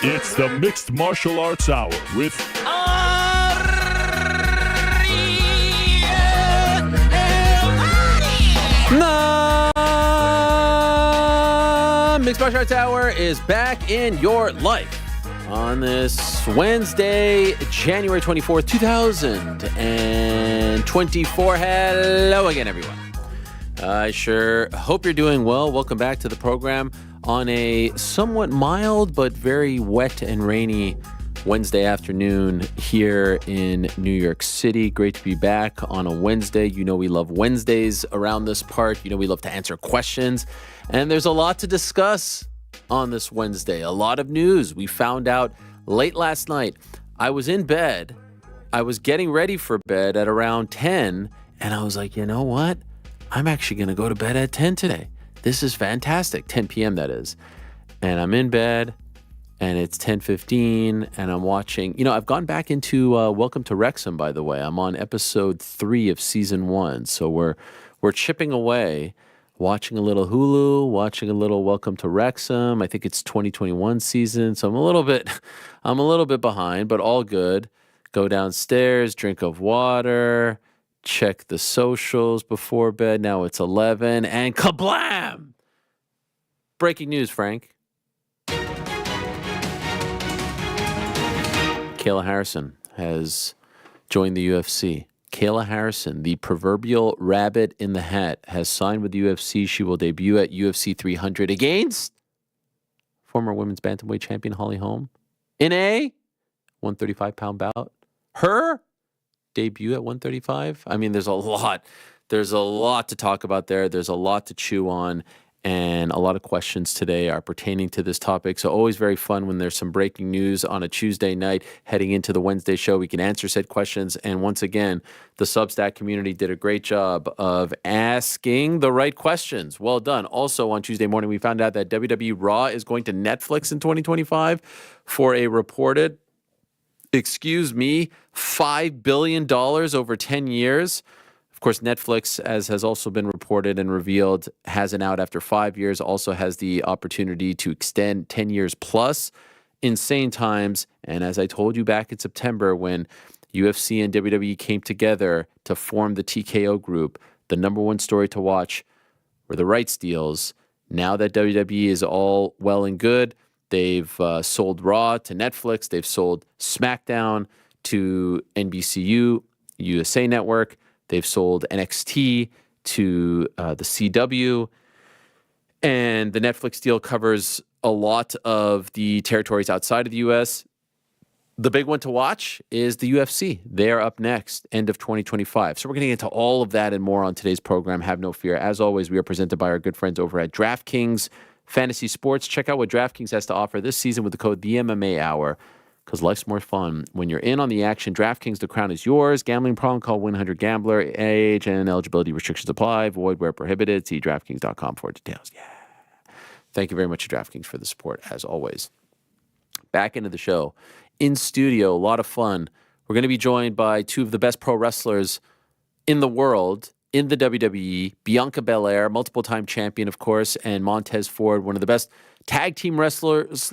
It's the Mixed Martial Arts Hour with The Mixed Martial Arts Hour is back in your life on this Wednesday, January 24th, 2024. Hello again, everyone. I sure hope you're doing well. Welcome back to the program on a somewhat mild but very wet and rainy Wednesday afternoon here in New York City. Great to be back on a Wednesday. You know we love Wednesdays around this part. You know we love to answer questions. And there's a lot to discuss on this Wednesday. A lot of news. We found out late last night. I was in bed. I was getting ready for bed at around 10. And I was like, you know what? I'm actually going to go to bed at 10 today. This is fantastic. 10 p.m. that is. And I'm in bed. And it's 10:15, and I'm watching. You know, I've gone back into Welcome to Wrexham, by the way. I'm on episode 3 of season 1, so we're chipping away, watching a little Hulu, watching a little Welcome to Wrexham. I think it's 2021 season, so I'm a little bit behind, but all good. Go downstairs, drink of water, check the socials before bed. Now it's 11, and kablam! Breaking news, Frank. Kayla Harrison has joined the UFC. Kayla Harrison, the proverbial rabbit in the hat, has signed with the UFC. She will debut at UFC 300 against former women's bantamweight champion Holly Holm in a 135-pound bout. Her debut at 135. I mean, there's a lot to talk about there. There's a lot to chew on. And a lot of questions today are pertaining to this topic. So always very fun when there's some breaking news on a Tuesday night heading into the Wednesday show. We can answer said questions. And once again, the Substack community did a great job of asking the right questions. Well done. Also on Tuesday morning, we found out that WWE Raw is going to Netflix in 2025 for a reported, $5 billion over 10 years. Of course, Netflix, as has also been reported and revealed, has an out after 5 years, also has the opportunity to extend 10 years plus. Insane times. And as I told you back in September when UFC and WWE came together to form the TKO group, the number one story to watch were the rights deals. Now that WWE is all well and good, they've sold Raw to Netflix. They've sold SmackDown to NBCU, USA Network. They've sold NXT to the CW, and the Netflix deal covers a lot of the territories outside of the U.S. The big one to watch is the UFC. They're up next, end of 2025. So we're going to get into all of that and more on today's program. Have no fear. As always, we are presented by our good friends over at DraftKings Fantasy Sports. Check out what DraftKings has to offer this season with the code THEMMA Hour. Because life's more fun when you're in on the action. DraftKings, the crown is yours. Gambling problem, call 1-800-GAMBLER. Age and eligibility restrictions apply. Void where prohibited. See DraftKings.com for details. Yeah. Thank you very much to DraftKings for the support, as always. Back into the show. In studio, a lot of fun. We're going to be joined by two of the best pro wrestlers in the world, in the WWE. Bianca Belair, multiple-time champion, of course, and Montez Ford, one of the best tag team wrestlers,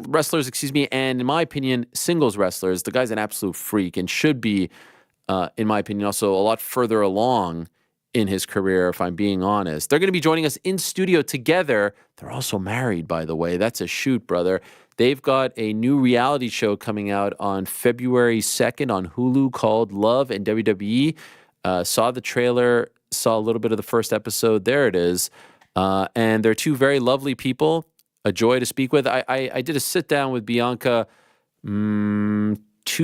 and in my opinion, singles wrestlers. The guy's an absolute freak and should be, in my opinion, also a lot further along in his career, if I'm being honest. They're going to be joining us in studio together. They're also married, by the way. That's a shoot, brother. They've got a new reality show coming out on February 2nd on Hulu called Love WWE. Saw the trailer, saw a little bit of the first episode. There it is. And they're two very lovely people. A joy to speak with. I did a sit down with Bianca 2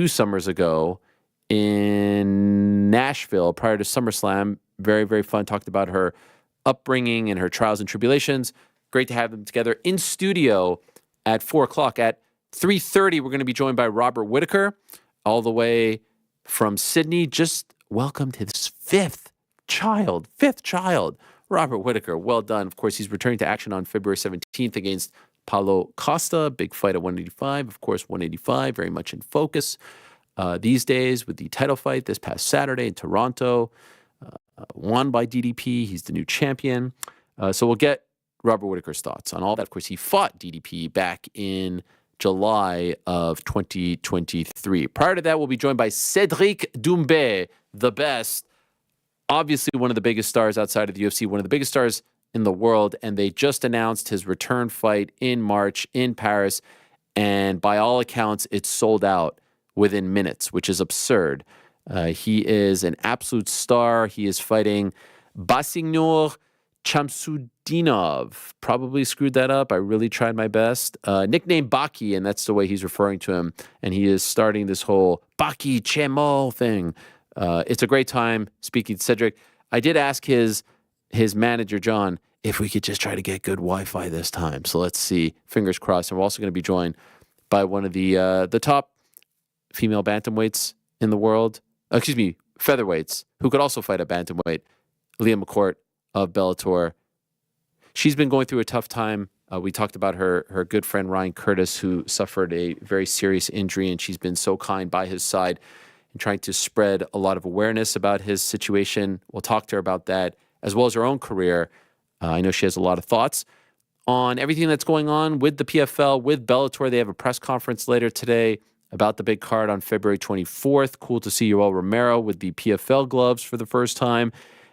summers ago in Nashville prior to SummerSlam. Very, very fun. Talked about her upbringing and her trials and tribulations. Great to have them together in studio at 4 o'clock. At 3:30, we're going to be joined by Robert Whittaker, all the way from Sydney. Just welcomed his fifth child. Robert Whittaker, well done. Of course, he's returning to action on February 17th against Paulo Costa. Big fight at 185. Of course, 185, very much in focus these days with the title fight this past Saturday in Toronto. Won by DDP. He's the new champion. So we'll get Robert Whittaker's thoughts on all that. Of course, he fought DDP back in July of 2023. Prior to that, we'll be joined by Cédric Doumbé, the best, obviously one of the biggest stars outside of the UFC, one of the biggest stars in the world, and they just announced his return fight in March in Paris, and by all accounts, it's sold out within minutes, which is absurd. He is an absolute star. He is fighting Baissangour Chamsoudinov. Probably screwed that up. I really tried my best. Nicknamed Baki, and that's the way he's referring to him. And he is starting this whole Baki Chemo thing. It's a great time speaking to Cedric. I did ask his manager, John, if we could just try to get good Wi-Fi this time. So let's see. Fingers crossed. And we're also going to be joined by one of the top female bantamweights in the world. Featherweights, who could also fight at bantamweight. Leah McCourt of Bellator. She's been going through a tough time. We talked about her good friend Ryan Curtis, who suffered a very serious injury, and she's been so kind by his side and trying to spread a lot of awareness about his situation. We'll talk to her about that, as well as her own career. I know she has a lot of thoughts on everything that's going on with the PFL, with Bellator. They have a press conference later today about the big card on February 24th. Cool to see Yoel Romero with the PFL gloves for the first time.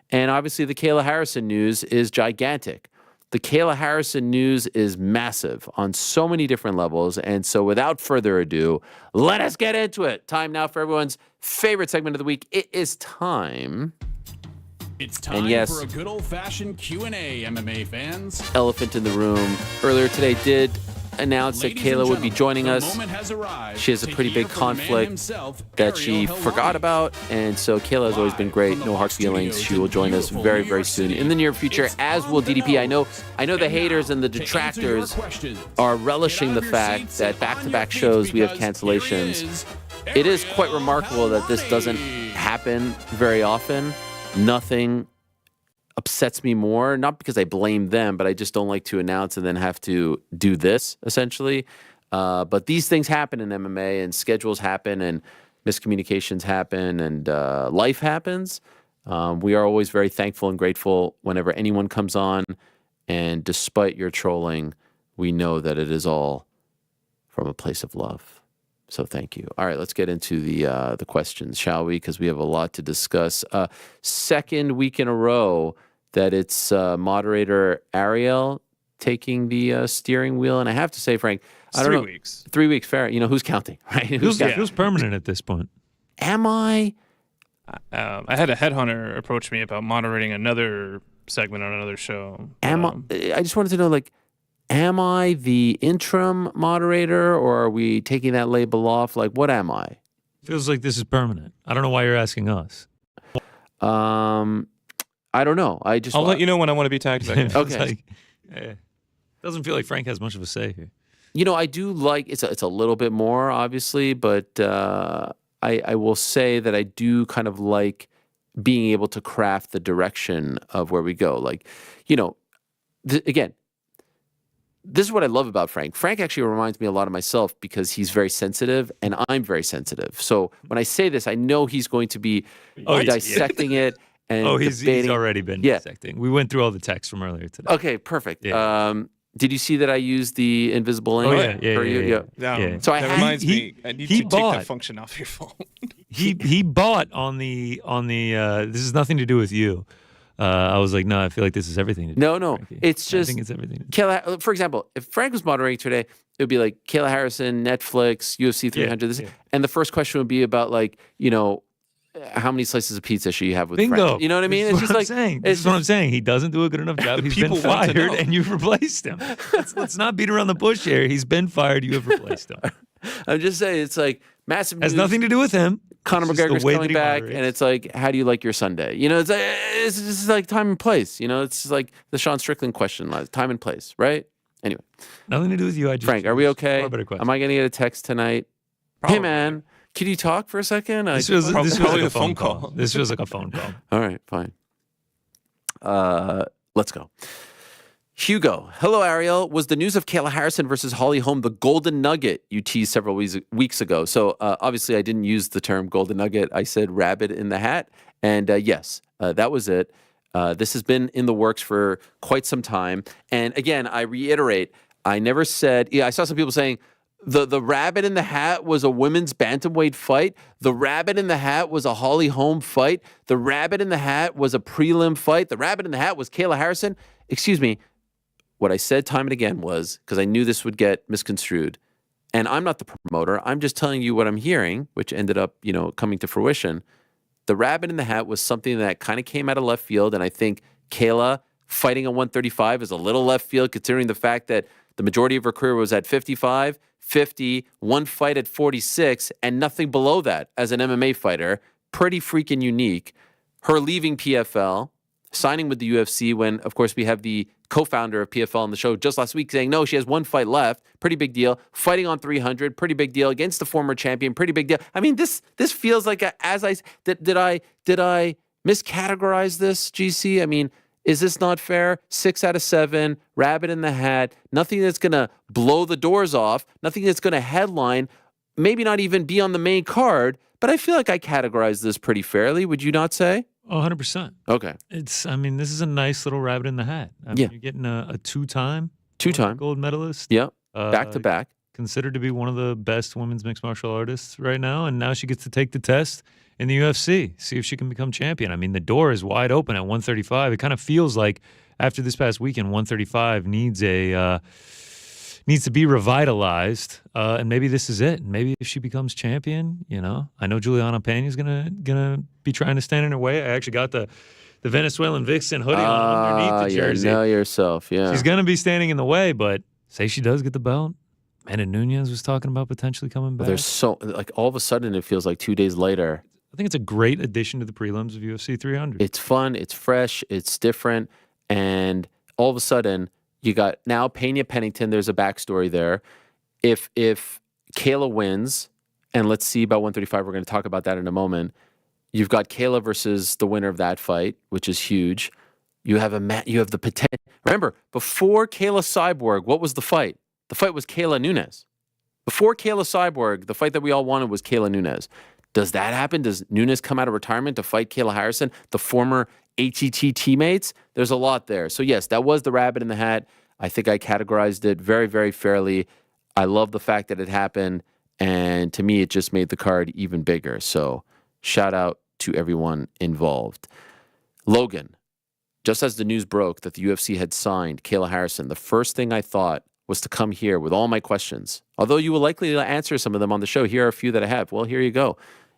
And obviously the Kayla Harrison news is gigantic. The Kayla Harrison news is massive on so many different levels. And so without further ado, let us get into it. Time now for everyone's favorite segment of the week. It is time. It's time for a good old-fashioned Q&A, MMA fans. Elephant in the room. Earlier today did announce that Kayla would be joining us. She has a pretty big conflict that she forgot about, and so Kayla has always been great. No hard feelings. She will join us very, very soon in the near future, as will DDP. I know the haters and the detractors are relishing the fact that back-to-back shows we have cancellations. It is quite remarkable that this doesn't happen very often. Nothing upsets me more, not because I blame them, but I just don't like to announce and then have to do this, essentially. But these things happen in MMA, and schedules happen, and miscommunications happen, and life happens. We are always very thankful and grateful whenever anyone comes on, and despite your trolling, we know that it is all from a place of love. So thank you. All right, let's get into the questions, shall we? Because we have a lot to discuss. Second week in a row that it's moderator Ariel taking the steering wheel. And I have to say, Frank, I don't know. 3 weeks. 3 weeks, fair. You know, who's counting, right? Who's permanent at this point? Am I? I had a headhunter approach me about moderating another segment on another show. I just wanted to know, like, am I the interim moderator, or are we taking that label off? Like, what am I? Feels like this is permanent. I don't know why you're asking us. I don't know. I'll let you know when I want to be tagged back. Okay. Doesn't feel like Frank has much of a say here. You know, I do like it's a little bit more, obviously, but I will say that I do kind of like being able to craft the direction of where we go. Like, you know, again, this is what I love about Frank. Frank actually reminds me a lot of myself because he's very sensitive and I'm very sensitive. So when I say this, I know he's going to be dissecting it and he's already been dissecting. We went through all the texts from earlier today. Okay, perfect. Yeah. Did you see that I used the invisible ink? Yeah. So that reminds me, I need to take that function off your phone. he bought on the this has nothing to do with you. I was like, no, I feel like this is everything to do with Frankie. It's just, I think it's everything to do. Kayla, for example, if Frank was moderating today, it would be like Kayla Harrison, Netflix, UFC 300, and the first question would be about, like, you know, how many slices of pizza should you have with Bingo. Frank? You know what I mean? It's just like saying. This is what I'm saying. He doesn't do a good enough job. He's been fired, and you've replaced him. Let's not beat around the bush here. He's been fired. You have replaced him. I'm just saying, it's like massive news. Has nothing to do with him. Conor McGregor's coming back, and it's like, how do you like your Sunday? You know, it's just like time and place. You know, it's just like the Sean Strickland question, time and place, right? Anyway. Nothing to do with you. Frank, are we okay? Am I going to get a text tonight? Probably. Hey, man, can you talk for a second? This was like a phone call. This was like a phone call. All right, fine. Let's go. Hugo, hello, Ariel. Was the news of Kayla Harrison versus Holly Holm the golden nugget you teased several weeks ago? So obviously I didn't use the term golden nugget. I said rabbit in the hat. And yes, that was it. This has been in the works for quite some time. And again, I reiterate, I never said, I saw some people saying The rabbit in the hat was a women's bantamweight fight. The rabbit in the hat was a Holly Holm fight. The rabbit in the hat was a prelim fight. The rabbit in the hat was Kayla Harrison. Excuse me. What I said time and again was, because I knew this would get misconstrued, and I'm not the promoter, I'm just telling you what I'm hearing, which ended up, coming to fruition. The rabbit in the hat was something that kind of came out of left field, and I think Kayla fighting at 135 is a little left field considering the fact that the majority of her career was at 55, 50, one fight at 46, and nothing below that as an MMA fighter. Pretty freaking unique. Her leaving PFL, signing with the UFC when, of course, we have the co-founder of PFL on the show just last week saying, no, she has one fight left. Pretty big deal. Fighting on 300. Pretty big deal. Against the former champion. Pretty big deal. I mean, this feels like, did I miscategorize this, GC? I mean, is this not fair? 6 out of 7, rabbit in the hat, nothing that's going to blow the doors off, nothing that's going to headline, maybe not even be on the main card, but I feel like I categorized this pretty fairly. Would you not say? 100%. Okay. This is a nice little rabbit in the hat. You're getting a two-time gold medalist. Yeah. Back to back. Considered to be one of the best women's mixed martial artists right now, and now she gets to take the test in the UFC, see if she can become champion. I mean, the door is wide open at 135. It kind of feels like after this past weekend, 135 needs to be revitalized, and maybe this is it. Maybe if she becomes champion, I know Juliana Pena is gonna be trying to stand in her way. I actually got the Venezuelan Vixen hoodie on underneath the jersey. Know yourself, yeah. She's gonna be standing in the way, but say she does get the belt. Amanda Nunes was talking about potentially coming back. There's all of a sudden it feels like 2 days later. I think it's a great addition to the prelims of UFC 300. It's fun, it's fresh, it's different, and all of a sudden you got now Pena Pennington. There's a backstory there. If Kayla wins, and let's see about 135, we're going to talk about that in a moment. You've got Kayla versus the winner of that fight, which is huge. You have the potential. Remember, before Kayla Cyborg, what was the fight? The fight was Kayla Nunes. Before Kayla Cyborg, the fight that we all wanted was Kayla Nunes. Does that happen? Does Nunes come out of retirement to fight Kayla Harrison, the former HET teammates? There's a lot there. So yes, that was the rabbit in the hat. I think I categorized it very, very fairly. I love the fact that it happened, and to me, it just made the card even bigger. So shout out to everyone involved. Logan, just as the news broke that the UFC had signed Kayla Harrison, the first thing I thought was to come here with all my questions. Although you will likely answer some of them on the show, here are a few that I have. Well, here you go.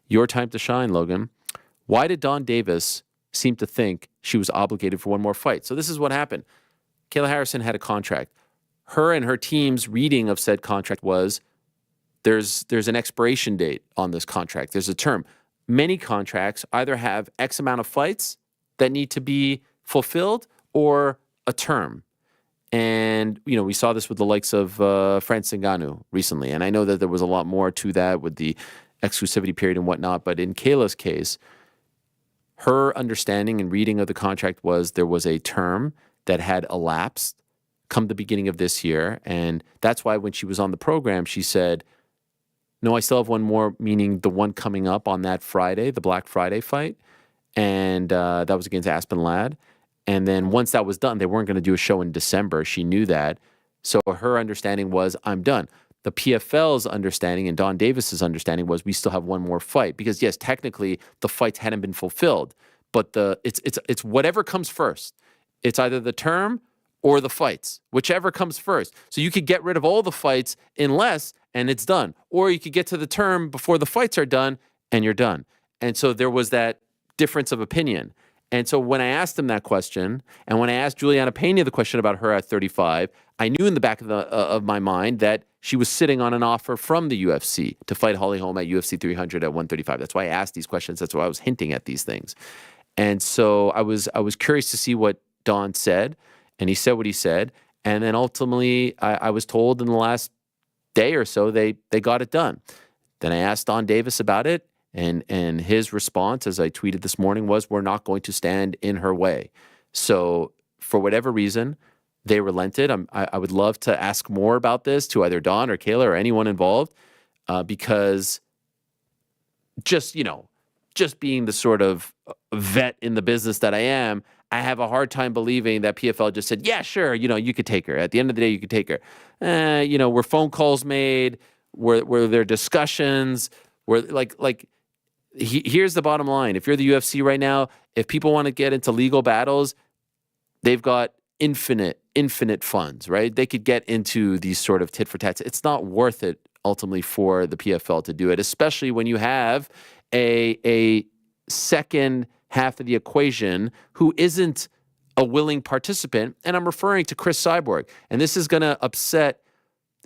Your time to shine, Logan. Why did Dawn Davis seem to think she was obligated for one more fight? So this is what happened. Kayla Harrison had a contract. Her and her team's reading of said contract was there's an expiration date on this contract. There's a term. Many contracts either have X amount of fights that need to be fulfilled or a term. And, we saw this with the likes of Francis Ngannou recently. And I know that there was a lot more to that with the exclusivity period and whatnot. But in Kayla's case, her understanding and reading of the contract was there was a term that had elapsed come the beginning of this year. And that's why when she was on the program, she said, no, I still have one more, meaning the one coming up on that Friday, the Black Friday fight. And that was against Aspen Ladd. And then once that was done, they weren't going to do a show in December. She knew that. So her understanding was, I'm done. The PFL's understanding and Dawn Davis's understanding was we still have one more fight. Because yes, technically the fights hadn't been fulfilled. But it's whatever comes first. It's either the term or the fights, whichever comes first. So you could get rid of all the fights in less and it's done. Or you could get to the term before the fights are done and you're done. And so there was that difference of opinion. And so when I asked him that question, and when I asked Juliana Pena the question about her at 35, I knew in the back of my mind that she was sitting on an offer from the UFC to fight Holly Holm at UFC 300 at 135. That's why I asked these questions. That's why I was hinting at these things. And so I was curious to see what Don said, and he said what he said. And then ultimately, I was told in the last day or so they got it done. Then I asked Don Davis about it. And his response, as I tweeted this morning, was, we're not going to stand in her way. So for whatever reason, they relented. I would love to ask more about this to either Dawn or Kayla or anyone involved, because just being the sort of vet in the business that I am, I have a hard time believing that PFL just said, yeah, sure, you could take her. At the end of the day, you could take her. Were phone calls made? Were there discussions? Here's the bottom line. If you're the UFC right now, if people want to get into legal battles, they've got infinite funds, right? They could get into these sort of tit for tats. It's not worth it ultimately for the PFL to do it, especially when you have a second half of the equation who isn't a willing participant. And I'm referring to Chris Cyborg. And this is going to upset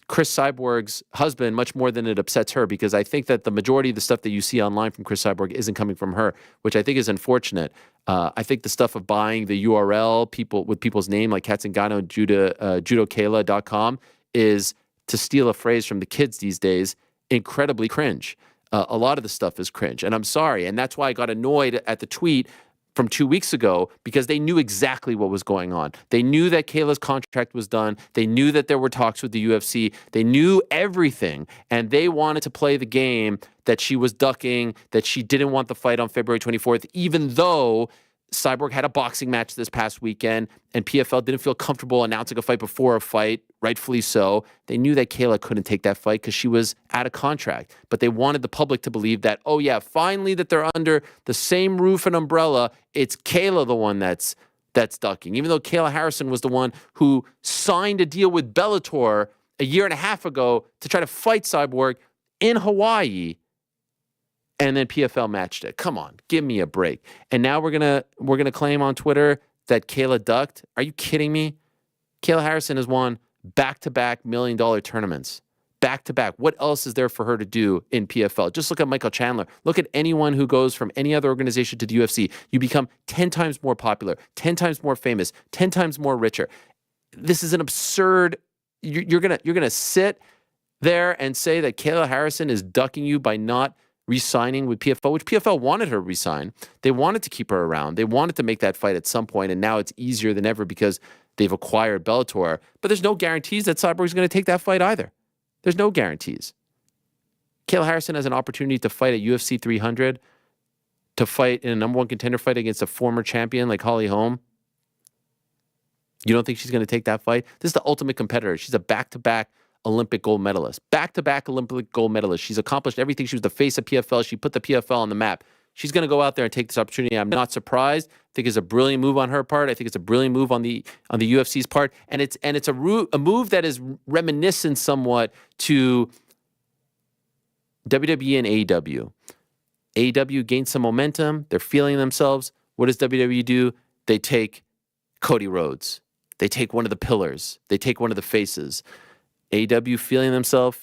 Chris Cyborg's husband much more than it upsets her, because I think that the majority of the stuff that you see online from Chris Cyborg isn't coming from her, which I think is unfortunate. I think the stuff of buying the URL with people's name like Katsungano judokayla.com is, to steal a phrase from the kids these days, incredibly cringe. A lot of the stuff is cringe, and I'm sorry. And that's why I got annoyed at the tweet from 2 weeks ago, because they knew exactly what was going on. They knew that Kayla's contract was done. They knew that there were talks with the UFC. They knew everything, and they wanted to play the game that she was ducking, that she didn't want the fight on February 24th, even though Cyborg had a boxing match this past weekend, and PFL didn't feel comfortable announcing a fight before a fight, rightfully so. They knew that Kayla couldn't take that fight because she was out of contract. But they wanted the public to believe that, oh yeah, finally that they're under the same roof and umbrella, it's Kayla the one that's ducking. Even though Kayla Harrison was the one who signed a deal with Bellator a year and a half ago to try to fight Cyborg in Hawaii, and then PFL matched it. Come on, give me a break. And now we're gonna claim on Twitter that Kayla ducked. Are you kidding me? Kayla Harrison has won back-to-back $1 million tournaments. Back-to-back. What else is there for her to do in PFL? Just look at Michael Chandler. Look at anyone who goes from any other organization to the UFC. You become 10 times more popular, 10 times more famous, 10 times more richer. This is an absurd... You're gonna sit there and say that Kayla Harrison is ducking you by not re-signing with PFL, which PFL wanted her to resign. They wanted to keep her around. They wanted to make that fight at some point, and now it's easier than ever because they've acquired Bellator. But there's no guarantees that Cyborg's going to take that fight either. There's no guarantees. Kayla Harrison has an opportunity to fight at UFC 300, to fight in a number one contender fight against a former champion like Holly Holm. You don't think she's going to take that fight? This is the ultimate competitor. She's a back-to-back Olympic gold medalist. Back-to-back Olympic gold medalist. She's accomplished everything. She was the face of PFL. She put the PFL on the map. She's going to go out there and take this opportunity. I'm not surprised. I think it's a brilliant move on her part. I think it's a brilliant move on the UFC's part. And it's a move that is reminiscent somewhat to WWE and AEW. AEW gained some momentum. They're feeling themselves. What does WWE do? They take Cody Rhodes. They take one of the pillars. They take one of the faces. AEW feeling themselves.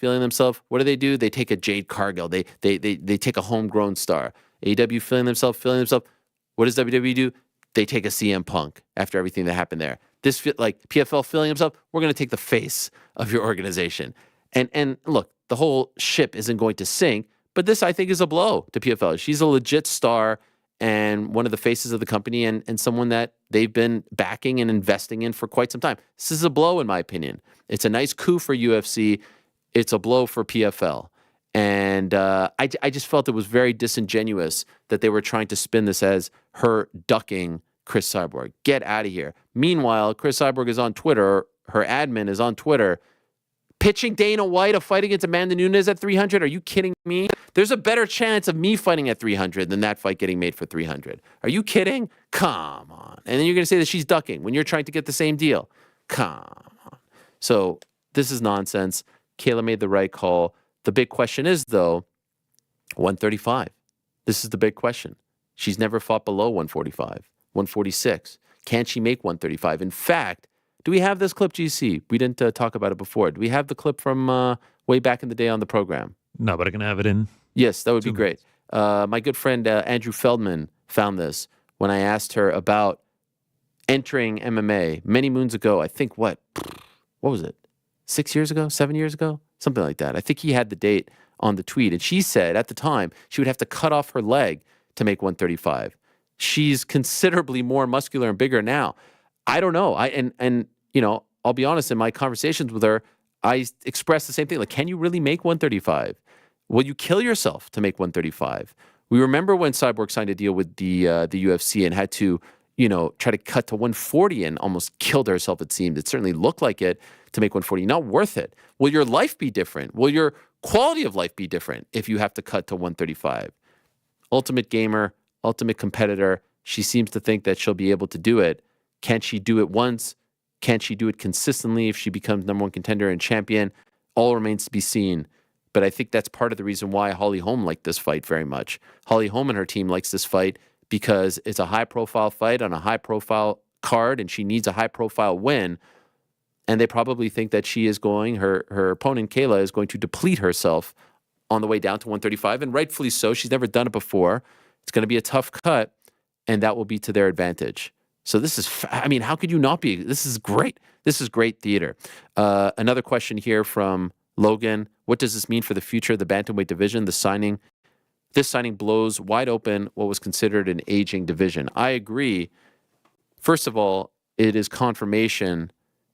What do? They take a Jade Cargill. They take a homegrown star. AEW feeling themselves. What does WWE do? They take a CM Punk after everything that happened there. This like PFL feeling himself. We're going to take the face of your organization. And look, the whole ship isn't going to sink, but this I think is a blow to PFL. She's a legit star and one of the faces of the company and someone that they've been backing and investing in for quite some time. This is a blow, in my opinion. It's a nice coup for UFC. It's a blow for PFL. And I just felt it was very disingenuous that they were trying to spin this as her ducking Chris Cyborg. Get out of here. Meanwhile, Chris Cyborg is on Twitter. Her admin is on Twitter pitching Dana White a fight against Amanda Nunes at 300. Are you kidding me? There's a better chance of me fighting at 300 than that fight getting made for 300. Are you kidding? Come on. And then you're going to say that she's ducking when you're trying to get the same deal. Come on. So this is nonsense. Kayla made the right call. The big question is, though, 135. This is the big question. She's never fought below 145, 146. Can she make 135? In fact, do we have this clip, GC? We didn't talk about it before. Do we have the clip from way back in the day on the program? No, but I can have it in. Yes, that would be great. My good friend Andrew Feldman found this when I asked her about entering MMA many moons ago. I think, what was it? 6 years ago? 7 years ago? Something like that. I think he had the date on the tweet. And she said at the time she would have to cut off her leg to make 135. She's considerably more muscular and bigger now. I don't know. And you know, I'll be honest, in my conversations with her, I expressed the same thing. Like, can you really make 135? Will you kill yourself to make 135? We remember when Cyborg signed a deal with the UFC and had to, you know, try to cut to 140 and almost killed herself, it seemed. It certainly looked like it to make 140. Not worth it. Will your life be different? Will your quality of life be different if you have to cut to 135? Ultimate gamer, ultimate competitor. She seems to think that she'll be able to do it. Can she do it once? Can she do it consistently if she becomes number one contender and champion? All remains to be seen. But I think that's part of the reason why Holly Holm liked this fight very much. Holly Holm and her team likes this fight because it's a high-profile fight on a high-profile card, and she needs a high-profile win. And they probably think that she is going, her opponent, Kayla, is going to deplete herself on the way down to 135, and rightfully so. She's never done it before. It's going to be a tough cut, and that will be to their advantage. So this is, how could you not be? This is great. This is great theater. Another question here from Logan. What does this mean for the future of the bantamweight division? This signing blows wide open what was considered an aging division. I agree. First of all, it is confirmation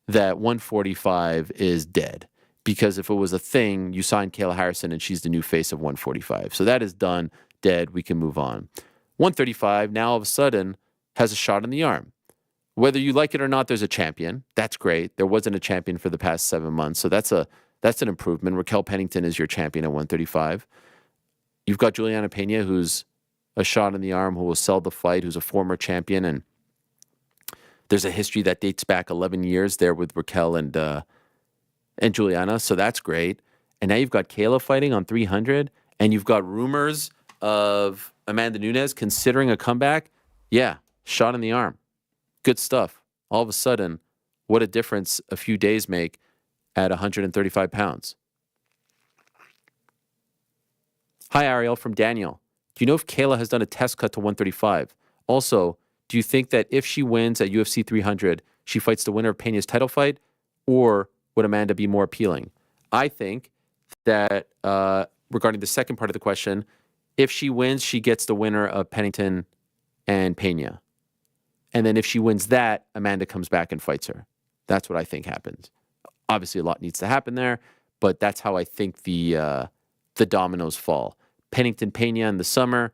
that 145 is dead. Because if it was a thing, you signed Kayla Harrison and she's the new face of 145. So that is done, dead. We can move on. 135 now all of a sudden has a shot in the arm. Whether you like it or not, there's a champion. That's great. There wasn't a champion for the past 7 months. So that's an improvement. Raquel Pennington is your champion at 135. You've got Juliana Pena, who's a shot in the arm, who will sell the fight, who's a former champion. And there's a history that dates back 11 years there with Raquel and Juliana. So that's great. And now you've got Kayla fighting on 300. And you've got rumors of Amanda Nunes considering a comeback. Yeah, shot in the arm. Good stuff. All of a sudden, what a difference a few days make at 135 pounds. Hi, Ariel, from Daniel. Do you know if Kayla has done a test cut to 135? Also, do you think that if she wins at UFC 300, she fights the winner of Pena's title fight, or would Amanda be more appealing? I think that regarding the second part of the question, if she wins, she gets the winner of Pennington and Pena. And then if she wins that, Amanda comes back and fights her. That's what I think happens. Obviously, a lot needs to happen there, but that's how I think the dominoes fall. Pennington Pena in the summer,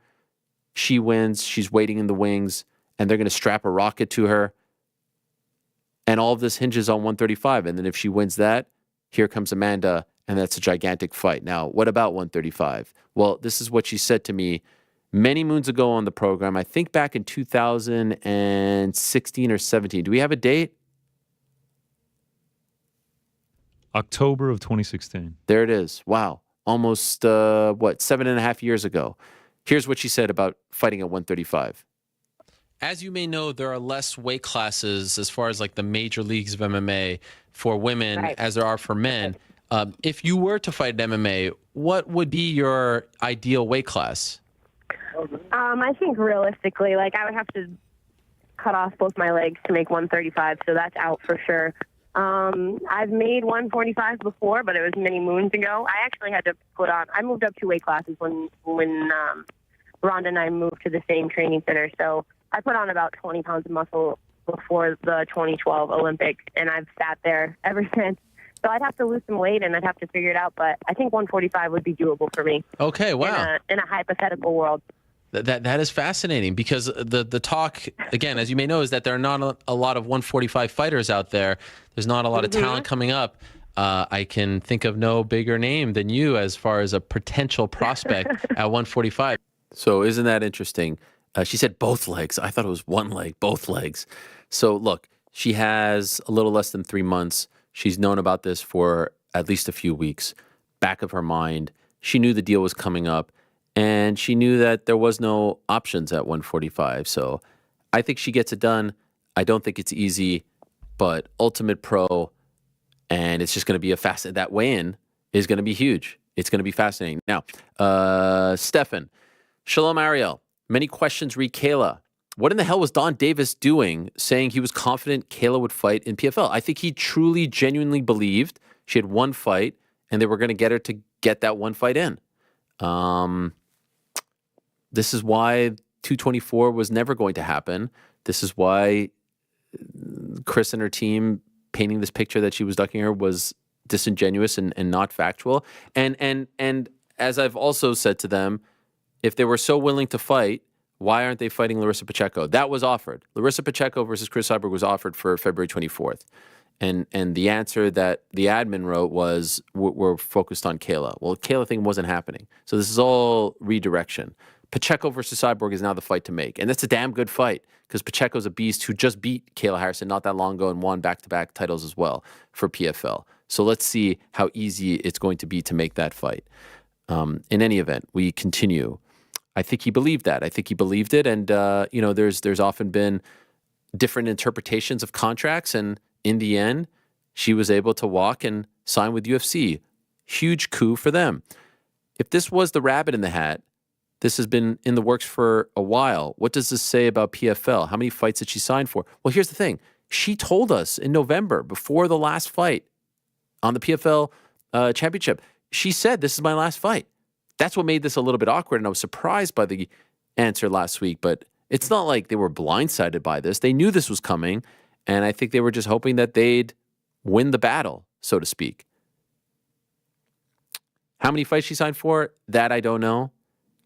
she wins, she's waiting in the wings, and they're going to strap a rocket to her. And all of this hinges on 135. And then if she wins that, here comes Amanda, and that's a gigantic fight. Now, what about 135? Well, this is what she said to me many moons ago on the program. I think back in 2016 or 17. Do we have a date? October of 2016. There it is. Wow. Almost, 7.5 years ago. Here's what she said about fighting at 135. As you may know, there are less weight classes as far as like the major leagues of MMA for women as there are for men. If you were to fight in MMA, what would be your ideal weight class? I think realistically, I would have to cut off both my legs to make 135, so that's out for sure. I've made 145 before, but it was many moons ago. I actually had to I moved up 2 weight classes when Rhonda and I moved to the same training center, so I put on about 20 pounds of muscle before the 2012 Olympics, and I've sat there ever since. So I'd have to lose some weight, and I'd have to figure it out, but I think 145 would be doable for me. Okay, wow. In a hypothetical world. That is fascinating, because the talk, again, as you may know, is that there are not a lot of 145 fighters out there. There's not a lot of talent coming up. I can think of no bigger name than you as far as a potential prospect at 145. So isn't that interesting? She said both legs. I thought it was one leg, both legs. So look, she has a little less than 3 months. She's known about this for at least a few weeks. Back of her mind, she knew the deal was coming up, and she knew that there was no options at 145. So I think she gets it done. I don't think it's easy, but Ultimate Pro, and it's just going to be that weigh-in is going to be huge. It's going to be fascinating. Now, Stefan, Shalom Ariel. Many questions read Kayla. What in the hell was Don Davis doing saying he was confident Kayla would fight in PFL? I think he truly, genuinely believed she had one fight and they were going to get her to get that one fight in. This is why 224 was never going to happen. This is why Chris and her team painting this picture that she was ducking her was disingenuous and not factual. And as I've also said to them, if they were so willing to fight, why aren't they fighting Larissa Pacheco? That was offered. Larissa Pacheco versus Chris Cyborg was offered for February 24th. And the answer that the admin wrote was, we're focused on Kayla. Well, Kayla thing wasn't happening. So this is all redirection. Pacheco versus Cyborg is now the fight to make. And that's a damn good fight because Pacheco's a beast who just beat Kayla Harrison not that long ago and won back-to-back titles as well for PFL. So let's see how easy it's going to be to make that fight. In any event, we continue. I think he believed that. I think he believed it. And, there's often been different interpretations of contracts. And in the end, she was able to walk and sign with UFC. Huge coup for them. If this was the rabbit in the hat, this has been in the works for a while. What does this say about PFL? How many fights did she sign for? Well, here's the thing. She told us in November, before the last fight on the PFL championship, she said, this is my last fight. That's what made this a little bit awkward, and I was surprised by the answer last week, but it's not like they were blindsided by this. They knew this was coming, and I think they were just hoping that they'd win the battle, so to speak. How many fights she signed for? That I don't know.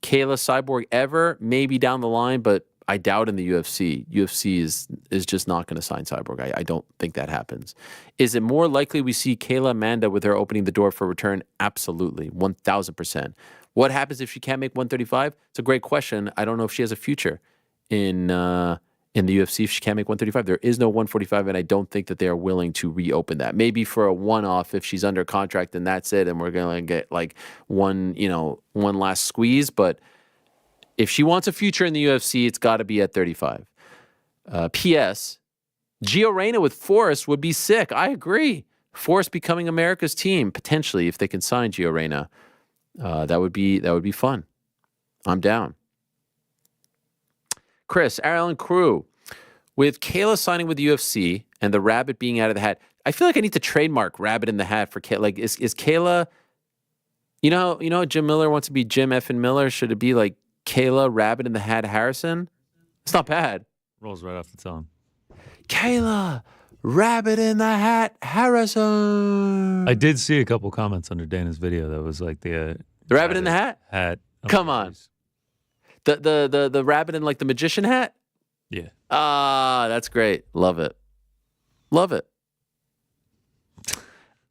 Kayla Cyborg ever? Maybe down the line, but I doubt in the UFC. UFC is just not going to sign Cyborg. I don't think that happens. Is it more likely we see Kayla Amanda with her opening the door for return? Absolutely, 1,000%. What happens if she can't make 135? It's a great question. I don't know if she has a future in the UFC if she can't make 135. There is no 145, and I don't think that they are willing to reopen that. Maybe for a one-off if she's under contract and that's it, and we're going to get like one last squeeze. But if she wants a future in the UFC, it's got to be at 35. P.S. Gio Reyna with Forrest would be sick. I agree. Forrest becoming America's team, potentially, if they can sign Gio Reyna. That would be fun. I'm down. Chris, Alan Crew, with Kayla signing with the UFC and the rabbit being out of the hat, I feel like I need to trademark rabbit in the hat for Kayla. Like, is Kayla, you know, Jim Miller wants to be Jim effing Miller. Should it be like Kayla Rabbit in the Hat Harrison? It's not bad. Rolls right off the tongue. Kayla Rabbit in the Hat Harrison. I did see a couple comments under Dana's video that was like the rabbit in the hat. Come on. The rabbit in like the magician hat? Yeah. Ah, that's great. Love it. Love it.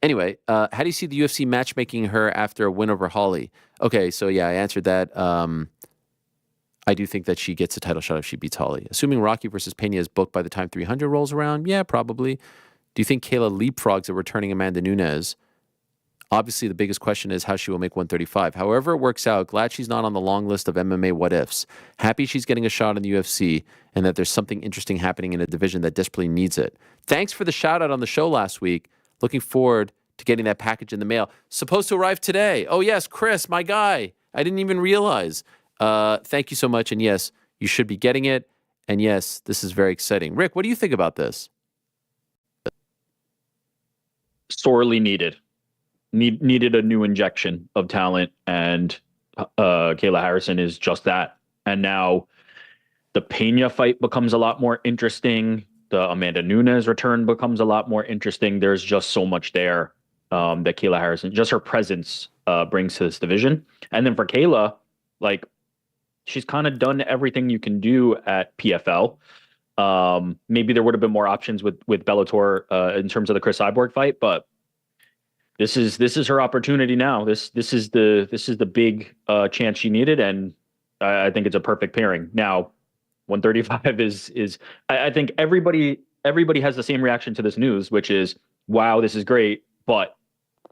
Anyway, how do you see the UFC matchmaking her after a win over Holly? Okay, so yeah, I answered that. I do think that she gets a title shot if she beats Holly. Assuming Rocky versus Pena is booked by the time 300 rolls around, yeah, probably. Do you think Kayla leapfrogs a returning Amanda Nunes? Obviously, the biggest question is how she will make 135. However it works out, glad she's not on the long list of MMA what-ifs. Happy she's getting a shot in the UFC and that there's something interesting happening in a division that desperately needs it. Thanks for the shout-out on the show last week. Looking forward to getting that package in the mail. Supposed to arrive today. Oh, yes, Chris, my guy. I didn't even realize. Thank you so much. And yes, you should be getting it. And yes, this is very exciting. Rick, what do you think about this? Sorely needed. Needed a new injection of talent. And Kayla Harrison is just that. And now the Pena fight becomes a lot more interesting. The Amanda Nunes return becomes a lot more interesting. There's just so much there that Kayla Harrison, just her presence brings to this division. And then for Kayla, like, she's kind of done everything you can do at PFL. Maybe there would have been more options with Bellator in terms of the Chris Cyborg fight, but this is her opportunity now. This is the big chance she needed, and I think it's a perfect pairing. Now, 135 is I think everybody has the same reaction to this news, which is, wow, this is great, but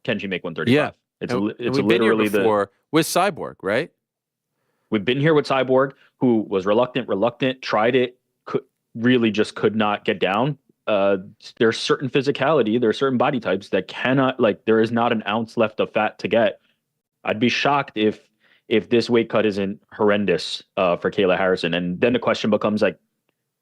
can she make 135? Yeah, it's we've been here literally before with Cyborg, right? We've been here with Cyborg, who was reluctant, tried it, could not get down. There's certain physicality, there's certain body types that cannot, like, there is not an ounce left of fat to get. I'd be shocked if this weight cut isn't horrendous for Kayla Harrison. And then the question becomes, like,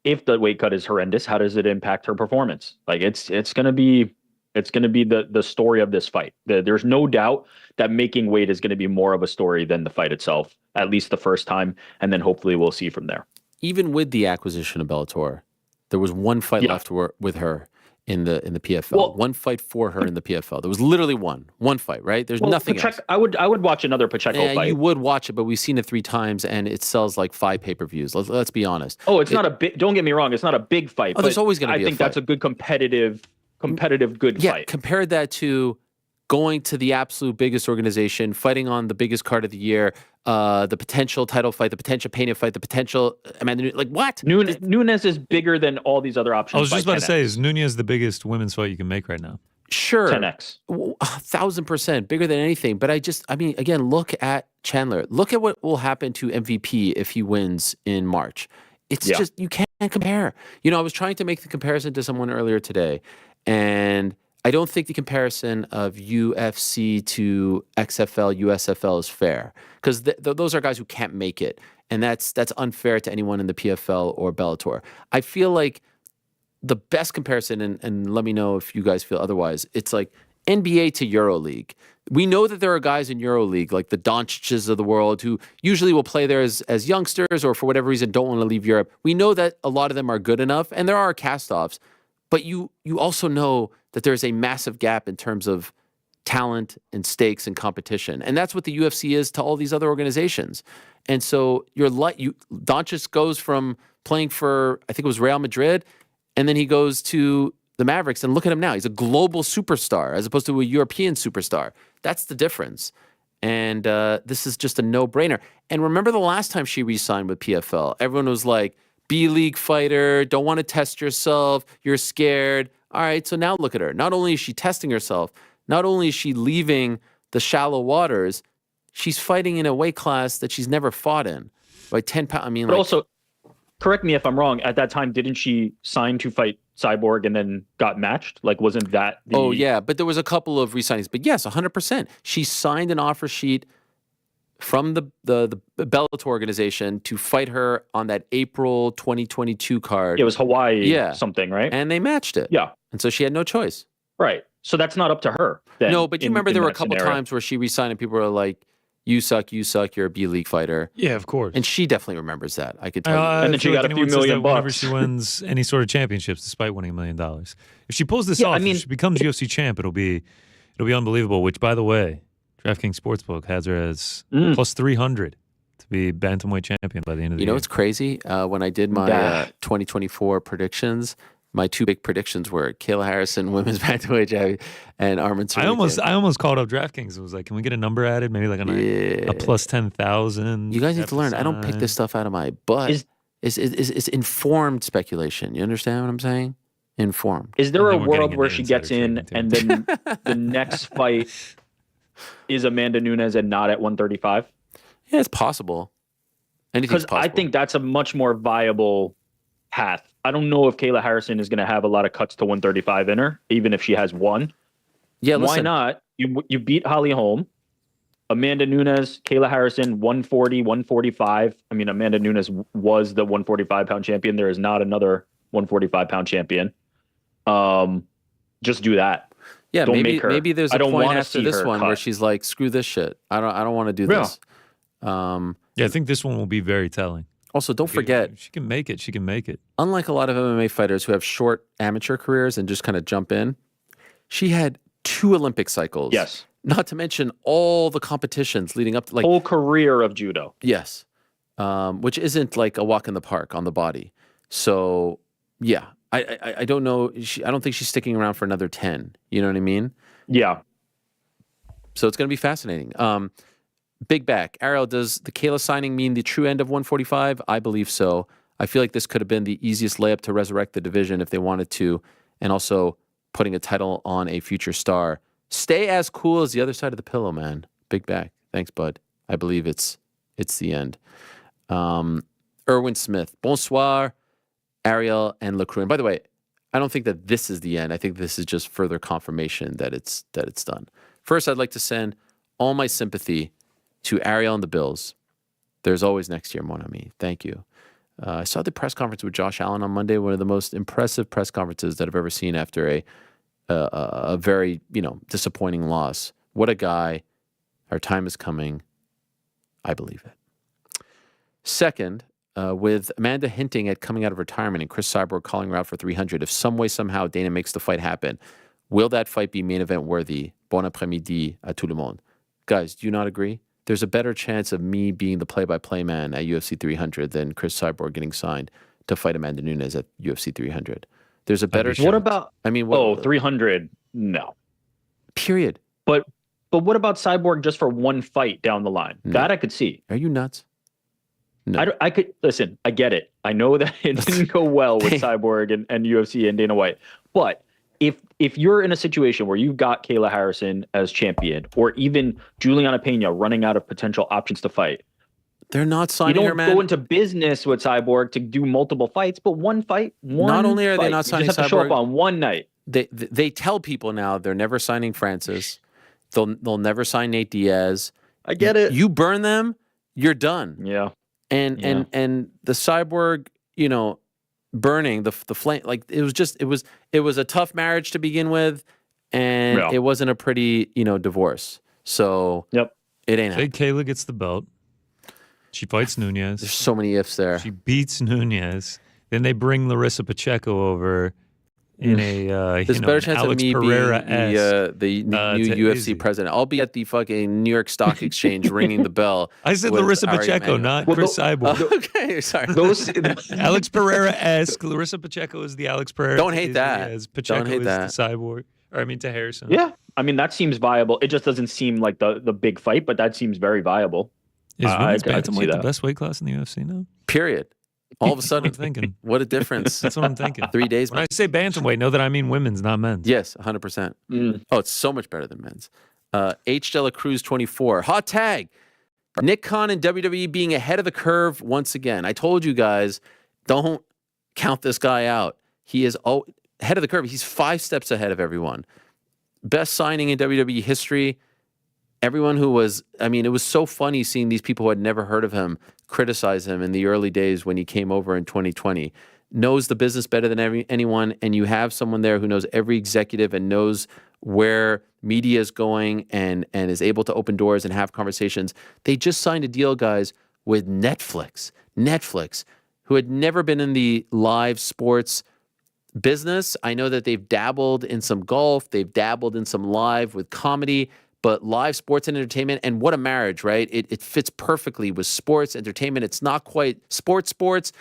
if the weight cut is horrendous, how does it impact her performance? Like, it's gonna be the story of this fight. There's no doubt that making weight is going to be more of a story than the fight itself, at least the first time, and then hopefully we'll see from there. Even with the acquisition of Bellator, there was one fight left with her in the PFL. Well, one fight for her in the PFL. There was literally one fight, right? There's nothing else. I would watch another Pacheco fight. You would watch it, but we've seen it 3 times, and it sells like 5 pay-per-views. Let's be honest. Oh, it's not a big. Don't get me wrong. It's not a big fight. Oh, there's always going to be. I think that's a good competitive competitive good Yeah, fight. compare that to going to the absolute biggest organization, fighting on the biggest card of the year, the potential title fight, the potential Pena fight, the potential Amanda Nunes. Like what? Nunes is bigger than all these other options. I was just about to 10x. say, is Nunez the biggest women's fight you can make right now? Sure. 10x. 1,000% bigger than anything. But I mean, again, look at Chandler. Look at what will happen to MVP if he wins in March. It's just, you can't compare. You know, I was trying to make the comparison to someone earlier today, and I don't think the comparison of UFC to XFL, USFL is fair, because those are guys who can't make it, and that's unfair to anyone in the PFL or Bellator. I feel like the best comparison, and let me know if you guys feel otherwise, it's like NBA to EuroLeague. We know that there are guys in EuroLeague, like the Doncic's of the world, who usually will play there as youngsters or for whatever reason don't want to leave Europe. We know that a lot of them are good enough, and there are cast-offs, but you also know that there's a massive gap in terms of talent and stakes and competition. And that's what the UFC is to all these other organizations. And so Doncic goes from playing for, I think it was Real Madrid, and then he goes to the Mavericks, and look at him now. He's a global superstar as opposed to a European superstar. That's the difference. And this is just a no-brainer. And remember the last time she re-signed with PFL, everyone was like, B-League fighter, don't want to test yourself, you're scared. All right, so now look at her. Not only is she testing herself, not only is she leaving the shallow waters, she's fighting in a weight class that she's never fought in. By 10 pounds, I mean, but also, correct me if I'm wrong, at that time, didn't she sign to fight Cyborg and then got matched? Like, wasn't that the... Oh, yeah, but there was a couple of re-signings. But yes, 100%. She signed an offer sheet from the Bellator organization to fight her on that April 2022 card. It was Hawaii something, right? And they matched it. Yeah. And so she had no choice. Right. So that's not up to her then. No, but you remember there were a couple times where she re-signed and people were like, you suck, you're a B-League fighter. Yeah, of course. And she definitely remembers that. I could tell you. And then she got a few million bucks. Whenever she wins any sort of championships, despite winning $1 million. If she pulls this off, if she becomes UFC champ, it'll be unbelievable, which, by the way, DraftKings Sportsbook has her as plus 300 to be bantamweight champion by the end of the year. You know what's crazy? When I did my 2024 predictions, my two big predictions were Kayla Harrison, women's bantamweight champion, and Armin Tsarukyan. I almost called up DraftKings. It was like, can we get a number added? Maybe like a plus 10,000. You guys need to learn. I don't pick this stuff out of my butt. It's informed speculation. You understand what I'm saying? Informed. Is there a world where she gets in and then the next fight is Amanda Nunes and not at 135? Yeah, it's possible. Anything's possible. I think that's a much more viable path. I don't know if Kayla Harrison is going to have a lot of cuts to 135 in her, even if she has one. Yeah, why not? You beat Holly Holm, Amanda Nunes, Kayla Harrison, 140, 145. I mean, Amanda Nunes was the 145-pound champion. There is not another 145-pound champion. Just do that. Yeah, don't maybe there's a point after this one where she's like, "Screw this shit. I don't want to do this." Yeah, I think this one will be very telling. Also, don't forget, she can make it. She can make it. Unlike a lot of MMA fighters who have short amateur careers and just kind of jump in, she had 2 Olympic cycles. Yes. Not to mention all the competitions leading up to whole career of judo. Yes. Which isn't like a walk in the park on the body. So yeah, I don't know. I don't think she's sticking around for another 10. You know what I mean? Yeah. So it's going to be fascinating. Big back. Ariel, does the Kayla signing mean the true end of 145? I believe so. I feel like this could have been the easiest layup to resurrect the division if they wanted to, and also putting a title on a future star. Stay as cool as the other side of the pillow, man. Big back. Thanks, bud. I believe it's the end. Erwin Smith. Bonsoir, Ariel and LaCroix. And by the way, I don't think that this is the end. I think this is just further confirmation that it's done. First, I'd like to send all my sympathy to Ariel and the Bills. There's always next year, mon ami. Thank you. I saw the press conference with Josh Allen on Monday, one of the most impressive press conferences that I've ever seen after a very, disappointing loss. What a guy. Our time is coming. I believe it. Second, with Amanda hinting at coming out of retirement and Chris Cyborg calling her out for 300, if some way, somehow Dana makes the fight happen, will that fight be main event worthy? Bon après-midi à tout le monde. Guys, do you not agree? There's a better chance of me being the play-by-play man at UFC 300 than Chris Cyborg getting signed to fight Amanda Nunes at UFC 300. There's a better. What about? I mean, 300? No. Period. But what about Cyborg just for one fight down the line? No. That I could see. Are you nuts? No. I could listen. I get it. I know that it didn't go well with Cyborg and UFC and Dana White. But if you're in a situation where you've got Kayla Harrison as champion, or even Juliana Pena running out of potential options to fight, they're not signing her, man. You don't go into business with Cyborg to do multiple fights, but one fight. Not only are they not signing you just have to show up on one night. They tell people now they're never signing Francis. They'll never sign Nate Diaz. I get it. You burn them, you're done. Yeah. And the Cyborg, burning the flame, like it was a tough marriage to begin with, and it wasn't a pretty divorce. So it ain't. Say Kayla gets the belt. She fights Nunez. There's so many ifs there. She beats Nunez. Then they bring Larissa Pacheco over in a there's a better chance Alex of me Pereira being the new UFC president. I'll be at the fucking New York Stock Exchange ringing the bell. I said Larissa Pacheco, not Chris Cyborg. Okay, sorry. Alex Pereira-esque. Larissa Pacheco is the Alex Pereira. Don't hate that. Pacheco Don't hate is that. the Cyborg. Or I mean to Harrison. Yeah. I mean, that seems viable. It just doesn't seem like the big fight, but that seems very viable. Is women's I can see bantamweight the that. best weight class in the UFC now? Period. All of a sudden, That's what I'm thinking. what a difference. That's what I'm thinking. 3 days. When I say bantamweight, know that I mean women's, not men's. Yes, 100%. Oh, it's so much better than men's. H. Dela Cruz 24. Hot tag. Nick Khan and WWE being ahead of the curve once again. I told you guys, don't count this guy out. He is ahead of the curve. He's 5 steps ahead of everyone. Best signing in WWE history. Everyone who was, it was so funny seeing these people who had never heard of him criticize him in the early days when he came over in 2020. Knows the business better than anyone, and you have someone there who knows every executive and knows where media is going and is able to open doors and have conversations. They just signed a deal, guys, with Netflix. Netflix, who had never been in the live sports business. I know that they've dabbled in some golf. They've dabbled in some live with comedy. But live sports and entertainment, and what a marriage, right? It fits perfectly with sports, entertainment. It's not quite sports.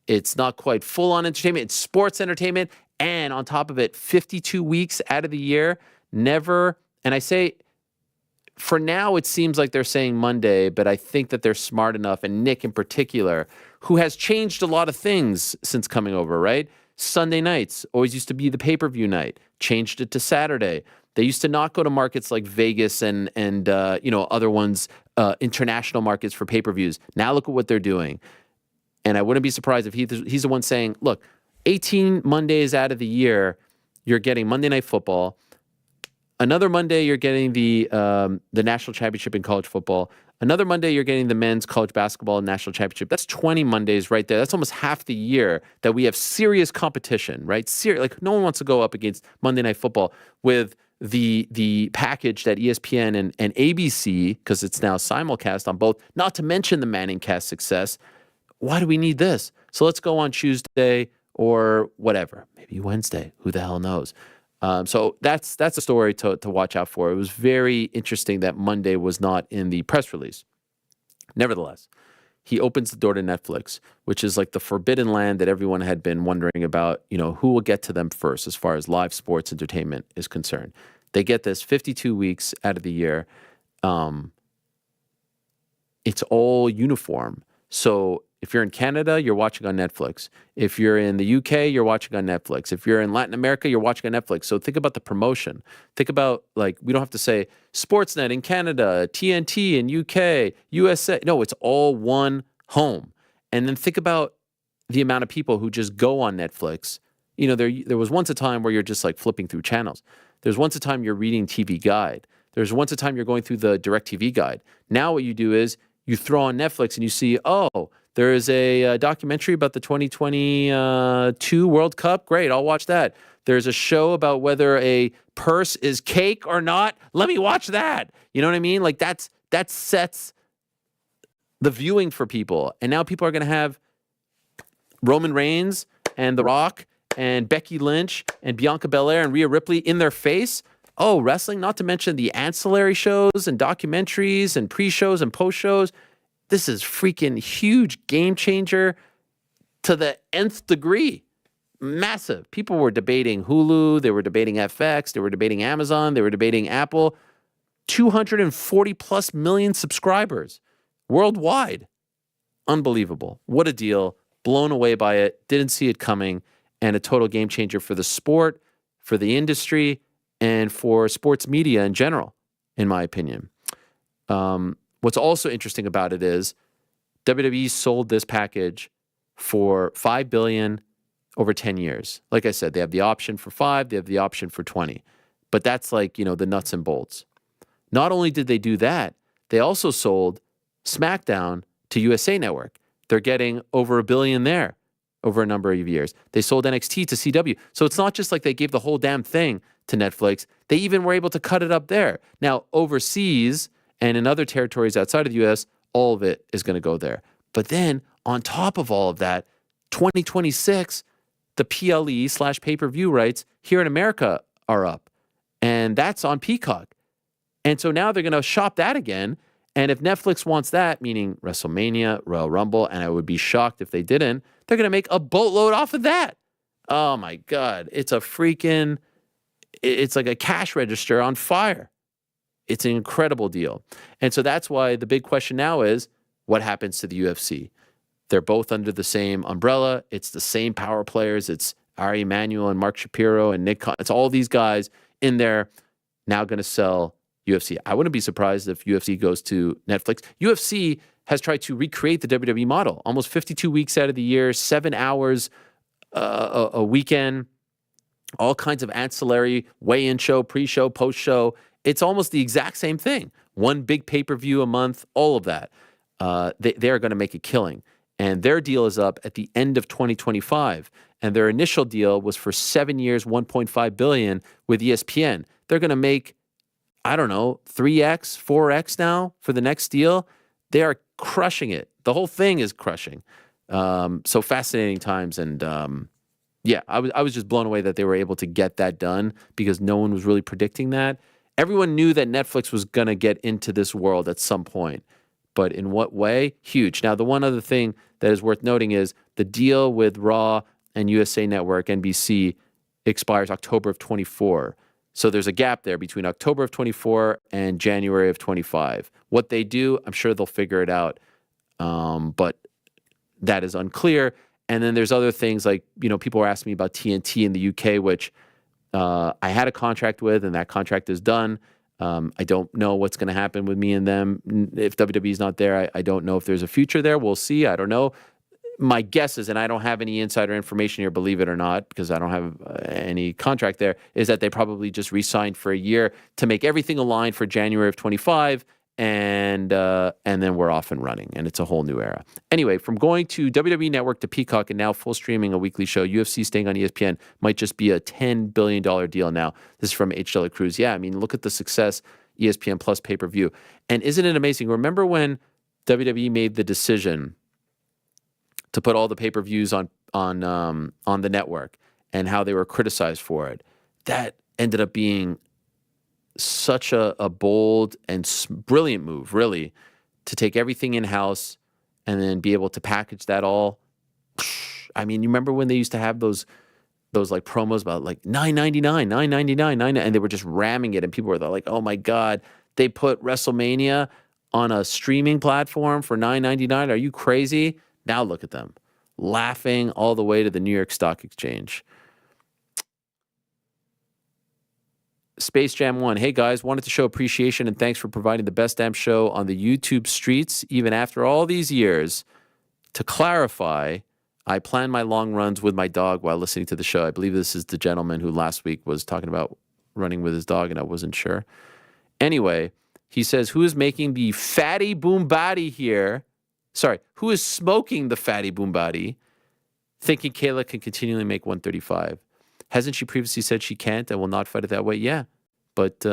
It's not quite full-on entertainment. It's sports entertainment. And on top of it, 52 weeks out of the year, never, and I say, for now, it seems like they're saying Monday, but I think that they're smart enough, and Nick in particular, who has changed a lot of things since coming over, right? Sunday nights always used to be the pay-per-view night, changed it to Saturday. They used to not go to markets like Vegas and other ones, international markets for pay-per-views. Now look at what they're doing. And I wouldn't be surprised if he's the one saying, look, 18 Mondays out of the year, you're getting Monday Night Football. Another Monday, you're getting the national championship in college football. Another Monday, you're getting the men's college basketball national championship. That's 20 Mondays right there. That's almost half the year that we have serious competition, right? Like no one wants to go up against Monday Night Football with the package that ESPN and ABC, because it's now simulcast on both, not to mention the Manningcast success. Why do we need this? So let's go on Tuesday or whatever, maybe Wednesday. Who the hell knows? So that's a story to watch out for. It was very interesting that Monday was not in the press release. Nevertheless, he opens the door to Netflix, which is like the forbidden land that everyone had been wondering about, who will get to them first as far as live sports entertainment is concerned. They get this 52 weeks out of the year. It's all uniform. So if you're in Canada, you're watching on Netflix. If you're in the UK, you're watching on Netflix. If you're in Latin America, you're watching on Netflix. So think about the promotion. Think about, like, we don't have to say Sportsnet in Canada, TNT in UK, USA. No, it's all one home. And then think about the amount of people who just go on Netflix. There was once a time where you're just like flipping through channels. There's once a time you're reading TV Guide. There's once a time you're going through the DirecTV Guide. Now what you do is you throw on Netflix and you see, there is a documentary about the 2022 World Cup. Great, I'll watch that. There's a show about whether a purse is cake or not. Let me watch that. You know what I mean? Like that sets the viewing for people. And now people are going to have Roman Reigns and The Rock and Becky Lynch and Bianca Belair and Rhea Ripley in their face. Oh, wrestling, not to mention the ancillary shows and documentaries and pre-shows and post-shows. This is freaking huge game changer to the nth degree. massive. People were debating Hulu, they were debating FX, they were debating Amazon, they were debating Apple. 240 plus million subscribers worldwide. Unbelievable. What a deal. Blown away by it. Didn't see it coming. And a total game changer for the sport, for the industry, and for sports media in general, in my opinion. What's also interesting about it is WWE sold this package for $5 billion over 10 years. Like I said, they have the option for 5, they have the option for 20. But that's like, the nuts and bolts. Not only did they do that, they also sold SmackDown to USA Network. They're getting over $1 billion there over a number of years. They sold NXT to CW. So it's not just like they gave the whole damn thing to Netflix. They even were able to cut it up there. Now, overseas and in other territories outside of the US, all of it is going to go there. But then on top of all of that, 2026, the PLE/pay-per-view rights here in America are up. And that's on Peacock. And so now they're going to shop that again. And if Netflix wants that, meaning WrestleMania, Royal Rumble, and I would be shocked if they didn't, they're going to make a boatload off of that. Oh my God. It's like a cash register on fire. It's an incredible deal. And so that's why the big question now is, what happens to the UFC? They're both under the same umbrella. It's the same power players. It's Ari Emanuel and Mark Shapiro and Nick Khan. It's all these guys in there now going to sell UFC. I wouldn't be surprised if UFC goes to Netflix. UFC has tried to recreate the WWE model. Almost 52 weeks out of the year, 7 hours a weekend, all kinds of ancillary weigh-in show, pre-show, post-show. It's almost the exact same thing. One big pay-per-view a month, all of that. They are going to make a killing. And their deal is up at the end of 2025. And their initial deal was for 7 years, $1.5 billion with ESPN. They're going to make, I don't know, 3x, 4x now for the next deal. They are crushing it. The whole thing is crushing. So fascinating times. And I was just blown away that they were able to get that done because no one was really predicting that. Everyone knew that Netflix was going to get into this world at some point. But in what way? Huge. Now, the one other thing that is worth noting is the deal with Raw and USA Network, NBC, expires October of 24. So there's a gap there between October of 24 and January of 25. What they do, I'm sure they'll figure it out. But that is unclear. And then there's other things like, people were asking me about TNT in the UK, which I had a contract with, and that contract is done. I don't know what's going to happen with me and them. If WWE is not there, I don't know if there's a future there. We'll see. I don't know. My guess is, and I don't have any insider information here, believe it or not, because I don't have any contract there, is that they probably just re-signed for a year to make everything aligned for January of 25, and then we're off and running, and it's a whole new era. Anyway, from going to WWE Network to Peacock and now full streaming a weekly show, UFC staying on ESPN might just be a $10 billion deal now. This is from H. Dela Cruz. Yeah, I mean, look at the success, ESPN Plus pay-per-view. And isn't it amazing? Remember when WWE made the decision to put all the pay-per-views on the network and how they were criticized for it? That ended up being such a bold and brilliant move, really, to take everything in-house and then be able to package that all. I mean, you remember when they used to have those like promos about like $9.99, $9.99, and they were just ramming it, and people were like, oh my God, they put WrestleMania on a streaming platform for $9.99. Are you crazy? Now look at them, laughing all the way to the New York Stock Exchange. Space Jam 1. Hey guys, wanted to show appreciation and thanks for providing the best damn show on the YouTube streets, even after all these years. To clarify, I plan my long runs with my dog while listening to the show. I believe this is the gentleman who last week was talking about running with his dog, and I wasn't sure. Anyway, he says, who is making the fatty boom body here? Sorry, who is smoking the fatty boom body, thinking Kayla can continually make 135? Hasn't she previously said she can't and will not fight it that way? Yeah, but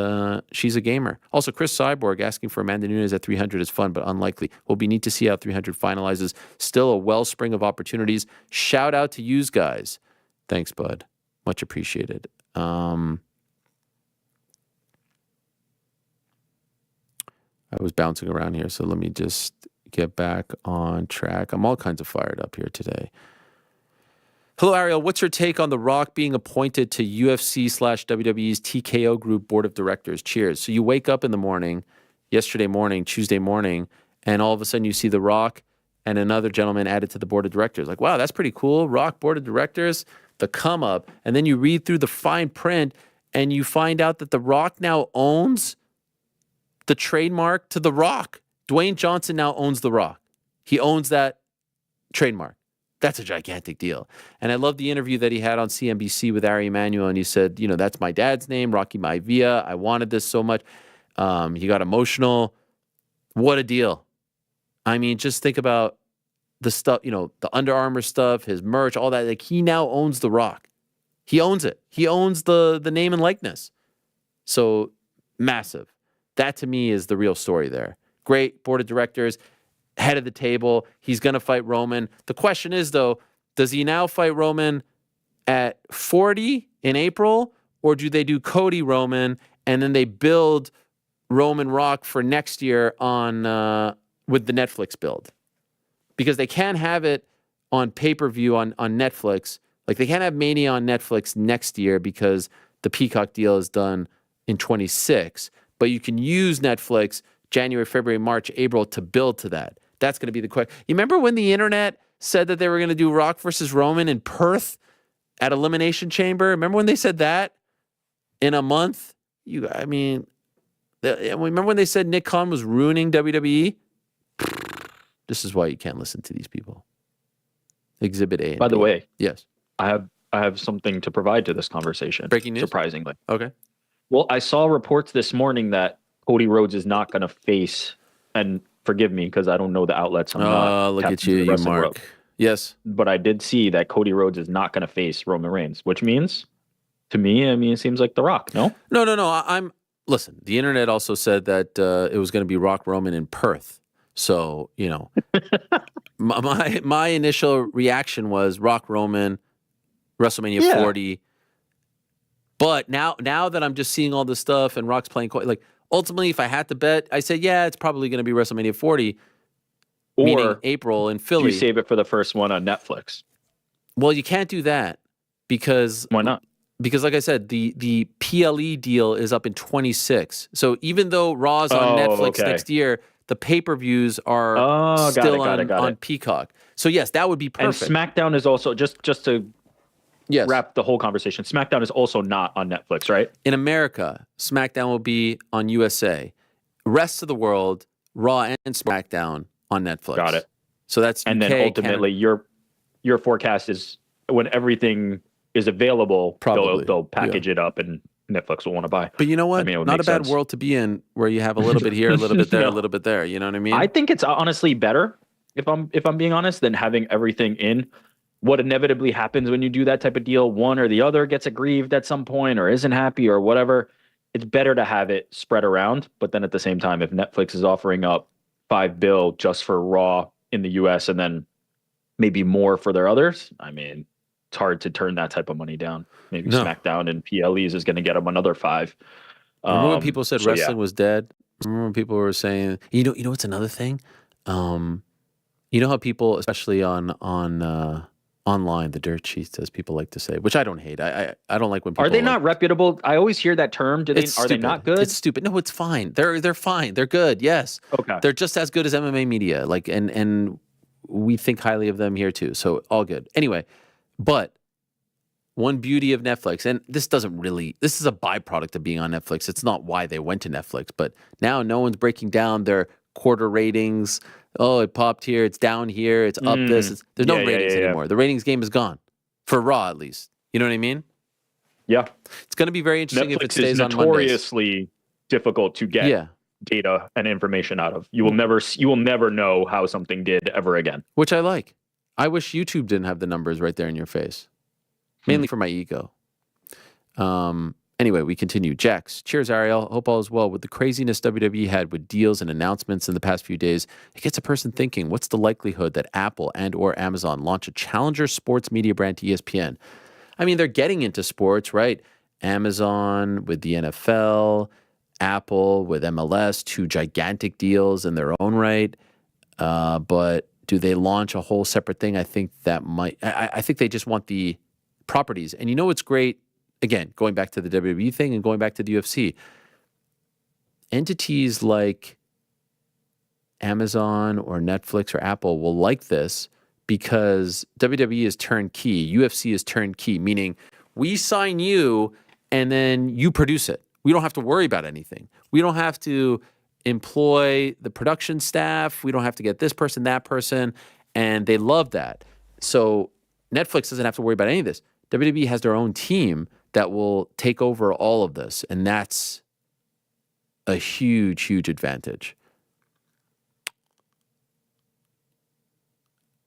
she's a gamer. Also, Chris Cyborg asking for Amanda Nunes at 300 is fun, but unlikely. Will be neat to see how 300 finalizes. Still a wellspring of opportunities. Shout out to yous guys. Thanks, bud. Much appreciated. I was bouncing around here, so let me just get back on track. I'm all kinds of fired up here today. Hello, Ariel. What's your take on The Rock being appointed to UFC/WWE's TKO Group Board of Directors? Cheers. So you wake up in the morning, yesterday morning, Tuesday morning, and all of a sudden you see The Rock and another gentleman added to the Board of Directors. Like, wow, that's pretty cool. Rock Board of Directors, the come up. And then you read through the fine print and you find out that The Rock now owns the trademark to The Rock. Dwayne Johnson now owns The Rock. He owns that trademark. That's a gigantic deal. And I love the interview that he had on CNBC with Ari Emanuel. And he said, you know, that's my dad's name, Rocky Maivia. I wanted this so much. He got emotional. What a deal. I mean, just think about the stuff, you know, the Under Armour stuff, his merch, all that. Like, he now owns The Rock. He owns it. He owns the name and likeness. So massive. That to me is the real story there. Great board of directors. Head of the table. He's going to fight Roman. The question is, though, does he now fight Roman at 40 in April, or do they do Cody Roman and then they build Roman Rock for next year on with the Netflix build? Because they can't have it on pay-per-view on Netflix. Like, they can't have Mania on Netflix next year because the Peacock deal is done in 26. But you can use Netflix January, February, March, April to build to that. That's going to be the question. You remember when the internet said that they were going to do Rock versus Roman in Perth at Elimination Chamber? Remember when they said that in a month? Remember when they said Nick Khan was ruining WWE? This is why you can't listen to these people. Exhibit A. By the way, yes, I have something to provide to this conversation. Breaking news? Surprisingly. Okay. Well, I saw reports this morning that Cody Rhodes is not going to face, and forgive me because I don't know the outlets. I'm not look tapped at you, into the you wrestling Mark. world. Yes. But I did see that Cody Rhodes is not going to face Roman Reigns, which means, to me, it seems like The Rock, no? No. Listen, the internet also said that it was going to be Rock Roman in Perth. So, you know, my initial reaction was Rock Roman, WrestleMania 40. But now that I'm just seeing all this stuff and Rock's playing, like, ultimately, if I had to bet, I say, yeah, it's probably going to be WrestleMania 40, meaning April in Philly. You save it for the first one on Netflix. Well, you can't do that because... Why not? Because, like I said, the PLE deal is up in 26. So even though Raw's on Netflix next year, the pay-per-views are still on Peacock. So, yes, that would be perfect. And SmackDown is also, just to wrap the whole conversation, SmackDown is also not on Netflix, right? In America, SmackDown will be on USA. Rest of the world, Raw and SmackDown on Netflix. Got it. So that's and UK, then ultimately Canada. your forecast is when everything is available, they'll package it up and Netflix will want to buy. But you know what? Not a bad sense. world to be in where you have a little bit here, a little bit there, a little bit there. You know what I mean? I think it's honestly better, if I'm being honest, than having everything in. What inevitably happens when you do that type of deal, one or the other gets aggrieved at some point or isn't happy or whatever. It's better to have it spread around. But then at the same time, if Netflix is offering up $5 billion just for Raw in the US and then maybe more for their others, it's hard to turn that type of money down. Maybe SmackDown and PLEs is going to get them another $5 billion. Remember when people said wrestling was dead? Remember when people were saying, you know what's another thing? You know how people, especially on online, the dirt sheets, as people like to say, which I don't hate. I don't like when people are they not reputable? I always hear that term. Are they not good? It's stupid. No, it's fine. They're fine. They're good. Yes. Okay. They're just as good as MMA media. Like, and we think highly of them here too. So all good. Anyway, but one beauty of Netflix, and this is a byproduct of being on Netflix. It's not why they went to Netflix, but now no one's breaking down their quarter ratings. Oh, it popped here. It's down here. It's up this. There's no ratings anymore. The ratings game is gone. For Raw, at least. You know what I mean? Yeah. It's going to be very interesting Netflix if it stays on Mondays. Netflix is notoriously difficult to get data and information out of. You will never know how something did ever again. Which I like. I wish YouTube didn't have the numbers right there in your face. Mainly for my ego. Anyway, we continue. Jax, cheers, Ariel. Hope all is well. With the craziness WWE had with deals and announcements in the past few days, it gets a person thinking, what's the likelihood that Apple and or Amazon launch a challenger sports media brand to ESPN? I mean, they're getting into sports, right? Amazon with the NFL, Apple with MLS, two gigantic deals in their own right. But Do they launch a whole separate thing? I think that might. I think they just want the properties. And you know what's great? Again, going back to the WWE thing and going back to the UFC, entities like Amazon or Netflix or Apple will like this because WWE is turnkey, UFC is turnkey, meaning we sign you and then you produce it. We don't have to worry about anything. We don't have to employ the production staff. We don't have to get this person, that person, and they love that. So Netflix doesn't have to worry about any of this. WWE has their own team that will take over all of this, and that's a huge, huge advantage.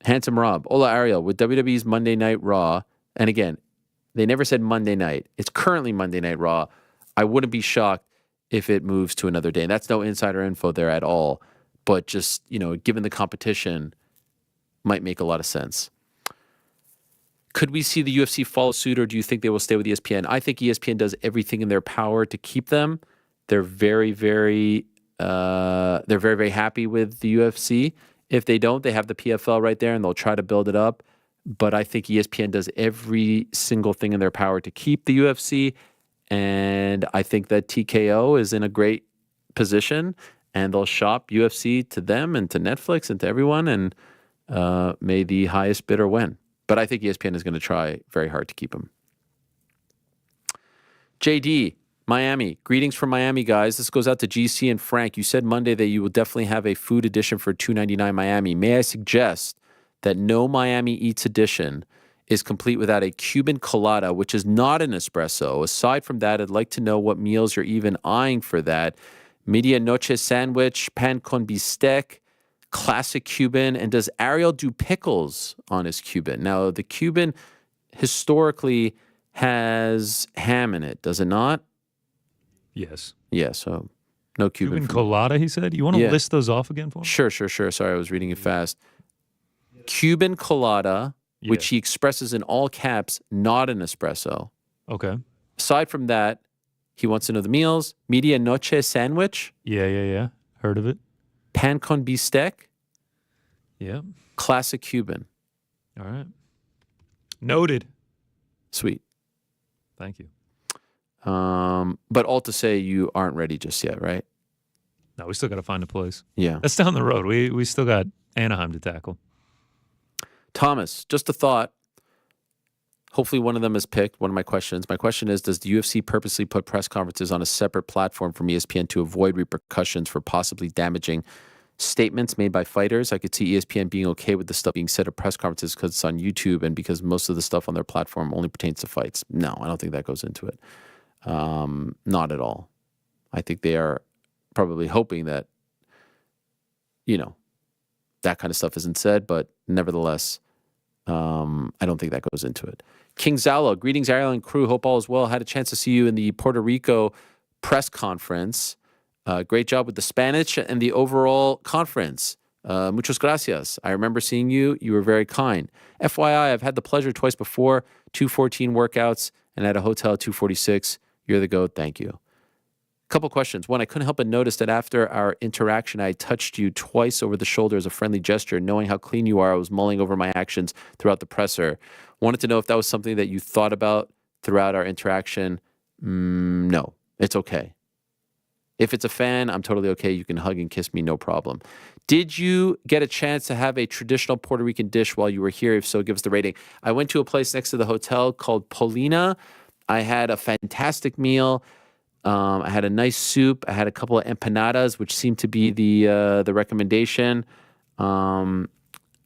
Handsome Rob, hola Ariel, with WWE's Monday Night Raw, and again, they never said Monday night. It's currently Monday Night Raw. I wouldn't be shocked if it moves to another day. And that's no insider info there at all. But just, given the competition, might make a lot of sense. Could we see the UFC follow suit, or do you think they will stay with ESPN? I think ESPN does everything in their power to keep them. They're very, very happy with the UFC. If they don't, they have the PFL right there, and they'll try to build it up. But I think ESPN does every single thing in their power to keep the UFC. And I think that TKO is in a great position, and they'll shop UFC to them and to Netflix and to everyone, and may the highest bidder win. But I think ESPN is going to try very hard to keep him. JD, Miami. Greetings from Miami, guys. This goes out to GC and Frank. You said Monday that you will definitely have a food edition for $2.99 Miami. May I suggest that no Miami Eats edition is complete without a Cuban colada, which is not an espresso. Aside from that, I'd like to know what meals you're even eyeing for that. Medianoche sandwich, pan con bistec, classic Cuban, and does Ariel do pickles on his Cuban? Now, the Cuban historically has ham in it, does it not? Yes. Yeah, so no Cuban. Cuban colada, he said? You want to list those off again for me? Sure. Sorry, I was reading it fast. Cuban colada, which he expresses in all caps, not an espresso. Okay. Aside from that, he wants to know the meals. Medianoche sandwich. Yeah. Heard of it. Pan con bistec. Yeah. Classic Cuban. All right. Noted. Sweet. Thank you. But all to say, you aren't ready just yet, right? No, we still got to find a place. Yeah. That's down the road. We still got Anaheim to tackle. Thomas, just a thought. Hopefully one of them is picked, one of my questions. My question is, does the UFC purposely put press conferences on a separate platform from ESPN to avoid repercussions for possibly damaging statements made by fighters? I could see ESPN being okay with the stuff being said at press conferences because it's on YouTube and because most of the stuff on their platform only pertains to fights. No, I don't think that goes into it. Not at all. I think they are probably hoping that, that kind of stuff isn't said, but nevertheless, I don't think that goes into it. King Zalo, greetings, Ariel and crew. Hope all is well. Had a chance to see you in the Puerto Rico press conference. Great job with the Spanish and the overall conference. Muchas gracias. I remember seeing you. You were very kind. FYI, I've had the pleasure twice before, 214 workouts, and at a hotel 246. You're the GOAT. Thank you. Couple questions. One, I couldn't help but notice that after our interaction, I touched you twice over the shoulder as a friendly gesture. Knowing how clean you are, I was mulling over my actions throughout the presser. Wanted to know if that was something that you thought about throughout our interaction. No, it's okay. If it's a fan, I'm totally okay. You can hug and kiss me, no problem. Did you get a chance to have a traditional Puerto Rican dish while you were here? If so, give us the rating. I went to a place next to the hotel called Polina. I had a fantastic meal. I had a nice soup. I had a couple of empanadas, which seemed to be the recommendation. I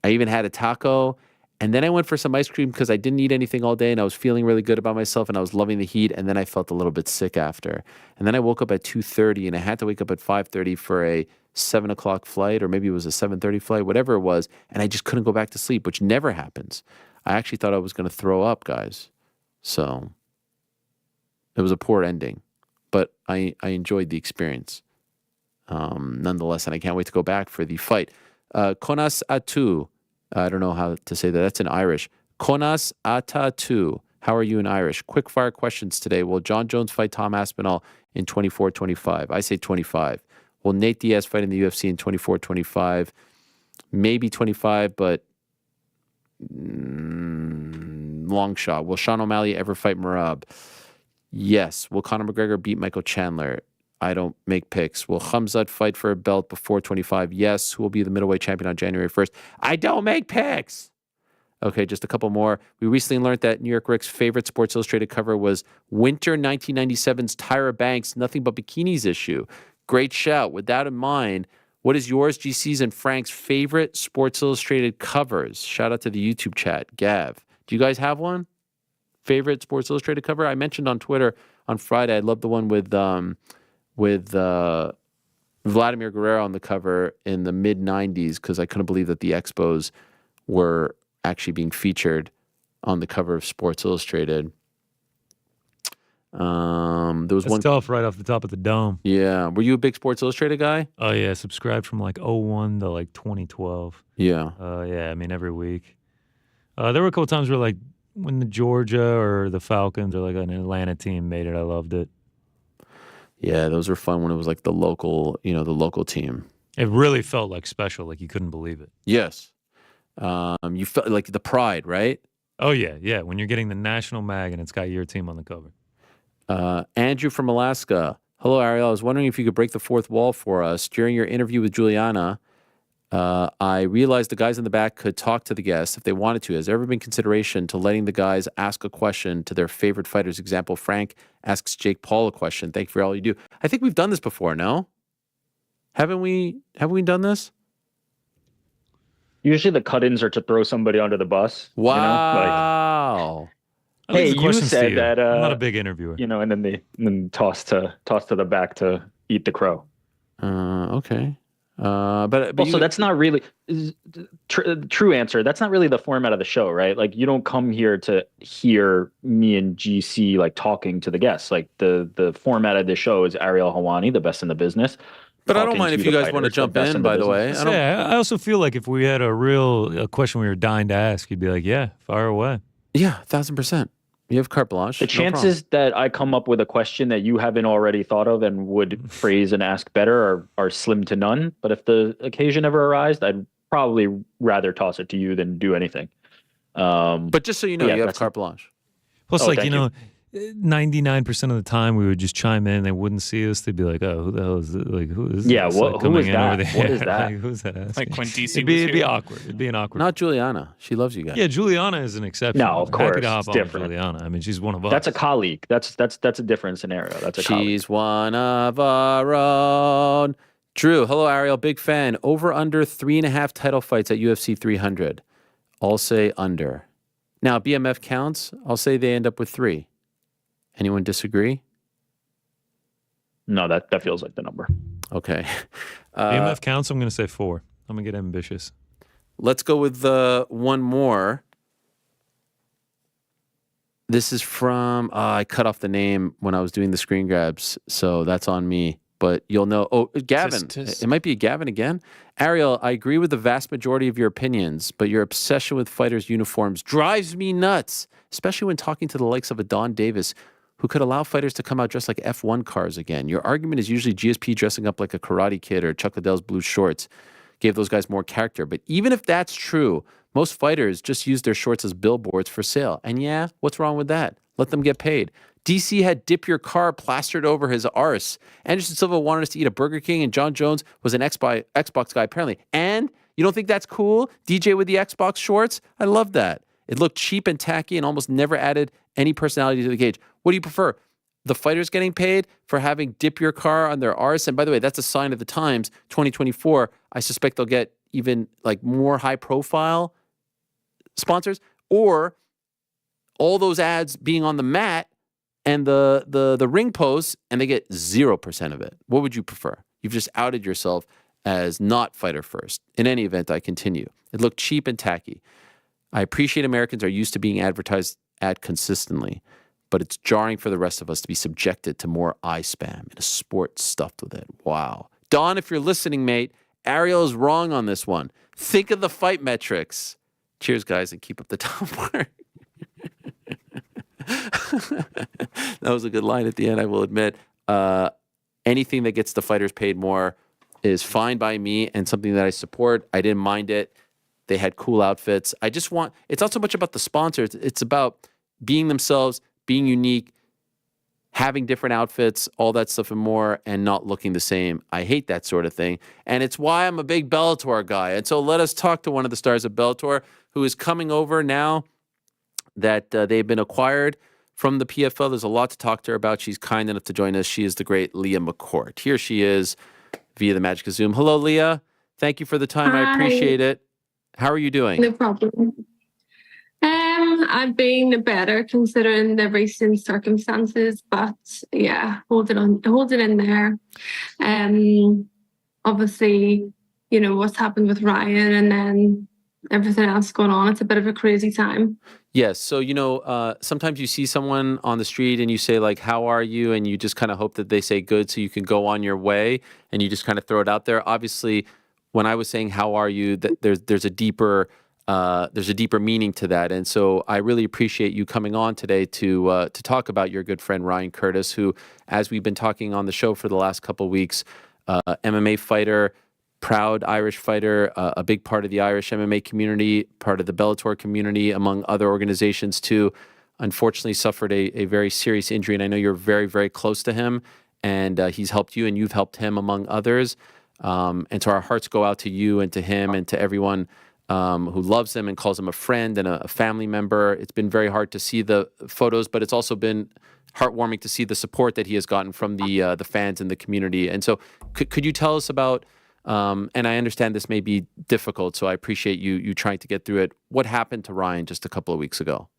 even had a taco. And then I went for some ice cream because I didn't eat anything all day and I was feeling really good about myself and I was loving the heat. And then I felt a little bit sick after. And then I woke up at 2:30 and I had to wake up at 5:30 for a 7 o'clock flight, or maybe it was a 7:30 flight, whatever it was. And I just couldn't go back to sleep, which never happens. I actually thought I was going to throw up, guys. So it was a poor ending. But I enjoyed the experience nonetheless, and I can't wait to go back for the fight. Konas Atu, I don't know how to say that. That's in Irish. Konas Atatu. How are you in Irish? Quick fire questions today. Will John Jones fight Tom Aspinall in 24-25? I say 25. Will Nate Diaz fight in the UFC in 24-25? maybe 25, but long shot. Will Sean O'Malley ever fight Merab? Yes. Will Conor McGregor beat Michael Chandler? I don't make picks. Will Khamzat fight for a belt before 25? Yes. Who will be the middleweight champion on January 1st? I don't make picks. Okay, just a couple more. We recently learned that New York Rick's favorite Sports Illustrated cover was Winter 1997's Tyra Banks' Nothing But Bikinis issue. Great shout. With that in mind, what is yours, GC's, and Frank's favorite Sports Illustrated covers? Shout out to the YouTube chat. Gav, do you guys have one? Favorite Sports Illustrated cover? I mentioned on Twitter on Friday, I love the one with Vladimir Guerrero on the cover in the mid-90s because I couldn't believe that the Expos were actually being featured on the cover of Sports Illustrated. There was That's one tough right off the top of the dome. Yeah. Were you a big Sports Illustrated guy? Oh, yeah. Subscribed from like 01 to like 2012. Yeah. Yeah, I mean, every week. There were a couple times where like when the Georgia or the Falcons or like an Atlanta team made it, I loved it. Yeah, those were fun when it was like the local team. It really felt like special, like you couldn't believe it. Yes. You felt like the pride, right? Oh, yeah. When you're getting the national mag and it's got your team on the cover. Andrew from Alaska. Hello, Ariel. I was wondering if you could break the fourth wall for us. During your interview with Juliana, I realized the guys in the back could talk to the guests if they wanted to. Has there ever been consideration to letting the guys ask a question to their favorite fighters? Example, Frank asks Jake Paul a question. Thank you for all you do. I think we've done this before, no? Haven't we done this? Usually the cut-ins are to throw somebody under the bus. Wow. Hey, you said that. I'm not a big interviewer. And then toss to the back to eat the crow. Okay. But also, that's not really true answer. That's not really the format of the show, right? Like, you don't come here to hear me and GC like talking to the guests. Like the format of the show is Ariel Helwani, the best in the business. But I don't mind if you guys want to jump in, by the way. I also feel like if we had a question we were dying to ask, you'd be like, yeah, fire away. Yeah, 1,000%. You have carte blanche. The chances that I come up with a question that you haven't already thought of and would phrase and ask better are slim to none. But if the occasion ever arises, I'd probably rather toss it to you than do anything. But just so you know, you have carte blanche. Plus, 99% of the time we would just chime in. They wouldn't see us. They'd be like, "Oh, who the hell is it? Like, who is? Yeah, this, who is that? What is that? Like, who's that? Asking? Like when DC it'd be awkward. It'd be an awkward. Not Juliana. She loves you guys. Yeah, Juliana is an exception. No, of course, it's different. Juliana. I mean, she's one of us. That's a colleague. That's a different scenario. That's a colleague. She's one of our own. Drew, hello, Ariel. Big fan. Over under 3.5 title fights at UFC 300. I'll say under. Now, BMF counts. I'll say they end up with 3. Anyone disagree? No, that feels like the number. Okay. BMF counts. I'm going to say 4. I'm going to get ambitious. Let's go with one more. This is from, I cut off the name when I was doing the screen grabs, so that's on me. But you'll know. Oh, Gavin. It might be a Gavin again. Ariel, I agree with the vast majority of your opinions, but your obsession with fighters' uniforms drives me nuts, especially when talking to the likes of a Don Davis, who could allow fighters to come out dressed like F1 cars again. Your argument is usually GSP dressing up like a Karate Kid or Chuck Liddell's blue shorts gave those guys more character. But even if that's true, most fighters just use their shorts as billboards for sale. And yeah, what's wrong with that? Let them get paid. DC had dip your car plastered over his arse. Anderson Silva wanted us to eat a Burger King, and John Jones was an Xbox guy, apparently. And you don't think that's cool? DJ with the Xbox shorts? I love that. It looked cheap and tacky and almost never added any personality to the cage. What do you prefer? The fighters getting paid for having dip your car on their arse? And by the way, that's a sign of the times, 2024. I suspect they'll get even like more high profile sponsors, or all those ads being on the mat and the ring posts, and they get 0% of it. What would you prefer? You've just outed yourself as not fighter first. In any event, I continue. It looked cheap and tacky. I appreciate Americans are used to being advertised at consistently, but it's jarring for the rest of us to be subjected to more eye spam and a sport stuffed with it. Wow. Don, if you're listening, mate, Ariel is wrong on this one. Think of the fight metrics. Cheers, guys, and keep up the top work. That was a good line at the end, I will admit. Anything that gets the fighters paid more, is fine by me and something that I support. I didn't mind it. They had cool outfits. It's not so much about the sponsors. It's about being themselves, being unique, having different outfits, all that stuff and more, and not looking the same. I hate that sort of thing. And it's why I'm a big Bellator guy. And so let us talk to one of the stars of Bellator who is coming over now that they've been acquired from the PFL. There's a lot to talk to her about. She's kind enough to join us. She is the great Leah McCourt. Here she is via the magic of Zoom. Hello, Leah. Thank you for the time. Hi. I appreciate it. How are you doing? No problem. I've been better considering the recent circumstances, but yeah, holding in there. Obviously, what's happened with Ryan and then everything else going on. It's a bit of a crazy time. Yes. So, sometimes you see someone on the street and you say like, how are you? And you just kind of hope that they say good so you can go on your way, and you just kind of throw it out there. Obviously, when I was saying, how are you, that there's a deeper meaning to that. And so I really appreciate you coming on today to talk about your good friend, Ryan Curtis, who, as we've been talking on the show for the last couple of weeks, MMA fighter, proud Irish fighter, a big part of the Irish MMA community, part of the Bellator community, among other organizations too. Unfortunately suffered a very serious injury. And I know you're very, very close to him, and he's helped you and you've helped him among others. And so our hearts go out to you and to him and to everyone who loves him and calls him a friend and a family member. It's been very hard to see the photos, but it's also been heartwarming to see the support that he has gotten from the fans and the community. And so could you tell us about, and I understand this may be difficult, so I appreciate you trying to get through it. What happened to Ryan just a couple of weeks ago?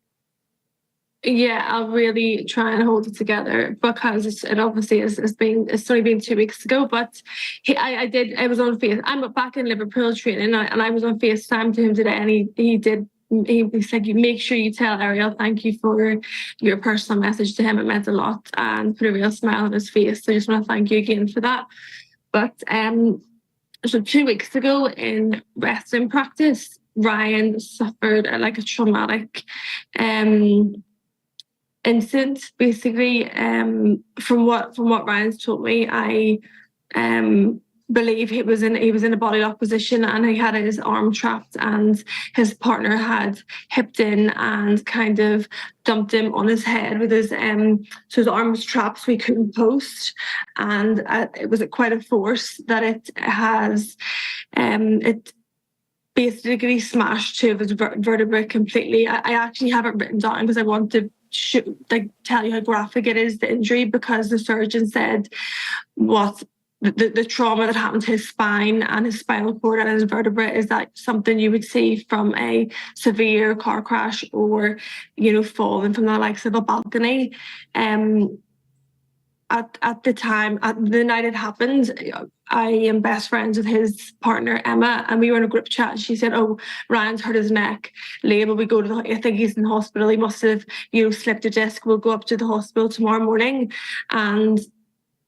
Yeah, I'll really try and hold it together because it obviously it's only been 2 weeks ago, but I was on Face. I'm back in Liverpool training, and I was on FaceTime to him today, and he said, make sure you tell Ariel thank you for your personal message to him. It meant a lot and put a real smile on his face. So I just want to thank you again for that. But so 2 weeks ago in wrestling practice, Ryan suffered a traumatic incident. Basically, from what Ryan's told me, I believe he was in a body lock position, and he had his arm trapped, and his partner had hipped in and kind of dumped him on his head with his so his arm was trapped, so he couldn't post, and it was at quite a force that it has it basically smashed two of his vertebrae completely. I actually have it written down because I want to tell you how graphic it is, the injury, because the surgeon said what the trauma that happened to his spine and his spinal cord and his vertebrae is that something you would see from a severe car crash or falling from the likes of a balcony. At the time, at the night it happened, I am best friends with his partner, Emma, and we were in a group chat. She said, "Oh, Ryan's hurt his neck. Leah, will we go to I think he's in the hospital. He must have, slipped a disc. We'll go up to the hospital tomorrow morning." And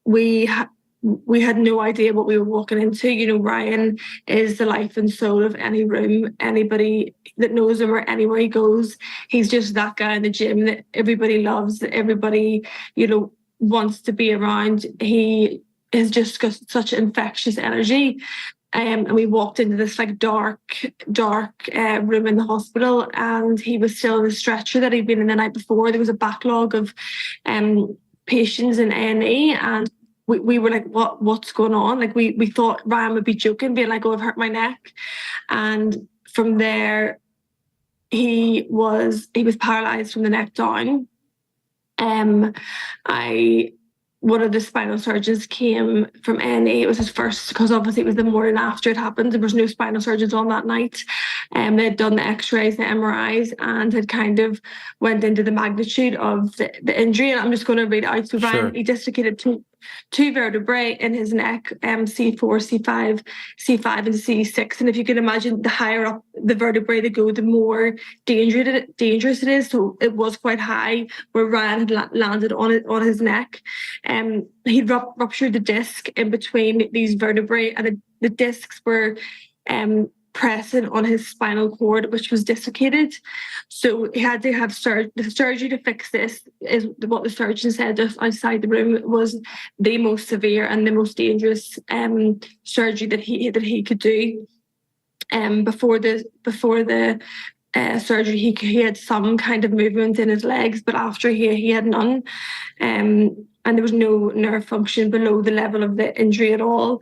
we had no idea what we were walking into. Ryan is the life and soul of any room. Anybody that knows him or anywhere he goes, he's just that guy in the gym that everybody loves, that everybody, wants to be around. He has just got such infectious energy. And we walked into this dark room in the hospital, and he was still in the stretcher that he'd been in the night before. There was a backlog of patients in A&E, and we were like, what's going on? We thought Ryan would be joking, being like, "Oh, I've hurt my neck." And from there, he was paralyzed from the neck down. One of the spinal surgeons came from A&E. It was his first, because obviously it was the morning after it happened. There was no spinal surgeons on that night. They had done the x-rays, the MRIs, and had kind of went into the magnitude of the injury. And I'm just going to read it out. So Ryan, he dislocated two vertebrae in his neck, C4, C5, and C6. And if you can imagine, the higher up the vertebrae they go, the more dangerous it is. So it was quite high where Ryan had landed on his neck. He ruptured the disc in between these vertebrae, and the discs were pressing on his spinal cord, which was dislocated. So he had to have the surgery to fix this, is what the surgeon said just outside the room, was the most severe and the most dangerous surgery that he could do. Before the surgery, he had some kind of movement in his legs, but after he had none. And there was no nerve function below the level of the injury at all.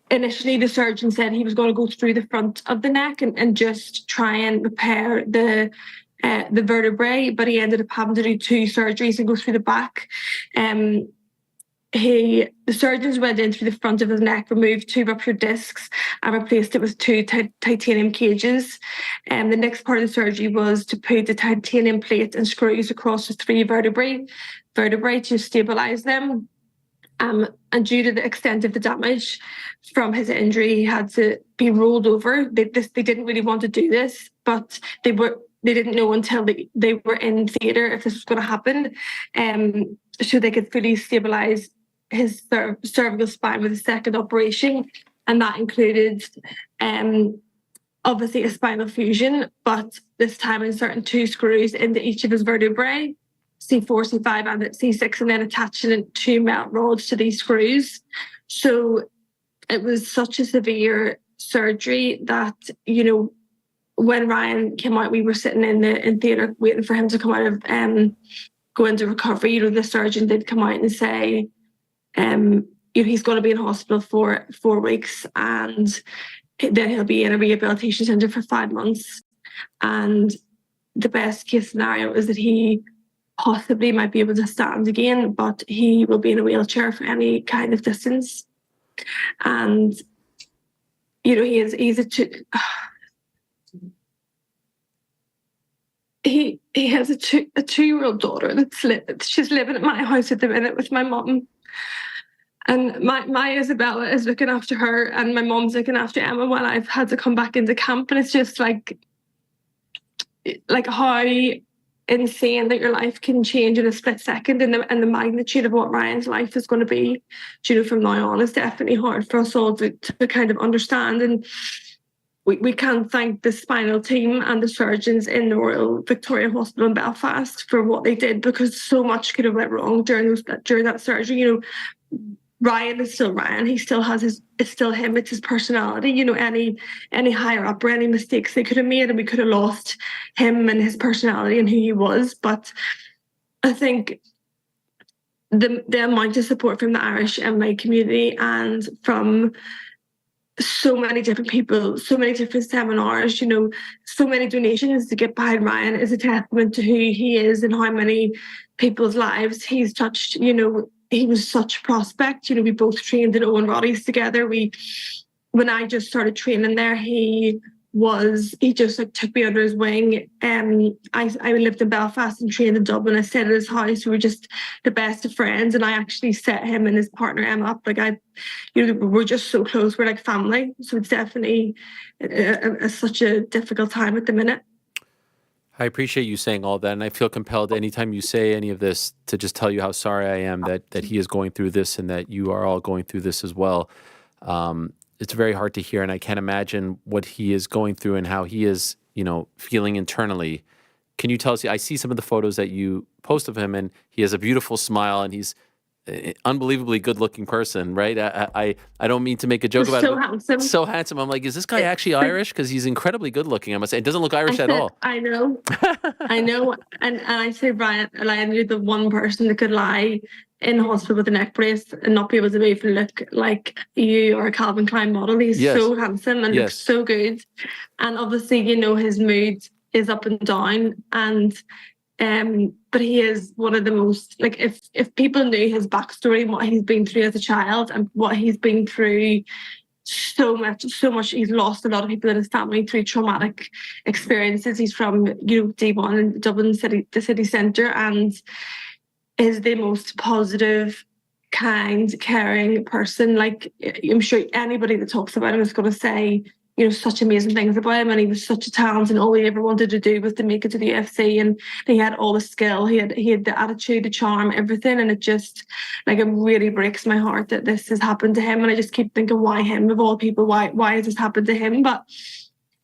Initially, the surgeon said he was going to go through the front of the neck and just try and repair the vertebrae, but he ended up having to do 2 surgeries and go through the back. The surgeons went in through the front of his neck, removed 2 ruptured discs, and replaced it with 2 titanium cages. And the next part of the surgery was to put the titanium plate and screws across the 3 vertebrae to stabilize them. And due to the extent of the damage from his injury, he had to be rolled over. They didn't really want to do this, but they didn't know until they were in theatre if this was going to happen, so they could fully stabilize his cervical spine with a second operation, and that included obviously a spinal fusion, but this time inserting 2 screws into each of his vertebrae, C4, C5, and C6, and then attaching 2 melt rods to these screws. So it was such a severe surgery that, you know, when Ryan came out, we were sitting in theatre waiting for him to come out of go into recovery. You know, the surgeon did come out and say, you know, he's going to be in hospital for 4 weeks, and then he'll be in a rehabilitation centre for 5 months. And the best case scenario is that he possibly might be able to stand again, but he will be in a wheelchair for any kind of distance. And, you know, he's he has a 2-year-old daughter she's living at my house at the minute with my mum. And my Isabella is looking after her, and my mum's looking after Emma while I've had to come back into camp. And it's just like how insane that your life can change in a split second, and the magnitude of what Ryan's life is going to be, you know, from now on is definitely hard for us all to kind of understand. And we can't thank the spinal team and the surgeons in the Royal Victoria Hospital in Belfast for what they did, because so much could have went wrong during that surgery. You know, Ryan is still Ryan. He still has it's still him. It's his personality. You know, any higher up or any mistakes they could have made, and we could have lost him and his personality and who he was. But I think the amount of support from the Irish MMA community and from so many different people, so many different seminars, you know, so many donations to get behind Ryan is a testament to who he is and how many people's lives he's touched. You know, he was such a prospect. You know, we both trained in Owen Roddy's together. When I just started training there, he just like took me under his wing. I lived in Belfast and trained in Dublin. I stayed at his house. We were just the best of friends, and I actually set him and his partner Emma up. Like we're just so close. We're like family. So it's definitely such a difficult time at the minute. I appreciate you saying all that, and I feel compelled anytime you say any of this to just tell you how sorry I am that he is going through this and that you are all going through this as well. It's very hard to hear, and I can't imagine what he is going through and how he is, you know, feeling internally. Can you tell us? I see some of the photos that you post of him, and he has a beautiful smile, and he's an unbelievably good-looking person, right? I don't mean to make a joke about it. Handsome. So handsome. I'm like, is this guy actually Irish? Because he's incredibly good-looking. I must say, it doesn't look Irish at all. I know, I know, and I say, Brian, you're the one person that could lie in the hospital with a neck brace and not be able to move and look like you or a Calvin Klein model. He's so handsome and looks so good. And obviously, you know, his mood is up and down, and but he is one of the most, like, if people knew his backstory and what he's been through as a child and what he's been through, so much, he's lost a lot of people in his family through traumatic experiences. He's from, you know, D1 in Dublin city, the city centre, and is the most positive, kind, caring person. Like, I'm sure anybody that talks about him is going to say such amazing things about him, and he was such a talent, and all he ever wanted to do was to make it to the UFC, and he had all the skill, he had the attitude, the charm, everything, and it just, like, it really breaks my heart that this has happened to him, and I just keep thinking, why him of all people? Why has this happened to him? But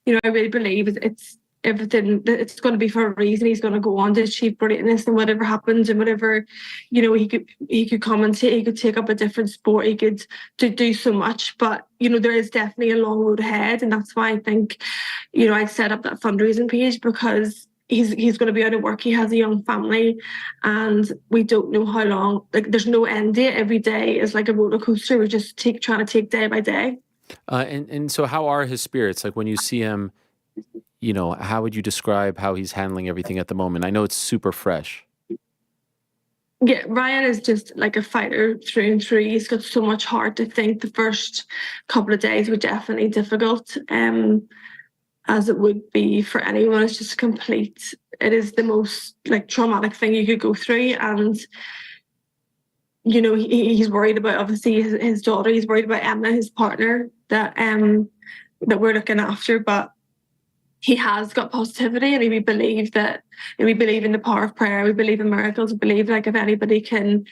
I really believe it's everything, it's going to be for a reason. He's going to go on to achieve greatness, and whatever happens, and whatever, he could commentate, he could take up a different sport, he could do so much. But there is definitely a long road ahead, and that's why I think I set up that fundraising page, because he's going to be out of work. He has a young family, and we don't know how long. Like, there's no end date. Every day is like a roller coaster. We're just trying to take day by day. And so how are his spirits? Like, when you see him, how would you describe how he's handling everything at the moment? I know it's super fresh. Yeah, Ryan is just like a fighter through and through. He's got so much heart. I think the first couple of days were definitely difficult, as it would be for anyone. It's just complete. It is the most like traumatic thing you could go through, and he's worried about, obviously, his daughter. He's worried about Emma, his partner, that we're looking after, but he has got positivity, and we believe in the power of prayer. We believe in miracles. We believe, like, if anybody can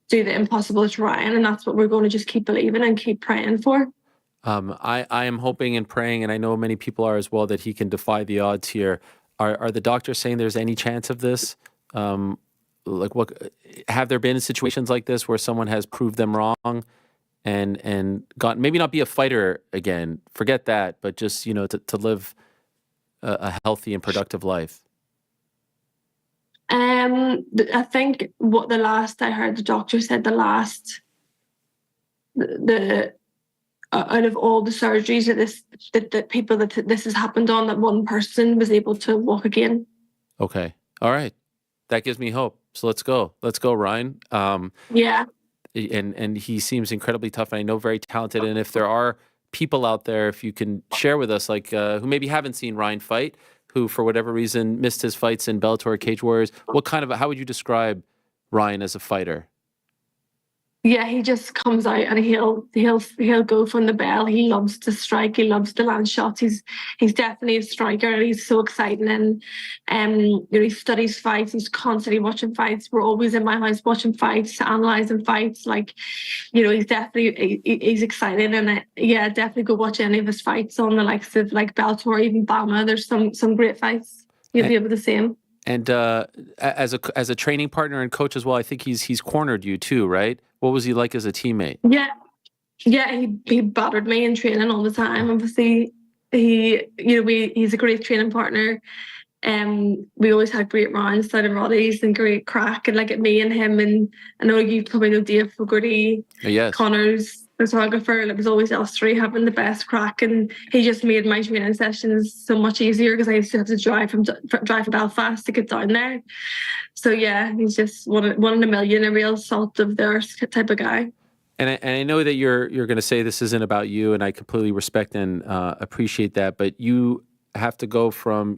do the impossible, it's Ryan, and that's what we're going to just keep believing and keep praying for. I am hoping and praying, and I know many people are as well, that he can defy the odds here. Are the doctors saying there's any chance of this? What have there been situations like this where someone has proved them wrong and got, maybe not be a fighter again, forget that, but just to live a healthy and productive life? I think what the last I heard, the doctor said out of all the surgeries that people that this has happened on, that one person was able to walk again. Okay. All right. That gives me hope. So let's go, Ryan. Yeah. And he seems incredibly tough, and I know very talented. And if there are people out there, if you can share with us, like, who maybe haven't seen Ryan fight, who for whatever reason missed his fights in Bellator, Cage Warriors, how would you describe Ryan as a fighter? Yeah, he just comes out and he'll go from the bell. He loves to strike. He loves to land shots. He's definitely a striker, and he's so exciting. And he studies fights. He's constantly watching fights. We're always in my house watching fights, analyzing fights. Like, he's definitely he's exciting. And definitely go watch any of his fights on the likes of like Bellator, even Bama. There's some great fights. You'll be able to see him. And as a training partner and coach as well, I think he's cornered you too, right? What was he like as a teammate? Yeah, he battered me in training all the time. Obviously, he's a great training partner. We always had great rounds, side of Roddy's, and great crack, and like at me and him, and I know you probably know Dave Fogarty, yes, Connor's photographer. It was always us three having the best crack, and he just made my training sessions so much easier because I used to have to drive from Belfast to get down there. So yeah, he's just one in a million, a real salt of the earth type of guy. And I know that you're going to say this isn't about you, and I completely respect and appreciate that. But you have to go from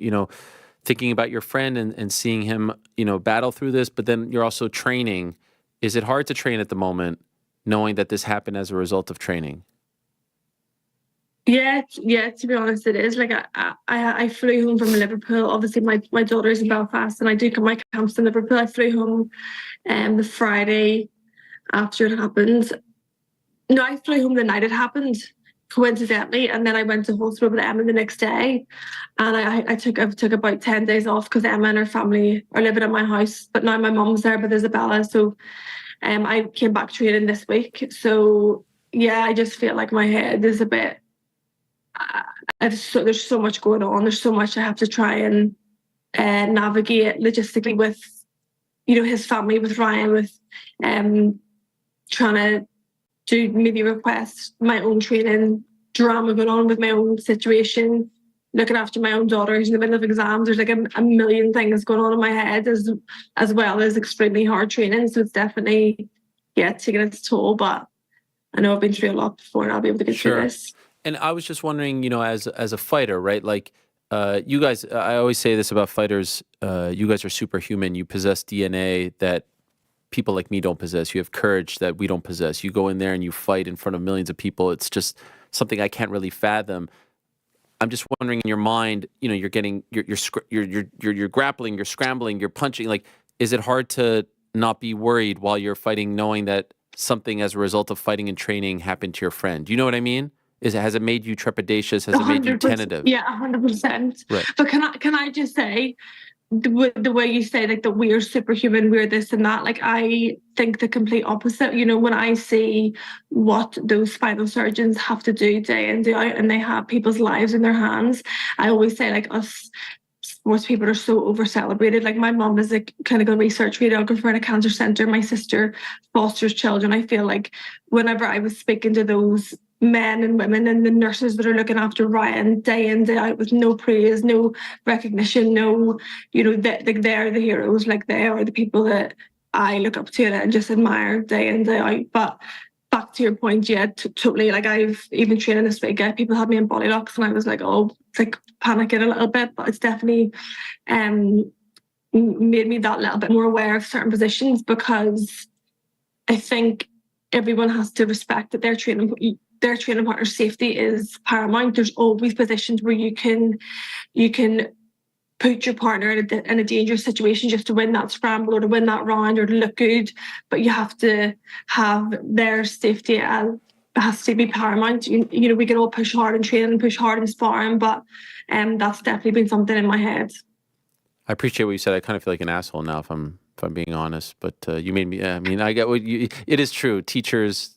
thinking about your friend and seeing him battle through this, but then you're also training. Is it hard to train at the moment, knowing that this happened as a result of training? Yeah. To be honest, it is. Like I flew home from Liverpool. Obviously, my daughter's in Belfast, and I do my camps in Liverpool. I flew home, the Friday after it happened. No, I flew home the night it happened, coincidentally, and then I went to hospital with Emma the next day, and I took about 10 days off because Emma and her family are living at my house. But now my mum's there, but there's Isabella, so I came back training this week. So yeah, I just feel like my head is a bit. There's so much going on. There's so much I have to try and navigate logistically with, his family, with Ryan, with trying to do maybe request my own training, drama going on with my own situation, looking after my own daughter who's in the middle of exams. There's like a million things going on in my head as well as extremely hard training. So it's definitely, taking its toll. But I know I've been through a lot before, and I'll be able to get through this. And I was just wondering, as a fighter, right? Like, you guys, I always say this about fighters, you guys are superhuman. You possess DNA that people like me don't possess. You have courage that we don't possess. You go in there and you fight in front of millions of people. It's just something I can't really fathom. I'm just wondering, in your mind, you know, you're getting, you're grappling, you're scrambling, you're punching. Like, is it hard to not be worried while you're fighting, knowing that something as a result of fighting and training happened to your friend? Do you know what I mean? Has it made you trepidatious? Has it made you 100%. tentative? Yeah, 100%. Right. But can I just say, the way you say like that we're superhuman, we're this and that, like I think the complete opposite. You know, when I see what those spinal surgeons have to do day in day out, and they have people's lives in their hands, I always say like us sports people are so over celebrated. Like my mom is a clinical research radiographer at a cancer center. My sister fosters children. I feel like whenever I was speaking to those men and women and the nurses that are looking after Ryan day in, day out with no praise, no recognition, no, you know, like they're the heroes, like they are the people that I look up to and just admire day in, day out. But back to your point, yeah, totally. Like I've even training this week, people had me in body locks and I was like, oh, it's like panicking a little bit, but it's definitely made me that little bit more aware of certain positions, because I think everyone has to respect that their training partner's safety is paramount. There's always positions where you can put your partner in a dangerous situation just to win that scramble or to win that round or to look good, but you have to have their safety has to be paramount. You know, we can all push hard in training and push hard in sparring, but that's definitely been something in my head. I appreciate what you said. I kind of feel like an asshole now, if I'm being honest. But you made me. I mean, I get what you. It is true. Teachers,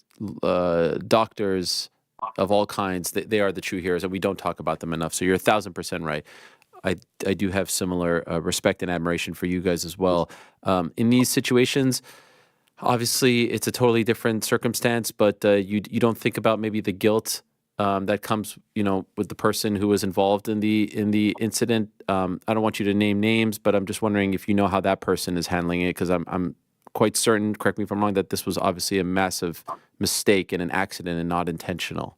doctors of all kinds, they are the true heroes, and we don't talk about them enough. So you're 1,000% right. I do have similar respect and admiration for you guys as well. In these situations, obviously it's a totally different circumstance, but you don't think about maybe the guilt that comes, you know, with the person who was involved in the incident. I don't want you to name names, but I'm just wondering if you know how that person is handling it, because I'm quite certain, correct me if I'm wrong, that this was obviously a massive mistake and an accident and not intentional.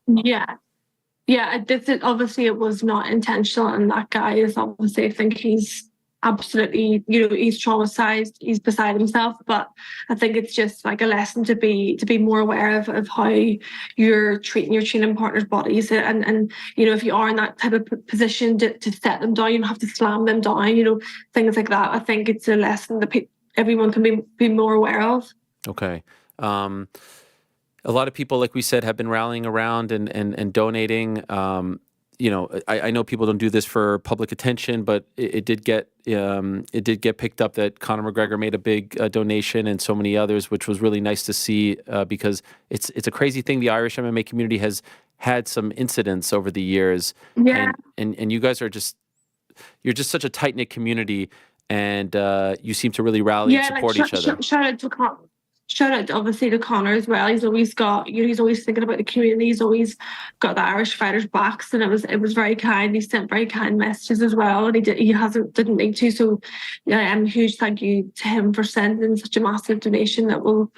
Yeah, obviously it was not intentional, and that guy is obviously, I think he's absolutely, you know, he's traumatized, he's beside himself. But I think it's just like a lesson to be more aware of how you're treating your training partner's bodies, and you know, if you are in that type of position to set them down, you don't have to slam them down, you know, things like that. I think it's a lesson that everyone can be more aware of. Okay. A lot of people, like we said, have been rallying around and donating. You know, I know people don't do this for public attention, but it did get picked up that Conor McGregor made a big donation, and so many others, which was really nice to see, because it's a crazy thing. The Irish MMA community has had some incidents over the years, and you guys are you're just such a tight knit community, and you seem to really rally and support each other. Shout out obviously to Conor as well. He's always got, you know, he's always thinking about the community. He's always got the Irish fighters' backs, and it was very kind. He sent very kind messages as well, and didn't need to. So yeah, huge thank you to him for sending such a massive donation that will,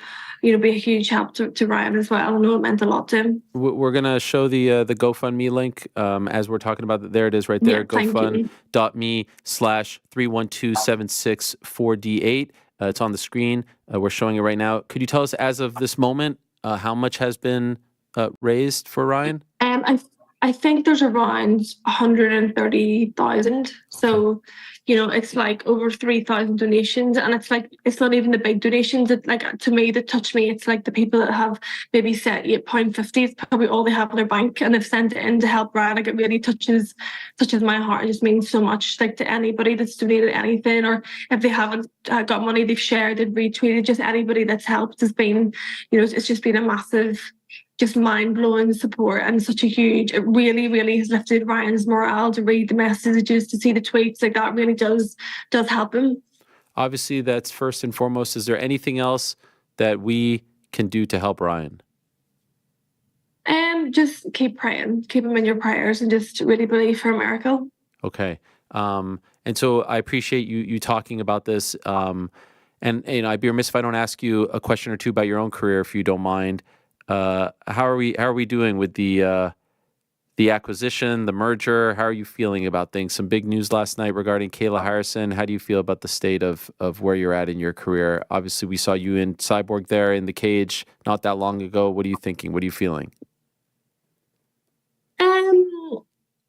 you know, be a huge help to Ryan as well. I know it meant a lot to him. We're gonna show the GoFundMe link as we're talking about. There it is, right there. GoFund.me/31276-4D8. It's on the screen. We're showing it right now. Could you tell us, as of this moment, how much has been raised for Ryan? I think there's around 130,000. So, you know, it's like over 3,000 donations, and it's like, it's not even the big donations that, like, to me, that touch me. It's like the people that have maybe set £8.50. It's probably all they have in their bank, and they've sent it in to help Ryan. Like, it really touches my heart. It just means so much, like, to anybody that's donated anything, or if they haven't got money, they've shared, they've retweeted. Just anybody that's helped has been, you know, it's just been a massive, just mind-blowing support, and such a huge, it really, really has lifted Ryan's morale to read the messages, to see the tweets. Like, that really does help him. Obviously, that's first and foremost. Is there anything else that we can do to help Ryan? Just keep praying, keep him in your prayers, and just really believe for a miracle. Okay. And so I appreciate you talking about this. And you know, I'd be remiss if I don't ask you a question or two about your own career, if you don't mind. How are we doing with the acquisition, the merger? How are you feeling about things? Some big news last night regarding Kayla Harrison. How do you feel about the state of where you're at in your career? Obviously, we saw you in Cyborg there in the cage not that long ago. What are you thinking? What are you feeling?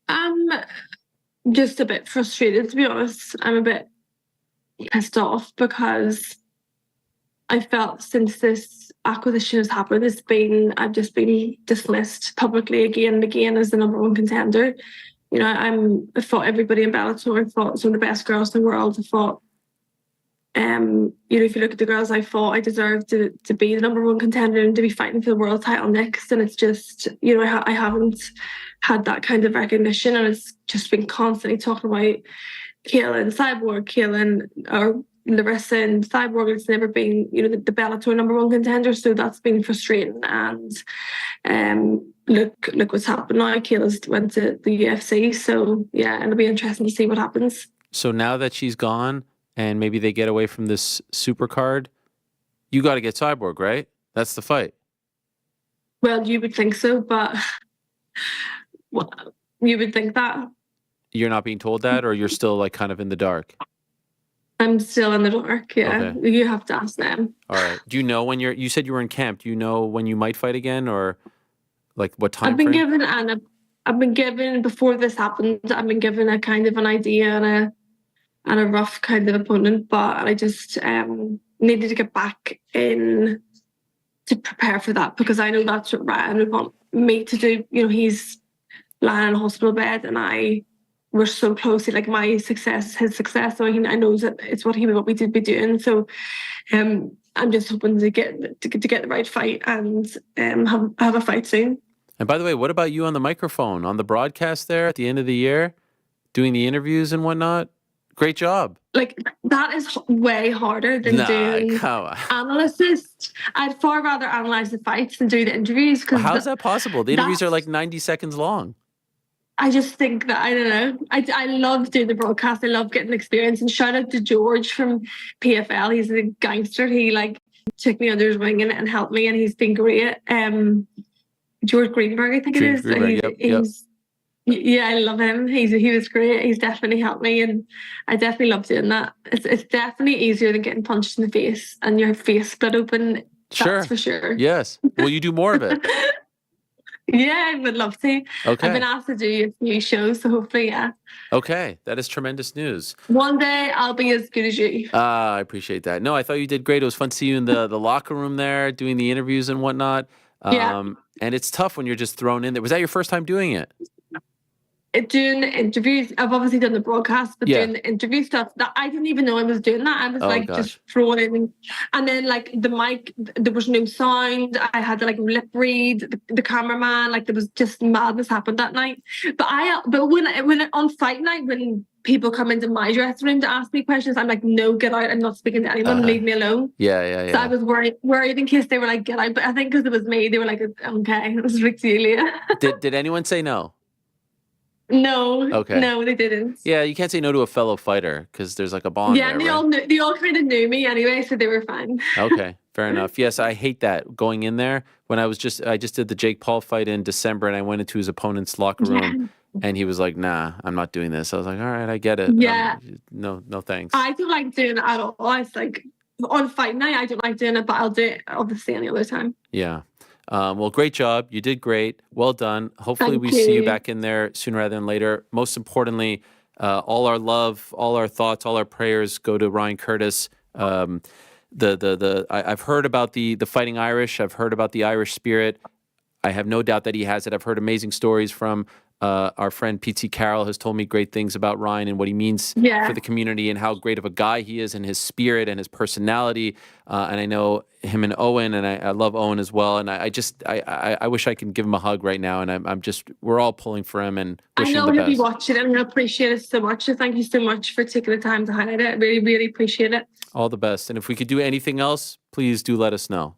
I'm just a bit frustrated, to be honest. I'm a bit pissed off because I felt since this acquisition has happened, I've just been dismissed publicly again and again as the number one contender. You know, I fought everybody in Bellator. I fought some of the best girls in the world. I fought, you know, if you look at the girls I fought, I deserve to be the number one contender and to be fighting for the world title next. And it's just, you know, I haven't had that kind of recognition, and it's just been constantly talking about Kaylin, Cyborg, Kaylin, or Larissa and Cyborg. It's never been, you know, the Bellator number one contender, so that's been frustrating. And look what's happened now. Kayla's went to the UFC, so yeah, it'll be interesting to see what happens. So now that she's gone, and maybe they get away from this super card, you got to get Cyborg, right? That's the fight. Well, you would think so, but well, you would think that. You're not being told that, or you're still like kind of in the dark? I'm still in the dark, yeah. Okay. You have to ask them. All right. Do you know when you said you were in camp, do you know when you might fight again, or like what time I've been frame? given before this happened, I've been given a kind of an idea and a rough kind of opponent, but I just needed to get back in to prepare for that, because I know that's what Ryan would want me to do. You know, he's lying in a hospital bed, and we're so close. Like my success, his success. So I know that it's what he would want me to be doing. So I'm just hoping to get the right fight and have a fight soon. And by the way, what about you on the microphone, on the broadcast there at the end of the year, doing the interviews and whatnot? Great job. Like, that is way harder than doing analysis. I'd far rather analyze the fights than do the interviews. How is that possible? The interviews are like 90 seconds long. I just think that, I don't know. I love doing the broadcast. I love getting experience. And shout out to George from PFL. He's a gangster. He like took me under his wing and helped me, and he's been great. George Greenberg, I think it is. Yep. Yeah, I love him. He was great. He's definitely helped me, and I definitely love doing that. It's definitely easier than getting punched in the face and your face split open. Sure. That's for sure. Yes. Will you do more of it? Yeah, I would love to. Okay. I've been asked to do a few shows, so hopefully, yeah. Okay. That is tremendous news. One day I'll be as good as you. I appreciate that. No, I thought you did great. It was fun to see you in the locker room there, doing the interviews and whatnot. Yeah. And it's tough when you're just thrown in there. Was that your first time doing it? Doing the interviews, I've obviously done the broadcast, but doing the interview stuff, that I didn't even know I was doing that. I was just thrown in, and then like the mic, there was no sound. I had to like lip read the cameraman. Like there was just madness happened that night. But when on fight night, when people come into my dressing room to ask me questions, I'm like, no, get out! I'm not speaking to anyone. Leave me alone. Yeah. So I was worried in case they were like, get out. But I think because it was me, they were like, okay, it was Rick Celia. Did anyone say no? No. Okay. No, they didn't. Yeah, you can't say no to a fellow fighter because there's like a bond. Yeah, there, they all kind of knew me anyway, so they were fine. Okay, fair enough. Yes, I hate that going in there. When I just did the Jake Paul fight in December, and I went into his opponent's locker room, and he was like, "Nah, I'm not doing this." I was like, "All right, I get it. Yeah. No, thanks." I don't like doing it at all. It's like on fight night, I don't like doing it, but I'll do it obviously any other time. Yeah. Well, great job. You did great. Well done. Hopefully we see you back in there sooner rather than later. Most importantly, all our love, all our thoughts, all our prayers go to Ryan Curtis. I've heard about the Fighting Irish. I've heard about the Irish spirit. I have no doubt that he has it. I've heard amazing stories from our friend P.T. Carroll has told me great things about Ryan and what he means for the community and how great of a guy he is and his spirit and his personality. And I know him and Owen, and I love Owen as well. And I wish I could give him a hug right now. And we're all pulling for him and wishing him the best. I know he'll be watching it, and I appreciate it so much. So thank you so much for taking the time to highlight it. I really, really appreciate it. All the best. And if we could do anything else, please do let us know.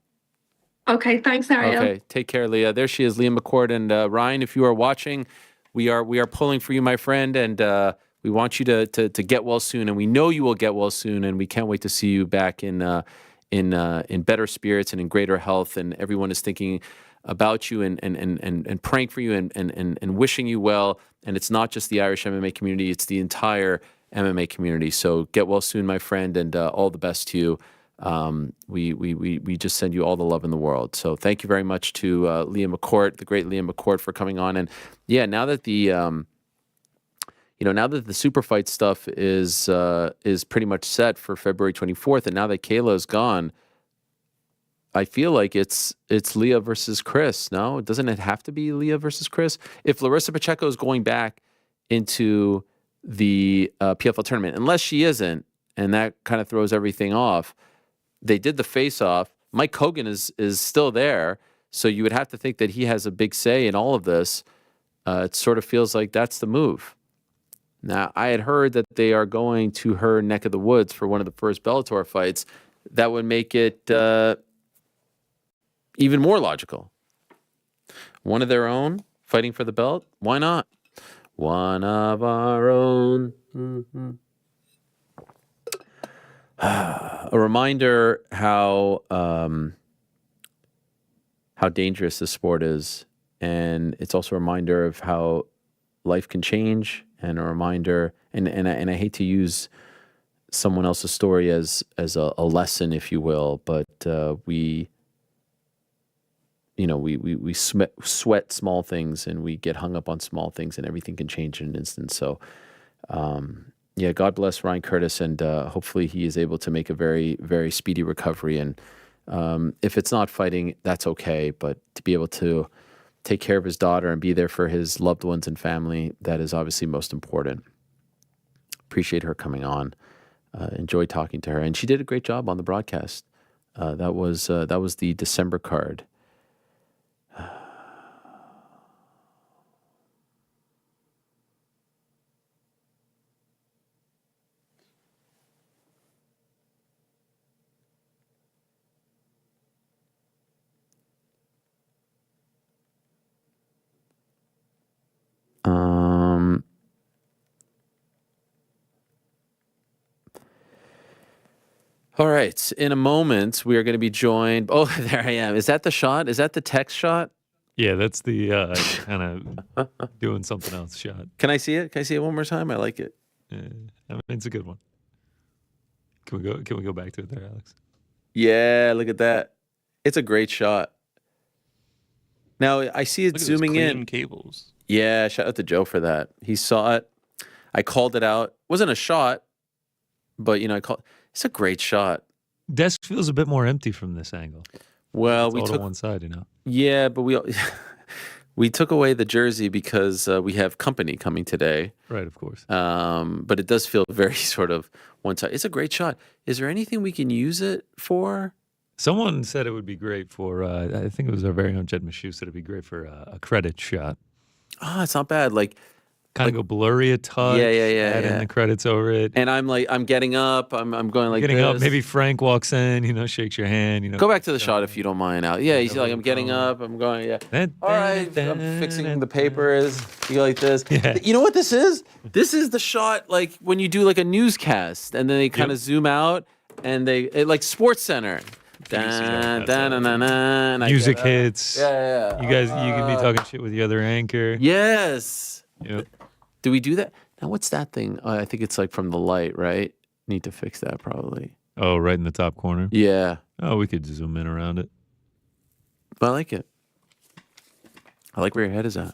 Okay, thanks, Ariel. Okay, take care, Leah. There she is, Leah McCourt. And Ryan, if you are watching, we are pulling for you, my friend, and we want you to get well soon. And we know you will get well soon, and we can't wait to see you back in better spirits and in greater health. And everyone is thinking about you and praying for you and wishing you well. And it's not just the Irish MMA community; it's the entire MMA community. So get well soon, my friend, and all the best to you. We just send you all the love in the world. So thank you very much to Leah McCourt, the great Leah McCourt, for coming on. And yeah, now that the now that the super fight stuff is pretty much set for February 24th, and now that Kayla is gone, I feel like it's Leah versus Chris. No, doesn't it have to be Leah versus Chris? If Larissa Pacheco is going back into the PFL tournament, unless she isn't, and that kind of throws everything off. They did the face-off. Mike Hogan is still there, so you would have to think that he has a big say in all of this. It sort of feels like that's the move. Now, I had heard that they are going to her neck of the woods for one of the first Bellator fights. That would make it even more logical. One of their own fighting for the belt? Why not? One of our own. Mm-hmm. A reminder how dangerous this sport is, and it's also a reminder of how life can change, and a reminder, and I hate to use someone else's story as a lesson, if you will, but we sweat small things, and we get hung up on small things, and everything can change in an instant. So. Yeah, God bless Ryan Curtis, and hopefully he is able to make a very, very speedy recovery. And if it's not fighting, that's okay. But to be able to take care of his daughter and be there for his loved ones and family, that is obviously most important. Appreciate her coming on. Enjoyed talking to her, and she did a great job on the broadcast. That was the December card. All right. In a moment, we are going to be joined. Oh, there I am. Is that the shot? Is that the text shot? Yeah, that's the kind of doing something else shot. Can I see it? Can I see it one more time? I like it. Yeah, I mean, it's a good one. Can we go back to it there, Alex? Yeah, look at that. It's a great shot. Now I see it zooming in. Cables. Yeah, shout out to Joe for that. He saw it. I called it out. Wasn't a shot, but I called. It's a great shot. Desk feels a bit more empty from this angle. Well, we took one side, Yeah, but we took away the jersey because we have company coming today. Right, of course. But it does feel very sort of one side. It's a great shot. Is there anything we can use it for? Someone said it would be great for. I think it was our very own Jed Mashu said it'd be great for a credit shot. Ah, it's not bad. Kind of go blurry a touch. Yeah. Add in the credits over it. And I'm getting up. I'm going like getting this. up. Maybe Frank walks in. Shakes your hand. Go back to the shot if you don't mind. Out. Yeah, you see, I'm getting up. I'm going. Yeah. All right. I'm fixing the papers. You go like this. Yeah. You know what this is? This is the shot like when you do like a newscast, and then they kind of zoom out, and like Sports Center. Music hits. Yeah. You guys, you can be talking shit with the other anchor. Yes. Yep. Do we do that? Now, what's that thing? I think it's like from the light, right? Need to fix that probably. Oh, right in the top corner? Yeah. Oh, we could zoom in around it. But I like it. I like where your head is at.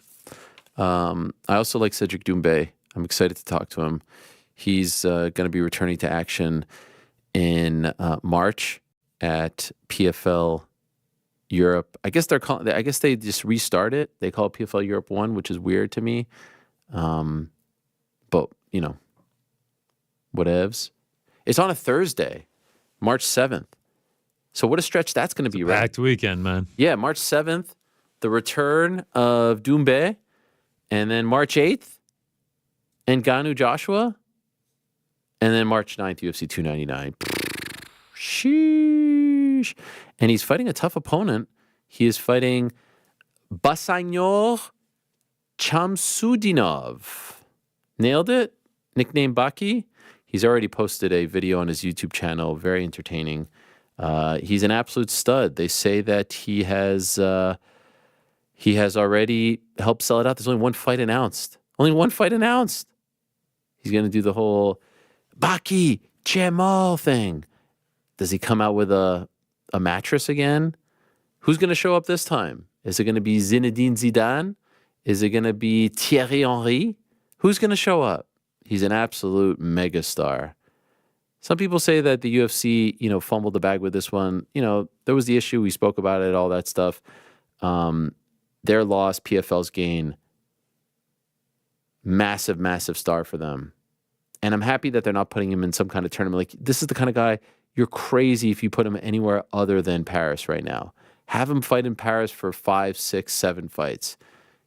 I also like Cédric Doumbé. I'm excited to talk to him. He's going to be returning to action in March at PFL Europe. I guess they just restart it. They call it PFL Europe 1, which is weird to me. But whatevs. It's on a Thursday, March 7th. So what a stretch that's going to be, right? Packed weekend, man. Yeah, March 7th, the return of Doumbé, and then March 8th, Ngannou Joshua, and then March 9th, UFC 299. Sheesh. And he's fighting a tough opponent. He is fighting Baissangour Chamsoudinov. Nailed it. Nickname Baki. He's already posted a video on his YouTube channel. Very entertaining. He's an absolute stud. They say that he has already helped sell it out. There's only one fight announced. He's going to do the whole Baki Jamal thing. Does he come out with a mattress again? Who's going to show up this time? Is it going to be Zinedine Zidane? Is it going to be Thierry Henry? Who's going to show up? He's an absolute megastar. Some people say that the UFC, fumbled the bag with this one. There was the issue. We spoke about it, all that stuff. Their loss, PFL's gain. Massive, massive star for them. And I'm happy that they're not putting him in some kind of tournament. Like, this is the kind of guy, you're crazy if you put him anywhere other than Paris right now. Have him fight in Paris for 5, 6, 7 fights.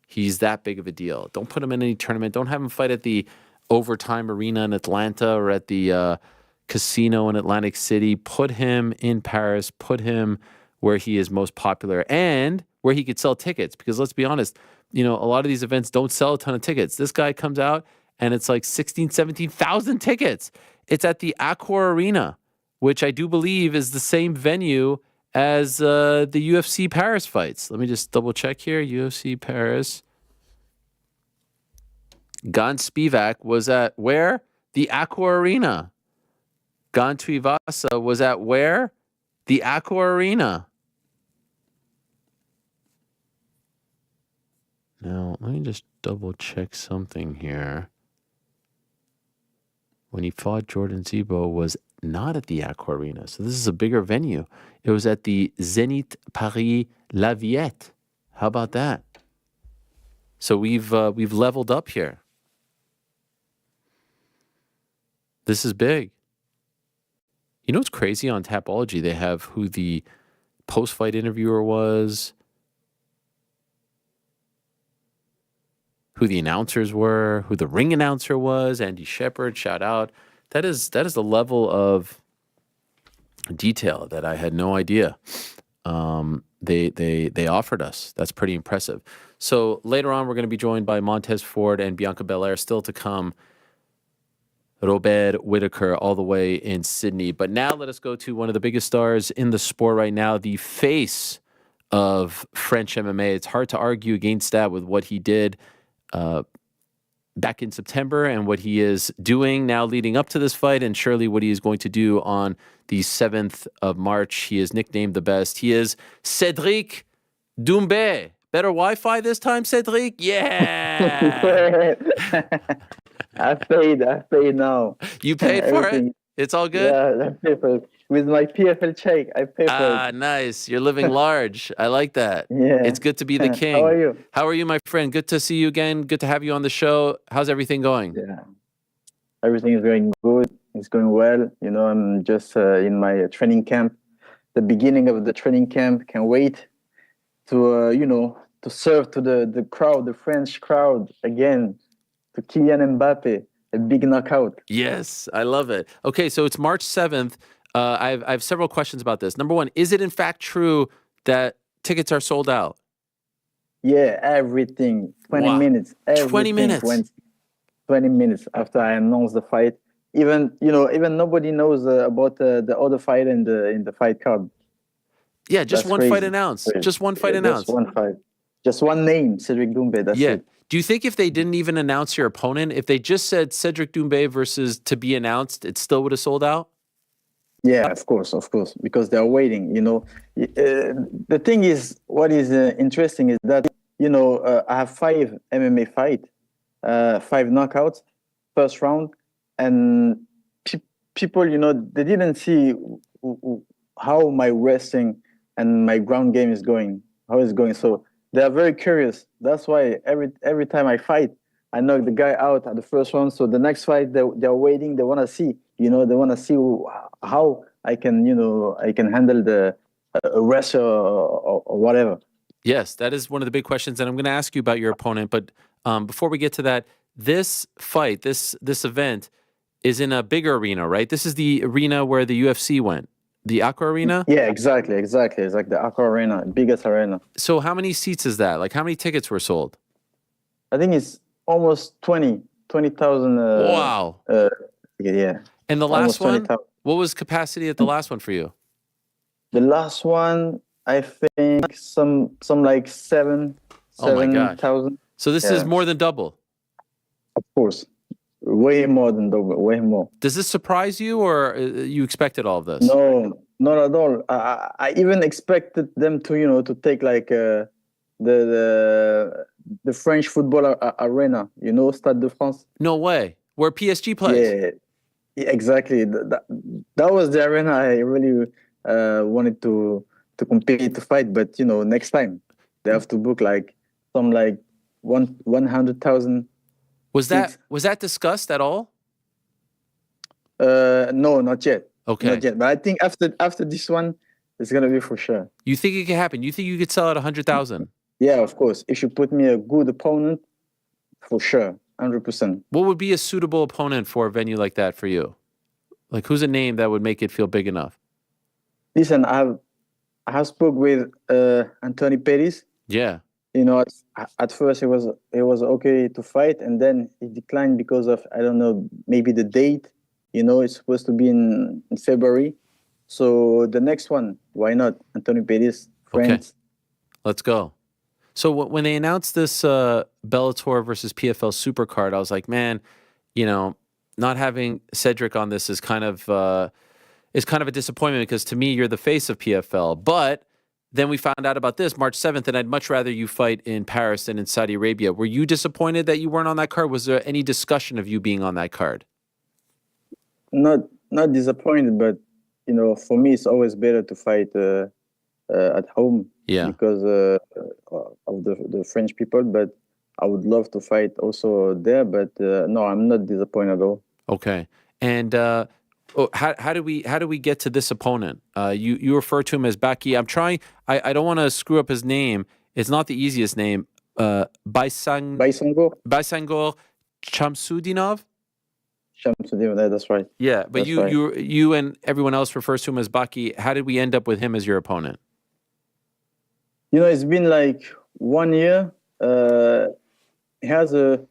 He's that big of a deal. Don't put him in any tournament. Don't have him fight at the Overtime Arena in Atlanta or at the casino in Atlantic City. Put him in Paris. Put him where he is most popular and where he could sell tickets. Because let's be honest, a lot of these events don't sell a ton of tickets. This guy comes out and it's like 16, 17,000 tickets. It's at the Accor Arena, which I do believe is the same venue as the UFC Paris fights. Let me just double check here. UFC Paris. Gan Spivak was at where? The Accor Arena. Gan Tuivasa was at where? The Accor Arena. Now, let me just double check something here. When he fought Jordan Zebo was not at the Accor Arena. So this is a bigger venue. It was at the Zénith Paris La Villette. How about that? So we've leveled up here. This is big. You know what's crazy on Tapology? They have who the post-fight interviewer was, who the announcers were, who the ring announcer was, Andy Shepard, shout out. That is the level of detail that I had no idea they offered us. That's pretty impressive. So later on, we're going to be joined by Montez Ford and Bianca Belair, still to come. Robert Whittaker all the way in Sydney. But now let us go to one of the biggest stars in the sport right now, the face of French MMA. It's hard to argue against that with what he did back in September and what he is doing now leading up to this fight, and surely what he is going to do on the 7th of March. He is nicknamed the best. He is Cédric Doumbé. Better Wi-Fi this time, Cédric? Yeah! I paid now. You paid for it? It's all good? Yeah, I paid for it. With my PFL check, I paid for it. Ah, nice. You're living large. I like that. Yeah. It's good to be the king. How are you? How are you, my friend? Good to see you again. Good to have you on the show. How's everything going? Yeah. Everything is going good. It's going well. I'm just in my training camp. The beginning of the training camp. Can't wait to, to serve to the crowd, the French crowd again. To Kylian Mbappe, a big knockout. Yes, I love it. Okay, so it's March 7th. I have several questions about this. Number one, is it in fact true that tickets are sold out? Yeah, everything. 20 minutes. 20 minutes. 20 minutes after I announced the fight. Even nobody knows about the other fight in the fight card. Yeah, just That's one crazy. fight announced. Crazy. Just one fight announced. Just one fight. Just one name, Cédric Doumbé. That's it. Do you think if they didn't even announce your opponent, if they just said Cédric Doumbé versus to be announced, it still would have sold out? Yeah, of course, because they're waiting. The thing is, what is interesting is that I have 5 MMA fights, 5 knockouts, first round, and people, they didn't see how my wrestling and my ground game is going, how it's going. So they are very curious. That's why every time I fight, I knock the guy out at the first round. So the next fight, they're waiting. They want to see, they want to see how I can, I can handle the wrestler or whatever. Yes, that is one of the big questions, and I'm going to ask you about your opponent. But before we get to that, this fight, this event, is in a bigger arena, right? This is the arena where the UFC went. The Accor Arena? Yeah, exactly. It's like the Accor Arena, biggest arena. So how many seats is that? Like, how many tickets were sold? I think it's almost 20,000. Wow. Yeah. And the last one? What was capacity at the last one for you? The last one, I think some like 7,000. So this is more than double. Of course. Way more than double, way more. Does this surprise you, or you expected all of this? No, not at all. I even expected them to, to take like the French football arena, Stade de France. No way. where PSG plays. Yeah, exactly. That was the arena I really wanted to compete, to fight. But, next time they have to book like 100,000. Was that discussed at all? No, not yet. Okay. Not yet. But I think after this one, it's gonna be for sure. You think it can happen? You think you could sell at 100,000? Yeah, of course. If you put me a good opponent, for sure, 100%. What would be a suitable opponent for a venue like that for you? Like, who's a name that would make it feel big enough? Listen, I have spoke with Anthony Pettis. Yeah. At first it was okay to fight, and then it declined because of, I don't know, maybe the date. It's supposed to be in February. So the next one, why not? Anthony Pettis, friends. Okay. Let's go. So when they announced this Bellator versus PFL Supercard, I was like, man, not having Cédric on this is kind of a disappointment, because to me, you're the face of PFL. But then we found out about this March 7th, and I'd much rather you fight in Paris than in Saudi Arabia. Were you disappointed that you weren't on that card? Was there any discussion of you being on that card? Not disappointed, but for me, it's always better to fight at home. Yeah. Because of the French people. But I would love to fight also there. But no, I'm not disappointed at all. Okay. And how do we get to this opponent? You refer to him as Baki. I'm trying. I don't want to screw up his name. It's not the easiest name. Baissangour Chamsoudinov. Chamsoudinov, that's right. Yeah, but that's right. you and everyone else refers to him as Baki. How did we end up with him as your opponent? It's been like 1 year. He has a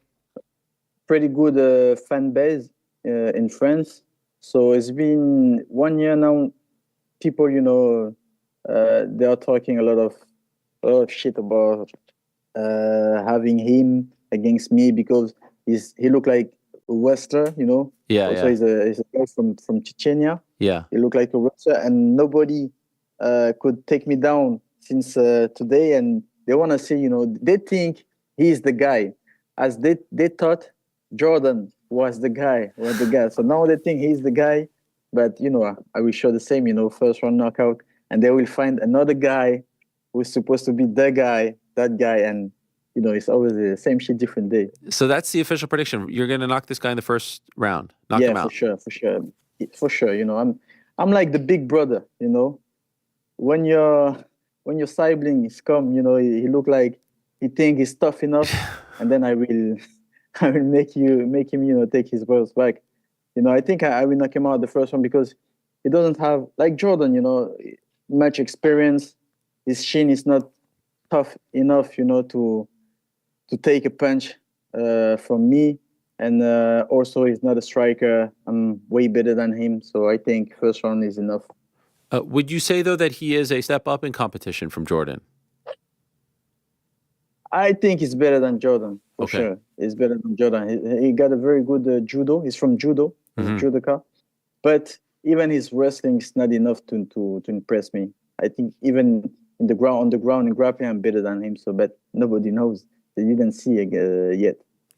pretty good fan base in France. So it's been 1 year now. People, they are talking a lot of shit about having him against me, because he looked like a wrestler, Yeah. Also, he's a guy from Chechnya. Yeah. He looked like a wrestler, and nobody could take me down since today. And they want to see, they think he's the guy, as they thought Jordan was the guy. So now they think he's the guy. But, I will show the same, first round knockout, and they will find another guy who's supposed to be the guy, that guy. And, it's always the same shit, different day. So that's the official prediction. You're going to knock this guy in the first round. Knock him out. For sure. I'm like the big brother, when your siblings come, he look like he think he's tough enough, and then I will make him, take his words back. I think I will knock him out the first one, because he doesn't have, like Jordan, much experience. His chin is not tough enough, to take a punch from me. And also, he's not a striker. I'm way better than him. So I think first round is enough. Would you say, though, that he is a step up in competition from Jordan? I think he's better than Jordan, for sure. He's better than Jordan. He got a very good judo. He's from judo. He's a judoka. But even his wrestling is not enough to impress me. I think even on the ground in grappling, I'm better than him. So, but nobody knows. They didn't see it yet.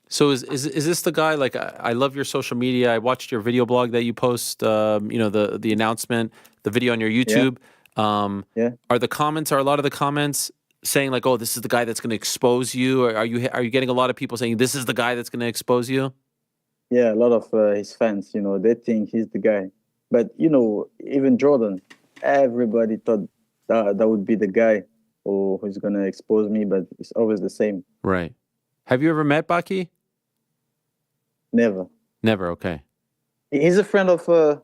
So is this the guy? Like, I love your social media. I watched your video blog that you post. The announcement, the video on your YouTube. Yeah. Are a lot of the comments saying like, "Oh, this is the guy that's going to expose you"? Or are you getting a lot of people saying this is the guy that's going to expose you? Yeah, a lot of his fans. They think he's the guy. But even Jordan, everybody thought that would be the guy who's going to expose me. But it's always the same. Right. Have you ever met Baki? Never. Never. Okay. He's a friend of. A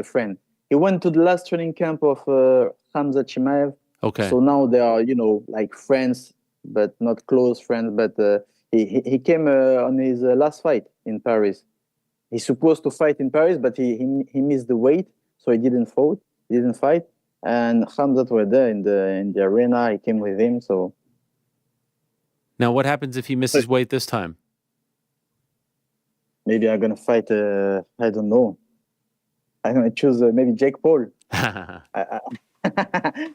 friend. He went to the last training camp of Khamzat Chimaev. Okay. So now they are, like friends, but not close friends. But he came on his last fight in Paris. He's supposed to fight in Paris, but he missed the weight, so he didn't fight. And Khamzat were there in the arena. He came with him. So now, what happens if he misses weight this time? Maybe I'm gonna fight. I don't know. I'm gonna choose maybe Jake Paul.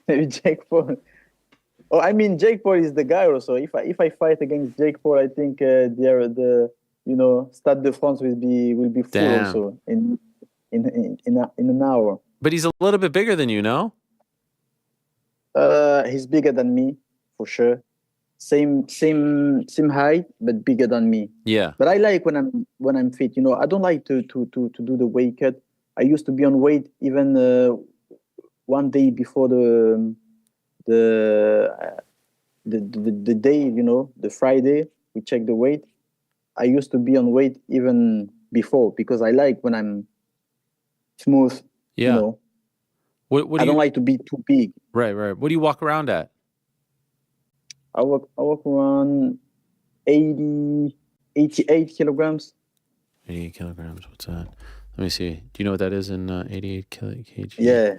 Maybe Jake Paul. Oh, Jake Paul is the guy also. If I fight against Jake Paul, I think the Stade de France will be full Damn. also in an hour. But he's a little bit bigger than you, no? He's bigger than me for sure. Same height, but bigger than me. Yeah. But I like when I'm fit. I don't like to do the weight cut. I used to be on weight even one day before the day, the Friday we check the weight. I used to be on weight even before because I like when I'm smooth. Yeah. What I don't like to be too big. Right. What do you walk around at? I walk around 88 kilograms. 88 kilograms. What's that? Let me see. Do you know what that is in 88 kg? Yeah.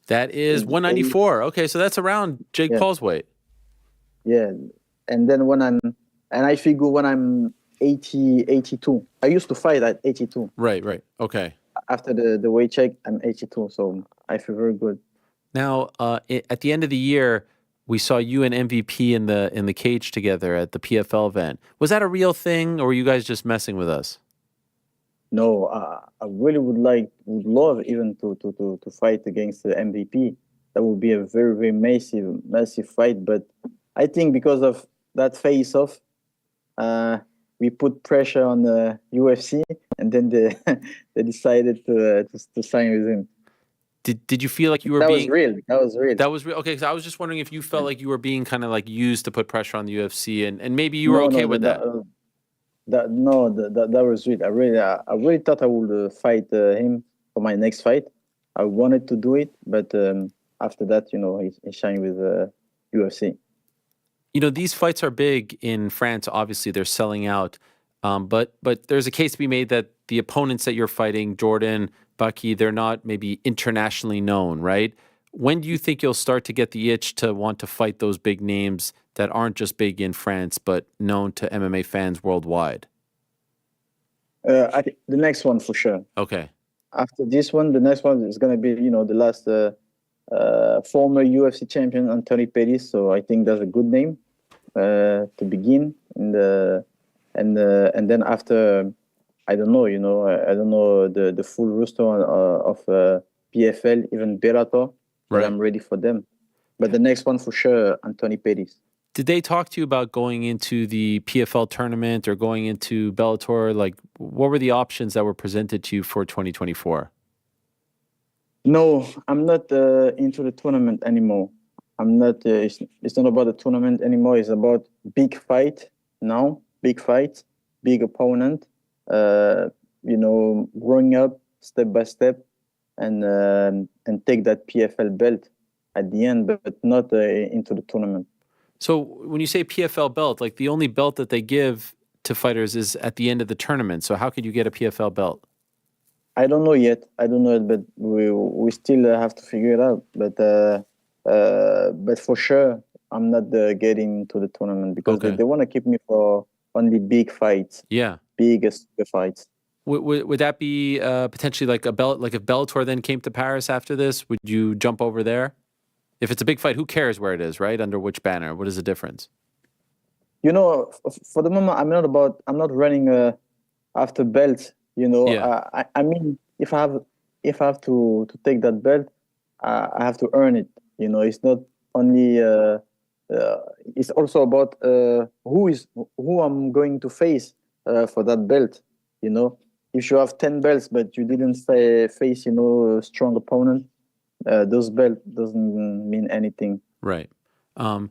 That is 194. Okay, so that's around Jake Paul's weight. Yeah. And then I figure when I'm 82. I used to fight at 82. Right. Okay. After the weight check, I'm 82, so I feel very good. Now, at the end of the year, we saw you and MVP in the cage together at the PFL event. Was that a real thing, or were you guys just messing with us? No, I really would love even to fight against the MVP. That would be a very, very massive fight. But I think because of that face-off, we put pressure on the UFC, and then they decided to sign with him. Did you feel like you were That being... That was real. That was real. Okay, so I was just wondering if you felt like you were being kind of like used to put pressure on the UFC, and maybe you were okay with that. That was real. I really thought I would fight him for my next fight. I wanted to do it, but after that, he signed with UFC. These fights are big in France. Obviously, they're selling out. But there's a case to be made that the opponents that you're fighting, Jordan, Bucky, they're not maybe internationally known, right? When do you think you'll start to get the itch to want to fight those big names that aren't just big in France, but known to MMA fans worldwide? I think the next one for sure. Okay. After this one, the next one is going to be, the last former UFC champion, Anthony Pettis. So I think that's a good name to begin. And then after, I don't know, I don't know the full roster of PFL, even Bellator, but I'm ready for them. But the next one for sure, Anthony Pettis. Did they talk to you about going into the PFL tournament or going into Bellator? Like, what were the options that were presented to you for 2024? No, I'm not into the tournament anymore. I'm not. It's not about the tournament anymore. It's about big fight now. Big fight, big opponent. Growing up step by step, and take that PFL belt at the end, but not into the tournament. So when you say PFL belt, like the only belt that they give to fighters is at the end of the tournament. So how could you get a PFL belt? I don't know yet. But we still have to figure it out. But for sure, I'm not getting to the tournament because they want to keep me for only big fights. Yeah, biggest fights. Would that be potentially like a belt? Like if Bellator then came to Paris after this, would you jump over there? If it's a big fight, who cares where it is, right? Under which banner? What is the difference? For the moment, I'm not running after belts. Yeah. I mean, if I have to take that belt, I have to earn it. It's not only. It's also about who I'm going to face for that belt. If you have 10 belts but you didn't face a strong opponent, those belts doesn't mean anything. Right. And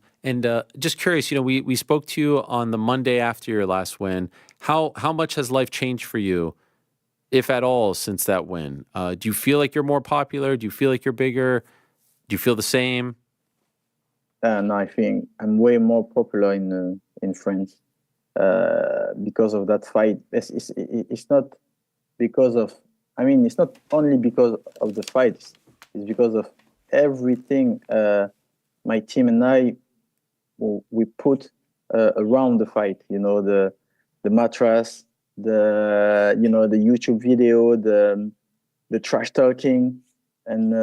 just curious, we spoke to you on the Monday after your last win. How much has life changed for you, if at all, since that win? Do you feel like you're more popular? Do you feel like you're bigger? Do you feel the same? No, I think I'm way more popular in France because of that fight. It's not because of. I mean, it's not only because of the fight. It's because of everything my team and I we put around the fight. The mattress, the YouTube video, the trash talking, and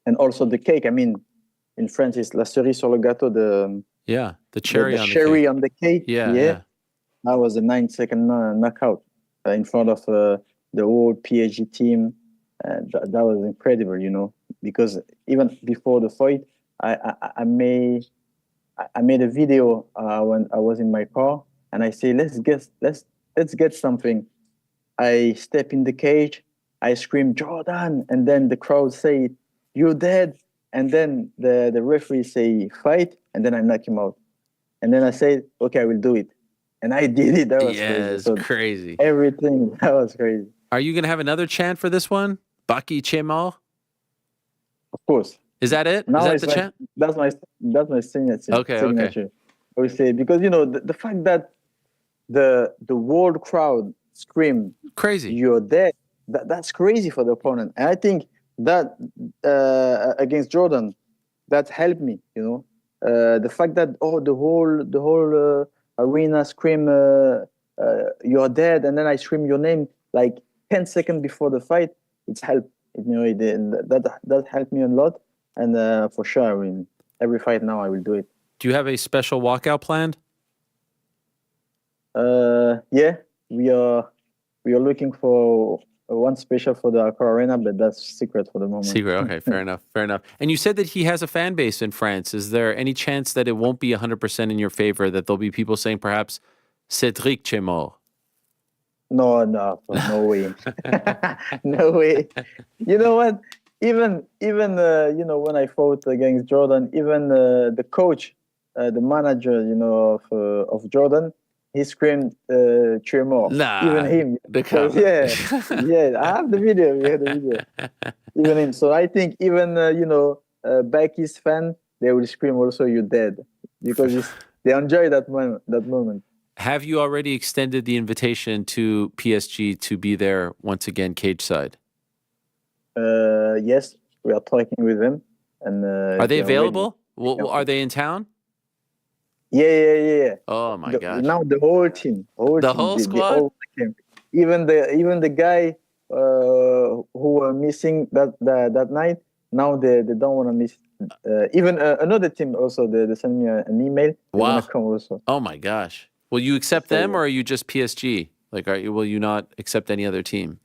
and also the cake. I mean, in France, it's la cerise sur le gâteau, Yeah, the cherry on the cherry cake. on the cake. Yeah. That was a 9-second knockout in front of the whole PhD team. That was incredible, you know, because even before the fight, I made a video when I was in my car, and I say, let's get something. I step in the cage, I scream Jordan, and then the crowd say, "You're dead," and then the referee say, "Fight," and then I knock him out, and then I say, "Okay, I will do it," and I did it. That was crazy. It's So crazy. everything, that was crazy. Are you gonna have another chant for this one? Baki Chemo? Of course. Is that it? Now Is that the chant? That's my signature. Okay. I would say, because you know the fact that the world crowd scream Crazy. "You're dead." That's crazy for the opponent, and I think that against Jordan, that helped me. You know, the fact that the whole arena scream "You're dead," and then I scream your name like 10 seconds before the fight. It's helped. You know, that helped me a lot, and for sure, I mean, every fight now I will do it. Do you have a special walkout planned? Yeah, we are looking for one special for the Accra Arena, but that's secret for the moment. Secret. Okay, fair enough. And you said that he has a fan base in France. Is there any chance that it won't be 100% in your favor, that there'll be people saying perhaps Cédric Chemo? No way. No way. You know what? Even you know, when I fought against Jordan, even the coach, the manager, you know, of Jordan, he screamed Chemo. Nah, even him. Yeah. I have the video. We have the video. Even him. So I think even Becky's fan, they will scream also "You dead," because they enjoy that moment. Have you already extended the invitation to PSG to be there once again, cage side? Yes, we are talking with them. And are they available? Well, are they in town? Yeah. Oh my gosh! Now the whole team, the whole squad, all came. Even the guy who were missing that night. Now they don't want to miss. Even another team also. They sent me an email. They want to come also. Oh my gosh! Will you accept them, or are you just PSG? Like, will you not accept any other team?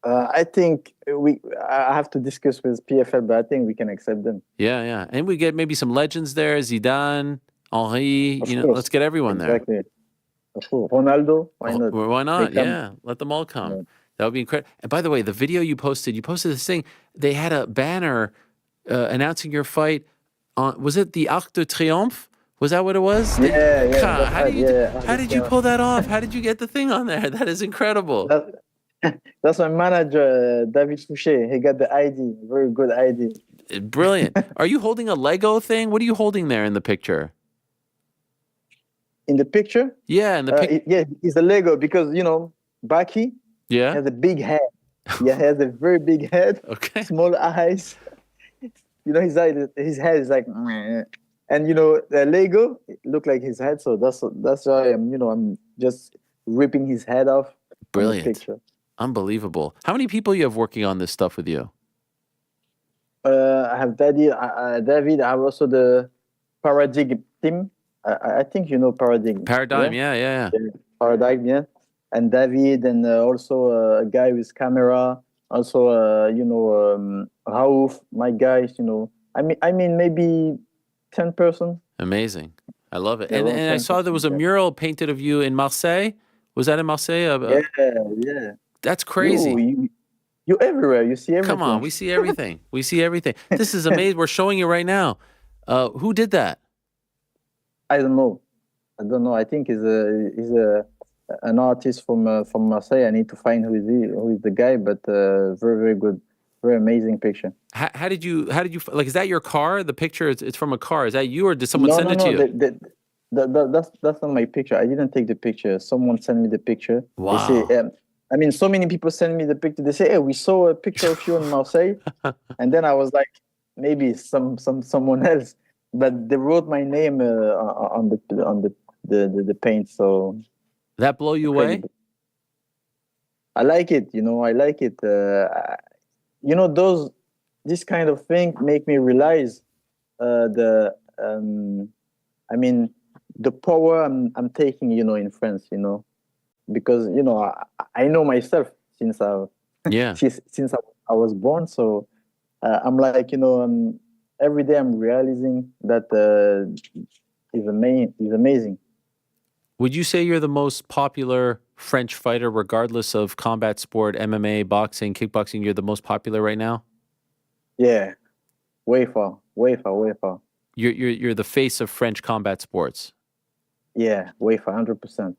I think I have to discuss with PFL, but I think we can accept them. Yeah, and we get maybe some legends there: Zidane, Henry. Of course. Let's get everyone there. Exactly. Of course. Ronaldo. Why not? Why not? Yeah, let them all come. Yeah. That would be incredible. And by the way, the video you posted this thing. They had a banner announcing your fight. Was it the Arc de Triomphe? Was that what it was? Yeah. How did you pull that off? How did you get the thing on there? That is incredible. That's my manager, David Fouché. He got the ID. Very good ID. Brilliant. Are you holding a Lego thing? What are you holding there in the picture? In the picture? Yeah, in the picture. Yeah, it's a Lego because, you know, Baki has a big head. Yeah, he has a very big head. Okay. Small eyes. You know, his head is like, and you know, the Lego look like his head. So that's why I'm just ripping his head off. Brilliant. Picture. Unbelievable. How many people you have working on this stuff with you? I have David. I have also the Paradigm team. I think you know Paradigm. Paradigm, yeah. Paradigm, yeah. And David, and also a guy with camera. Also, Raouf, my guys. You know, I mean, maybe 10 person. Amazing. I love it. And I saw there was a mural painted of you in Marseille. Was that in Marseille? Yeah. That's crazy. You everywhere. You see everything. Come on, we see everything. This is amazing. We're showing you right now. Who did that? I don't know. I think he's an artist from Marseille. I need to find who is the guy, but very, very good, very amazing picture. How did you like? Is that your car? The picture it's from a car. Is that you, or did someone send it to you? That's not my picture. I didn't take the picture. Someone sent me the picture. Wow. They say, I mean, so many people send me the picture. They say, "Hey, we saw a picture of you in Marseille," and then I was like, maybe someone else, but they wrote my name on the paint. So that blow you away? I like it. I like it. This kind of thing make me realize I mean, the power I'm taking, in France, because I know myself since I was born. So I'm like, every day I'm realizing that is amazing. Would you say you're the most popular French fighter, regardless of combat sport, MMA, boxing, kickboxing? You're the most popular right now? Yeah, way far. You're the face of French combat sports. Yeah, way far, 100%.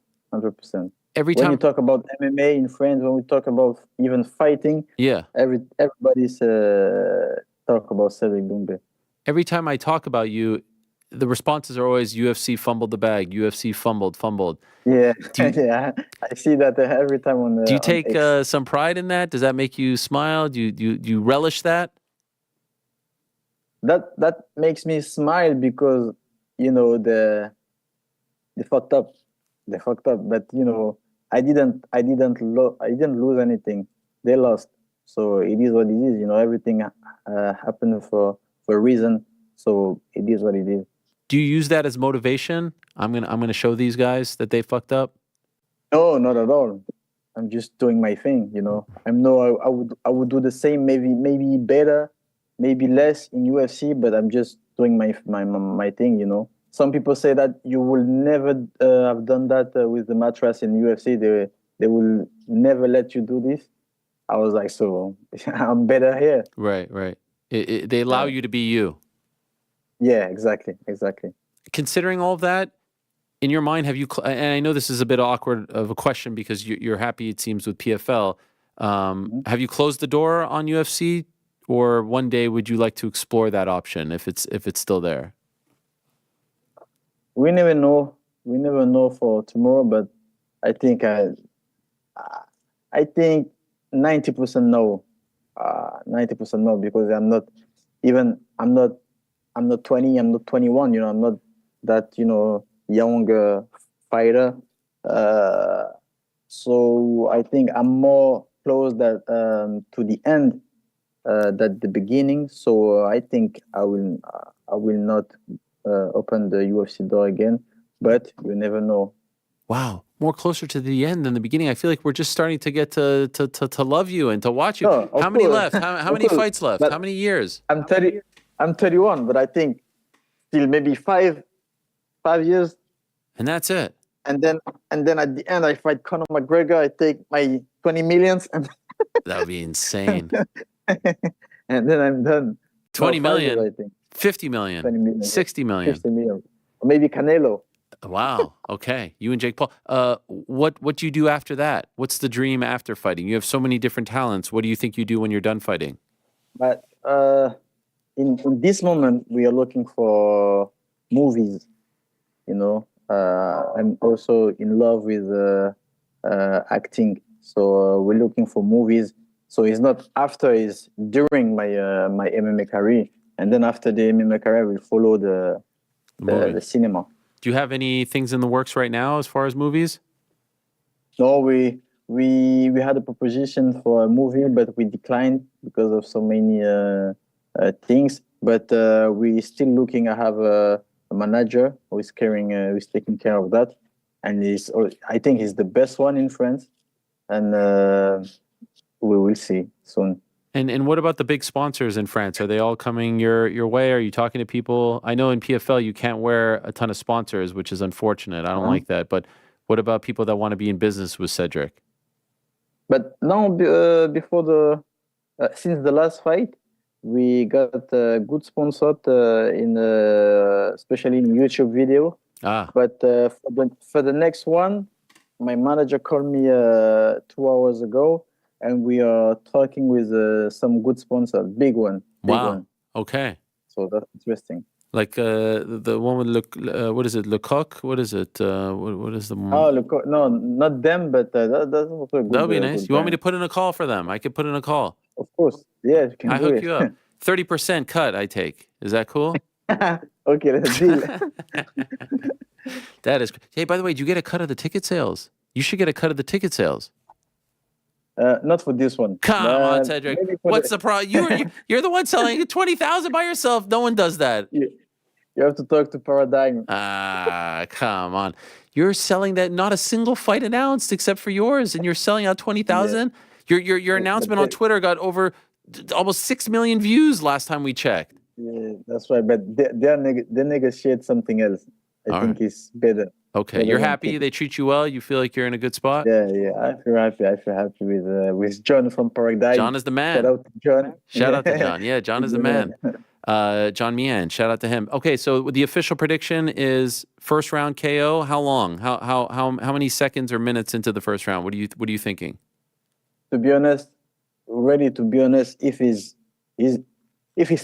Every when time you talk about MMA in France, when we talk about even fighting, everybody's talk about Cédric Doumbé. Every time I talk about you, the responses are always UFC fumbled the bag, UFC fumbled. Yeah, I see that every time on. Do you take some pride in that? Does that make you smile? Do you relish that? That makes me smile because they fucked up, but I didn't lose anything. They lost, so it is what it is. Everything happened for a reason, so it is what it is. Do you use that as motivation? I'm gonna show these guys that they fucked up. No, not at all. I'm just doing my thing. I would do the same, maybe better, maybe less in UFC, but I'm just doing my thing. Some people say that you will never have done that with the mattress in UFC. They will never let you do this. I was like, so I'm better here. Right. They allow you to be you. Yeah, exactly. Considering all of that, in your mind, have you? And I know this is a bit awkward of a question because you're happy, it seems, with PFL. Have you closed the door on UFC, or one day would you like to explore that option if it's still there? We never know. We never know for tomorrow, but I think 90% no. 90% no, because I'm not 20, I'm not 21, I'm not that, young fighter. So I think I'm more close that to the end than the beginning. So I think I will not open the UFC door again, but you never know. Wow, more closer to the end than the beginning. I feel like we're just starting to get to love you and to watch you. No, how many course. left? How many fights left? But how many years? I'm 31, but I think still maybe 5 years. And that's it. And then at the end, I fight Conor McGregor. I take my 20 millions. And that would be insane. And then I'm done. 20 million, years, I think. 50 million, 20 million, 60 million. 50 million. Or maybe Canelo. Wow. Okay. You and Jake Paul. What do you do after that? What's the dream after fighting? You have so many different talents. What do you think you do when you're done fighting? But in this moment, we are looking for movies. I'm also in love with acting. So we're looking for movies. So it's not after, it's during my MMA career. And then after the MMA career, we'll follow the cinema. Do you have any things in the works right now as far as movies? No, we had a proposition for a movie, but we declined because of so many things. But we're still looking. I have a manager who's taking care of that, and I think he's the best one in France, and we will see soon. And what about the big sponsors in France? Are they all coming your way? Are you talking to people? I know in PFL you can't wear a ton of sponsors, which is unfortunate. I don't like that. But what about people that want to be in business with Cédric? But now, before since the last fight, we got a good sponsor especially in YouTube video. But for the next one, my manager called me 2 hours ago. And we are talking with some good sponsors, big one. One. Okay. So that's interesting. Like the one with what is it? Lecoq? What is it? What is the one? Oh, Lecoq. No, not them, but that's also a good. That would be nice. You want me to put in a call for them? I could put in a call. Of course. Yeah, you can I do hook it. you up. 30% cut I take. Is that cool? Okay, let's deal. That is. Hey, by the way, do you get a cut of the ticket sales? You should get a cut of the ticket sales. Not for this one. Come on, Cédric. What's the problem? You're the one selling 20,000 by yourself. No one does that. Yeah. You have to talk to Paradigm. Come on. You're selling that not a single fight announced except for yours, and you're selling out 20,000. Your announcement on Twitter got over almost 6 million views last time we checked. Yeah, that's right. But they negotiate something else. I think it's better. Okay, you're happy. They treat you well. You feel like you're in a good spot. Yeah. I feel happy. I feel happy with John from Paradigm. John is the man. Shout out to John. Shout out to John. Yeah, John is the man. John Meehan. Shout out to him. Okay, so the official prediction is first round KO. How long? How many seconds or minutes into the first round? What are you thinking? To be honest, if he's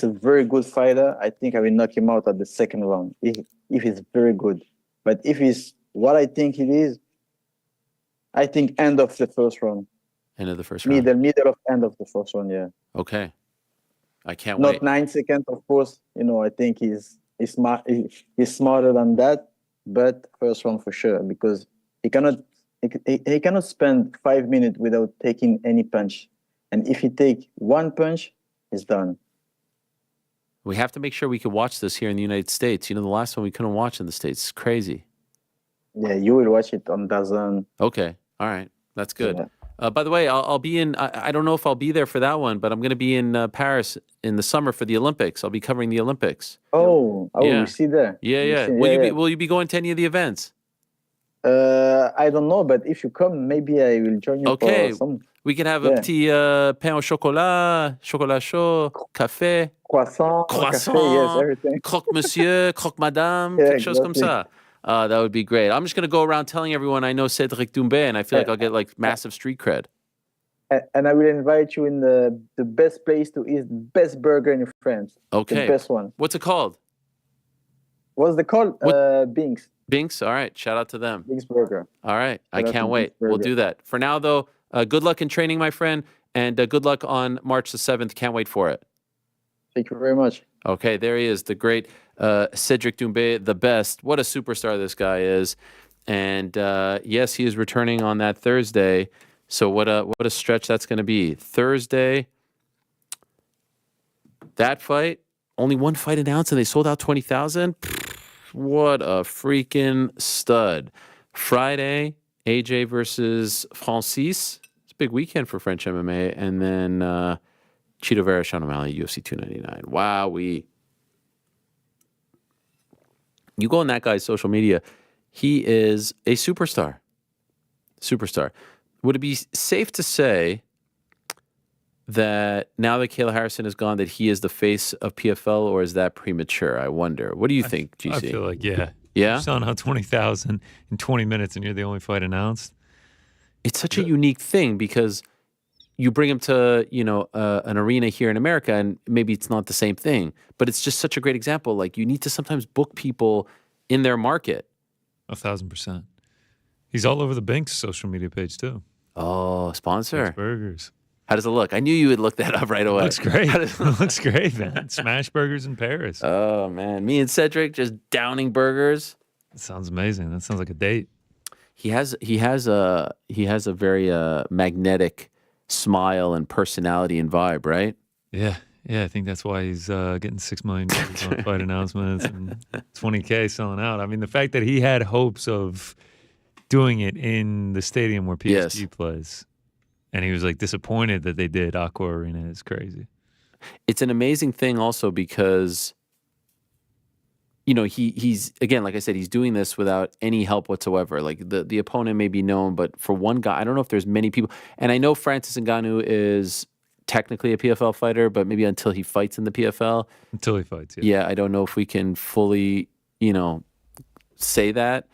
a very good fighter, I think I will knock him out at the second round. If he's very good. But if he's what I think it is, I think end of the first round. End of the first round. Middle of end of the first round, yeah. Okay. I can't wait. Not 9 seconds, of course. I think he's smarter than that. But first round for sure, because he cannot spend 5 minutes without taking any punch. And if he take one punch, he's done. We have to make sure we can watch this here in the United States. The last one we couldn't watch in the States. It's crazy. Yeah, you will watch it on DAZN. Okay. All right. That's good. Yeah. By the way, I'll be in, I don't know if I'll be there for that one, but I'm going to be in Paris in the summer for the Olympics. I'll be covering the Olympics. Oh, yeah. We see there. Yeah. Will you be going to any of the events? I don't know, but if you come, maybe I will join you for some. We can have a petit pain au chocolat chaud, café. Croissant, café, yes, everything. Croque monsieur, croque madame, quelque chose comme ça. That would be great. I'm just going to go around telling everyone I know Cédric Doumbé, and I feel like I'll get massive street cred. And I will invite you in the best place to eat the best burger in France. Okay. The best one. What's it called? What's it called? Binks. Binks? All right. Shout out to them. Binks Burger. All right. I can't wait. We'll do that. For now, though, good luck in training, my friend, and good luck on March the 7th. Can't wait for it. Thank you very much. Okay, there he is, the great Cédric Doumbé, the best. What a superstar this guy is. And yes, he is returning on that Thursday. So what a stretch that's going to be. Thursday, that fight, only one fight announced, and they sold out 20,000. What a freaking stud. Friday, AJ versus Francis. It's a big weekend for French MMA. And then Chito Vera, Sean O'Malley, UFC 299. Wowee. You go on that guy's social media, he is a superstar. Superstar. Would it be safe to say that now that Kayla Harrison is gone, that he is the face of PFL, or is that premature? I wonder. What do you think, GC? I feel like, yeah. Yeah? You're selling out 20,000 in 20 minutes and you're the only fight announced. It's such a unique thing because you bring him to, an arena here in America, and maybe it's not the same thing, but it's just such a great example. Like, you need to sometimes book people in their market. 1,000%. He's all over the Binks social media page too. Oh, sponsor. Binks Burgers. How does it look? I knew you would look that up right away. Looks great. Looks great, man. Smash burgers in Paris. Oh, man. Me and Cédric just downing burgers. That sounds amazing. That sounds like a date. He has a very magnetic smile and personality and vibe, right? Yeah. I think that's why he's getting $6 million on fight announcements and $20K selling out. I mean, the fact that he had hopes of doing it in the stadium where PSG plays, and he was like disappointed that they did Aqua Arena is crazy. It's an amazing thing also because, he's, again, like I said, he's doing this without any help whatsoever. Like the opponent may be known, but for one guy, I don't know if there's many people. And I know Francis Ngannou is technically a PFL fighter, but maybe until he fights in the PFL. Until he fights, yeah. I don't know if we can fully, say that.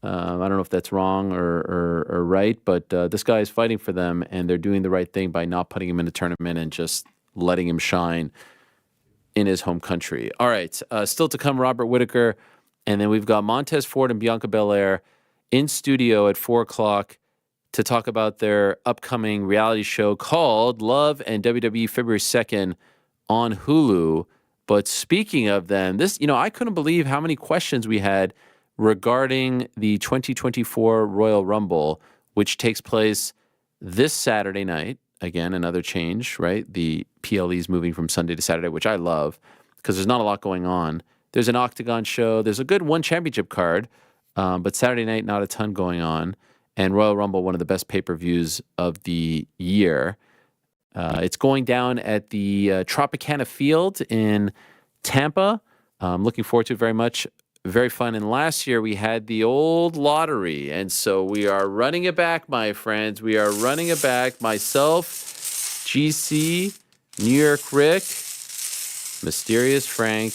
I don't know if that's wrong or right, but this guy is fighting for them, and they're doing the right thing by not putting him in a tournament and just letting him shine in his home country. All right, still to come, Robert Whittaker, and then we've got Montez Ford and Bianca Belair in studio at 4 o'clock to talk about their upcoming reality show called Love and WWE February 2nd on Hulu. But speaking of them, this, I couldn't believe how many questions we had regarding the 2024 Royal Rumble, which takes place this Saturday night. Again, another change, right? The PLE's moving from Sunday to Saturday, which I love because there's not a lot going on There's an Octagon show. There's a good one championship card, but Saturday night, not a ton going on. And Royal Rumble, one of the best pay-per-views of the year. It's going down at the Tropicana Field in Tampa. I'm looking forward to it very much. Very fun. And last year we had the old lottery. And so we are running it back, my friends. We are running it back. Myself, GC, New York Rick, Mysterious Frank,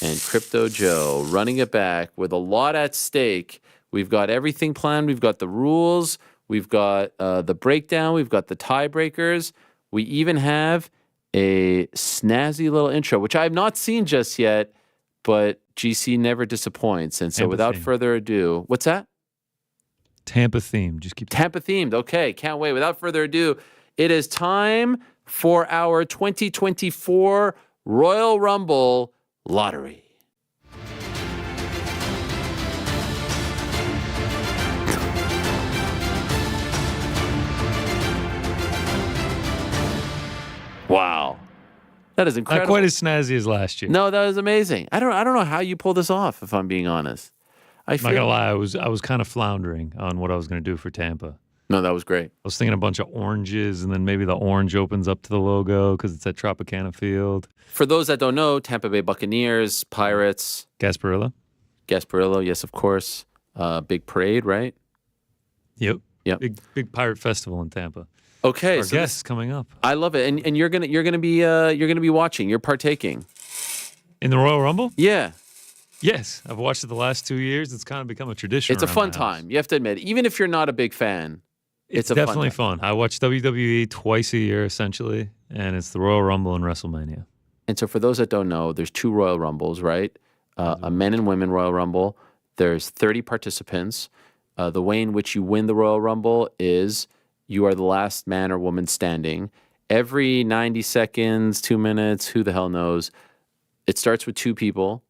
and Crypto Joe running it back with a lot at stake. We've got everything planned. We've got the rules. We've got the breakdown. We've got the tiebreakers. We even have a snazzy little intro, which I have not seen just yet, but GC never disappoints. And so without further ado, what's that? Tampa themed. Just keep Tampa themed. Okay, can't wait. Without further ado, it is time for our 2024 Royal Rumble lottery. Wow. That is incredible. Not quite as snazzy as last year. No, that was amazing. I don't know how you pull this off, if I'm being honest. I'm not gonna lie, I was kind of floundering on what I was gonna do for Tampa. No, that was great. I was thinking a bunch of oranges, and then maybe the orange opens up to the logo because it's at Tropicana Field. For those that don't know, Tampa Bay Buccaneers, Pirates. Gasparilla, yes, of course. Big parade, right? Yep. Big pirate festival in Tampa. Okay, our guests coming up. I love it, and you're gonna be watching. You're partaking in the Royal Rumble. Yeah. Yes, I've watched it the last 2 years. It's kind of become a tradition. It's a fun time. You have to admit, even if you're not a big fan, it's definitely a fun fun. I watch WWE twice a year essentially, and it's the Royal Rumble and WrestleMania. And so, for those that don't know, there's 2 Royal Rumbles, right? A men and women Royal Rumble. There's 30 participants. The way in which you win the Royal Rumble is you are the last man or woman standing. Every 90 seconds, 2 minutes, who the hell knows? It starts with 2 people,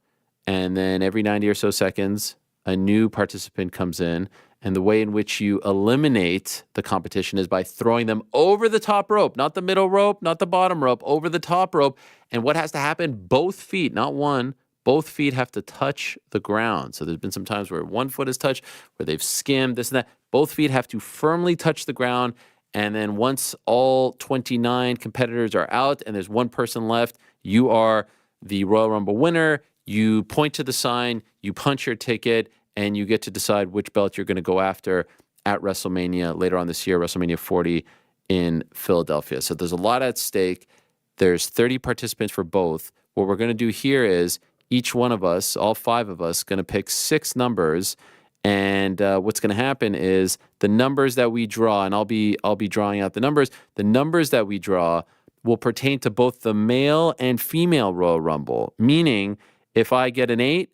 and then every 90 or so seconds, a new participant comes in. And the way in which you eliminate the competition is by throwing them over the top rope, not the middle rope, not the bottom rope, over the top rope. And what has to happen? Both feet, not one, both feet have to touch the ground. So there's been some times where one foot is touched, where they've skimmed, this and that. Both feet have to firmly touch the ground. And then once all 29 competitors are out and there's one person left, you are the Royal Rumble winner. You point to the sign, you punch your ticket, and you get to decide which belt you're going to go after at WrestleMania later on this year, WrestleMania 40 in Philadelphia. So there's a lot at stake. There's 30 participants for both. What we're going to do here is each one of us, all 5 of us, going to pick 6 numbers. And what's going to happen is the numbers that we draw, and I'll be drawing out the numbers. The numbers that we draw will pertain to both the male and female Royal Rumble. Meaning, if I get an 8,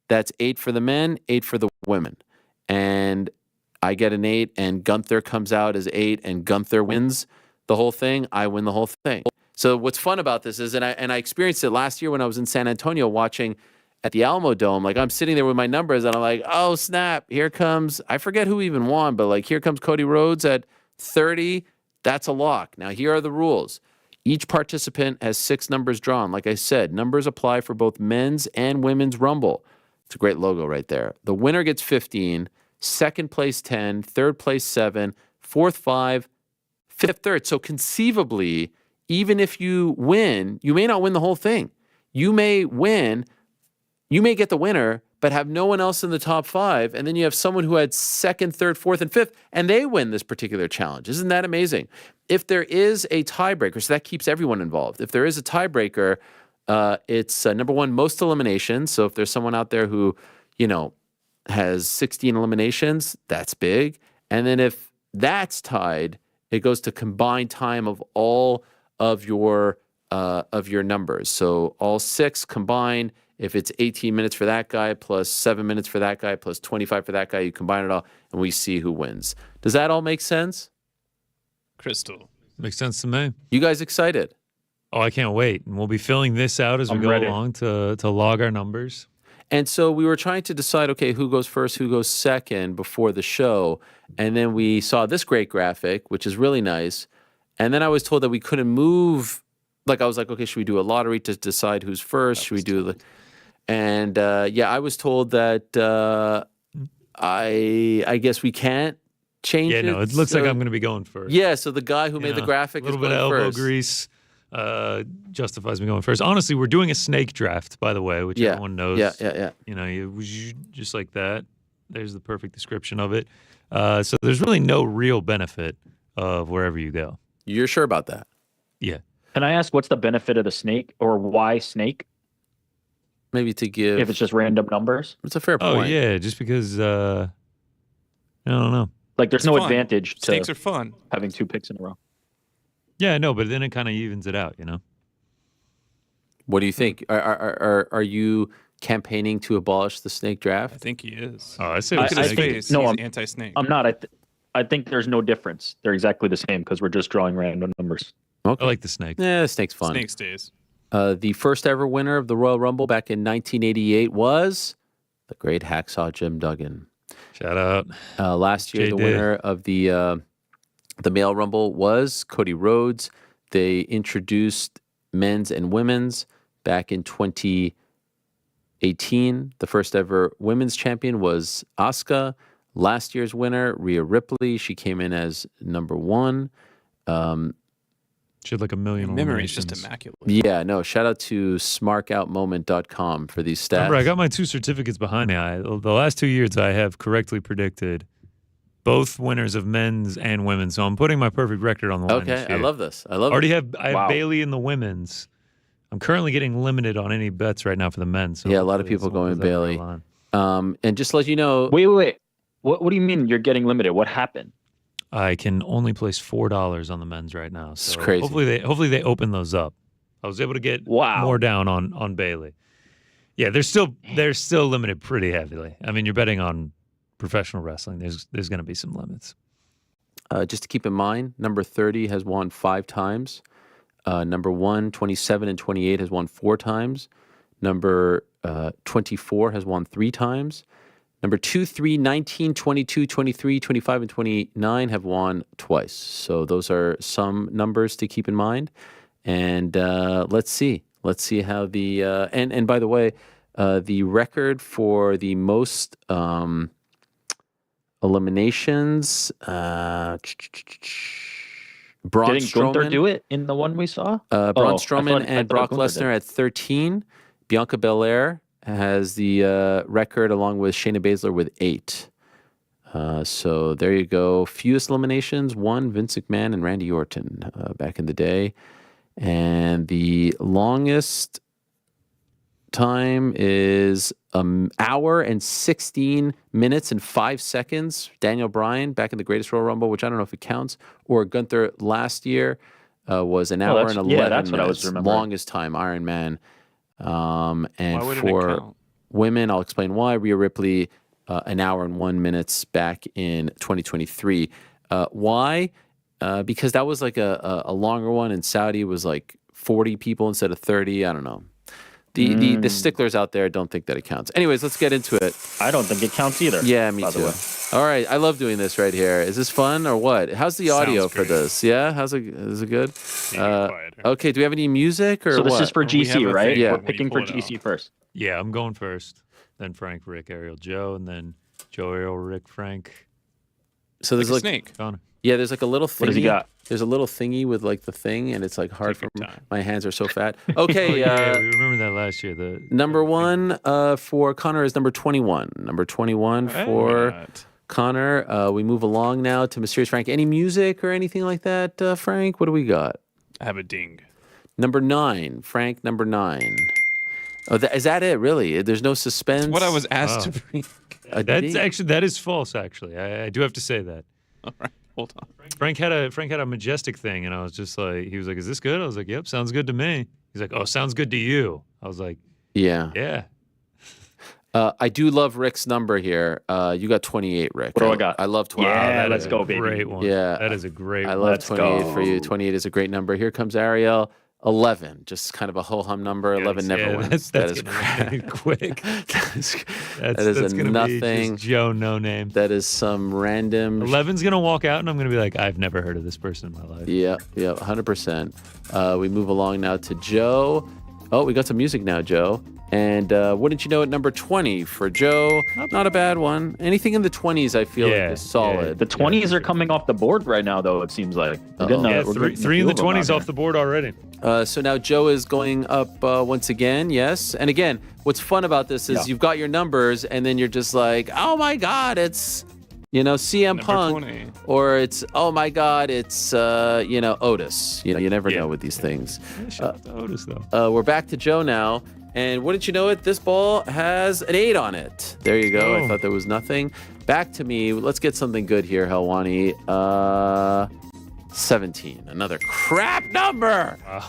that's 8 for the men, 8 for the women. And I get an 8, and Gunther comes out as 8, and Gunther wins the whole thing. I win the whole thing. So what's fun about this is, and I experienced it last year when I was in San Antonio watching at the Alamo Dome. Like, I'm sitting there with my numbers, and I'm like, oh, snap, here comes, I forget who even won, but like, here comes Cody Rhodes at 30. That's a lock. Now, here are the rules. Each participant has 6 numbers drawn. Like I said, numbers apply for both men's and women's Rumble. It's a great logo right there. The winner gets 15, second place 10, third place 7, fourth 5, fifth third. So conceivably, even if you win, you may not win the whole thing. You may win, you may get the winner, but have no one else in the top 5. And then you have someone who had second, third, fourth, and fifth, and they win this particular challenge. Isn't that amazing? If there is a tiebreaker, so that keeps everyone involved. If there is a tiebreaker, it's number 1, most eliminations. So if there's someone out there who, has 16 eliminations, that's big. And then if that's tied, it goes to combined time of all of your numbers. So all 6 combined. If it's 18 minutes for that guy plus 7 minutes for that guy plus 25 for that guy, you combine it all, and we see who wins. Does that all make sense? Crystal. Makes sense to me. You guys excited? Oh, I can't wait. And we'll be filling this out as we go along to log our numbers. And so we were trying to decide, okay, who goes first, who goes second before the show. And then we saw this great graphic, which is really nice. And then I was told that we couldn't move. Like, I was like, okay, should we do a lottery to decide who's first? Should we do And I was told that I guess we can't change it. Yeah, no, it looks like I'm going to be going first. Yeah, so the guy who made the graphic a little is bit going of elbow first. grease justifies me going first. Honestly, we're doing a snake draft, by the way, which everyone knows. Yeah. You know, you just like that. There's the perfect description of it. So there's really no real benefit of wherever you go. You're sure about that? Yeah. Can I ask what's the benefit of the snake, or why snake? Maybe to give. If it's just random numbers. It's a fair point. Oh yeah, just because I don't know. Like there's no advantage to Snakes are fun. having 2 picks in a row. Yeah, no, but then it kind of evens it out, you know. What do you think? Are you campaigning to abolish the snake draft? I think he is. Oh, I say Look at his think- face. no, He's I'm- anti-snake. I'm not. I think there's no difference. They're exactly the same because we're just drawing random numbers. Okay. I like the snake. Yeah, the snake's fun. Snake stays. The first ever winner of the Royal Rumble back in 1988 was the great Hacksaw Jim Duggan. Shout out. Last year, the winner of the male Rumble was Cody Rhodes. They introduced men's and women's back in 2018. The first ever women's champion was Asuka. Last year's winner, Rhea Ripley. She came in as number 1. She had like a million Memory is just eliminations. immaculate. Yeah, no, shout out to smarkoutmoment.com for these stats. Remember, I got my 2 certificates behind me. The last 2 years, I have correctly predicted both winners of men's and women's. So I'm putting my perfect record on the line. Okay, this I year. love this. I love I it. have Bailey in the women's. I'm currently getting limited on any bets right now for the men. So Yeah, a lot of people going Bailey. And just to let you know, Wait. What do you mean you're getting limited? What happened? I can only place $4 on the men's right now. So It's crazy. Hopefully they open those up. I was able to get more down on Bailey. Yeah, they're still limited pretty heavily. I mean, you're betting on professional wrestling. There's going to be some limits. just to keep in mind, number 30 has won 5 times. Number 1, 27, and 28 has won 4 times. Number 24 has won 3 times. Number 2, 3, 19, 22, 23, 25, and 29 have won twice. So those are some numbers to keep in mind. And let's see. Let's see how the and by the way, the record for the most eliminations. Braun Didn't Gunther Strowman do it in the one we saw? Braun I Strowman thought and Brock Gunther Lesnar did. at 13. Bianca Belair has the record along with Shayna Baszler with 8. So there you go. Fewest eliminations, 1, Vince McMahon and Randy Orton back in the day. And the longest time is an hour and 16 minutes and 5 seconds. Daniel Bryan back in the Greatest Royal Rumble, which I don't know if it counts, or Gunther last year was an hour and 11 that's what I was minutes. remembering. Longest time, Iron Man. And Why wouldn't it for count? women, I'll explain why. Rhea Ripley, an hour and 1 minutes back in 2023. Why? Because that was like a longer one, and Saudi was like 40 people instead of 30. I don't know. The sticklers out there don't think that it counts. Anyways, let's get into it. I don't think it counts either. Yeah, me by the too. way. All right, I love doing this right here. Is this fun or what? How's the audio Sounds for great. this? Yeah, is it good? Quieter. Okay, do we have any music or So this what? is for We have GC, a right? thing Yeah. We're when you picking for pull it GC out. first. Yeah, I'm going first. Then Frank, Rick, Ariel, Joe, and then Joe, Ariel, Rick, Frank, So there's Like a like snake. Connor. yeah, there's like a little thingy. What does he got? There's a little thingy with like the thing, and it's like hard Take for your time. my hands are so fat. Oh, Okay, yeah, we remember that last year. number 1 for Connor is number 21. Number 21 for Connor. We move along now to Mysterious Frank. Any music or anything like that, Frank? What do we got? I have a ding. Number 9, Frank. Number 9. Oh, is that it? Really? There's no suspense. What I was asked to bring. That is false. Actually, I do have to say that. All right, hold on. Frank had a majestic thing, and I was just like, he was like, "Is this good?" I was like, "Yep, sounds good to me." He's like, "Oh, sounds good to you." I was like, Yeah. "Yeah." I do love Rick's number here. You got 28, Rick. What do I got? I love 28. Yeah, That let's is a go, baby. Great one. Yeah. that is a great. I one. love Let's 28 go. for you. 28 is a great number. Here comes Ariel. 11, just kind of a ho-hum number. 11 never Yeah, wins. that's That is gonna be quick. that is That's a gonna nothing. Be just Joe, no name. That is some random. 11's gonna walk out, and I'm gonna be like, I've never heard of this person in my life. Yeah, 100%. We move along now to Joe. Oh, we got some music now, Joe. And wouldn't you know it, number 20 for Joe. Not a bad one. Anything in the 20s, I feel like is solid. Yeah. The 20s are coming off the board right now, though, it seems like. Three in the 20s off the board already. So now Joe is going up once again, yes. And again, what's fun about this is you've got your numbers, and then you're just like, oh my God, it's, CM Punk. 20. Or it's, oh my God, it's, Otis. You never know with these things. Shout out to Otis, though. We're back to Joe now. And wouldn't you know it, this ball has an 8 on it. There you go. I thought there was nothing. Back to me. Let's get something good here, Helwani. 17. Another crap number. Wow.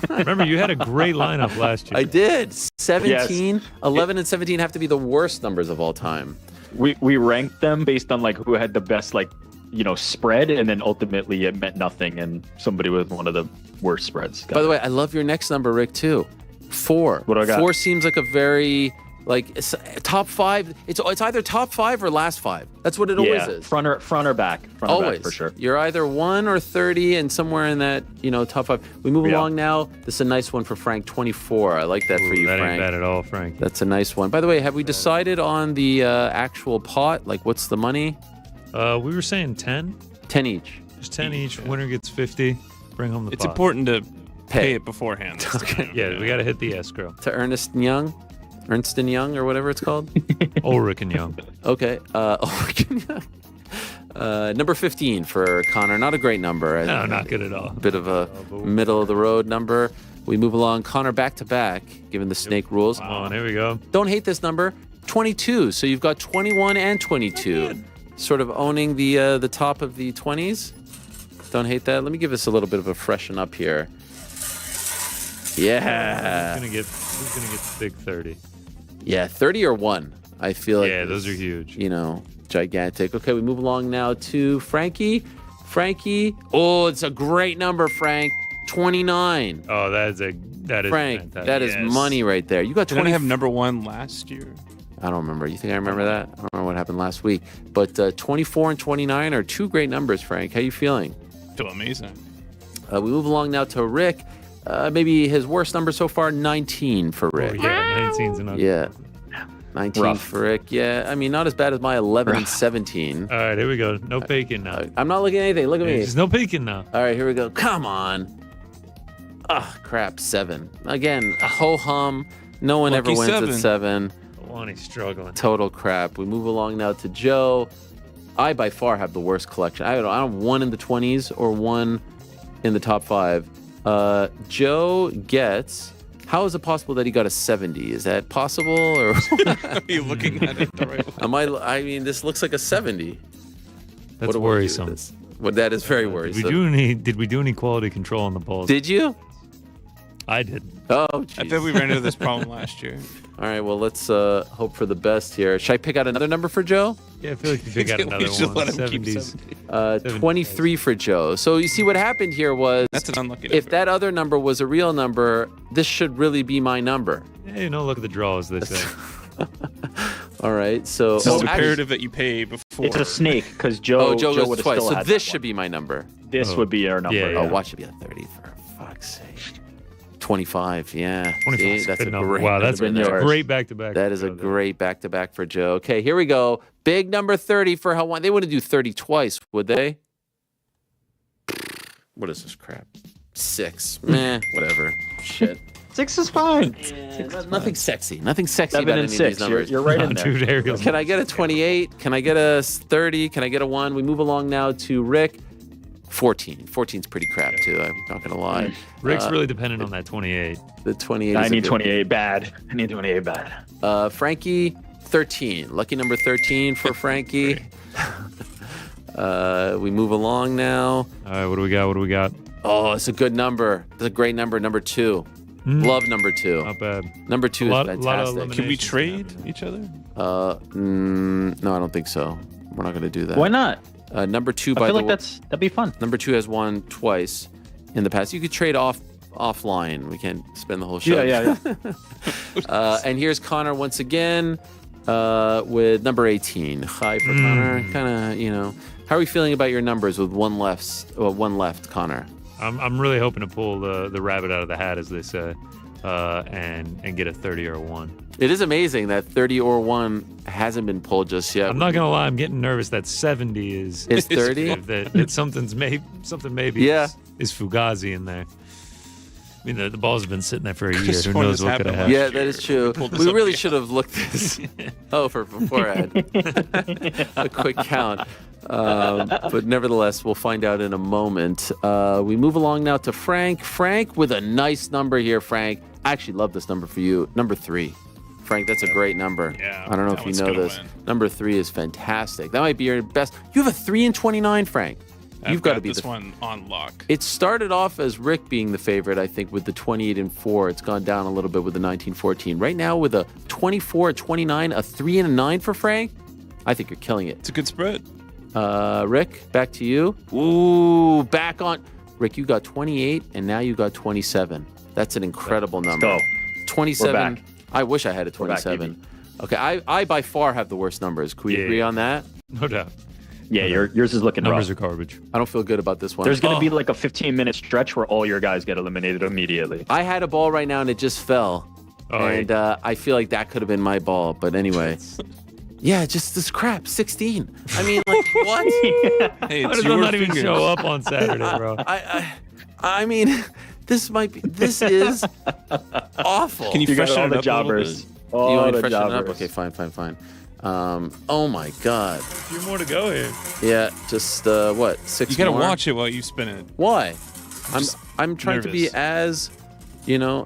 Remember, you had a great lineup last year. I did. 17, 11, and 17 have to be the worst numbers of all time. We ranked them based on who had the best spread, and then ultimately it meant nothing, and somebody with one of the worst spreads. By the way, I love your next number, Rick, too. 4. What do I got? 4 seems like a very top 5. It's either top 5 or last 5. That's what it always is. Front or back. Always. Back for sure. You're either 1 or 30, and somewhere in that top 5. We move along now. This is a nice one for Frank. 24. I like that for you, that Frank. Ain't bad at all, Frank. That's a nice one. By the way, have we decided on the actual pot? What's the money? We were saying 10. 10 each. Just 10 each. Winner gets 50. Bring home the pot. It's important to pay it beforehand. Yeah, we got to hit the escrow. To Ernst and Young, or whatever it's called. Ulrich and Young. Okay, Ulrich and Young. Number 15 for Connor. Not a great number. No, not good at all. Bit of a middle of the road number. We move along. Connor back to back, given the snake rules. Come on, here we go. Don't hate this number. 22. So you've got 21 and 22. Sort of owning the top of the 20s. Don't hate that. Let me give us a little bit of a freshen up here. Yeah. Who's gonna get the big 30? Yeah, 30 or 1. I feel like those are huge. Gigantic. Okay, we move along now to Frankie. Oh, it's a great number, Frank. 29. Oh, that is Frank, fantastic. that is money right there. You got 20. Did I have number 1 last year? I don't remember. You think I remember that? I don't know what happened last week. But 24 and 29 are 2 great numbers, Frank. How you feeling? Feel amazing. We move along now to Rick. Maybe his worst number so far, 19 for Rick. Oh, yeah, 19's enough. Yeah. 19 Rough. for Rick. Yeah, I mean, not as bad as my 11 and 17. All right, here we go. No peeking now. I'm not looking at anything. Look at me. There's no peeking now. All right, here we go. Come on. Crap. 7. Again, a ho-hum. No one Lucky ever wins 7. at 7. He's struggling. Total crap. We move along now to Joe. I, by far, have the worst collection. I don't know, 1 in the 20s or 1 in the top 5. Joe gets... How is it possible that he got a 70? Is that possible? Or Are you looking at it the right way? I mean, this looks like a 70. That's What do I do with worrisome. this? Well, that is very worrisome. Did we do any quality control on the balls? Did you? I did. Oh, I jeez. bet we ran into this problem last year. All right, well, let's hope for the best here. Should I pick out another number for Joe? Yeah, I feel like you pick out We another should one. let him keep 70s. 23 for Joe. So you see what happened here was That's an unlucky if number. that other number was a real number, this should really be my number. Yeah, look at the draw, as they say. All right, so It's imperative that you pay before. It's a snake because Joe Joe would goes have twice. still So had this that should one. be my number. This would be our number. Yeah, Oh, watch it be a 30 for fuck's sake. 25, yeah. 25 See, is that's good a enough. great Wow, that's been a yours. great back-to-back. That is a great back-to-back for Joe. Okay, here we go. Big number 30 for Hawaii. They wouldn't do 30 twice, would they? What is this crap? 6. Meh, whatever. Shit. 6 is fine. Nothing sexy. Nothing sexy 7 about and any 6. of these numbers. You're right in there. Dude, Ariel. Can I get a 28? Can I get a 30? Can I get a 1? We move along now to Rick. 14. 14's pretty crap, too. I'm not going to lie. Rick's really dependent on that 28. The 28 I is a need good- 28 bad. I need 28 bad. Frankie, 13. Lucky number 13 for Frankie. We move along now. All right, what do we got? Oh, it's a good number. It's a great number. Number 2. Love number 2. Not bad. Number 2 lot is of fantastic. Can we eliminations trade happening. each other? No, I don't think so. We're not going to do that. Why not? Number 2, I by feel the like way. that'd be fun. Number 2 has won twice in the past. You could trade offline. We can't spend the whole show. Yeah. And here's Connor once again with number 18. High for Connor. Kind of, How are we feeling about your numbers with one left, Connor? I'm really hoping to pull the rabbit out of the hat, as they say. and get a 30 or a 1. It is amazing that 30 or 1 hasn't been pulled just yet. I'm not gonna lie, I'm getting nervous that 70 is 30. that something maybe is Fugazi in there. I mean, the balls have been sitting there for a year. Who knows what could have happened? Yeah, that is true. We really should have looked this over beforehand. A quick count. But nevertheless, we'll find out in a moment. We move along now to Frank. Frank with a nice number here, Frank. I actually love this number for you. Number 3. Frank, that's a great number. Yeah, I don't know if you know this. Number 3 is fantastic. That might be your best. You have a 3 and 29, Frank. You've got to be this one on lock. It started off as Rick being the favorite, I think, with the 28 and 4. It's gone down a little bit with the 19-14. Right now, with a 24, 29, a 3 and a 9 for Frank, I think you're killing it. It's a good spread. Rick, back to you. Ooh, back on. Rick, you got 28, and now you got 27. That's an incredible number. Let's go. 27. We're back. I wish I had a 27. Okay, I by far have the worst numbers. Can we agree on that? No doubt. Yeah, yours is looking Numbers rough. are garbage. I don't feel good about this one. There's going to be like a 15-minute stretch where all your guys get eliminated immediately. I had a ball right now, and it just fell. Oh, And I feel like that could have been my ball. But anyway. Yeah, just this crap. 16. I mean, like, what? Hey, How it's does your that not even fingers. show up on Saturday, bro? I mean, this is awful. Can you You got freshen all it the up a little jobbers. bit? You All want me the to freshen it up? jobbers. Okay, fine. Oh my God. A few more to go here. Yeah, just what? 6 You gotta more? watch it while you spin it. Why? just I'm trying to be nervous.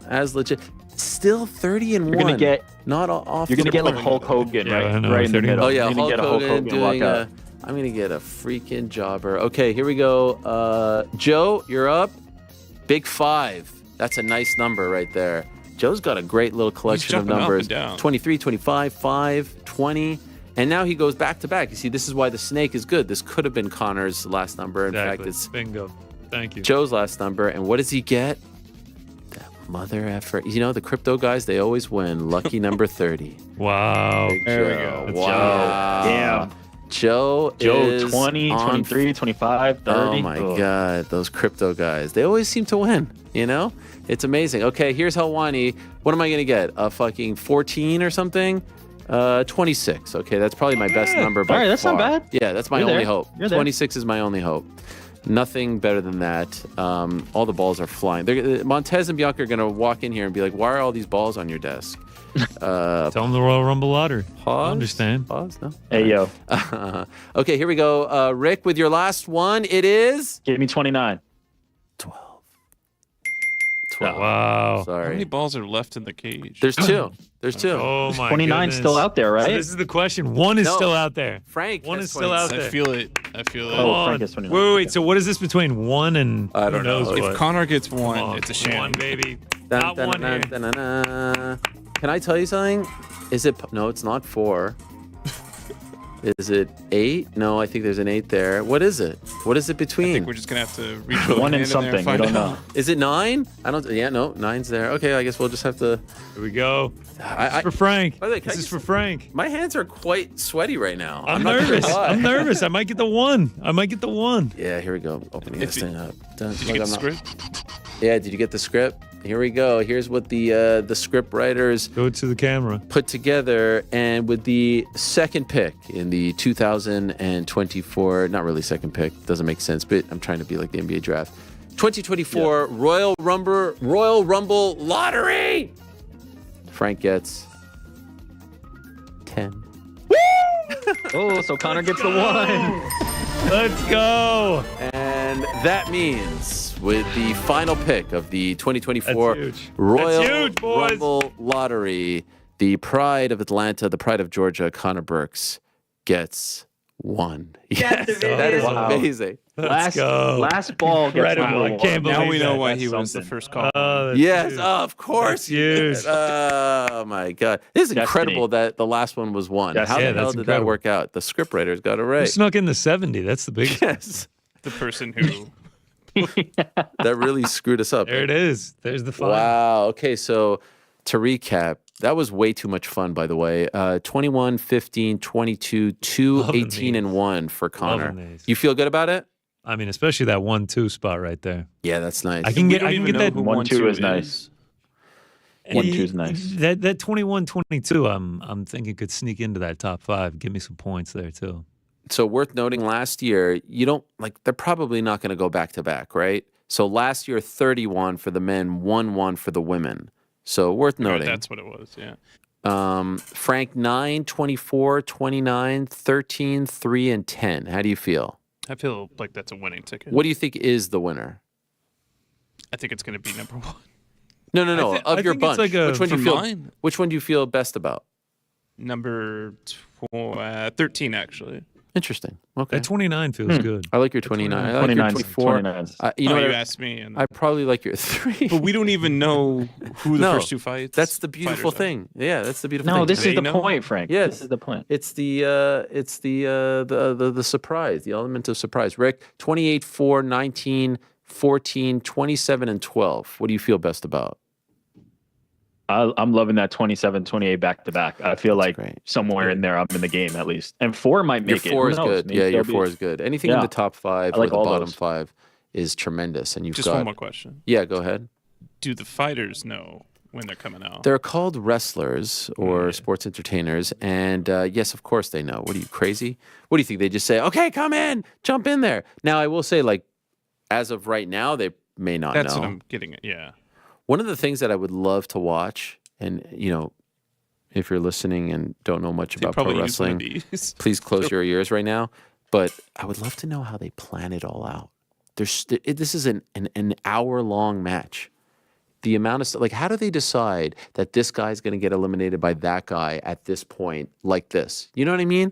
as legit. Still 30 and 1. You're gonna get not off. You're gonna the get like point. Hulk Hogan, Yeah, I right? know, Right in the 30. middle. Oh yeah, You're gonna Hulk get a Hulk Hogan Hogan walk doing out. I'm gonna get a freaking jobber. Okay, here we go. Joe, you're up. Big 5. That's a nice number right there. Joe's got a great little collection of jumping up and numbers. down. 23, 25, 5, 20. And now he goes back to back. You see, this is why the snake is good. This could have been Connor's last number. In fact, Exactly. it's Bingo. Thank you. Joe's last number. And what does he get? That mother effer. You know, the crypto guys, they always win. Lucky number 30. Wow. Big There we Joe. go. Wow. Damn. Joe is 20, on 23, 25, 30. Oh my God, those crypto guys. They always seem to win, you know? It's amazing. Okay, here's Helwani. What am I going to get? A fucking 14 or something? 26. Okay, that's probably my best number by All right, that's far. not bad. Yeah, that's my You're only there. hope. You're there. 26 is my only hope. Nothing better than that. All the balls are flying. Montez and Bianca are going to walk in here and be like, why are all these balls on your desk? Tell them the Royal Rumble lottery. Pause? I understand. Pause? No? Hey, yo. Okay, here we go. Rick, with your last one, it is... Give me 29. 12. Wow. How Sorry. many balls are left in the cage? There's 2. There's 2. Oh my 29 goodness. still out there, right? So this is the question. One is No. still out there. Frank One has is still out 26. I there. feel it. I feel it. Oh, Come Frank on. is 29. Wait. So what is this between 1 and I don't who knows know. If what? Connor gets Come 1, on, it's a sham. 1, baby. Dun, Not dun, one dun, here. dun, dun, dun. Can I tell you something? Is it... No, it's not 4. Is it 8? No, I think there's an 8 there. What is it? What is it I between? think we're just gonna have to reach with One a and hand in there something. We find don't know. out. Is it 9? I don't... Yeah, no, 9's there. Okay, I guess we'll just have to... Here we go. I, For Frank. By the way, can This I is just- for Frank. my hands are quite sweaty right now. I'm not gonna nervous. lie. I'm nervous. I might get the 1. Yeah, here we go. Opening If this you- thing up. Dun, Did you look, get I'm the not- script? Yeah, did you get the script? Here we go. Here's what the script writers Go to the camera. put together, and with the second pick in the 2024, not really second pick, doesn't make sense, but I'm trying to be like the NBA draft. 2024 Royal Rumble lottery. Frank gets 10. Oh, so Connor gets the 1. Let's go. And that means with the final pick of the 2024 That's huge. Royal That's huge, boys. Rumble lottery, the pride of Atlanta, the pride of Georgia, Connor Burks gets 1. Yes, that is Wow. amazing. Let's go. Last ball gets Incredible. number I 1. can't believe Now we know that. why That's he was the something. first call. Oh, that's Yes, huge. of course. That's huge. Oh my God, this is incredible that the last one was 1. That's- How yeah, the hell that's did incredible. that work out? The scriptwriters got it Who right. snuck in the 70? That's the big. Yes, The person who that really screwed us up. There it is. There's the fun. Wow. Okay, so to recap, that was way too much fun, by the way. 21, 15, 22, 2, Loving 18, and these. 1 for Connor. Loving these. You feel good about it? I mean, especially that 1-2 spot right there. Yeah, that's nice. I can we get. don't I can even get know that. who 1-2 1-2 is nice. 1-2's nice. That 21-22, I'm thinking could sneak into that top 5. Give me some points there too. So worth noting, last year, they're probably not going to go back to back, right? So last year, 31 for the men, 1-1 for the women. So worth noting. That's what it was, yeah. Frank, 9, 24, 29, 13, 3, and 10. How do you feel? I feel like that's a winning ticket. What do you think is the winner? I think it's going to be number 1. No. Of your bunch, which one do you feel best about? Number 13, actually. Interesting. Okay. That 29 feels good. I like your 29. I like your 24. 29. You know, you asked me. And I probably like your 3. But we don't even know who the first 2 fights. That's the beautiful thing. Yeah, that's the beautiful thing. No, this is the point, Frank. Yes, this is the point. It's the surprise, the element of surprise. Rick, 28-4, 19, 14, 27, and 12. What do you feel best about? I'm loving that 27-28 back-to-back. I feel like somewhere in there I'm in the game at least. And 4 might make it. Your 4 is good. Yeah, your 4 is good. Anything in the top 5 or the bottom 5 is tremendous. And you've just got... one more question. Yeah, go ahead. Do the fighters know when they're coming out? They're called wrestlers or sports entertainers. And yes, of course they know. What are you, crazy? What do you think? They just say, okay, come in, jump in there. Now, I will say, like, as of right now, they may not know. That's what I'm getting at, yeah. One of the things that I would love to watch, and, you know, if you're listening and don't know much about pro wrestling, please close your ears right now. But I would love to know how they plan it all out. This is an hour-long match. The amount of stuff, like, how do they decide that this guy's going to get eliminated by that guy at this point like this? You know what I mean?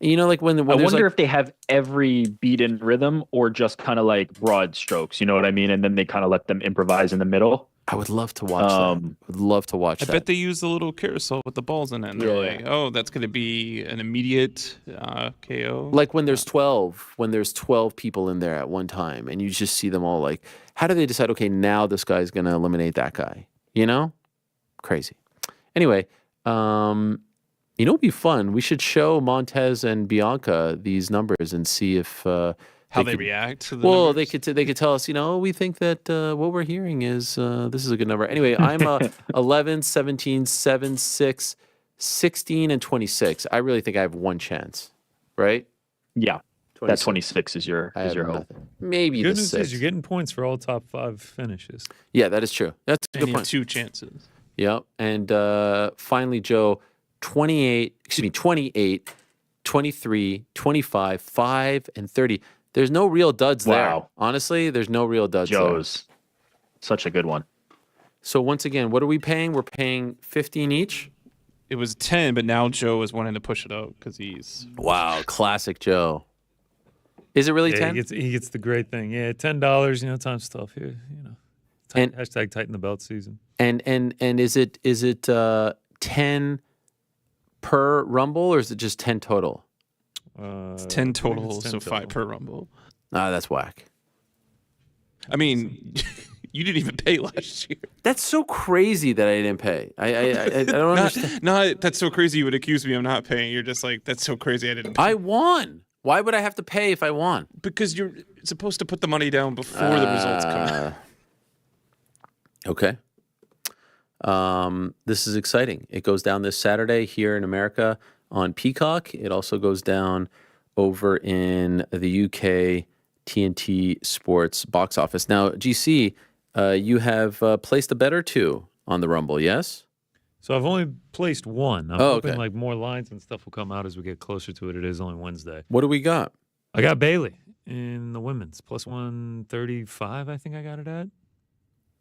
You know, like when I wonder if they have every beat in rhythm or just kind of like broad strokes. You know what I mean? And then they kind of let them improvise in the middle. I would love to watch that. I would love to watch that. I bet they use the little carousel with the balls in it. And they're like, oh, that's going to be an immediate KO. Like when there's 12 people in there at one time and you just see them all, like, how do they decide, okay, now this guy's going to eliminate that guy? You know? Crazy. Anyway, you know, it'd be fun. We should show Montez and Bianca these numbers and see if how they react to the numbers. They could tell us, you know, we think that what we're hearing is this is a good number. Anyway, I'm 11, 17, 7, 6, 16, and 26. I really think I have one chance, right? Yeah. 26. That 26 is your hope. Nothing. Maybe good the news 6. is you're getting points for all top 5 finishes. Yeah, that is true. That's a good point. 2 chances. Yep. And finally, Joe, 28, 23, 25, 5, and 30. There's no real duds there. Honestly, there's no real duds Joe's. There. Such a good one. So once again, what are we paying? We're paying 15 each? It was 10, but now Joe is wanting to push it up because he's... Wow, classic Joe. Is it really 10? He gets the great thing. Yeah, $10, you know, time stuff here, you know. Hashtag tighten the belt season. And is it 10 per Rumble or is it just 10 total? It's 10 total, so 5 per Rumble. Ah, that's whack. I mean, you didn't even pay last year. That's so crazy that I didn't pay. I don't understand. No, that's so crazy you would accuse me of not paying. You're just like, that's so crazy I didn't pay. I won. Why would I have to pay if I won? Because you're supposed to put the money down before the results come out. Okay. This is exciting. It goes down this Saturday here in America on Peacock. It also goes down over in the UK TNT Sports box office. Now, GC, you have placed a bet or two on the Rumble, yes? So I've only placed one. I'm hoping like more lines and stuff will come out as we get closer to it. It is only Wednesday. What do we got? I got Bailey in the women's plus 135. I think I got it at.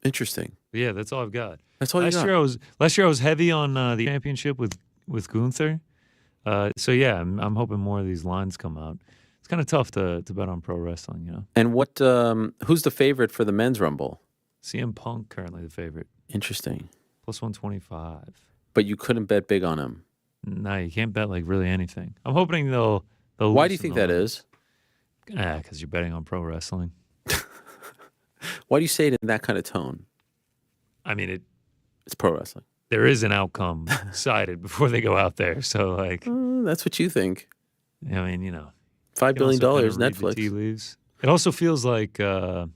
Interesting. Yeah, that's all I've got. That's all you got. Last year I was heavy on the championship with Gunther. So yeah, I'm hoping more of these lines come out. It's kind of tough to bet on pro wrestling, you know. And what? Who's the favorite for the men's Rumble? CM Punk currently the favorite. Interesting. Plus 125. But you couldn't bet big on him. No, you can't bet like really anything. I'm hoping they'll. Why do you think that is? Because you're betting on pro wrestling. Why do you say it in that kind of tone? I mean, it's pro wrestling. There is an outcome decided before they go out there. So, like... that's what you think. I mean, you know. $5 billion, Netflix. Tea leaves. It also feels like there's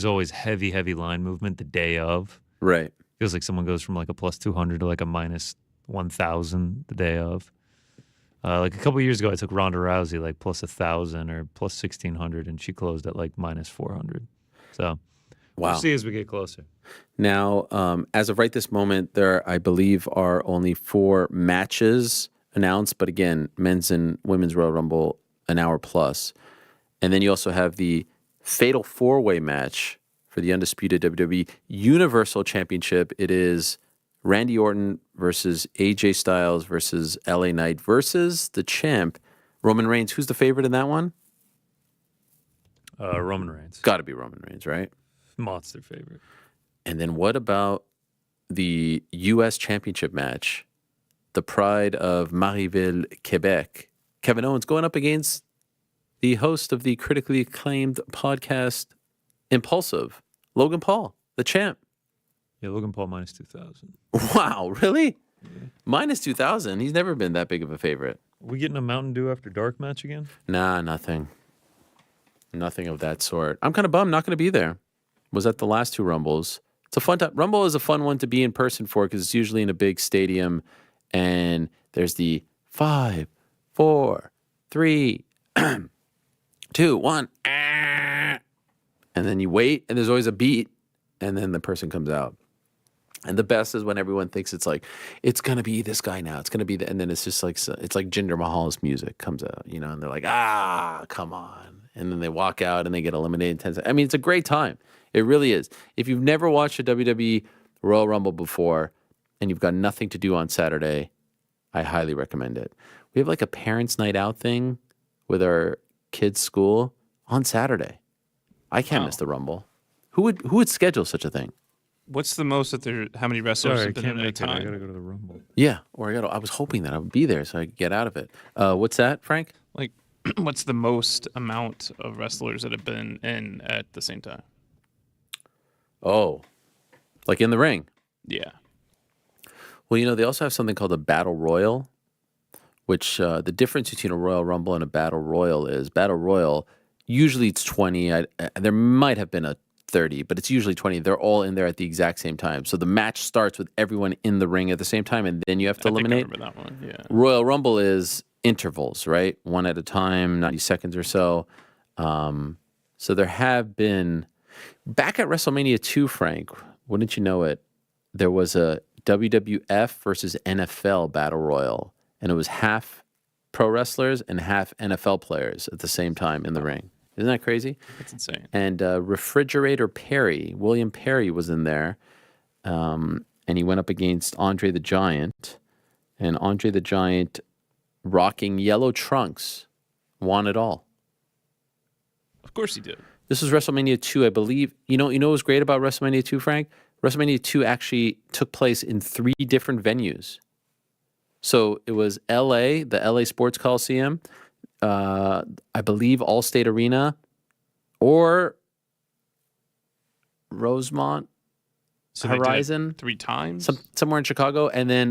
always heavy line movement the day of. Right. Feels like someone goes from like a plus 200 to like a minus 1,000 the day of. Like a couple of years ago, I took Ronda Rousey like plus 1,000 or plus 1,600, and she closed at like minus 400. So Wow. we'll see as we get closer. Now, as of right this moment, there, I believe, are only 4 matches announced. But again, men's and women's Royal Rumble, an hour plus. And then you also have the Fatal 4-Way match for the undisputed WWE Universal Championship. It is Randy Orton versus AJ Styles versus LA Knight versus the champ, Roman Reigns. Who's the favorite in that one? Roman Reigns. Got to be Roman Reigns, right? Monster favorite. And then what about the U.S. Championship match? The pride of Marieville, Quebec. Kevin Owens going up against the host of the critically acclaimed podcast, Impulsive, Logan Paul, the champ. Yeah, Logan Paul minus 2,000. Wow, really? Yeah. Minus 2,000. He's never been that big of a favorite. Are we getting a Mountain Dew after dark match again? Nah, nothing. Nothing of that sort. I'm kind of bummed not going to be there. Was at the last 2 Rumbles. It's a fun time. Rumble is a fun one to be in person for because it's usually in a big stadium, and there's the 5, 4, 3, 2, 1, and then you wait, and there's always a beat, and then the person comes out. And the best is when everyone thinks it's like, it's going to be this guy now. It's going to be and then it's just like, it's like Jinder Mahal's music comes out, you know, and they're like, come on. And then they walk out and they get eliminated in 10 seconds. I mean, it's a great time. It really is. If you've never watched a WWE Royal Rumble before and you've got nothing to do on Saturday, I highly recommend it. We have like a parents' night out thing with our kids' school on Saturday. I can't miss the Rumble. Who would schedule such a thing? What's the most that there? How many wrestlers? Sorry, I at can't a make it. time? I gotta go to the Rumble. Yeah, or I was hoping that I would be there so I could get out of it. What's that, Frank? Like, what's the most amount of wrestlers that have been in at the same time? Oh, like in the ring? Yeah. Well, you know, they also have something called a Battle Royal, which the difference between a Royal Rumble and a Battle Royal is Battle Royal, usually it's 20. There might have been a 30, but it's usually 20. They're all in there at the exact same time. So the match starts with everyone in the ring at the same time, and then you have to eliminate. I remember that one, yeah. Royal Rumble is intervals, right? One at a time, 90 seconds or so. So there have been, back at WrestleMania 2, Frank, wouldn't you know it, there was a WWF versus NFL Battle Royal, and it was half pro wrestlers and half NFL players at the same time in the ring. Isn't that crazy? That's insane. And Refrigerator Perry, William Perry was in there, and he went up against Andre the Giant, and Andre the Giant, rocking yellow trunks, won it all. Of course he did. This was WrestleMania 2, I believe. You know what was great about WrestleMania 2, Frank? WrestleMania 2 actually took place in 3 different venues. So it was LA, the LA Sports Coliseum, I believe Allstate Arena, or Rosemont Horizon. 3 times? Somewhere in Chicago. And then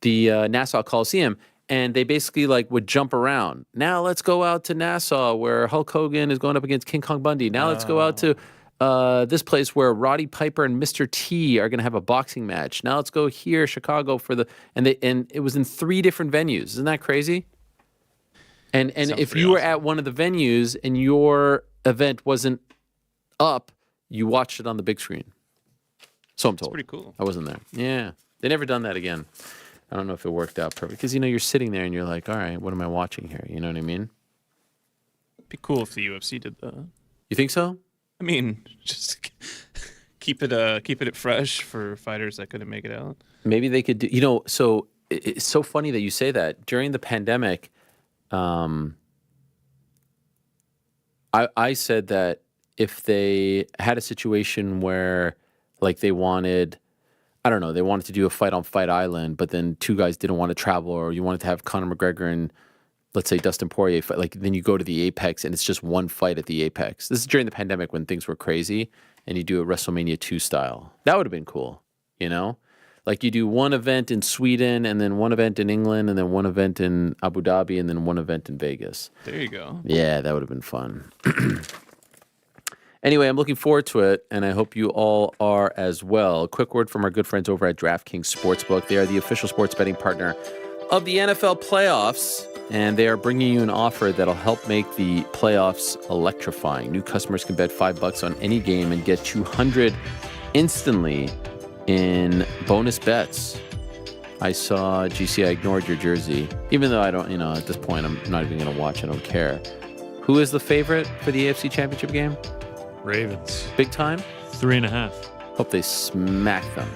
the Nassau Coliseum. And they basically like would jump around. Now let's go out to Nassau where Hulk Hogan is going up against King Kong Bundy. Now let's go out to this place where Roddy Piper and Mr. T are going to have a boxing match. Now let's go here, Chicago, for the and it was in 3 different venues. Isn't that crazy? And if you were at one of the venues and your event wasn't up, you watched it on the big screen. So I'm told. That's pretty cool. I wasn't there. Yeah, they never done that again. I don't know if it worked out perfect because you're sitting there and you're like, all right, what am I watching here? You know what I mean? It'd be cool if the UFC did that. You think so? I mean, just keep it fresh for fighters that couldn't make it out. Maybe they could do. So it's so funny that you say that. During the pandemic, I said that if they had a situation where, like, they wanted, I don't know, they wanted to do a fight on Fight Island, but then 2 guys didn't want to travel, or you wanted to have Conor McGregor and, let's say, Dustin Poirier fight, like, then you go to the Apex and it's just one fight at the Apex. This is during the pandemic when things were crazy, and you do it WrestleMania 2 style. That would have been cool, you know? Like, you do one event in Sweden, and then one event in England, and then one event in Abu Dhabi, and then one event in Vegas. There you go. Yeah, that would have been fun. Anyway, I'm looking forward to it, and I hope you all are as well. A quick word from our good friends over at DraftKings Sportsbook. They are the official sports betting partner of the NFL playoffs, and they are bringing you an offer that'll help make the playoffs electrifying. New customers can bet $5 on any game and get $200 instantly in bonus bets. I saw GC, I ignored your jersey, even though I don't, at this point, I'm not even going to watch. I don't care. Who is the favorite for the AFC Championship game? Ravens. Big time? 3.5. Hope they smack them.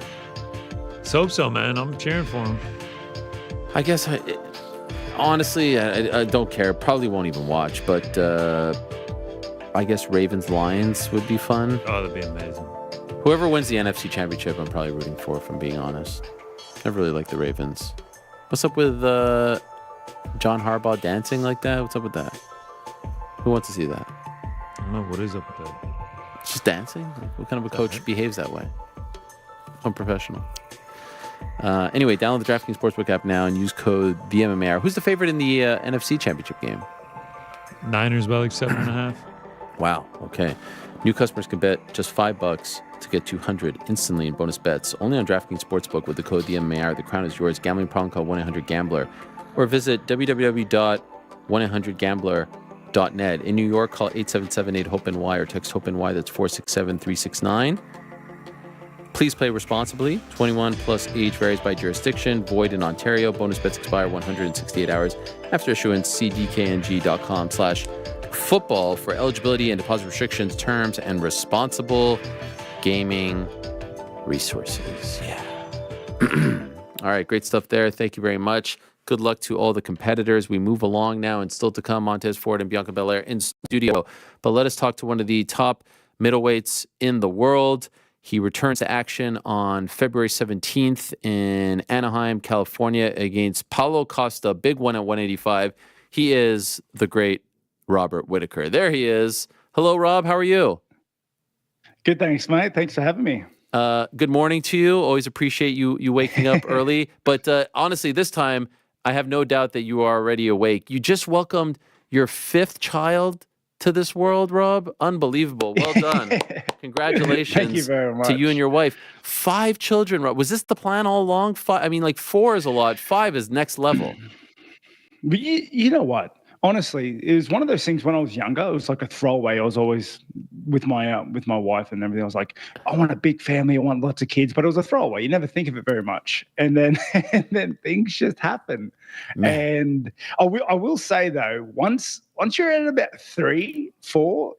Let's hope so, man. I'm cheering for them. I guess, honestly, I don't care. Probably won't even watch, but I guess Ravens-Lions would be fun. Oh, that'd be amazing. Whoever wins the NFC Championship, I'm probably rooting for, if I'm being honest. I really like the Ravens. What's up with John Harbaugh dancing like that? What's up with that? Who wants to see that? I don't know. What is up with that? Just dancing? What kind of a coach behaves that way? Unprofessional. Anyway, download the DraftKings Sportsbook app now and use code BMMAR. Who's the favorite in the NFC Championship game? Niners by like 7.5. Wow. Okay. New customers can bet just $5 to get $200 instantly in bonus bets. Only on DraftKings Sportsbook with the code BMMAR. The crown is yours. Gambling problem, call 1-800-GAMBLER. Or visit www.1800gambler.net. In New York, call 877-8-HOPENY or text HOPENY. That's 467-369. Please play responsibly. 21 plus age varies by jurisdiction. Void in Ontario. Bonus bets expire 168 hours after issuance. See dkng.com/football for eligibility and deposit restrictions, terms, and responsible gaming resources. Yeah. All right. Great stuff there. Thank you very much. Good luck to all the competitors. We move along now, and still to come, Montez Ford and Bianca Belair in studio. But let us talk to one of the top middleweights in the world. He returns to action on February 17th in Anaheim, California against Paulo Costa, big one at 185. He is the great Robert Whittaker. There he is. Hello, Rob. How are you? Good, thanks, mate. Thanks for having me. Good morning to you. Always appreciate you waking up early. But honestly, this time, I have no doubt that you are already awake. You just welcomed your 5th child to this world, Rob. Unbelievable. Well done. Congratulations. Thank you very much. To you and your wife. 5 children, Rob. Was this the plan all along? 5, I mean, like 4 is a lot. 5 is next level. But you know what? Honestly, it was one of those things when I was younger. It was like a throwaway. I was always with my wife and everything. I was like, I want a big family. I want lots of kids. But it was a throwaway. You never think of it very much. And then things just happen. Man. And I will say though, once you're at about 3, 4,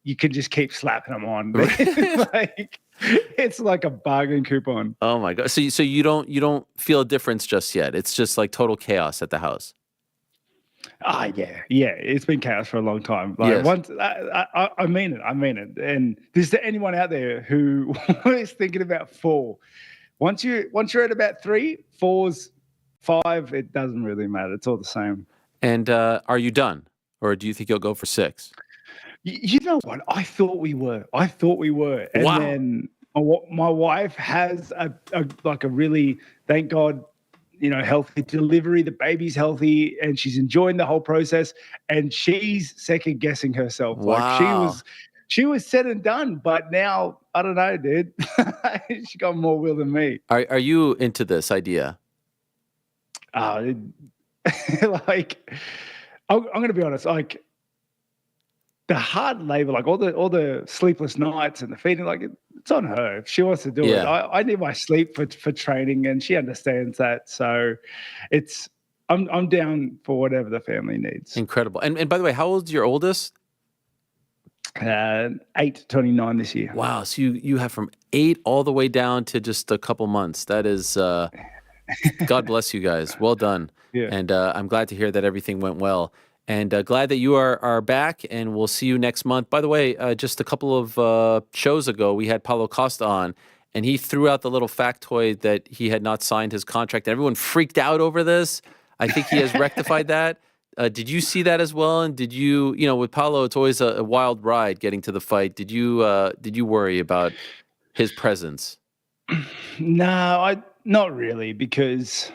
you can just keep slapping them on. It's like a bargain coupon. Oh my God. So you don't feel a difference just yet. It's just like total chaos at the house. Yeah. It's been chaos for a long time. Like yes. Once I mean it. And there's to anyone out there who is thinking about 4. Once you're at about 3, 4's 5, it doesn't really matter. It's all the same. And are you done, or do you think you'll go for 6? You know what? I thought we were. And wow. Then my wife has a really, thank God, healthy delivery. The baby's healthy and she's enjoying the whole process, and she's second guessing herself. Wow. Like she was said and done, but now I don't know, dude. She got more will than me. Are you into this idea? Like, I'm going to be honest, like the hard labor, like all the sleepless nights and the feeding, like it's on her. If she wants to do it, I need my sleep for training, and she understands that. So I'm down for whatever the family needs. Incredible. And by the way, how old is your oldest? 8 turning 9 this year. Wow. So you have from 8 all the way down to just a couple months. That is, God bless you guys. Well done. Yeah. And I'm glad to hear that everything went well. And glad that you are back, and we'll see you next month. By the way, just a couple of shows ago, we had Paulo Costa on, and he threw out the little factoid that he had not signed his contract. And everyone freaked out over this. I think he has rectified that. Did you see that as well? And did you, with Paulo, it's always a wild ride getting to the fight. Did you worry about his presence? No, not really, because...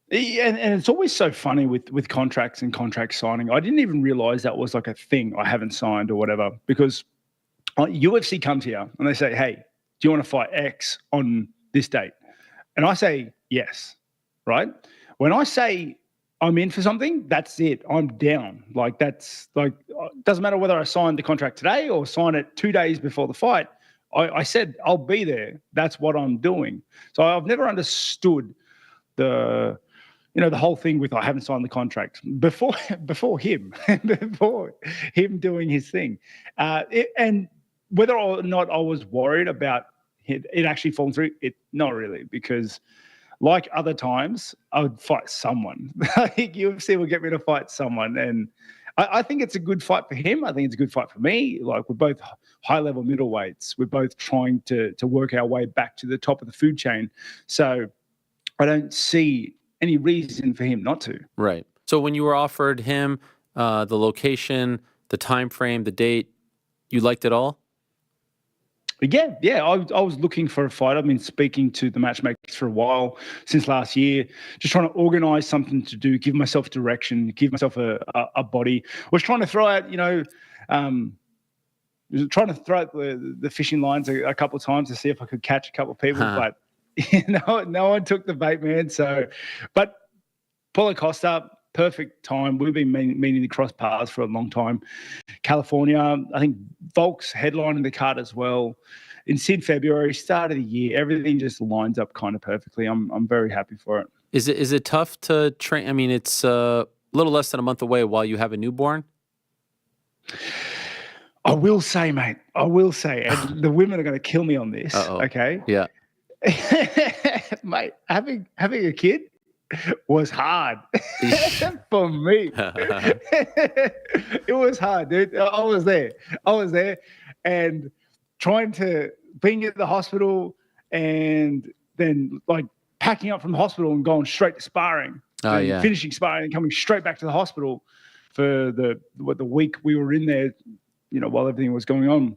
And it's always so funny with contracts and contract signing. I didn't even realize that was like a thing I haven't signed or whatever, because UFC comes here and they say, hey, do you want to fight X on this date? And I say, yes, right? When I say I'm in for something, that's it. I'm down. Like, that's like, it doesn't matter whether I sign the contract today or sign it 2 days before the fight. I said, I'll be there. That's what I'm doing. So I've never understood the whole thing with I haven't signed the contract before him, before him doing his thing. And whether or not I was worried about it actually falling through, not really, because like other times, I would fight someone. I think UFC will get me to fight someone. And I think it's a good fight for him. I think it's a good fight for me. Like, we're both high-level middleweights. We're both trying to work our way back to the top of the food chain. So I don't see any reason for him not to. Right. So when you were offered him, the location, the time frame, the date, you liked it all? Yeah. I was looking for a fight. I've been speaking to the matchmakers for a while, since last year, just trying to organise something to do, give myself direction, give myself a body. Was trying to throw out, trying to throw out the fishing lines a couple of times to see if I could catch a couple of people, but no one took the bait, man. So, but Paulo Costa, perfect time. We've been meaning to cross paths for a long time. California, I think Volk's headlining the card as well. In February, start of the year, everything just lines up kind of perfectly. I'm very happy for it. Is it tough to train? I mean, it's a little less than a month away while you have a newborn. I will say, mate, and the women are going to kill me on this. Okay. Yeah. Mate, having a kid was hard for me. It was hard, dude. I was there, and being at the hospital, and then like packing up from the hospital and going straight to sparring. Finishing sparring and coming straight back to the hospital for the week we were in there, while everything was going on,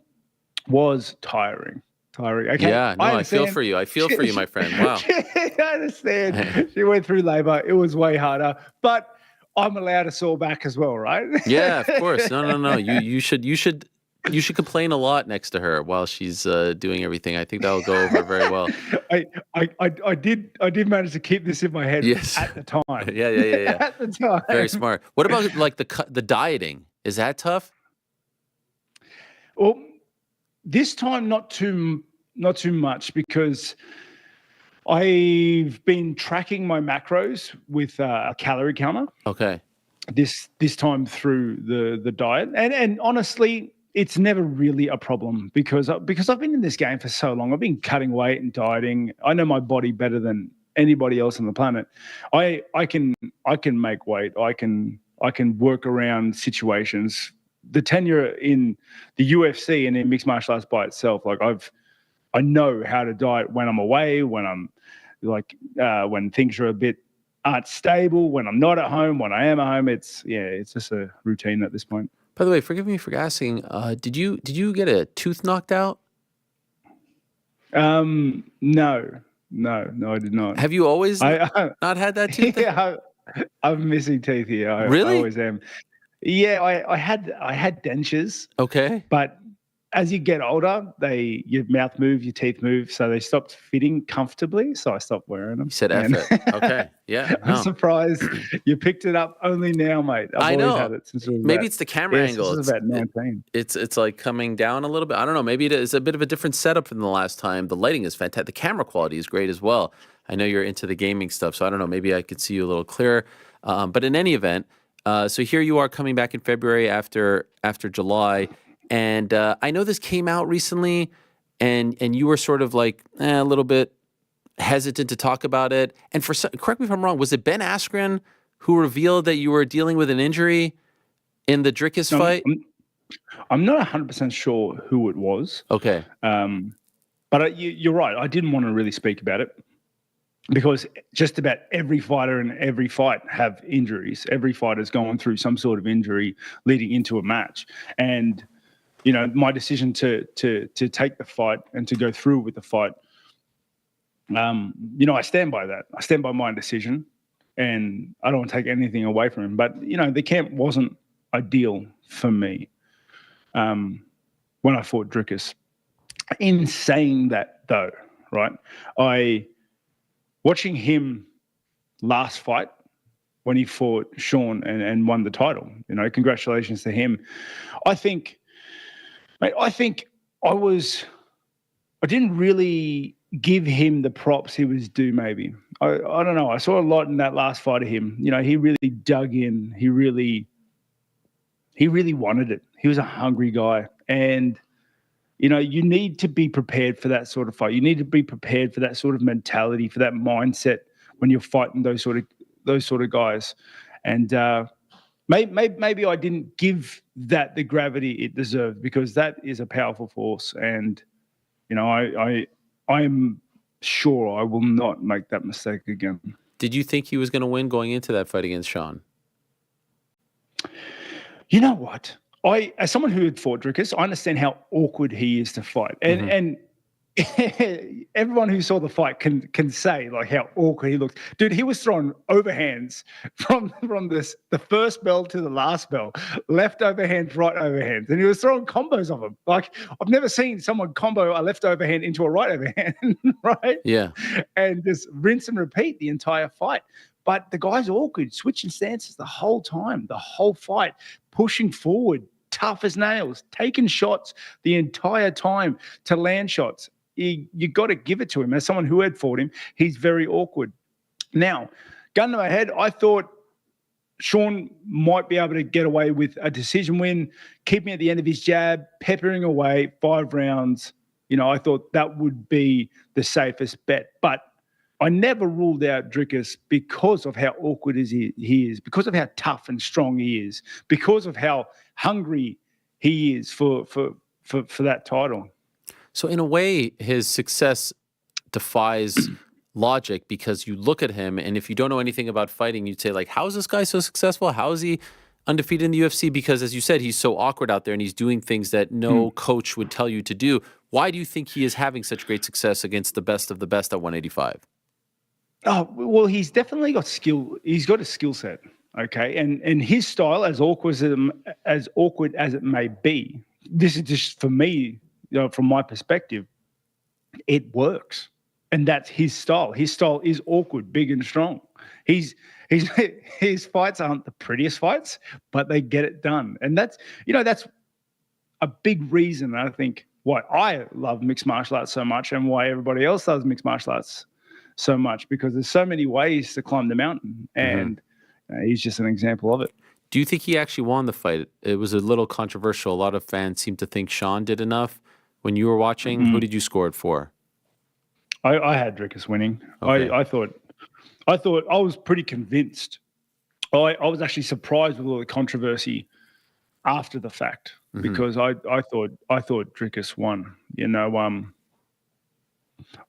was tiring. Okay. Yeah, no, I feel for you. I feel for you, my friend. Wow. I understand. She went through labor. It was way harder, but I'm allowed a sore back as well, right? Yeah, of course. No. You should complain a lot next to her while she's doing everything. I think that'll go over very well. I did manage to keep this in my head at the time. Yeah. At the time. Very smart. What about like the dieting? Is that tough? Well, this time not too much, because I've been tracking my macros with a calorie counter. Okay. This time through the diet, and honestly, it's never really a problem because I've been in this game for so long. I've been cutting weight and dieting. I know my body better than anybody else on the planet. I can make weight. I can work around situations. The tenure in the UFC and in mixed martial arts by itself, like I know how to diet when I'm away, when I'm when things are aren't stable, when I'm not at home, when I am at home. It's just a routine at this point. By the way, forgive me for asking, did you get a tooth knocked out? No, I did not. Have you always not had that tooth? Yeah, I'm missing teeth here. Really? I always am. Yeah, I had dentures. Okay. But as you get older, your mouth moves, your teeth move, so they stopped fitting comfortably. So I stopped wearing them. You said F it. Okay. Yeah. No. I'm surprised you picked it up only now, mate. I've always had it since maybe it's the camera angle. Since about 19. It's like coming down a little bit. I don't know. Maybe it is a bit of a different setup than the last time. The lighting is fantastic. The camera quality is great as well. I know you're into the gaming stuff, so I don't know. Maybe I could see you a little clearer. But in any event. So here you are coming back in February after July, and I know this came out recently, and you were sort of like a little bit hesitant to talk about it. And correct me if I'm wrong, was it Ben Askren who revealed that you were dealing with an injury in the Dricus fight? I'm not 100% sure who it was. Okay, but you're right. I didn't want to really speak about it, because just about every fighter in every fight have injuries. Every fighter's going through some sort of injury leading into a match. And, my decision to take the fight and to go through with the fight, I stand by that. I stand by my decision, and I don't want to take anything away from him. But, the camp wasn't ideal for me. when I fought Dricus. In saying that, though, right, watching him last fight when he fought Sean and won the title, congratulations to him. I think I didn't really give him the props he was due, maybe. I don't know. I saw a lot in that last fight of him. He really dug in. He really wanted it. He was a hungry guy. And, you need to be prepared for that sort of fight. You need to be prepared for that sort of mentality, for that mindset when you're fighting those sort of guys. And maybe I didn't give that the gravity it deserved, because that is a powerful force. And, I'm sure I will not make that mistake again. Did you think he was going to win going into that fight against Sean? You know what? As someone who had fought Dricus, I understand how awkward he is to fight. And everyone who saw the fight can say like how awkward he looked. Dude, he was throwing overhands from the first bell to the last bell, left overhand, right overhand, and he was throwing combos of them. Like, I've never seen someone combo a left overhand into a right overhand, right? Yeah. And just rinse and repeat the entire fight. But the guy's awkward, switching stances the whole time, the whole fight, pushing forward, tough as nails, taking shots the entire time to land shots. You got to give it to him. As someone who had fought him, he's very awkward. Now, gun to my head, I thought Sean might be able to get away with a decision win, keeping at the end of his jab, peppering away 5 rounds. I thought that would be the safest bet. But I never ruled out Dricus because of how awkward he is, because of how tough and strong he is, because of how hungry he is for that title. So in a way, his success defies logic, because you look at him, and if you don't know anything about fighting, you'd say, like, how is this guy so successful? How is he undefeated in the UFC? Because, as you said, he's so awkward out there, and he's doing things that no coach would tell you to do. Why do you think he is having such great success against the best of the best at 185? Oh, well, he's definitely got skill. He's got a skill set, okay? And his style, as awkward as it may be, this is just for me, from my perspective, it works. And that's his style. His style is awkward, big and strong. His fights aren't the prettiest fights, but they get it done. And that's a big reason, I think, why I love mixed martial arts so much, and why everybody else loves mixed martial arts so much, because there's so many ways to climb the mountain, and he's just an example of it. Do you think he actually won the fight? It was a little controversial. A lot of fans seem to think Sean did enough. When you were watching, who did you score it for? I had Dricus winning. Okay. I thought I was pretty convinced. I was actually surprised with all the controversy after the fact, because I thought Dricus won.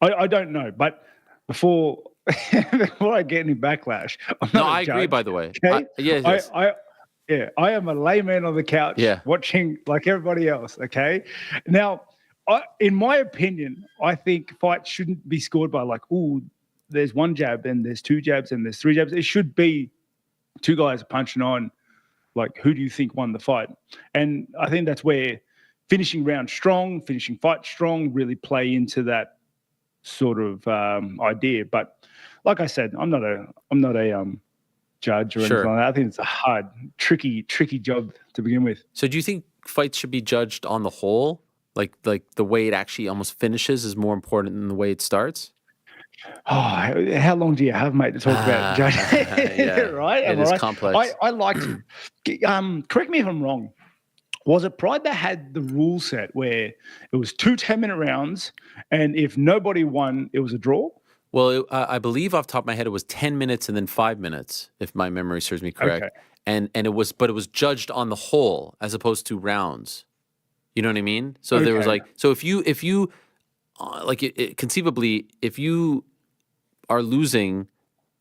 I don't know, but before I get any backlash, I agree. By the way, okay? Yes. I am a layman on the couch, watching like everybody else. Okay, now, in my opinion, I think fights shouldn't be scored by like, ooh, there's 1 jab and there's 2 jabs and there's 3 jabs. It should be 2 guys punching on. Like, who do you think won the fight? And I think that's where finishing round strong, finishing fight strong, really play into that sort of idea. But like I said, I'm not a judge or anything like that. I think it's a hard, tricky job to begin with. So do you think fights should be judged on the whole? Like the way it actually almost finishes is more important than the way it starts? Oh, how long do you have, mate, to talk about judging? Right? It is complex. I like to, correct me if I'm wrong. Was it Pride that had the rule set where it was 2 10-minute rounds, and if nobody won, it was a draw? Well, I believe off the top of my head, it was 10 minutes and then 5 minutes, if my memory serves me correct. Okay. And it was judged on the whole as opposed to rounds. You know what I mean? So there was like, so if you conceivably, if you are losing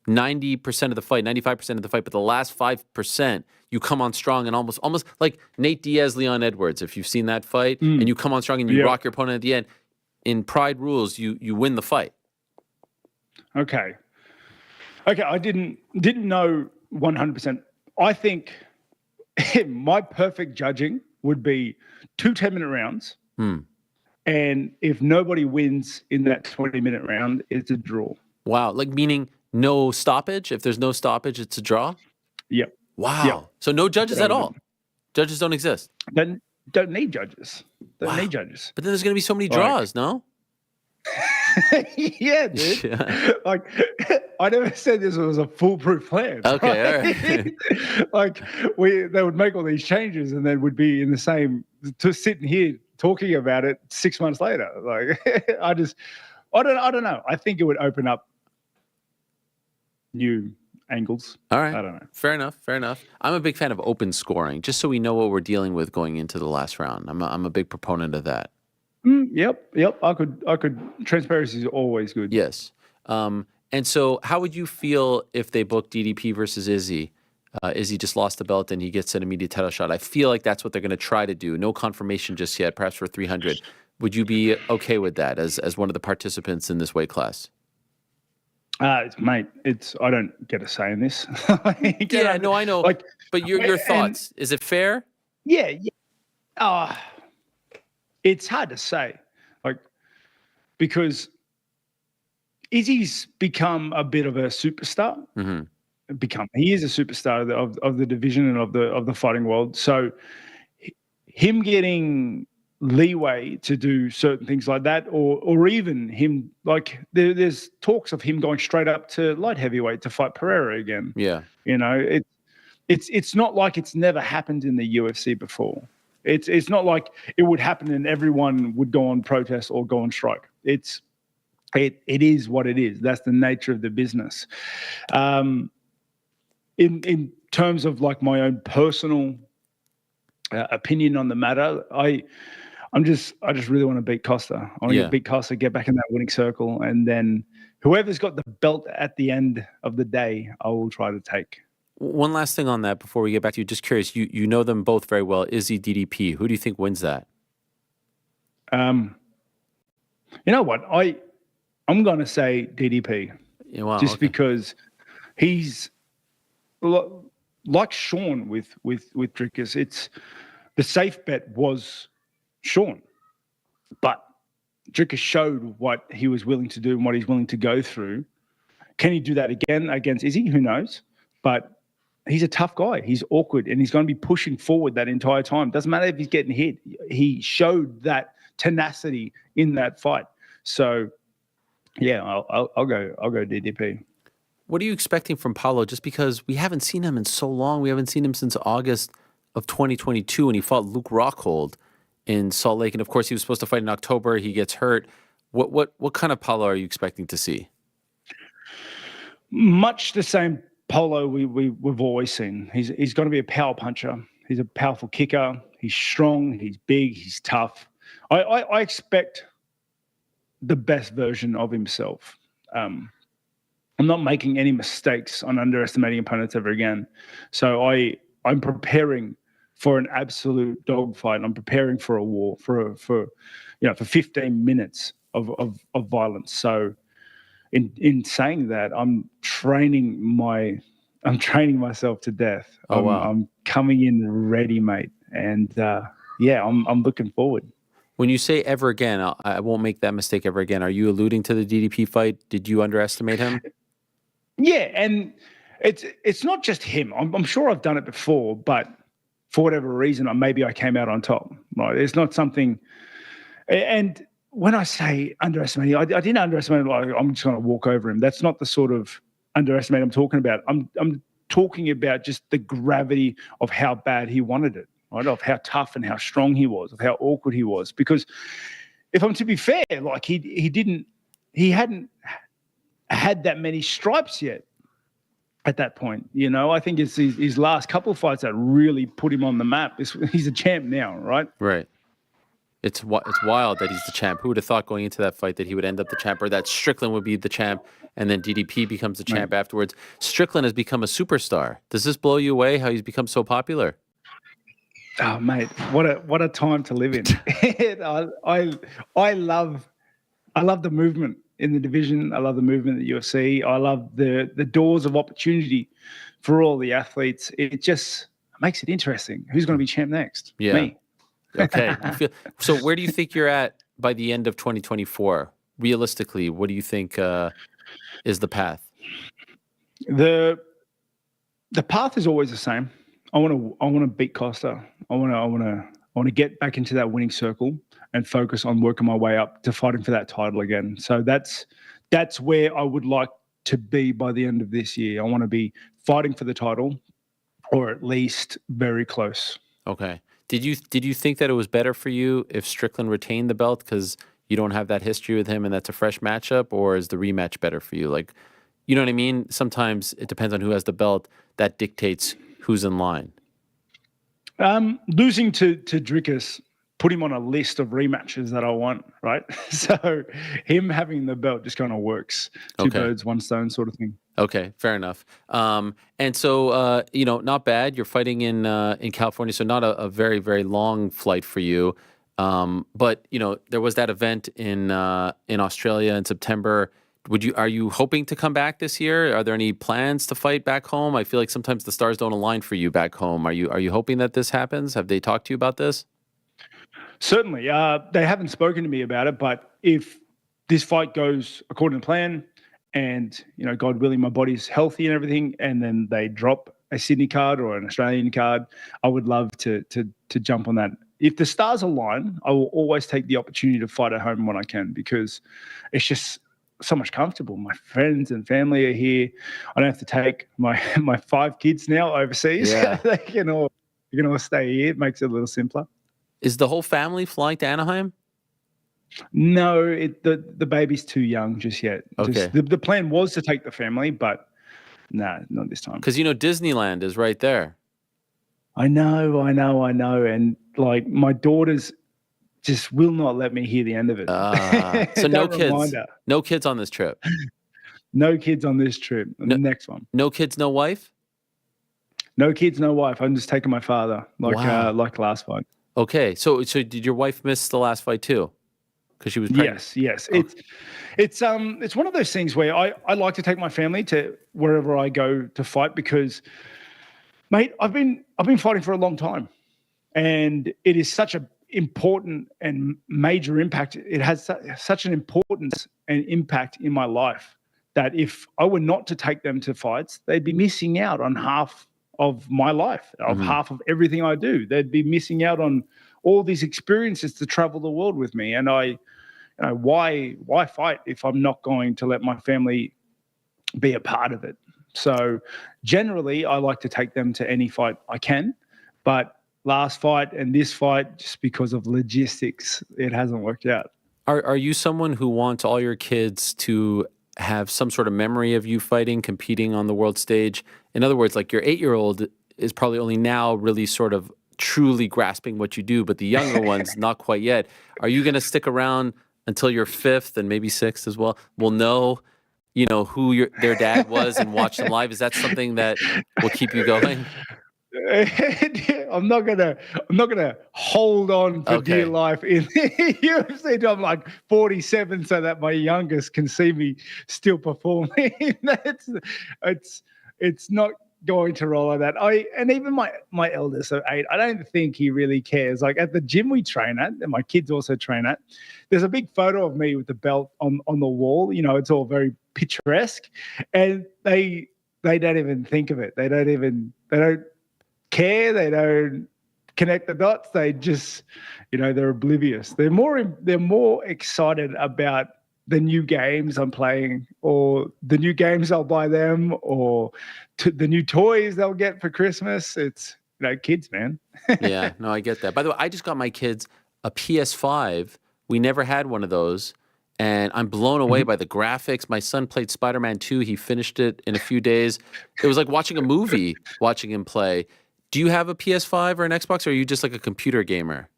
90% of the fight, 95% of the fight, but the last 5%, you come on strong and almost like Nate Diaz, Leon Edwards, if you've seen that fight, and you come on strong and you rock your opponent at the end, in Pride rules, you win the fight. Okay, I didn't know 100%. I think my perfect judging would be two 10-minute rounds. And if nobody wins in that 20-minute round, it's a draw. Wow. Like meaning no stoppage? If there's no stoppage, it's a draw? Yep. Wow. Yep. So no judges at all? Judges don't exist? Don't need judges. Don't need judges. But then there's going to be so many draws, no? Yeah, dude. Yeah. Like, I never said this was a foolproof plan. Okay, all right. They would make all these changes and then would be in the same, to sitting here talking about it 6 months later. Like, I don't know. I think it would open up new angles. All right. I don't know. Fair enough. I'm a big fan of open scoring, just so we know what we're dealing with going into the last round. I'm a big proponent of that. Yep. I could. Transparency is always good. Yes. And so how would you feel if they booked DDP versus Izzy? Izzy just lost the belt and he gets an immediate title shot. I feel like that's what they're going to try to do. No confirmation just yet, perhaps for 300. Would you be okay with that as one of the participants in this weight class? Mate, I don't get a say in this. Yeah, no, I know. Like, but your thoughts, is it fair? Yeah. It's hard to say, like, because Izzy's become a bit of a superstar. He is a superstar of the division and of the fighting world. So him getting leeway to do certain things like that, or even him, like, there's talks of him going straight up to light heavyweight to fight Pereira again. Yeah, it's not like it's never happened in the UFC before. It's not like it would happen and everyone would go on protest or go on strike. It is what it is. That's the nature of the business. In terms of like my own personal opinion on the matter, I just really want to beat Costa. I want to beat Costa, get back in that winning circle, and then whoever's got the belt at the end of the day, I will try to take. One last thing on that before we get back to you. Just curious, you know them both very well. Izzy, DDP. Who do you think wins that? You know what? I'm going to say DDP. Because he's like Sean with Drickus. It's the safe bet was Sean, but Drickus showed what he was willing to do and what he's willing to go through. Can he do that again against Izzy? Who knows? But he's a tough guy. He's awkward, and he's going to be pushing forward that entire time. Doesn't matter if he's getting hit. He showed that tenacity in that fight. So, yeah, I'll go DDP. What are you expecting from Paulo? Just because we haven't seen him in so long. We haven't seen him since August of 2022 when he fought Luke Rockhold in Salt Lake. And, of course, he was supposed to fight in October. He gets hurt. What kind of Paulo are you expecting to see? Much the same Paulo we've always seen. He's going to be a power puncher. He's a powerful kicker. He's strong. He's big. He's tough. I expect the best version of himself. I'm not making any mistakes on underestimating opponents ever again. So I'm preparing for an absolute dogfight. I'm preparing for a war, for 15 minutes of violence. So in saying that, I'm training myself to death. Oh, wow. I'm coming in ready, mate. And I'm looking forward. When you say ever again, I won't make that mistake ever again. Are you alluding to the DDP fight? Did you underestimate him? Yeah, and it's not just him. I'm sure I've done it before, but for whatever reason, maybe I came out on top. Right? It's not something. And when I say underestimate, I didn't underestimate. Like, I'm just going to walk over him. That's not the sort of underestimate I'm talking about. I'm talking about just the gravity of how bad he wanted it. Right, of how tough and how strong he was, of how awkward he was. Because if I'm to be fair, like he hadn't had that many stripes yet at that point. I think it's his last couple of fights that really put him on the map. He's a champ now, right? Right. It's wild that he's the champ. Who would have thought going into that fight that he would end up the champ, or that Strickland would be the champ, and then DDP becomes the champ afterwards? Strickland has become a superstar. Does this blow you away? How he's become so popular? Oh, mate, what a time to live in. I love the movement in the division. I love the movement in the UFC. I love the doors of opportunity for all the athletes. It just makes it interesting. Who's going to be champ next? Yeah. Me. Okay. So where do you think you're at by the end of 2024? Realistically, what do you think is the path? The path is always the same. I want to beat Costa. I want to get back into that winning circle and focus on working my way up to fighting for that title again. So that's where I would like to be by the end of this year. I want to be fighting for the title, or at least very close. Okay. Did you think that it was better for you if Strickland retained the belt because you don't have that history with him and that's a fresh matchup, or is the rematch better for you? Like, you know what I mean? Sometimes it depends on who has the belt. That dictates who's in line. Losing to Dricus put him on a list of rematches that I want, right? So him having the belt just kind of works. Two birds, one stone sort of thing. Okay, fair enough. And so, not bad. You're fighting in California, so not a very, very long flight for you. But, there was that event in Australia in September. Are you hoping to come back this year? Are there any plans to fight back home? I feel like sometimes the stars don't align for you back home. Are you hoping that this happens? Have they talked to you about this? Certainly. They haven't spoken to me about it, but if this fight goes according to plan and, God willing, my body's healthy and everything, and then they drop a Sydney card or an Australian card, I would love to jump on that. If the stars align, I will always take the opportunity to fight at home when I can, because it's just so much comfortable. My friends and family are here. I don't have to take my 5 kids now overseas. Yeah. They can all stay here. It makes it a little simpler. Is the whole family flying to Anaheim? No, the baby's too young just yet. Okay. The plan was to take the family, but no, not this time. Because Disneyland is right there. I know, and like my daughters just will not let me hear the end of it. So no kids on this trip. No kids on this trip. The next one. No kids, no wife. No kids, no wife. I'm just taking my father, like last fight. Okay, so did your wife miss the last fight too? Because she was pregnant? Yes. Oh. It's one of those things where I like to take my family to wherever I go to fight, because, mate, I've been fighting for a long time, and it is such a important and major impact. It has such an importance and impact in my life that if I were not to take them to fights, they'd be missing out on half of my life, of half of everything I do. They'd be missing out on all these experiences to travel the world with me. And why fight if I'm not going to let my family be a part of it? So generally, I like to take them to any fight I can, but last fight and this fight, just because of logistics, it hasn't worked out. Are you someone who wants all your kids to have some sort of memory of you fighting, competing on the world stage? In other words, like your 8-year-old is probably only now really sort of truly grasping what you do, but the younger ones, not quite yet. Are you going to stick around until your 5th and maybe 6th as well? Will know, who their dad was and watch them live? Is that something that will keep you going? I'm not gonna hold on for dear life in the UFC until I'm like 47, so that my youngest can see me still performing. It's not going to roll like that. And even my eldest of 8, I don't think he really cares. Like at the gym we train at, and my kids also train at, there's a big photo of me with the belt on the wall. It's all very picturesque, and they don't even think of it. They don't care. They don't connect the dots. They just, they're oblivious. They're more excited about the new games I'm playing, or the new games I'll buy them, or the new toys they'll get for Christmas. It's kids, man. Yeah, no, I get that. By the way, I just got my kids a PS5. We never had one of those, and I'm blown away by the graphics. My son played Spider-Man 2. He finished it in a few days. It was like watching a movie, watching him play. Do you have a PS5 or an Xbox, or are you just like a computer gamer?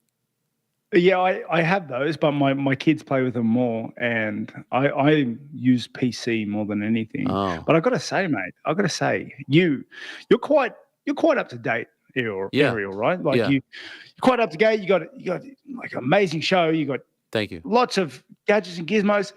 Yeah, I have those, but my kids play with them more, and I use PC more than anything. Oh. But I got to say, mate, you're quite up to date, Ariel, right? Like you're quite up to date. You got like an amazing show. You got thank you, lots of gadgets and gizmos.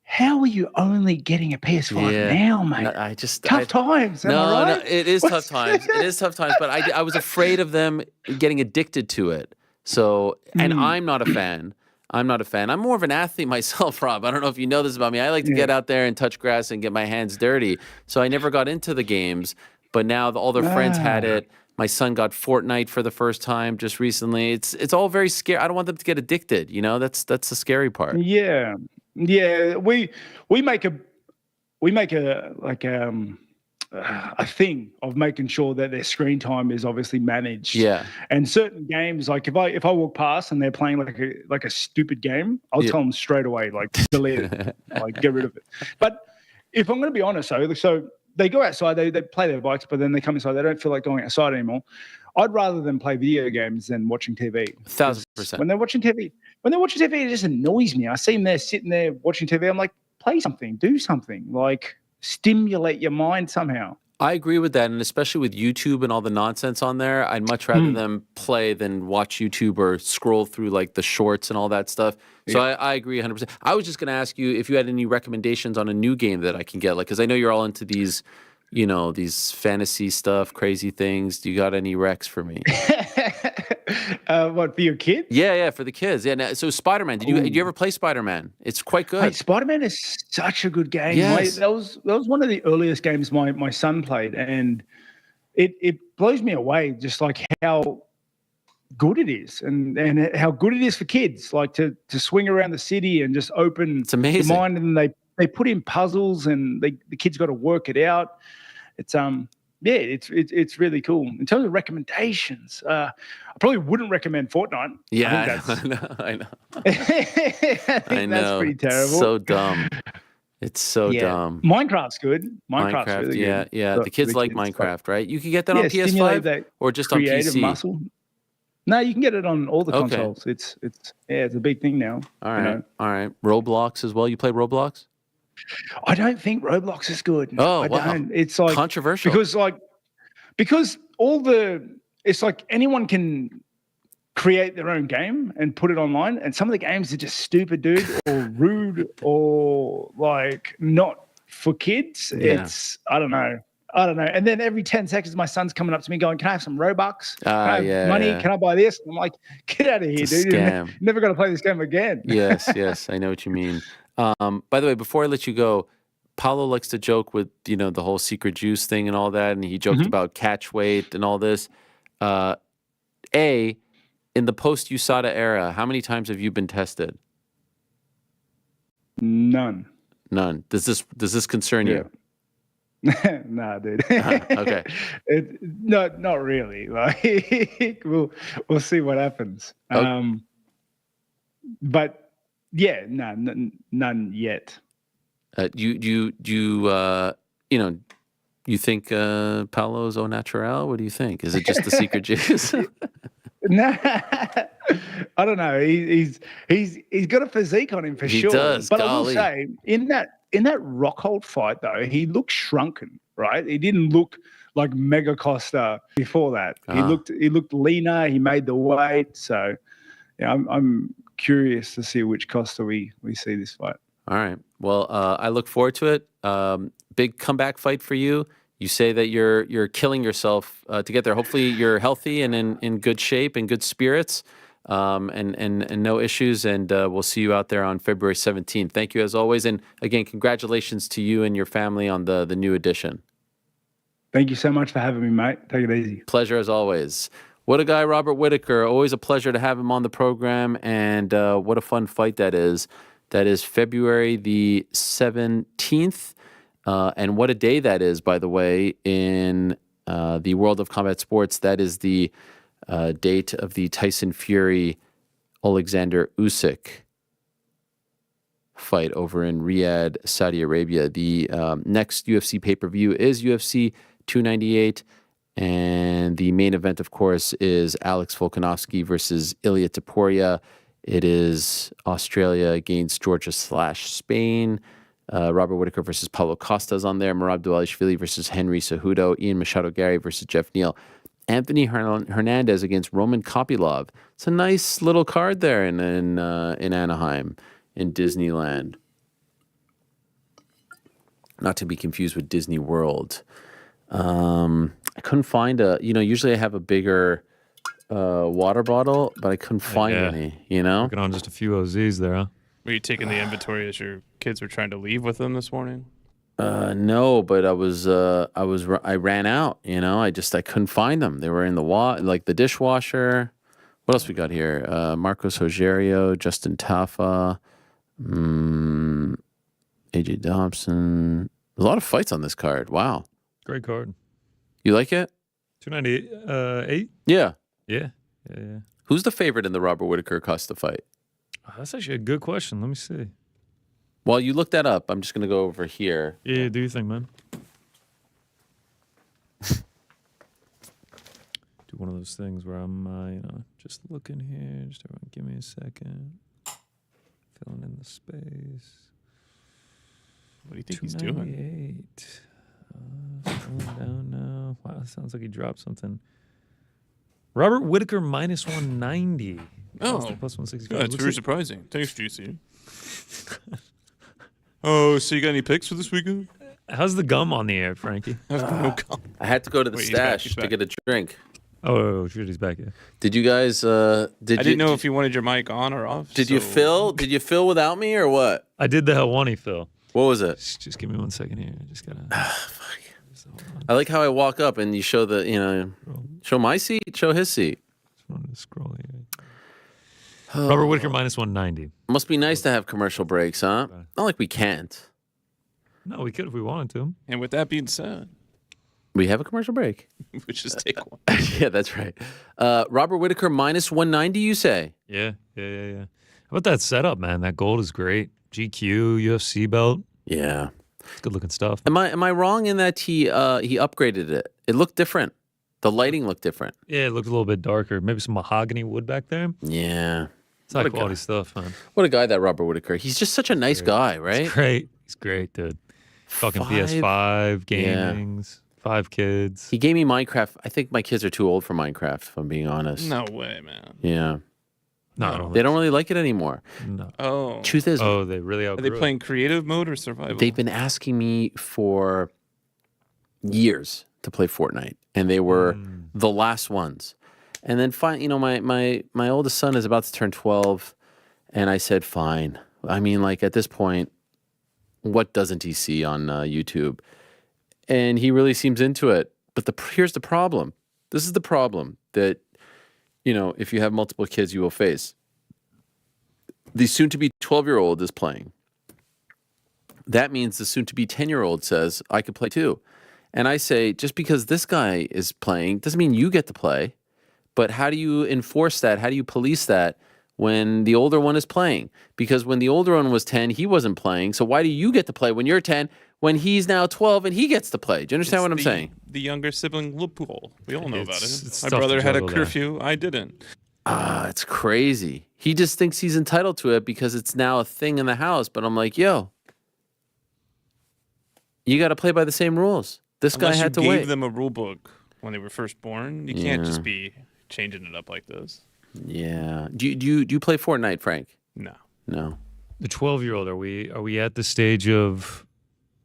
How are you only getting a PS5 now, mate? Tough times. Am I right? No, it is tough times. It is tough times, but I was afraid of them getting addicted to it. So, and I'm not a fan. I'm not a fan. I'm more of an athlete myself, Rob. I don't know if you know this about me. I like to get out there and touch grass and get my hands dirty. So I never got into the games, but now all their friends had it. My son got Fortnite for the first time just recently. It's all very scary. I don't want them to get addicted. You know, that's the scary part. Yeah. We make a thing of making sure that their screen time is obviously managed. Yeah. And certain games, like if I walk past and they're playing like a stupid game, I'll tell them straight away, like delete it, like get rid of it. But if I'm going to be honest, so they go outside, they play their bikes, but then they come inside. They don't feel like going outside anymore. I'd rather them play video games than watching TV. 1,000%. When they're watching TV, it just annoys me. I see them there sitting there watching TV. I'm like, play something, do something, like stimulate your mind somehow. I agree with that, and especially with YouTube and all the nonsense on there, I'd much rather them play than watch YouTube or scroll through like the shorts and all that stuff. So I agree 100%. I was just going to ask you if you had any recommendations on a new game that I can get, like, because I know you're all into these, you know, these fantasy stuff, crazy things. Do you got any recs for me? What, for your kid? Yeah, for the kids. Yeah. Now, so Spider-Man, did you ever play Spider-Man? It's quite good. Mate, Spider-Man is such a good game. Yes. That was one of the earliest games my son played, and it blows me away just like how good it is and how good it is for kids, like to swing around the city and just open it's amazing. the mind, and they put in puzzles and the kids got to work it out. It's it's really cool. In terms of recommendations, I probably wouldn't recommend Fortnite. Yeah, I know. I know. That's pretty terrible. So dumb. It's so dumb. Minecraft's good. Minecraft's really good. Yeah. So The kids like Minecraft, right? You can get that on stimulate PS5 that or just on creative PC. muscle. No, you can get it on all the consoles. It's a big thing now. All right. Roblox as well. You play Roblox? I don't think Roblox is good. Oh, I wow. don't. It's like controversial because it's like anyone can create their own game and put it online, and some of the games are just stupid, dude, or rude, or like not for kids. Yeah. I don't know. And then every 10 seconds, my son's coming up to me going, "Can I have some Robux? Can I have money? Yeah. Can I buy this?" I'm like, "Get out of here, It's a dude. scam. You're never going to play this game again." Yes. I know what you mean. By the way, before I let you go, Paulo likes to joke with, you know, the whole secret juice thing and all that, and he joked about catch weight and all this. In the post-USADA era, how many times have you been tested? None. Does this concern you? Nah, dude. Okay. Not really. Like we'll see what happens. But yeah, none yet. You think Paulo's au naturel? What do you think? Is it just the secret juice? Nah, I don't know. He's got a physique on him for sure. He does. But golly. I will say, in that Rockhold fight though, he looked shrunken, right? He didn't look like Mega Costa before that. He looked leaner. He made the weight. So yeah, I'm curious to see which Costa we see this fight. All right. Well, I look forward to it. Big comeback fight for you. You say that you're killing yourself to get there. Hopefully you're healthy and in good shape and good spirits, and no issues. And we'll see you out there on February 17th. Thank you as always. And again, congratulations to you and your family on the new edition. Thank you so much for having me, mate. Take it easy. Pleasure as always. What a guy, Robert Whittaker. Always a pleasure to have him on the program. And what a fun fight that is. That is February the 17th. And what a day that is, by the way, in the world of combat sports. That is the date of the Tyson Fury Alexander Usyk fight over in Riyadh, Saudi Arabia. The next UFC pay-per-view is UFC 298. And the main event, of course, is Alex Volkanovski versus Ilia Topuria. It is Australia against Georgia/Spain. Robert Whittaker versus Paulo Costa is on there. Merab Dvalishvili versus Henry Cejudo. Ian Machado Gary versus Jeff Neal. Anthony Hernandez against Roman Kopylov. It's a nice little card there in Anaheim, in Disneyland. Not to be confused with Disney World. I couldn't find usually I have a bigger water bottle, but I couldn't find any. You know, Working on just a few OZs there, huh? Were you taking the inventory as your kids were trying to leave with them this morning? No, but I ran out. You know, I couldn't find them. They were in the like the dishwasher. What else we got here? Marcos Rogerio, Justin Taffa, AJ Dobson. There's a lot of fights on this card. Wow. Great card. You like it? 298. Yeah. Yeah. Who's the favorite in the Robert Whittaker Costa fight? Oh, that's actually a good question. Let me see. While you look that up, I'm just going to go over here. Yeah, do you think, man? Do one of those things where I'm, just looking here. Just everyone give me a second. Filling in the space. What do you think he's doing? 298. Down now. Wow, sounds like he dropped something. Robert Whittaker minus 190. Oh, plus 165. yeah, it's very surprising. Thanks, GC. Oh, so you got any picks for this weekend? How's the gum on the air, Frankie? No gum. I had to go to the stash he's to back. get a drink. Oh, shit, he's back, yeah. Did you guys? I didn't know if you wanted your mic on or off. Did you fill? Did you fill without me or what? I did the Helwani fill. What was it? Just give me 1 second here. I just gotta. I like how I walk up and you show show my seat, show his seat. Just wanted to scroll here. Robert Whittaker minus 190. Must be nice to have commercial breaks, huh? Not like we can't. No, we could if we wanted to. And with that being said, we have a commercial break. We just take one. Yeah, that's right. Robert Whittaker minus 190, you say? Yeah. How about that setup, man? That gold is great. GQ, UFC belt. Yeah. It's good looking stuff. Am I wrong in that he upgraded it? It looked different. The lighting looked different. Yeah, it looked a little bit darker. Maybe some mahogany wood back there. Yeah. It's high quality stuff, man. What a guy, that Robert Whittaker. He's just such a nice guy, right? He's great, dude. Fucking PS5, gamings, 5 kids. He gave me Minecraft. I think my kids are too old for Minecraft, if I'm being honest. No way, man. Yeah. No, they don't really like it anymore. No. Oh. Truth is, they really are they playing creative mode or survival? They've been asking me for years to play Fortnite, and they were the last ones. And then my oldest son is about to turn 12, and I said, fine. I mean, like at this point, what doesn't he see on YouTube? And he really seems into it. But here's the problem. This is the problem that, if you have multiple kids, you will face. The soon-to-be 12-year-old is playing. That means the soon-to-be 10-year-old says, I could play too. And I say, just because this guy is playing doesn't mean you get to play. But how do you enforce that? How do you police that when the older one is playing? Because when the older one was 10, he wasn't playing. So why do you get to play when you're 10, when he's now 12 and he gets to play? Do you understand what I'm saying? The younger sibling loophole. We all know about it. It's My tough to brother had a juggle curfew. I didn't. It's crazy. He just thinks he's entitled to it because it's now a thing in the house. But I'm like, yo, you got to play by the same rules. This guy had to wait. You gave them a rule book when they were first born. You can't just be changing it up like this. Yeah. Do you play Fortnite, Frank? No. The 12-year-old, are we at the stage of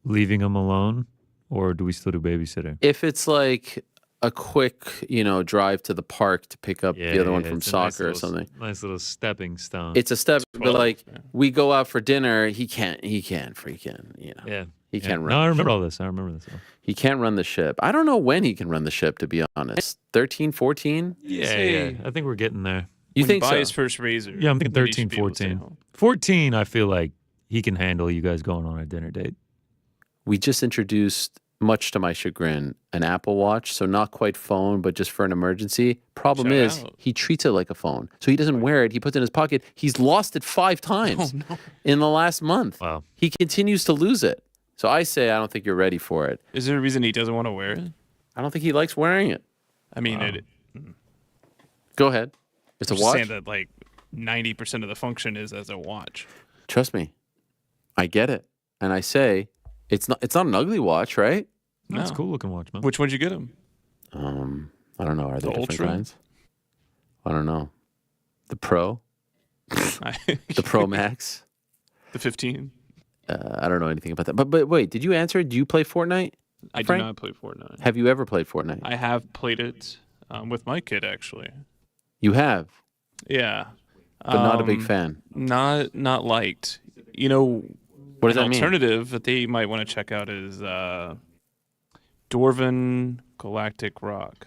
leaving him alone, or do we still do babysitter? If it's like a quick, drive to the park to pick up the other one from soccer or something. Nice little stepping stone. It's a step, but like we go out for dinner, he can't freaking, Yeah. He can't run. No, I remember all this. I remember this. He can't run the ship. I don't know when he can run the ship, to be honest. 13, 14? Yeah. I think we're getting there. You think buy so? his first razor. Yeah, I'm thinking then he should 13, be able to stay 14. home. 14, I feel like he can handle you guys going on a dinner date. We just introduced, much to my chagrin, an Apple Watch. So not quite phone, but just for an emergency. Problem Shout is, out. he treats it like a phone. So he doesn't wear it. He puts it in his pocket. He's lost it 5 times in the last month. Wow. He continues to lose it. So I say, I don't think you're ready for it. Is there a reason he doesn't want to wear it? I don't think he likes wearing it. I mean, Go ahead. It's a just watch. saying that like 90% of the function is as a watch. Trust me. I get it. And I say, it's not an ugly watch, right? That's a cool looking watch, man. Which one'd you get him? I don't know. Are there different Ultra? kinds? I don't know. The Pro? The Pro Max? The 15? I don't know anything about that. But wait, did you answer? Do you play Fortnite? I do Frank? not play Fortnite. Have you ever played Fortnite? I have played it with my kid, actually. You have, Yeah. but not a big fan. Not liked. You know, What does an that mean? alternative that they might want to check out is Dwarven Galactic Rock.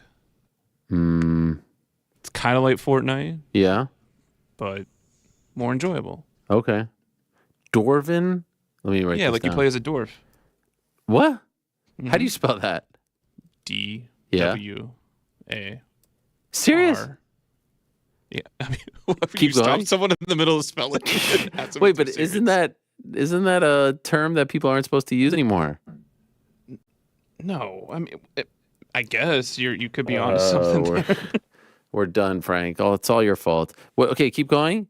It's kind of like Fortnite, Yeah. but more enjoyable. Okay. Dwarven. Let me write. Yeah, this like down. you play as a dwarf. What? How do you spell that? DWA. Serious? Yeah. I mean, if Keep you stop going. someone in the middle of spelling. That's what Wait, they're but serious. isn't that a term that people aren't supposed to use anymore? No, I mean, I guess you could be onto something. There. We're done, Frank. Oh, it's all your fault. Well, okay, keep going.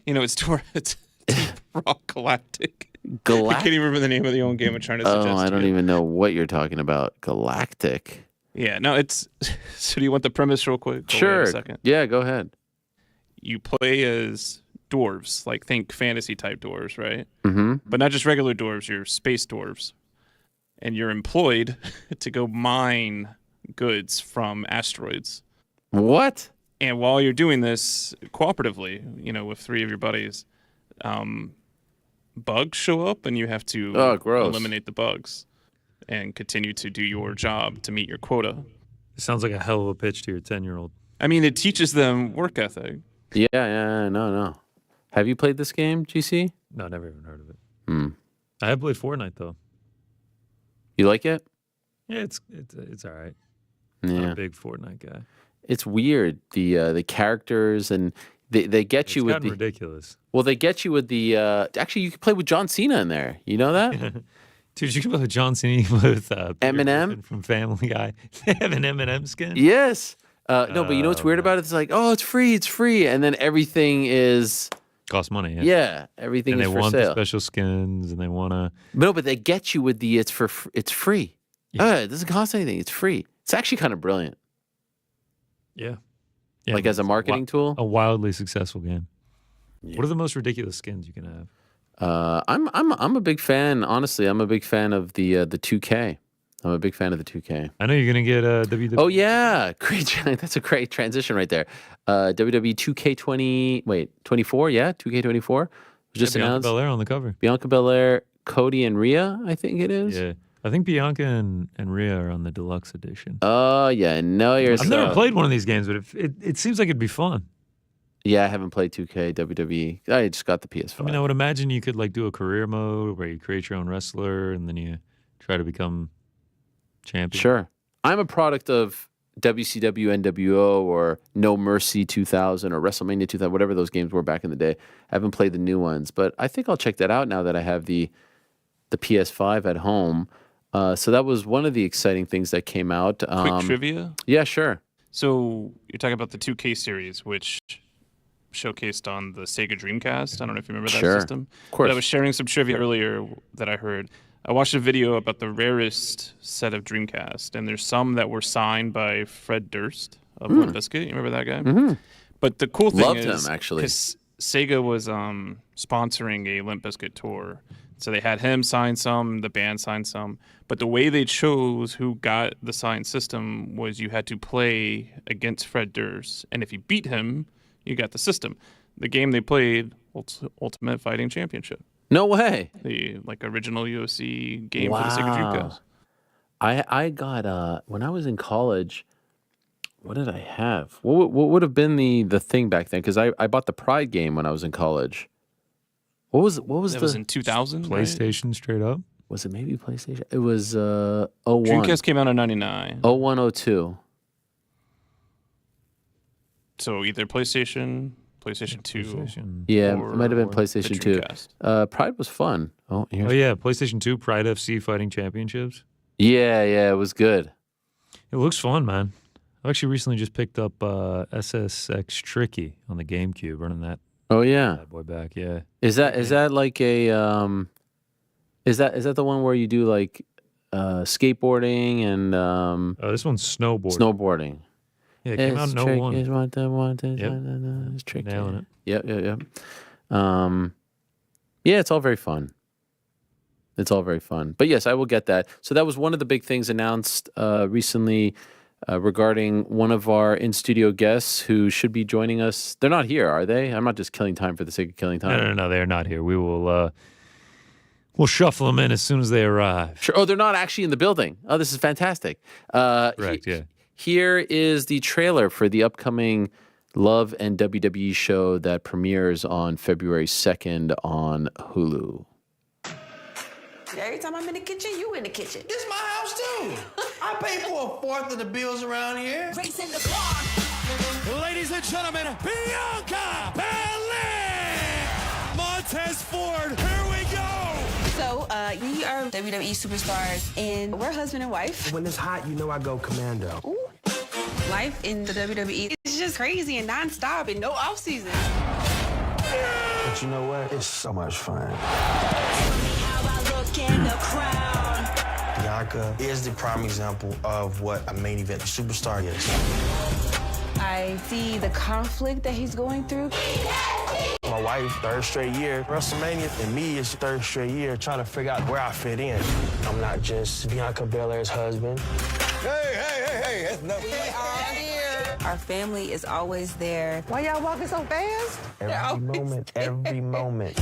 You know, it's Deep Rock Galactic. I Galactic. can't even remember the name of the own game I'm trying to suggest. Oh, I to don't you. even know what you're talking about. Galactic. Yeah, no, it's. So do you want the premise real quick? Go away Sure. A second. Yeah, go ahead. You play as dwarves, like think fantasy type dwarves, right? Mm-hmm. But not just regular dwarves. You're space dwarves, and you're employed to go mine goods from asteroids. What? And while you're doing this cooperatively, you know, with 3 of your buddies, bugs show up, and you have to eliminate the bugs and continue to do your job to meet your quota. It sounds like a hell of a pitch to your 10-year-old. I mean, it teaches them work ethic. Yeah, no. Have you played this game, GC? No, never even heard of it. Hmm. I have played Fortnite though. You like it? Yeah, it's all right. Yeah. I'm not a big Fortnite guy. It's weird. The characters and they get you It's with gotten the ridiculous. Well, they get you with the actually you can play with John Cena in there. You know that? Dude, you can play with John Cena with Peter Eminem Griffin from Family Guy. They have an Eminem skin. Yes. No, but you know what's weird man. about it? It's like, oh, it's free, and then everything is Costs money. yeah, everything And is they for want the sale. special skins, and they want to. No, but they get you with the it's free. Yeah. It doesn't cost anything. It's free. It's actually kind of brilliant. Yeah. Like as a marketing tool. A wildly successful game. Yeah. What are the most ridiculous skins you can have? I'm a big fan. Honestly, I'm a big fan of the 2K. I'm a big fan of the 2K. I know you're gonna get WWE. Oh yeah, great! That's a great transition right there. WWE 2K 24. Yeah, 2K24 just Bianca announced. Belair on the cover. Bianca Belair, Cody and Rhea, I think it is. Yeah, I think Bianca and Rhea are on the deluxe edition. Oh yeah, know yourself. I've never played one of these games, but it seems like it'd be fun. Yeah, I haven't played 2K WWE. I just got the PS5. I mean, I would imagine you could like do a career mode where you create your own wrestler and then you try to become champion. Sure. I'm a product of WCW NWO or No Mercy 2000 or WrestleMania 2000, whatever those games were back in the day. I haven't played the new ones, but I think I'll check that out now that I have the PS5 at home. So that was one of the exciting things that came out. Quick trivia? Yeah, sure. So you're talking about the 2K series, which showcased on the Sega Dreamcast. I don't know if you remember that Sure. system. Of course. But I was sharing some trivia earlier that I heard. I watched a video about the rarest set of Dreamcast, and there's some that were signed by Fred Durst of Limp Bizkit. You remember that guy? Mm-hmm. But the cool thing Loved is, him, actually. because Sega was sponsoring a Limp Bizkit tour, so they had him sign some, the band signed some. But the way they chose who got the signed system was you had to play against Fred Durst, and if you beat him, you got the system. The game they played, Ultimate Fighting Championship. No way. The original UFC game for the Sega Dreamcast. I got when I was in college. What did I have? What would have been the thing back then? Because I bought the Pride game when I was in college. What was That the? was in 2000. PlayStation straight up. Was it maybe PlayStation? It was 01. Dreamcast came out in 99. 0102. So either PlayStation 2. PlayStation. Yeah, it or might have been the PlayStation 2. Dreamcast. Pride was fun. Oh, here's, Oh yeah, PlayStation 2 Pride FC Fighting Championships. yeah, it was good. It looks fun, man. I actually recently just picked up SSX Tricky on the GameCube, running that Oh yeah. bad boy back. Yeah. Is that like a is that the one where you do like skateboarding and Oh, this one's snowboard. snowboarding? Yeah, it came out in 01. It's tricky. Nailing it. Yep. Yeah, it's all very fun. It's all very fun. But yes, I will get that. So that was one of the big things announced recently. regarding one of our in-studio guests who should be joining us. They're not here, are they? I'm not just killing time for the sake of killing time. No, they're not here. We will we'll shuffle them in as soon as they arrive. Sure. Oh, they're not actually in the building. Oh, this is fantastic. Correct, yeah. Here is the trailer for the upcoming Love and WWE show that premieres on February 2nd on Hulu. Every time I'm in the kitchen, you in the kitchen. This is my house too. I pay for a fourth of the bills around here. Racing the car. Ladies and gentlemen, Bianca Belair! Montez Ford, here we go! So, we are WWE superstars, and we're husband and wife. When it's hot, you know I go commando. Ooh. Life in the WWE is just crazy and nonstop and no off season. But you know what? It's so much fun. Bianca is the prime example of what a main event superstar is. I see the conflict that he's going through. My wife, third straight year, WrestleMania, and me is third straight year trying to figure out where I fit in. I'm not just Bianca Belair's husband. Hey, that's nothing. We are here. Our family is always there. Why y'all walking so fast? Every moment.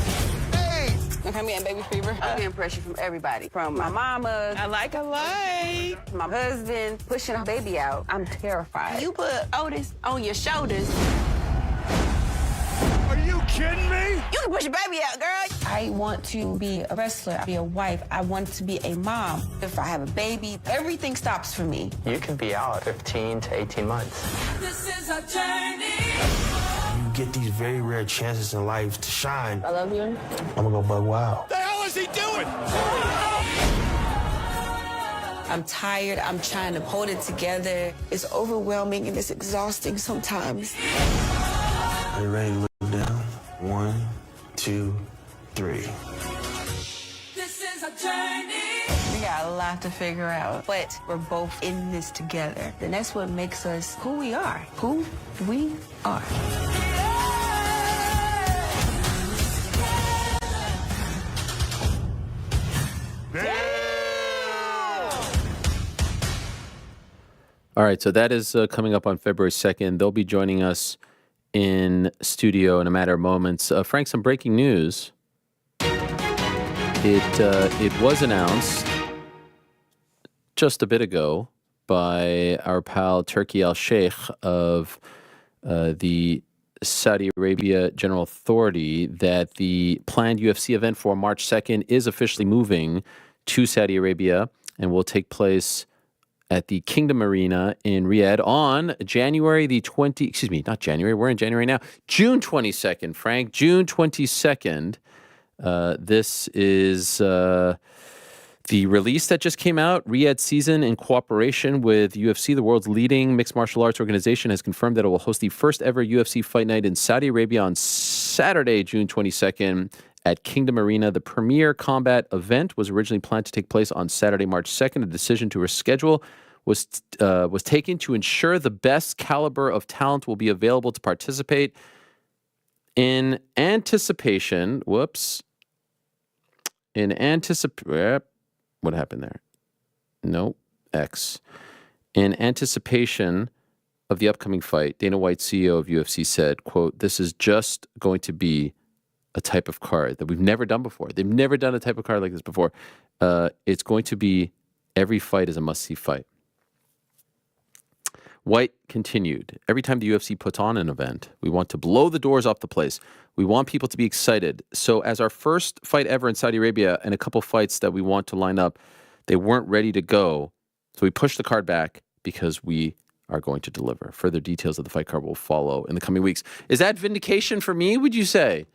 I'm getting baby fever. I'm getting pressure from everybody. From my mama. I like. My husband pushing a baby out. I'm terrified. You put Otis on your shoulders. Are you kidding me? You can push your baby out, girl. I want to be a wrestler, be a wife. I want to be a mom. If I have a baby, everything stops for me. You could be out 15 to 18 months. This is a journey. You get these very rare chances in life to shine. I love you. I'm gonna go bug wild. The hell is he doing? I'm tired. I'm trying to hold it together. It's overwhelming and it's exhausting sometimes. Are you ready to look down? 1, 2, 3. This is a journey. We got a lot to figure out, but we're both in this together. And that's what makes us who we are. Who we are. All right, so that is coming up on February 2nd. They'll be joining us in studio in a matter of moments. Frank, some breaking news. It was announced just a bit ago by our pal Turki Al-Sheikh of the Saudi Arabia General Authority that the planned UFC event for March 2nd is officially moving to Saudi Arabia and will take place at the Kingdom Arena in Riyadh on January the 20, excuse me, not January, we're in January now, June 22nd, Frank, June 22nd. This is the release that just came out. Riyadh season in cooperation with UFC, the world's leading mixed martial arts organization, has confirmed that it will host the first ever UFC fight night in Saudi Arabia on Saturday, June 22nd at Kingdom Arena. The premier combat event was originally planned to take place on Saturday, March 2nd. A decision to reschedule was taken to ensure the best caliber of talent will be available to participate. In anticipation, what happened there? No, X. In anticipation of the upcoming fight, Dana White, CEO of UFC, said, quote, "This is just going to be a type of card that we've never done before. They've never done a type of card like this before. It's going to be every fight is a must-see fight." White continued, "Every time the UFC puts on an event, we want to blow the doors off the place. We want people to be excited. So as our first fight ever in Saudi Arabia and a couple fights that we want to line up, they weren't ready to go. So we pushed the card back because we are going to deliver. Further details of the fight card will follow in the coming weeks." Is that vindication for me, would you say?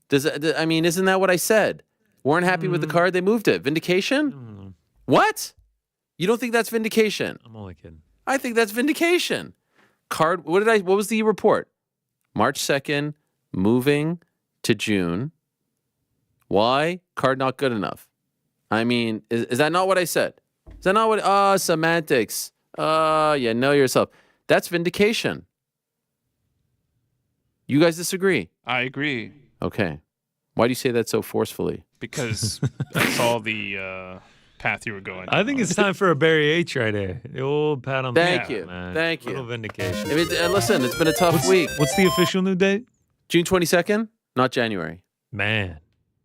Isn't that what I said? Weren't happy with the card, they moved it. Vindication? What? You don't think that's vindication? I'm only kidding. I think that's vindication. Card, what was the report? March 2nd, moving to June. Why? Card not good enough. Is that not what I said? Is that not what, semantics. You know yourself. That's vindication. You guys disagree? I agree. Okay. Why do you say that so forcefully? Because I saw the path you were going. I think it's time for a Barry H right there. The old pat on the Thank back, you. man. Thank you. Little vindication. Listen, it's been a tough week. What's the official new date? June 22nd, not January. Man.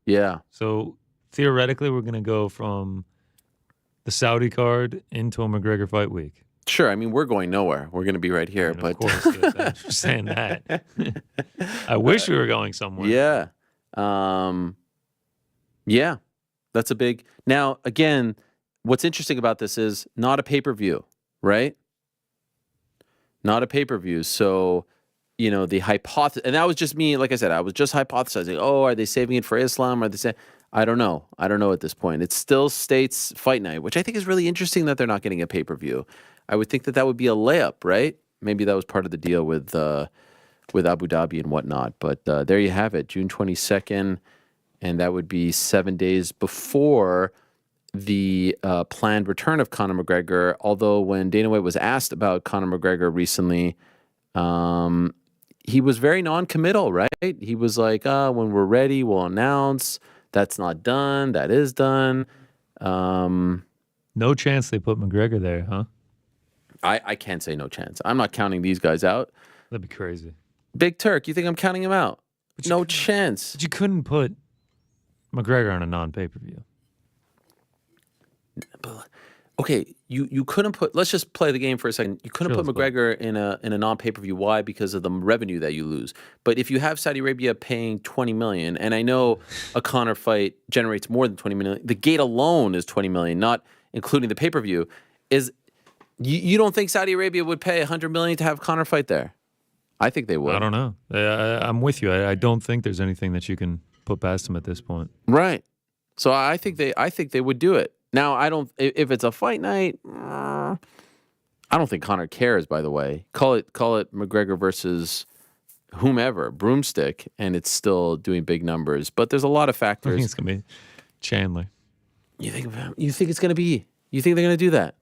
Yeah. So theoretically, we're going to go from the Saudi card into a McGregor fight week. Sure. I mean, we're going nowhere. We're going to be right here. But of course, yes, I understand that. I wish we were going somewhere. Yeah. Yeah. That's a big. Now, again, what's interesting about this is not a pay-per-view, right? Not a pay-per-view. So, the hypothesis, and that was just me. Like I said, I was just hypothesizing. Oh, are they saving it for Islam? Are they saying? I don't know. I don't know at this point. It still states fight night, which I think is really interesting that they're not getting a pay-per-view. I would think that would be a layup, right? Maybe that was part of the deal with Abu Dhabi and whatnot. But there you have it, June 22nd, and that would be 7 days before the planned return of Conor McGregor. Although when Dana White was asked about Conor McGregor recently, he was very non-committal, right? He was like, when we're ready, we'll announce. That's not done. That is done. No chance they put McGregor there, huh? I can't say no chance. I'm not counting these guys out. That'd be crazy. Big Turk, you think I'm counting him out? No chance. But you couldn't put McGregor on a non-pay-per-view. Okay, you couldn't put. Let's just play the game for a second. You couldn't put McGregor in a non-pay-per-view. Why? Because of the revenue that you lose. But if you have Saudi Arabia paying $20 million, and I know a Conor fight generates more than $20 million. The gate alone is $20 million, not including the pay-per-view. You don't think Saudi Arabia would pay $100 million to have Conor fight there? I think they would. I don't know. I'm with you. I don't think there's anything that you can put past them at this point. Right. So I think they would do it. Now, I don't. If it's a fight night, I don't think Conor cares. By the way, call it McGregor versus whomever, Broomstick, and it's still doing big numbers. But there's a lot of factors. I think it's gonna be Chandler. You think it's gonna be? You think they're gonna do that?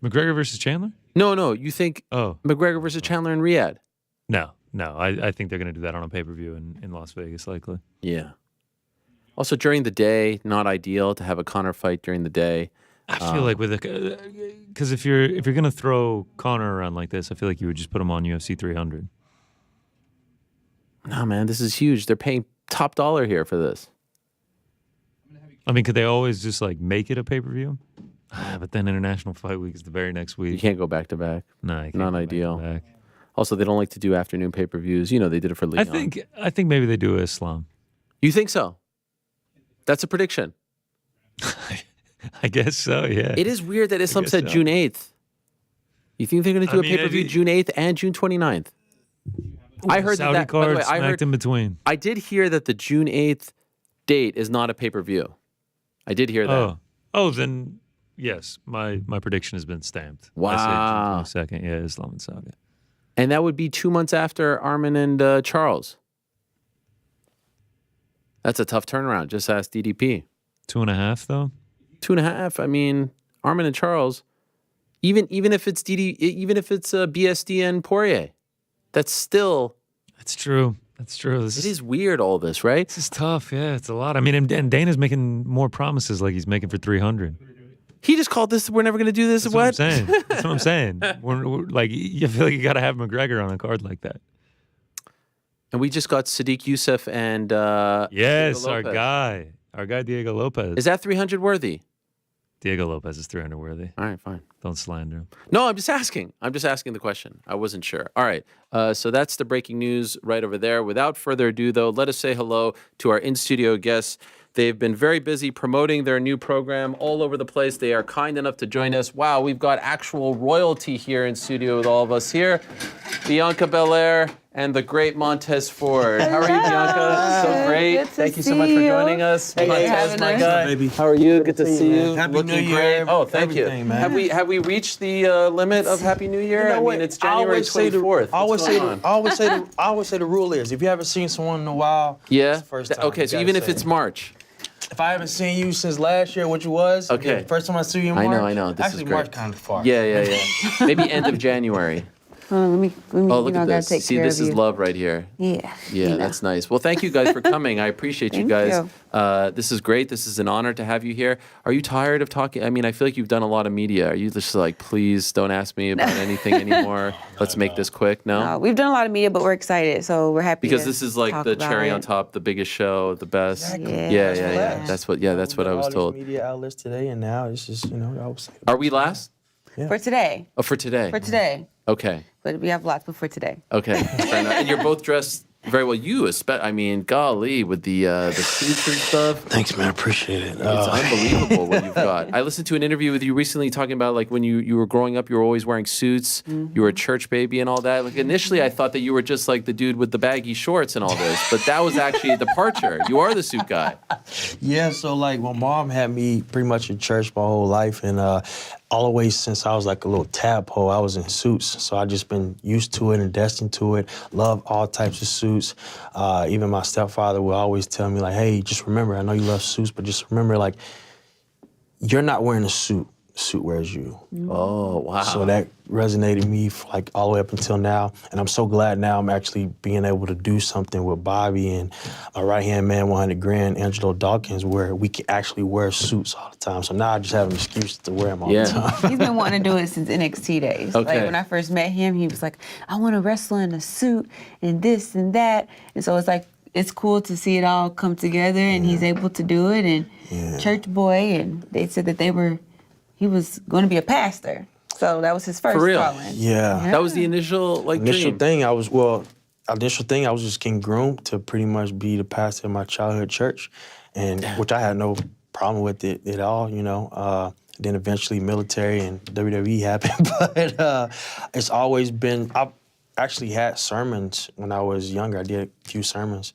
McGregor versus Chandler? No. You think McGregor versus Chandler in Riyadh? No. I think they're gonna do that on a pay-per-view in Las Vegas, likely. Yeah. Also, during the day, not ideal to have a Conor fight during the day. I feel like because if you're gonna throw Conor around like this, I feel like you would just put him on UFC 300. No, man, this is huge. They're paying top dollar here for this. I mean, could they always just like make it a pay-per-view? But then International Fight Week is the very next week. You can't go back to back. No, you can't not ideal. Back. Also, they don't like to do afternoon pay-per-views. They did it for Leon. I think maybe they do Islam. You think so? That's a prediction. I guess so, yeah. It is weird that Islam said so. June 8th. You think they're going to do a pay-per-view June 8th and June 29th? I heard Saudi that. Card by the way, I smacked in between. I did hear that the June 8th date is not a pay-per-view. I did hear that. Oh, then yes, my prediction has been stamped. Wow. I say June 22nd, yeah, Islam and Saudi. And that would be 2 months after Armin and Charles. That's a tough turnaround. Just ask DDP. 2.5 though. 2.5. I mean, Armin and Charles. Even if it's BSD and Poirier, that's still. That's true. That's true. It is weird. All this, right? This is tough. Yeah, it's a lot. I mean, and Dana's making more promises, like he's making for 300. He just called this. We're never going to do this. That's what I'm saying. That's what I'm saying. We're like, you feel like you got to have McGregor on a card like that. And we just got Sadiq Youssef and yes, our guy Diego Lopez. Is that 300 worthy? Diego Lopez is 300 worthy. All right, fine. Don't slander him. No, I'm just asking. I'm just asking the question. I wasn't sure. All right. So that's the breaking news right over there. Without further ado, though, let us say hello to our in-studio guests. They've been very busy promoting their new program all over the place. They are kind enough to join us. Wow, we've got actual royalty here in studio with all of us here. Bianca Belair and the great Montez Ford. How are you, Bianca? So great. Thank you so much for joining us. Hey, Montez, my guy. Baby. How are you? Good to see you. Happy Looking New Year. great. Oh, thank you. Man. Have we reached the limit of Happy New Year? I mean, it's January 24th. I always say the rule is if you haven't seen someone in a while, it's the first time. Okay, so even if it's March. If I haven't seen you since last year, which it was, okay. The first time I saw you in March. I know. This actually, is great. March kind of far. Yeah. Maybe end of January. Let me Oh, look I at gotta this. take See, care this of is you. love right here. Yeah. Yeah, that's nice. Well, thank you guys for coming. I appreciate you Thank guys. you. This is great. This is an honor to have you here. Are you tired of talking? I mean, I feel like you've done a lot of media. Are you just like, please don't ask me about anything anymore? Let's make this quick. No? We've done a lot of media, but we're excited, so we're happy. Because to this is like talk the about cherry it. on top, the biggest show, the best. Yeah. Yeah. That's what I was all told. These media outlets today, and now it's just I was. Are we last? For today. Oh, for today. For today. Okay. But we have lots before today. Okay. Fair enough. And you're both dressed very well. You, I mean, golly, with the suits and stuff. Thanks, man. Appreciate it. It's unbelievable what you've got. I listened to an interview with you recently talking about like when you were growing up, you were always wearing suits. Mm-hmm. You were a church baby and all that. Like initially, I thought that you were just like the dude with the baggy shorts and all this, but that was actually a departure. You are the suit guy. Yeah, so like my mom had me pretty much in church my whole life, and all the way since I was like a little tadpole, I was in suits. So I just been used to it and destined to it. Love all types of suits. Even my stepfather would always tell me like, hey, just remember, I know you love suits, but just remember like, you're not wearing a suit. Suit wears you. Oh, wow. So that resonated with me for like all the way up until now. And I'm so glad now I'm actually being able to do something with Bobby and my right-hand man, 100 grand, Angelo Dawkins, where we can actually wear suits all the time. So now I just have an excuse to wear them all the time. He's been wanting to do it since NXT days. Okay. Like when I first met him, he was like, I want to wrestle in a suit and this and that. And so it's like, it's cool to see it all come together and he's able to do it. And church boy, and they said that he was going to be a pastor. So that was his first For real? calling. Yeah. That was the initial initial dream. thing. I was just getting groomed to pretty much be the pastor of my childhood church, and which I had no problem with it at all. Then eventually military and WWE happened, but it's always been. I've actually had sermons when I was younger. I did a few sermons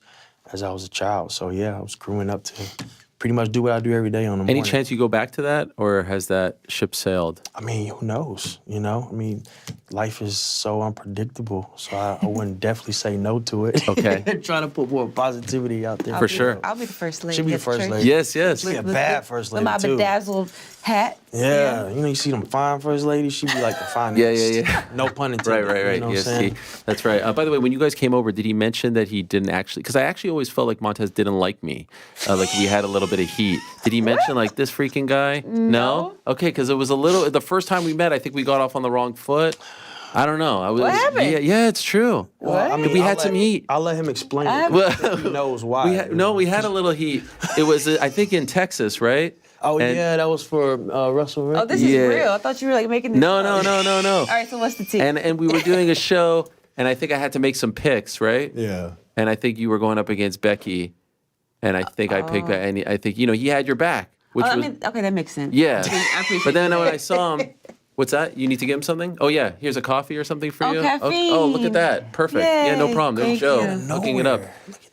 as I was a child. So yeah, I was growing up to pretty much do what I do every day on the morning. Any chance you go back to that, or has that ship sailed? I mean, who knows? I mean, life is so unpredictable, so I wouldn't definitely say no to it. Okay. Trying to put more positivity out there. For sure. I'll be the first lady. She'll be the at first church. lady. Yes. She'll be a bad first lady, With my too. bedazzled hat. Yeah, you see them fine first ladies, she'd be like the finest. Yeah. No pun intended. Right. You know what I'm Yes, saying? that's right. By the way, when you guys came over, did he mention that he didn't actually? Because I actually always felt like Montez didn't like me. Like we had a little bit of heat. Did he mention like this freaking guy? No. Okay, because it was a little. The first time we met, I think we got off on the wrong foot. I don't know. What happened? Yeah, it's true. Well, I mean, we had some heat. I'll let him explain Well, it. He knows why. We had a little heat. It was, I think, in Texas, right? Oh, And- yeah, that was for Russell Rick. Oh, this is real. I thought you were like making this No. All right, so what's the tea? And we were doing a show, and I think I had to make some picks, right? Yeah. And I think you were going up against Becky, and I think I picked that, and I think he had your back, which was okay, that makes sense. yeah. I appreciate But then that. when I saw him, what's that? You need to give him something? Oh yeah, here's a coffee or something for Oh, you. caffeine. Oh, look at that, perfect. Yeah, no Yay, problem. There's thank Joe you. hooking it up.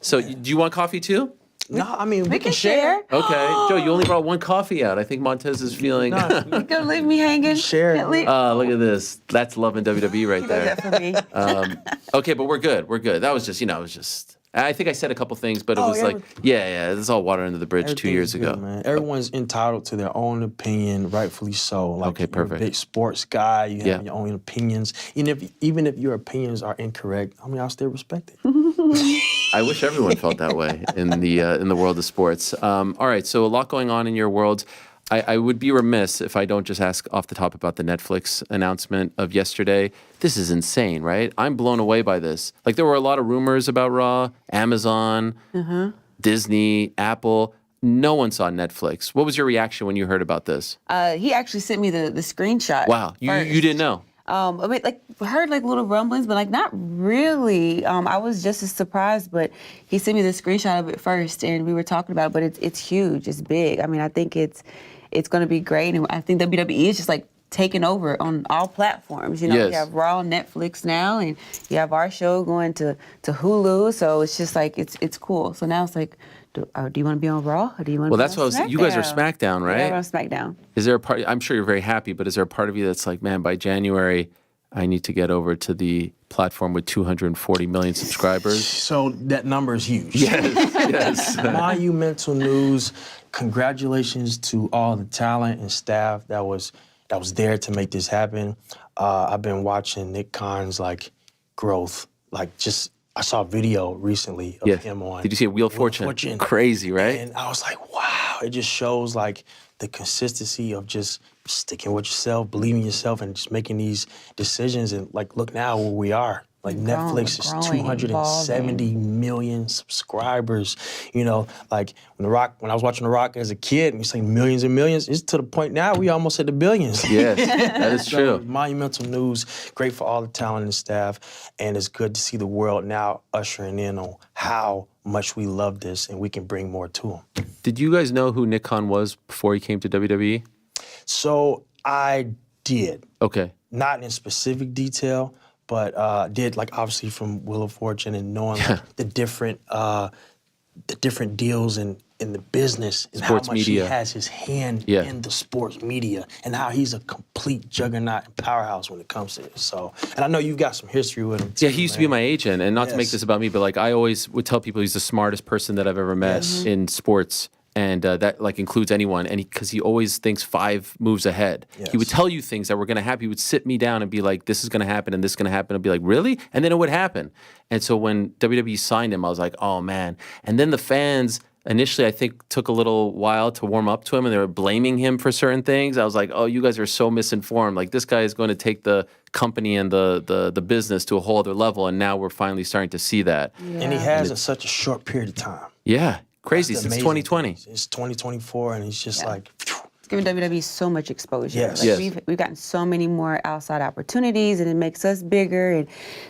So do you want coffee too? No, I mean, We can share. Okay, Joe, you only brought one coffee out. I think Montez is feeling. You gonna leave me hanging? Share. Can't leave- Look at this. That's love in WWE right He does there. that for me. Okay, but we're good. That was just, it was just. I think I said a couple things, but it Oh, was yeah, like, yeah, this is all water under the bridge 2 years Everything's ago. good, man. Everyone's entitled to their own opinion, rightfully so. Like, Okay, you're perfect. a big sports guy, you have Yeah. your own opinions. Even if your opinions are incorrect, I mean, I'll still respect it. I wish everyone felt that way in the world of sports. All right, so a lot going on in your world. I would be remiss if I don't just ask off the top about the Netflix announcement of yesterday. This is insane, right? I'm blown away by this. Like, there were a lot of rumors about Raw, Amazon, Disney, Apple. No one saw Netflix. What was your reaction when you heard about this? He actually sent me the screenshot. Wow, you didn't know? I mean, like, heard like little rumblings, but like not really. I was just as surprised, but he sent me the screenshot of it first, and we were talking about it. But it's huge, it's big. I mean, I think it's going to be great, and I think WWE is just like taking over on all platforms. Yes. We have Raw, Netflix now, and you have our show going to Hulu. So it's just like it's cool. So now it's like, do you want to be on Raw, or do you want to? Well, be that's on what I was. You guys are SmackDown, right? Yeah, we're on SmackDown. Is there a part? I'm sure you're very happy, but is there a part of you that's like, man, by January, I need to get over to the platform with 240 million subscribers? So that number is huge. Yes. Monumental news. Congratulations to all the talent and staff that was that was there to make this happen. I've been watching Nick Khan's like growth, like just. I saw a video recently of him on. Did you see Wheel of Fortune? Crazy, right? And I was like, wow, it just shows like the consistency of just sticking with yourself, believing in yourself, and just making these decisions. And like, look now where we are. Like Netflix is 270 million subscribers. You know, like when I was watching The Rock as a kid, and he's saying millions and millions, it's to the point now we almost at the billions. Yes, that is true. Monumental news, great for all the talent and staff, and it's good to see the world now ushering in on how much we love this and we can bring more to them. Did you guys know who Nick Khan was before he came to WWE? So I did. Okay. Not in specific detail, but did like obviously from Wheel of Fortune and knowing like, the different deals in the business and sports how much media. he has his hand in the sports media and how he's a complete juggernaut and powerhouse when it comes to this. So, and I know you've got some history with him too, Yeah, he used to be my agent, and not to make this about me, but like I always would tell people he's the smartest person that I've ever met in sports. And that like includes anyone, and because he always thinks 5 moves ahead. He would tell you things that were going to happen. He would sit me down and be like, "This is going to happen, and this is going to happen." I'd be like, "Really?" And then it would happen. And so when WWE signed him, I was like, "Oh man!" And then the fans initially, I think, took a little while to warm up to him, and they were blaming him for certain things. I was like, "Oh, you guys are so misinformed. Like this guy is going to take the company and the business to a whole other level." And now we're finally starting to see that. And he has in such a short period of time. Yeah. Crazy, That's since amazing. 2020. It's 2024, and he's just like... It's giving WWE so much exposure. Yes. We've gotten so many more outside opportunities, and it makes us bigger.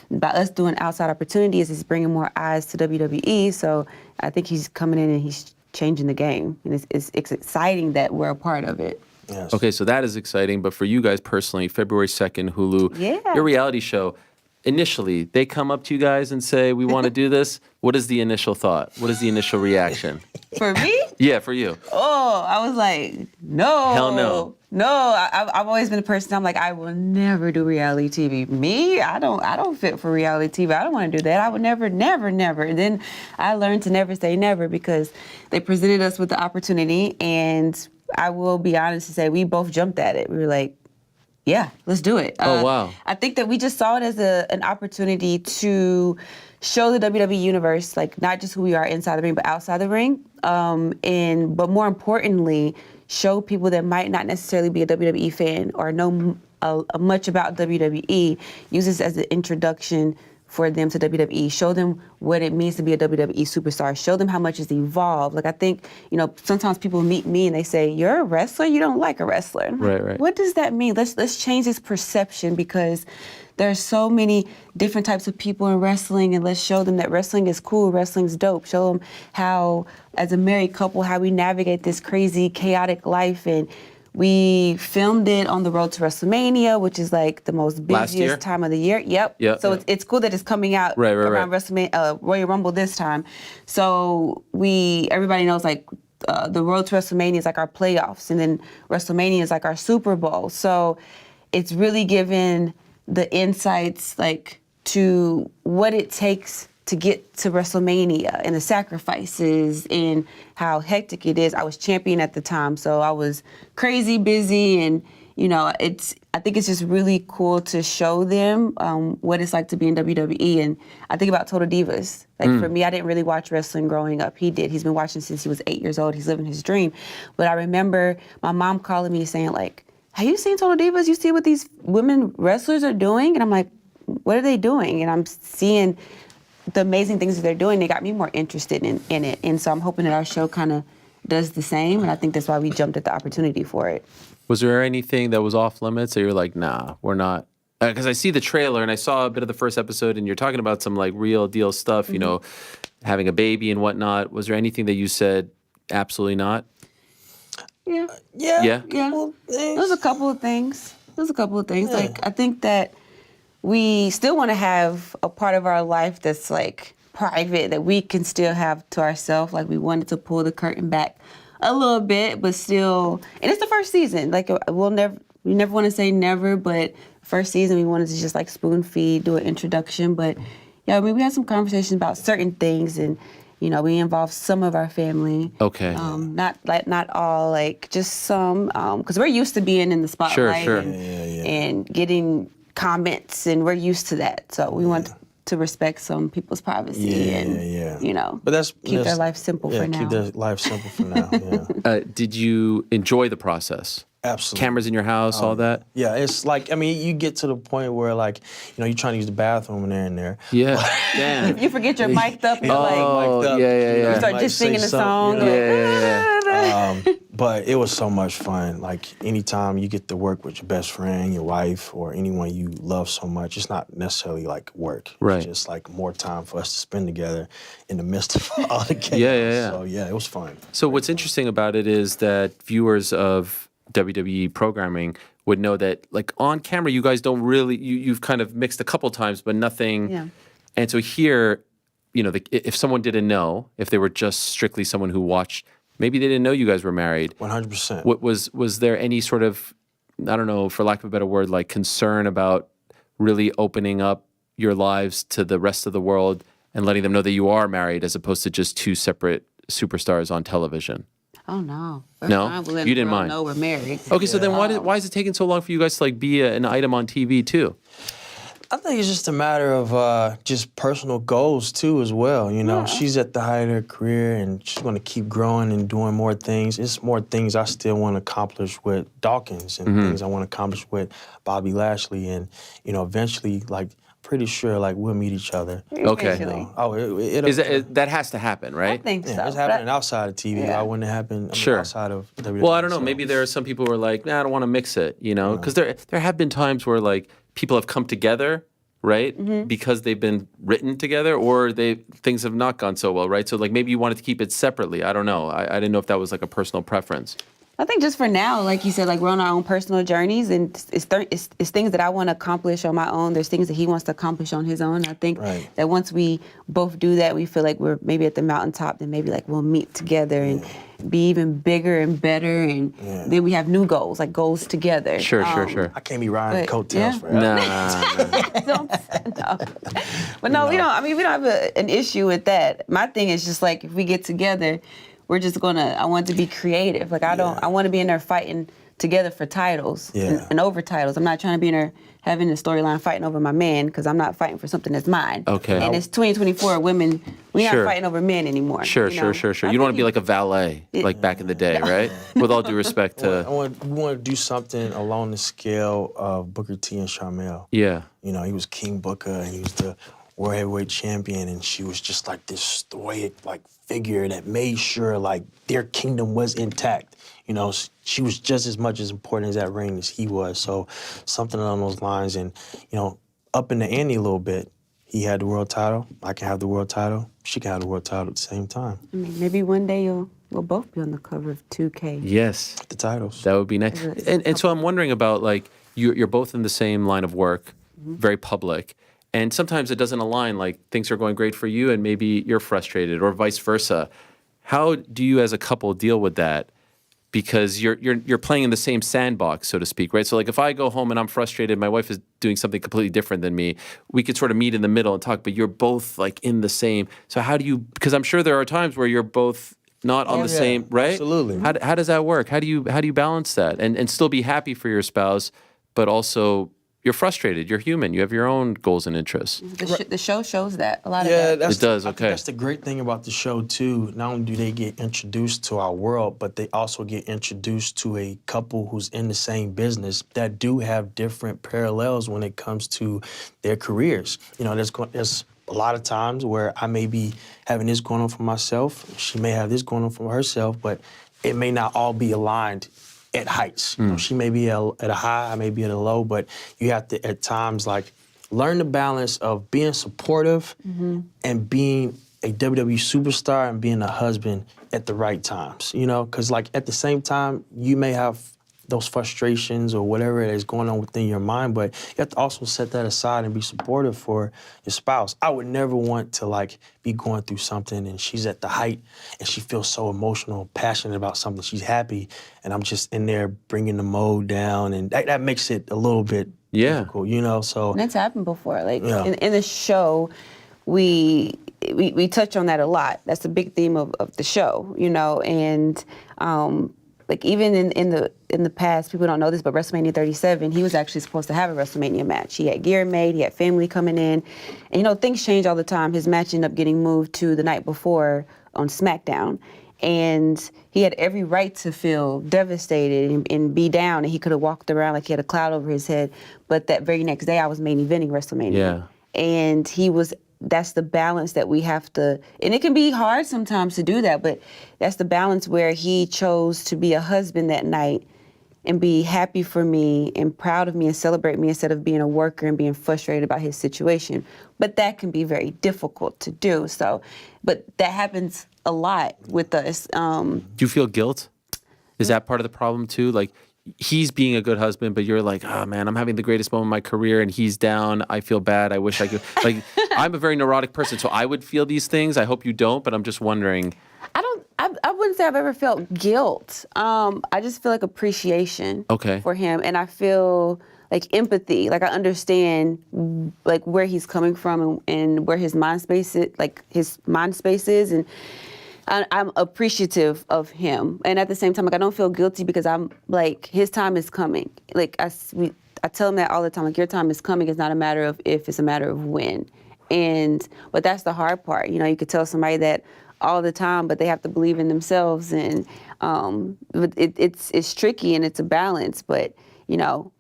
And by us doing outside opportunities, it's bringing more eyes to WWE. So I think he's coming in and he's changing the game. And it's exciting that we're a part of it. Yes. Okay, so that is exciting. But for you guys personally, February 2nd, Hulu, your reality show, initially, they come up to you guys and say, "We want to do this." What is the initial thought? What is the initial reaction? For me? Yeah, for you. Oh, I was like, no. Hell no. No, I've always been a person, I'm like, I will never do reality TV. Me? I don't fit for reality TV. I don't want to do that. I would never. And then I learned to never say never because they presented us with the opportunity, and I will be honest and say we both jumped at it. We were like, yeah, let's do it. Oh, wow. I think that we just saw it as an opportunity to show the WWE universe, like not just who we are inside the ring, but outside the ring. But more importantly, show people that might not necessarily be a WWE fan or know much about WWE, use this as an introduction for them to WWE, show them what it means to be a WWE superstar, show them how much it's evolved. Like I think, sometimes people meet me and they say, "You're a wrestler? You don't like a wrestler." And I'm like, Right. what does that mean? Let's change this perception because there are so many different types of people in wrestling, and let's show them that wrestling is cool, wrestling's dope. Show them how, as a married couple, how we navigate this crazy, chaotic life. And we filmed it on the road to WrestleMania, which is like the most busiest time of the year. Yep. So it's cool that it's coming out around WrestleMania, Royal Rumble this time. So everybody knows like the road to WrestleMania is like our playoffs, and then WrestleMania is like our Super Bowl. So it's really given the insights like to what it takes to get to WrestleMania and the sacrifices and how hectic it is. I was champion at the time, so I was crazy busy, and I think it's just really cool to show them what it's like to be in WWE. And I think about Total Divas. Like for me, I didn't really watch wrestling growing up. He did. He's been watching since he was 8 years old. He's living his dream. But I remember my mom calling me saying like, "Have you seen Total Divas? You see what these women wrestlers are doing?" And I'm like, "What are they doing?" And I'm seeing the amazing things that they're doing. They got me more interested in it. And so I'm hoping that our show kind of does the same. And I think that's why we jumped at the opportunity for it. Was there anything that was off limits that you're like, nah, we're not? Because I see the trailer and I saw a bit of the first episode, and you're talking about some like real deal stuff, having a baby and whatnot. Was there anything that you said absolutely not? Yeah. Well, There's a couple of things. Like I think that we still want to have a part of our life that's like private, that we can still have to ourselves. Like we wanted to pull the curtain back a little bit, but still, and it's the first season. Like we never want to say never, but first season we wanted to just like spoon feed, do an introduction. But yeah, I mean, we had some conversations about certain things, and You know, we involve some of our family. Okay. Not all, like just some, because we're used to being in the spotlight Sure. and getting comments, and we're used to that. So we want to respect some people's privacy and you know, but keep their life simple for now. Keep their life simple for now. Yeah. Did you enjoy the process? Absolutely. Cameras in your house, all that? Yeah, it's like, I mean, you get to the point where, like, you know, you're trying to use the bathroom and they're in there. Yeah. Damn. You forget you're mic'd up. You're yeah. You start just singing a song. But it was so much fun. Like, anytime you get to work with your best friend, your wife, or anyone you love so much, it's not necessarily like work. Right. It's just like more time for us to spend together in the midst of all the chaos. Yeah. So, yeah, it was fun. So what's interesting about it is that viewers of WWE programming would know that, like, on camera, you guys don't really, you've kind of mixed a couple times, but nothing. Yeah. And so here, you know, if someone didn't know, if they were just strictly someone who watched, maybe they didn't know you guys were married. 100%. What was there any sort of, I don't know, for lack of a better word, like concern about really opening up your lives to the rest of the world and letting them know that you are married as opposed to just two separate superstars on television? Oh no! No, you didn't mind. No, we're married. Okay, so then why is it taking so long for you guys to like be an item on TV too? I think it's just a matter of just personal goals too, as well. You know, she's at the height of her career, and she's going to keep growing and doing more things. It's more things I still want to accomplish with Dawkins, and things I want to accomplish with Bobby Lashley, and you know, eventually, like, pretty sure like we'll meet each other. Okay. You know? Oh, that has to happen, right? I think so. It's happening outside of TV. Why wouldn't it happen outside of WWE? Well, I don't know. Maybe there are some people who are like, nah, I don't want to mix it, you know? Because there have been times where like people have come together, right? Because they've been written together, or things have not gone so well, right? So like maybe you wanted to keep it separately. I don't know. I didn't know if that was like a personal preference. I think just for now, like you said, like we're on our own personal journeys, and it's things that I want to accomplish on my own. There's things that he wants to accomplish on his own. I think that once we both do that, we feel like we're maybe at the mountaintop. Then maybe like we'll meet together and be even bigger and better, and then we have new goals, like goals together. Sure. I can't be riding coattails forever. No. But no, we don't. I mean, we don't have an issue with that. My thing is just like if we get together, we're just I want to be creative. Like I want to be in there fighting together for titles and over titles. I'm not trying to be in there having a storyline fighting over my man, because I'm not fighting for something that's mine. Okay. And it's 2024, women, we're not fighting over men anymore. Sure. You don't want to be like a valet, like back in the day, right? With all due respect to... We want to do something along the scale of Booker T and Sharmell. Yeah. You know, he was King Booker, and he was the world heavyweight champion, and she was just like this stoic, like, figure that made sure like their kingdom was intact. You know, she was just as much as important as that ring as he was. So something along those lines, and you know, up in the ante a little bit. He had the world title. I can have the world title. She can have the world title at the same time. I mean, maybe one day we'll both be on the cover of 2K. Yes, the titles. That would be nice. And so I'm wondering about like you're both in the same line of work, very public. And sometimes it doesn't align, like things are going great for you and maybe you're frustrated, or vice versa. How do you as a couple deal with that? Because you're playing in the same sandbox, so to speak, right? So like if I go home and I'm frustrated, my wife is doing something completely different than me, we could sort of meet in the middle and talk, but you're both like in the same. So how do you, because I'm sure there are times where you're both not on the same, right? Absolutely. How does that work? How do you balance that and still be happy for your spouse, but also you're frustrated. You're human. You have your own goals and interests. The show shows that a lot of that. It does. I think that's the great thing about the show too. Not only do they get introduced to our world, but they also get introduced to a couple who's in the same business that do have different parallels when it comes to their careers. You know, there's a lot of times where I may be having this going on for myself. She may have this going on for herself, but it may not all be aligned at heights. You know, she may be at a high, I may be at a low, but you have to at times like learn the balance of being supportive and being a WWE superstar and being a husband at the right times, you know? Because like at the same time, you may have those frustrations or whatever is going on within your mind, but you have to also set that aside and be supportive for your spouse. I would never want to like be going through something and she's at the height and she feels so emotional, passionate about something, she's happy, and I'm just in there bringing the mode down, and that makes it a little bit difficult, you know? So and it's happened before. Like in the show, we we touch on that a lot. That's a big theme of the show, you know, and like even in the past, people don't know this, but WrestleMania 37, he was actually supposed to have a WrestleMania match. He had gear made, he had family coming in, and you know, things change all the time. His match ended up getting moved to the night before on SmackDown. And he had every right to feel devastated and be down, and he could have walked around like he had a cloud over his head. But that very next day, I was main eventing WrestleMania. Yeah. And that's the balance that we have to, and it can be hard sometimes to do that, but that's the balance where he chose to be a husband that night and be happy for me and proud of me and celebrate me instead of being a worker and being frustrated about his situation. But that can be very difficult to do. So, but that happens a lot with us. Do you feel guilt? Is that part of the problem too? Like, he's being a good husband, but you're like, oh man, I'm having the greatest moment of my career and he's down. I feel bad. I wish I could. Like, I'm a very neurotic person, so I would feel these things. I hope you don't, but I'm just wondering. I wouldn't say I've ever felt guilt. I just feel like appreciation for him, and I feel like empathy. Like I understand like where he's coming from and where his mind space is, and I'm appreciative of him. And at the same time, like I don't feel guilty because I'm like, his time is coming. Like I tell him that all the time. Like, your time is coming. It's not a matter of if, it's a matter of when. But that's the hard part. You know, you could tell somebody that all the time, but they have to believe in themselves. And it's tricky and it's a balance. But you know,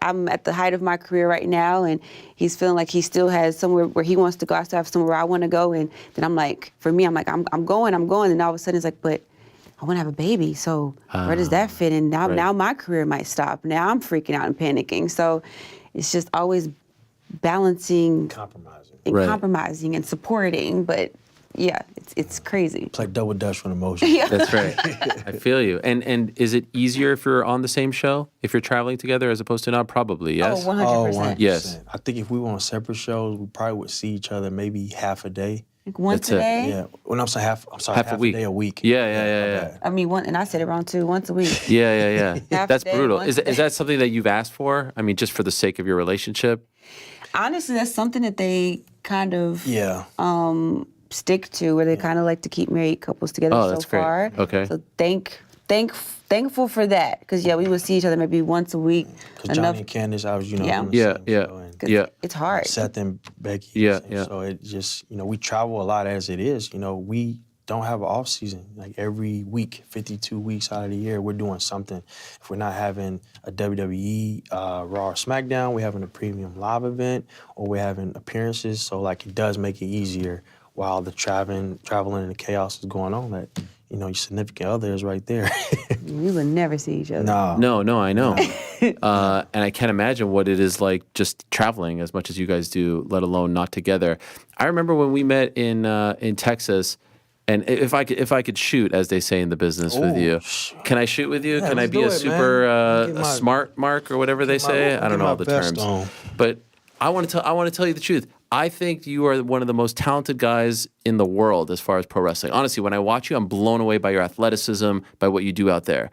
I'm at the height of my career right now, and he's feeling like he still has somewhere where he wants to go. I still have somewhere I want to go, and then I'm like, for me, I'm like, I'm going, and all of a sudden it's like, but I want to have a baby, so where does that fit in? Now my career might stop. Now I'm freaking out and panicking. So it's just always balancing, compromising and supporting, but. Yeah, it's crazy. It's like double dutch from emotion. Yeah. That's right. I feel you. And is it easier if you're on the same show, if you're traveling together as opposed to not? Probably, yes? Oh, 100%. Yes. I think if we were on separate shows, we probably would see each other maybe half a day. Like once a day? Yeah. When I'm saying half a day a week. Yeah. I mean, and I said it wrong too, once a week. Yeah. That's day, brutal. once Is that something that you've asked for? I mean, just for the sake of your relationship? Honestly, that's something that they kind of stick to, where they kind of like to keep married couples together that's so far. Great. Okay. So thankful for that, because we would see each other maybe once a week. Because Johnny and Candace, I was, It's hard. Seth and Becky. Yeah. So it just, we travel a lot as it is. We don't have an off season. Like every week, 52 weeks out of the year, we're doing something. If we're not having a WWE Raw or SmackDown, we're having a premium live event, or we're having appearances. So like it does make it easier while the traveling and the chaos is going on, that your significant other is right there. We would never see each other. No, I know. And I can't imagine what it is like just traveling as much as you guys do, let alone not together. I remember when we met in Texas, and if I could shoot, as they say in the business, with you, can I shoot with you? Yeah, can I be a super a smart mark or whatever they say? I don't know all the terms, but I want to tell you the truth. I think you are one of the most talented guys in the world as far as pro wrestling. Honestly, when I watch you, I'm blown away by your athleticism, by what you do out there.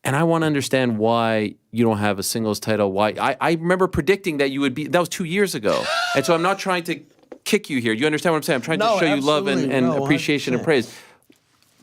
And I want to understand why you don't have a singles title. Why I remember predicting that you would be. That was 2 years ago. And so I'm not trying to kick you here. You understand what I'm saying? I'm trying to show you love and appreciation 100%. And praise.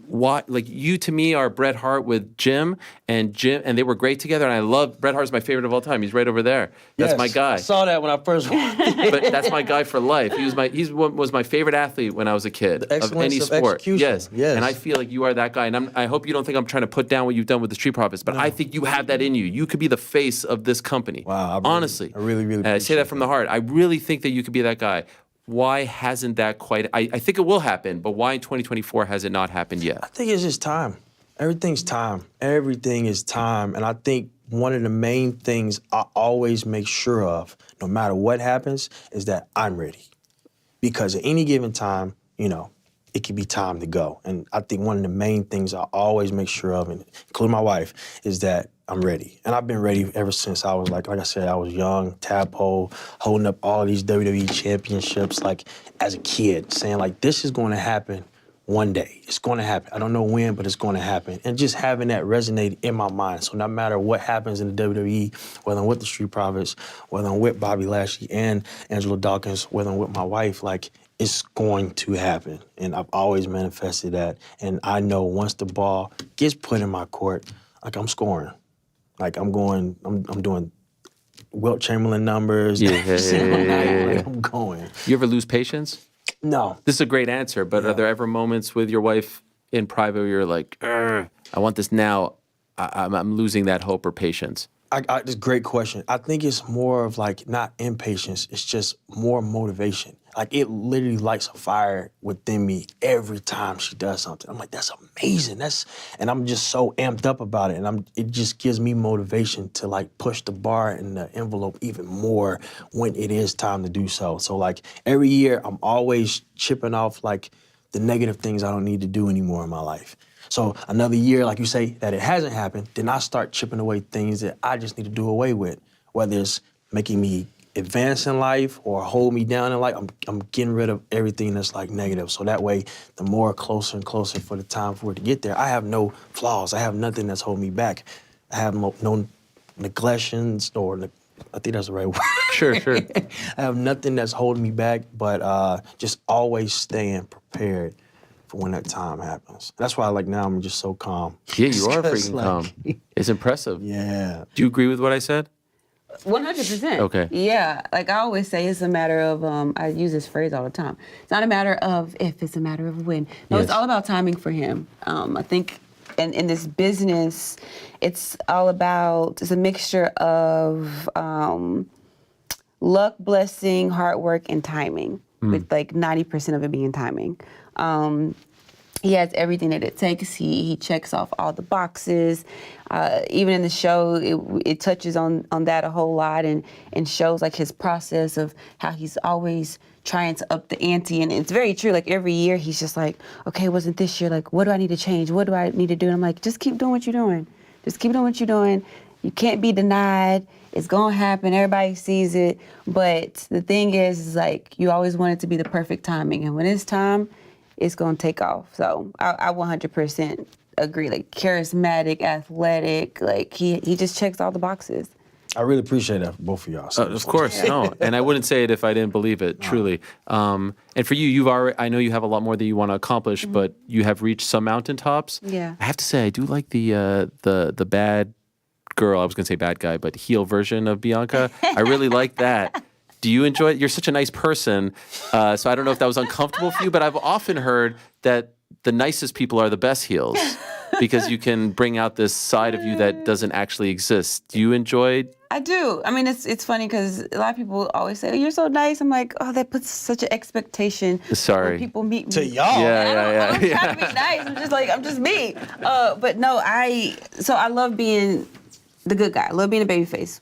Why, like, you to me are Bret Hart with Jim, and they were great together. And I love Bret Hart's my favorite of all time. He's right over there. That's my guy. I saw that when I first walked in. But that's my guy for life. He was my favorite athlete when I was a kid of any sport. Execution. Yes. And I feel like you are that guy. And I hope you don't think I'm trying to put down what you've done with the Street Profits, but I think you have that in you. You could be the face of this company. Wow. Honestly. I really and I say that from the heart. I really think that you could be that guy. Why hasn't that quite? I think it will happen, but why in 2024 has it not happened yet? I think it's just time. Everything's time. Everything is time. And I think one of the main things I always make sure of, no matter what happens, is that I'm ready. Because at any given time, it could be time to go. And I think one of the main things I always make sure of, including my wife, is that I'm ready. And I've been ready ever since I was like I said, I was young, tadpole, holding up all these WWE championships, like as a kid, saying like, this is going to happen one day. It's going to happen. I don't know when, but it's going to happen. And just having that resonate in my mind. So no matter what happens in the WWE, whether I'm with the Street Profits, whether I'm with Bobby Lashley and Angelo Dawkins, whether I'm with my wife, like, it's going to happen. And I've always manifested that. And I know once the ball gets put in my court, like I'm scoring. Like I'm doing Wilt Chamberlain numbers. every single night. Like, I'm going. You ever lose patience? No. This is a great answer, but are there ever moments with your wife in private where you're like, I want this now, I'm losing that hope or patience? It's a great question. I think it's more of like not impatience, it's just more motivation. Like it literally lights a fire within me every time she does something. I'm like, that's amazing. And I'm just so amped up about it. And it just gives me motivation to like push the bar and the envelope even more when it is time to do so. So like every year I'm always chipping off like the negative things I don't need to do anymore in my life. So another year, like you say, that it hasn't happened, then I start chipping away things that I just need to do away with, whether it's making me advance in life or hold me down in life. I'm getting rid of everything that's like negative. So that way, the more closer and closer for the time for it to get there, I have no flaws. I have nothing that's holding me back. I have no neglections or I think that's the right word. Sure. I have nothing that's holding me back, but just always staying prepared for when that time happens. That's why, like, now I'm just so calm. Yeah, you are freaking calm. It's impressive. Yeah. Do you agree with what I said? 100%. Okay. Yeah, like I always say, it's a matter of, I use this phrase all the time. It's not a matter of if, it's a matter of when. No, Yes. It's all about timing for him. I think in this business, it's all about, it's a mixture of luck, blessing, hard work, and timing, with like 90% of it being timing. He has everything that it takes. He checks off all the boxes. Even in the show, it touches on that a whole lot and shows like his process of how he's always trying to up the ante. And it's very true. Like every year, he's just like, okay, it wasn't this year. Like, what do I need to change? What do I need to do? And I'm like, just keep doing what you're doing. Just keep doing what you're doing. You can't be denied. It's gonna happen. Everybody sees it. But the thing is like, you always want it to be the perfect timing. And when it's time, it's gonna take off. So I 100% agree. Like charismatic, athletic, like he just checks all the boxes. I really appreciate that for both of y'all. Of course, no. And I wouldn't say it if I didn't believe it, truly. And for you, I know you have a lot more that you want to accomplish, but you have reached some mountaintops. Yeah. I have to say, I do like the bad girl, I was gonna say bad guy, but heel version of Bianca. I really like that. Do you enjoy it? You're such a nice person, so I don't know if that was uncomfortable for you, but I've often heard that the nicest people are the best heels because you can bring out this side of you that doesn't actually exist. Do you enjoy? I do. I mean, it's funny because a lot of people always say, oh, you're so nice. I'm like, oh, that puts such an expectation Sorry. when people meet me. To y'all. Yeah. I'm trying to be nice. I'm just like, I'm just me. But no, I love being the good guy. I love being a babyface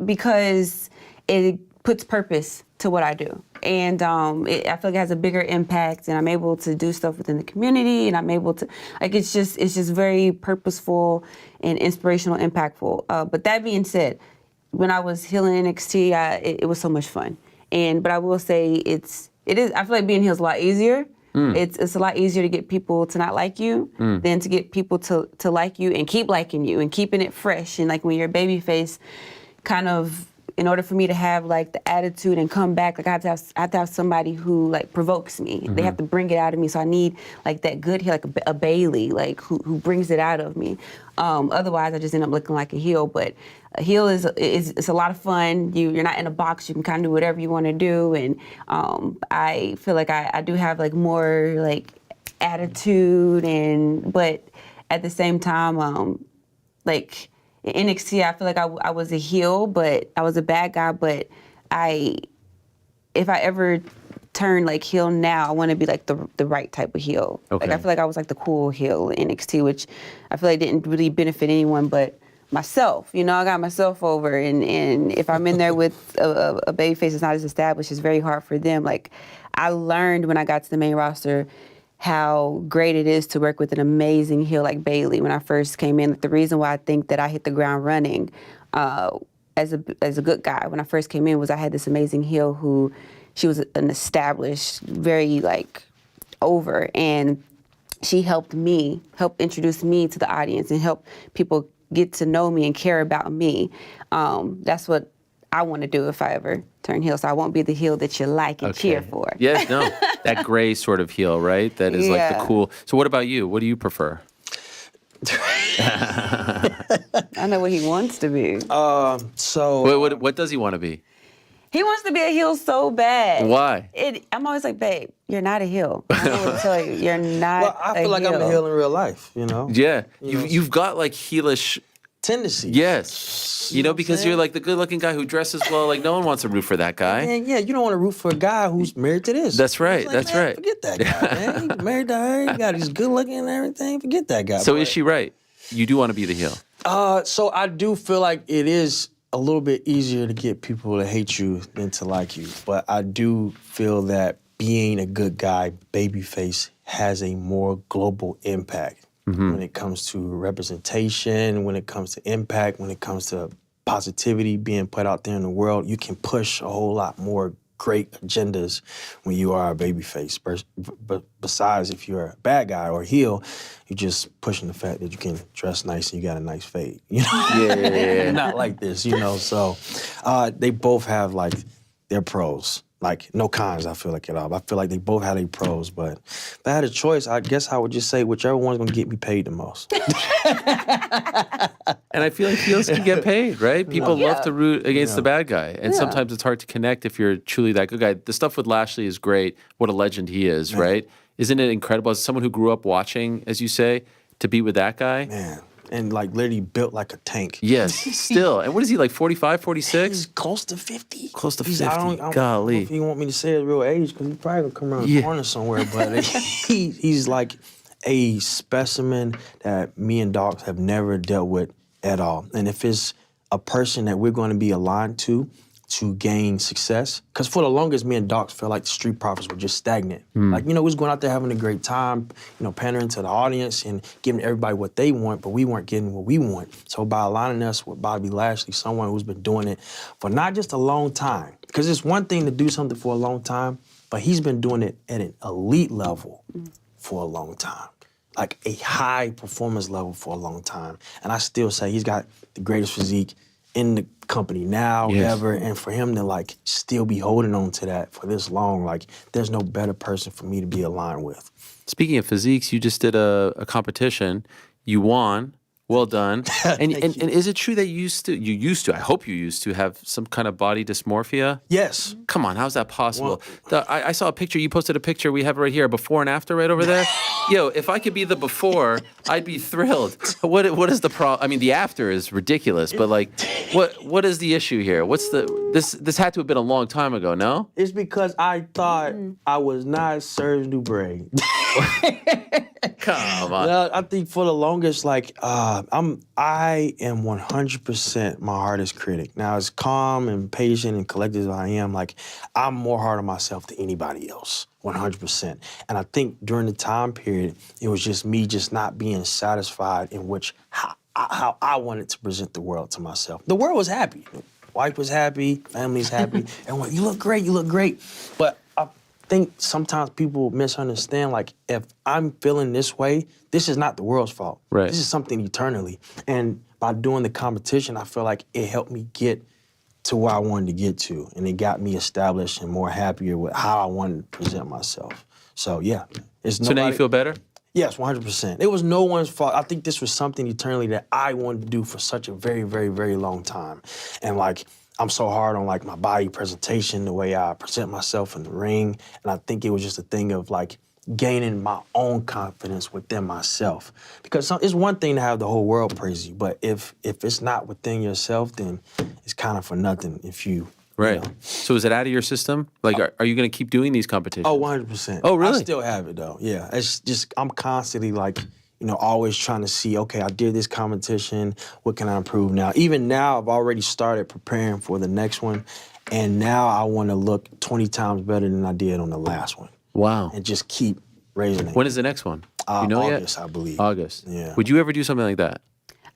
because it puts purpose to what I do. And I feel like it has a bigger impact and I'm able to do stuff within the community and I'm able to, like, it's just very purposeful and inspirational, impactful. But that being said, when I was healing NXT, it was so much fun. But I will say it is, I feel like being healed is a lot easier. It's a lot easier to get people to not like you than to get people to like you and keep liking you and keeping it fresh. And like when you're a babyface, kind of, in order for me to have like the attitude and come back, like I have to have somebody who like provokes me. They have to bring it out of me. So I need like that good heel, like a Bailey, like who brings it out of me. Otherwise, I just end up looking like a heel. But a heel is a lot of fun. You're not in a box. You can kind of do whatever you want to do. And I feel like I do have like more like attitude but at the same time, like. In NXT, I feel like I was a heel, but I was a bad guy. But if I ever turn like heel now, I want to be like the right type of heel. Okay. Like I feel like I was like the cool heel in NXT, which I feel like didn't really benefit anyone but myself. You know, I got myself over, and if I'm in there with a babyface that's not as established, it's very hard for them. Like I learned when I got to the main roster how great it is to work with an amazing heel like Bailey. When I first came in, the reason why I think that I hit the ground running as a good guy when I first came in was I had this amazing heel who, she was an established, very like over, and she helped introduce me to the audience and help people get to know me and care about me. That's what I want to do if I ever turn heel. So I won't be the heel that you like and cheer for. Yes, no, that gray sort of heel, right? That is like the cool. So what about you? What do you prefer? I know what he wants to be. So what does he want to be? He wants to be a heel so bad. Why? I'm always like, babe, you're not a heel. I don't know what to tell you. You're not well, I feel like I'm a heel in real life, you know? Yeah. You've got like heelish tendencies. Yes. You know, because you're like the good-looking guy who dresses well. Like, no one wants to root for that guy. Man, yeah, you don't want to root for a guy who's married to this. That's right. Like, that's man, right. Forget that guy, man. He's married to her. He got he's good-looking and everything. Forget that guy. So is she right? You do want to be the heel. So I do feel like it is a little bit easier to get people to hate you than to like you. But I do feel that being a good guy, babyface, has a more global impact when it comes to representation, when it comes to impact, when it comes to positivity being put out there in the world. You can push a whole lot more great agendas when you are a babyface. But besides, if you're a bad guy or a heel, you're just pushing the fact that you can dress nice and you got a nice fade. You know? Yeah. Not like this, you know. So they both have like their pros. Like no cons, I feel like at all. I feel like they both have their pros, but if I had a choice, I guess I would just say whichever one's gonna get me paid the most. And I feel like heels can get paid, right? People love to root against the bad guy. And sometimes it's hard to connect if you're truly that good guy. The stuff with Lashley is great. What a legend he is, right? Isn't it incredible as someone who grew up watching, as you say, to be with that guy? Man. And like literally built like a tank. Yes, still. And what is he, like 45, 46? He's close to 50. Close to 50, I don't know golly. if you want me to say his real age, because he's probably gonna come around the corner somewhere, but he's like a specimen that me and Docs have never dealt with at all. And if it's a person that we're gonna be aligned to gain success, because for the longest, me and Docs felt like the Street Profits were just stagnant. Like, you know, we was going out there having a great time, you know, pandering to the audience and giving everybody what they want, but we weren't getting what we want. So by aligning us with Bobby Lashley, someone who's been doing it for not just a long time, because it's one thing to do something for a long time, but he's been doing it at an elite level for a long time. Like a high performance level for a long time. And I still say he's got the greatest physique in the company now, ever, and for him to like still be holding on to that for this long, like there's no better person for me to be aligned with. Speaking of physiques, you just did a competition. You won. Well done. And is it true that you used to, I hope you used to have some kind of body dysmorphia? Yes. Come on, how's that possible? I saw a picture, you posted a picture, we have it right here, before and after right over there. Yo, if I could be the before, I'd be thrilled. What is the problem? I mean, the after is ridiculous, but like, what is the issue here? This had to have been a long time ago, no? It's because I thought I was not Serge Doumbé. Come on. Well, I think for the longest, like, I am 100% my hardest critic. Now, as calm and patient and collected as I am, like, I'm more hard on myself than anybody else, 100%. And I think during the time period, it was just me just not being satisfied in which how I wanted to present the world to myself. The world was happy. Wife was happy, family's happy. Everyone, you look great, you look great. But I think sometimes people misunderstand, like, if I'm feeling this way, this is not the world's fault. Right. This is something eternally. And by doing the competition, I feel like it helped me get to where I wanted to get to. And it got me established and more happier with how I wanted to present myself. So, yeah. So now you feel better? Yes, 100%. It was no one's fault. I think this was something eternally that I wanted to do for such a very, very, very long time. And, like, I'm so hard on, like, my body presentation, the way I present myself in the ring. And I think it was just a thing of, like, gaining my own confidence within myself. Because it's one thing to have the whole world praise you, but if it's not within yourself, then it's kind of for nothing if you... Right. You know. So is it out of your system? Like, are you going to keep doing these competitions? Oh, 100%. Oh, really? I still have it, though. Yeah. It's just, I'm constantly, like, you know, always trying to see, okay, I did this competition. What can I improve now? Even now, I've already started preparing for the next one. And now I want to look 20 times better than I did on the last one. Wow. And just keep raising it. When is the next one? You know August, yet? I believe. August. Yeah. Would you ever do something like that?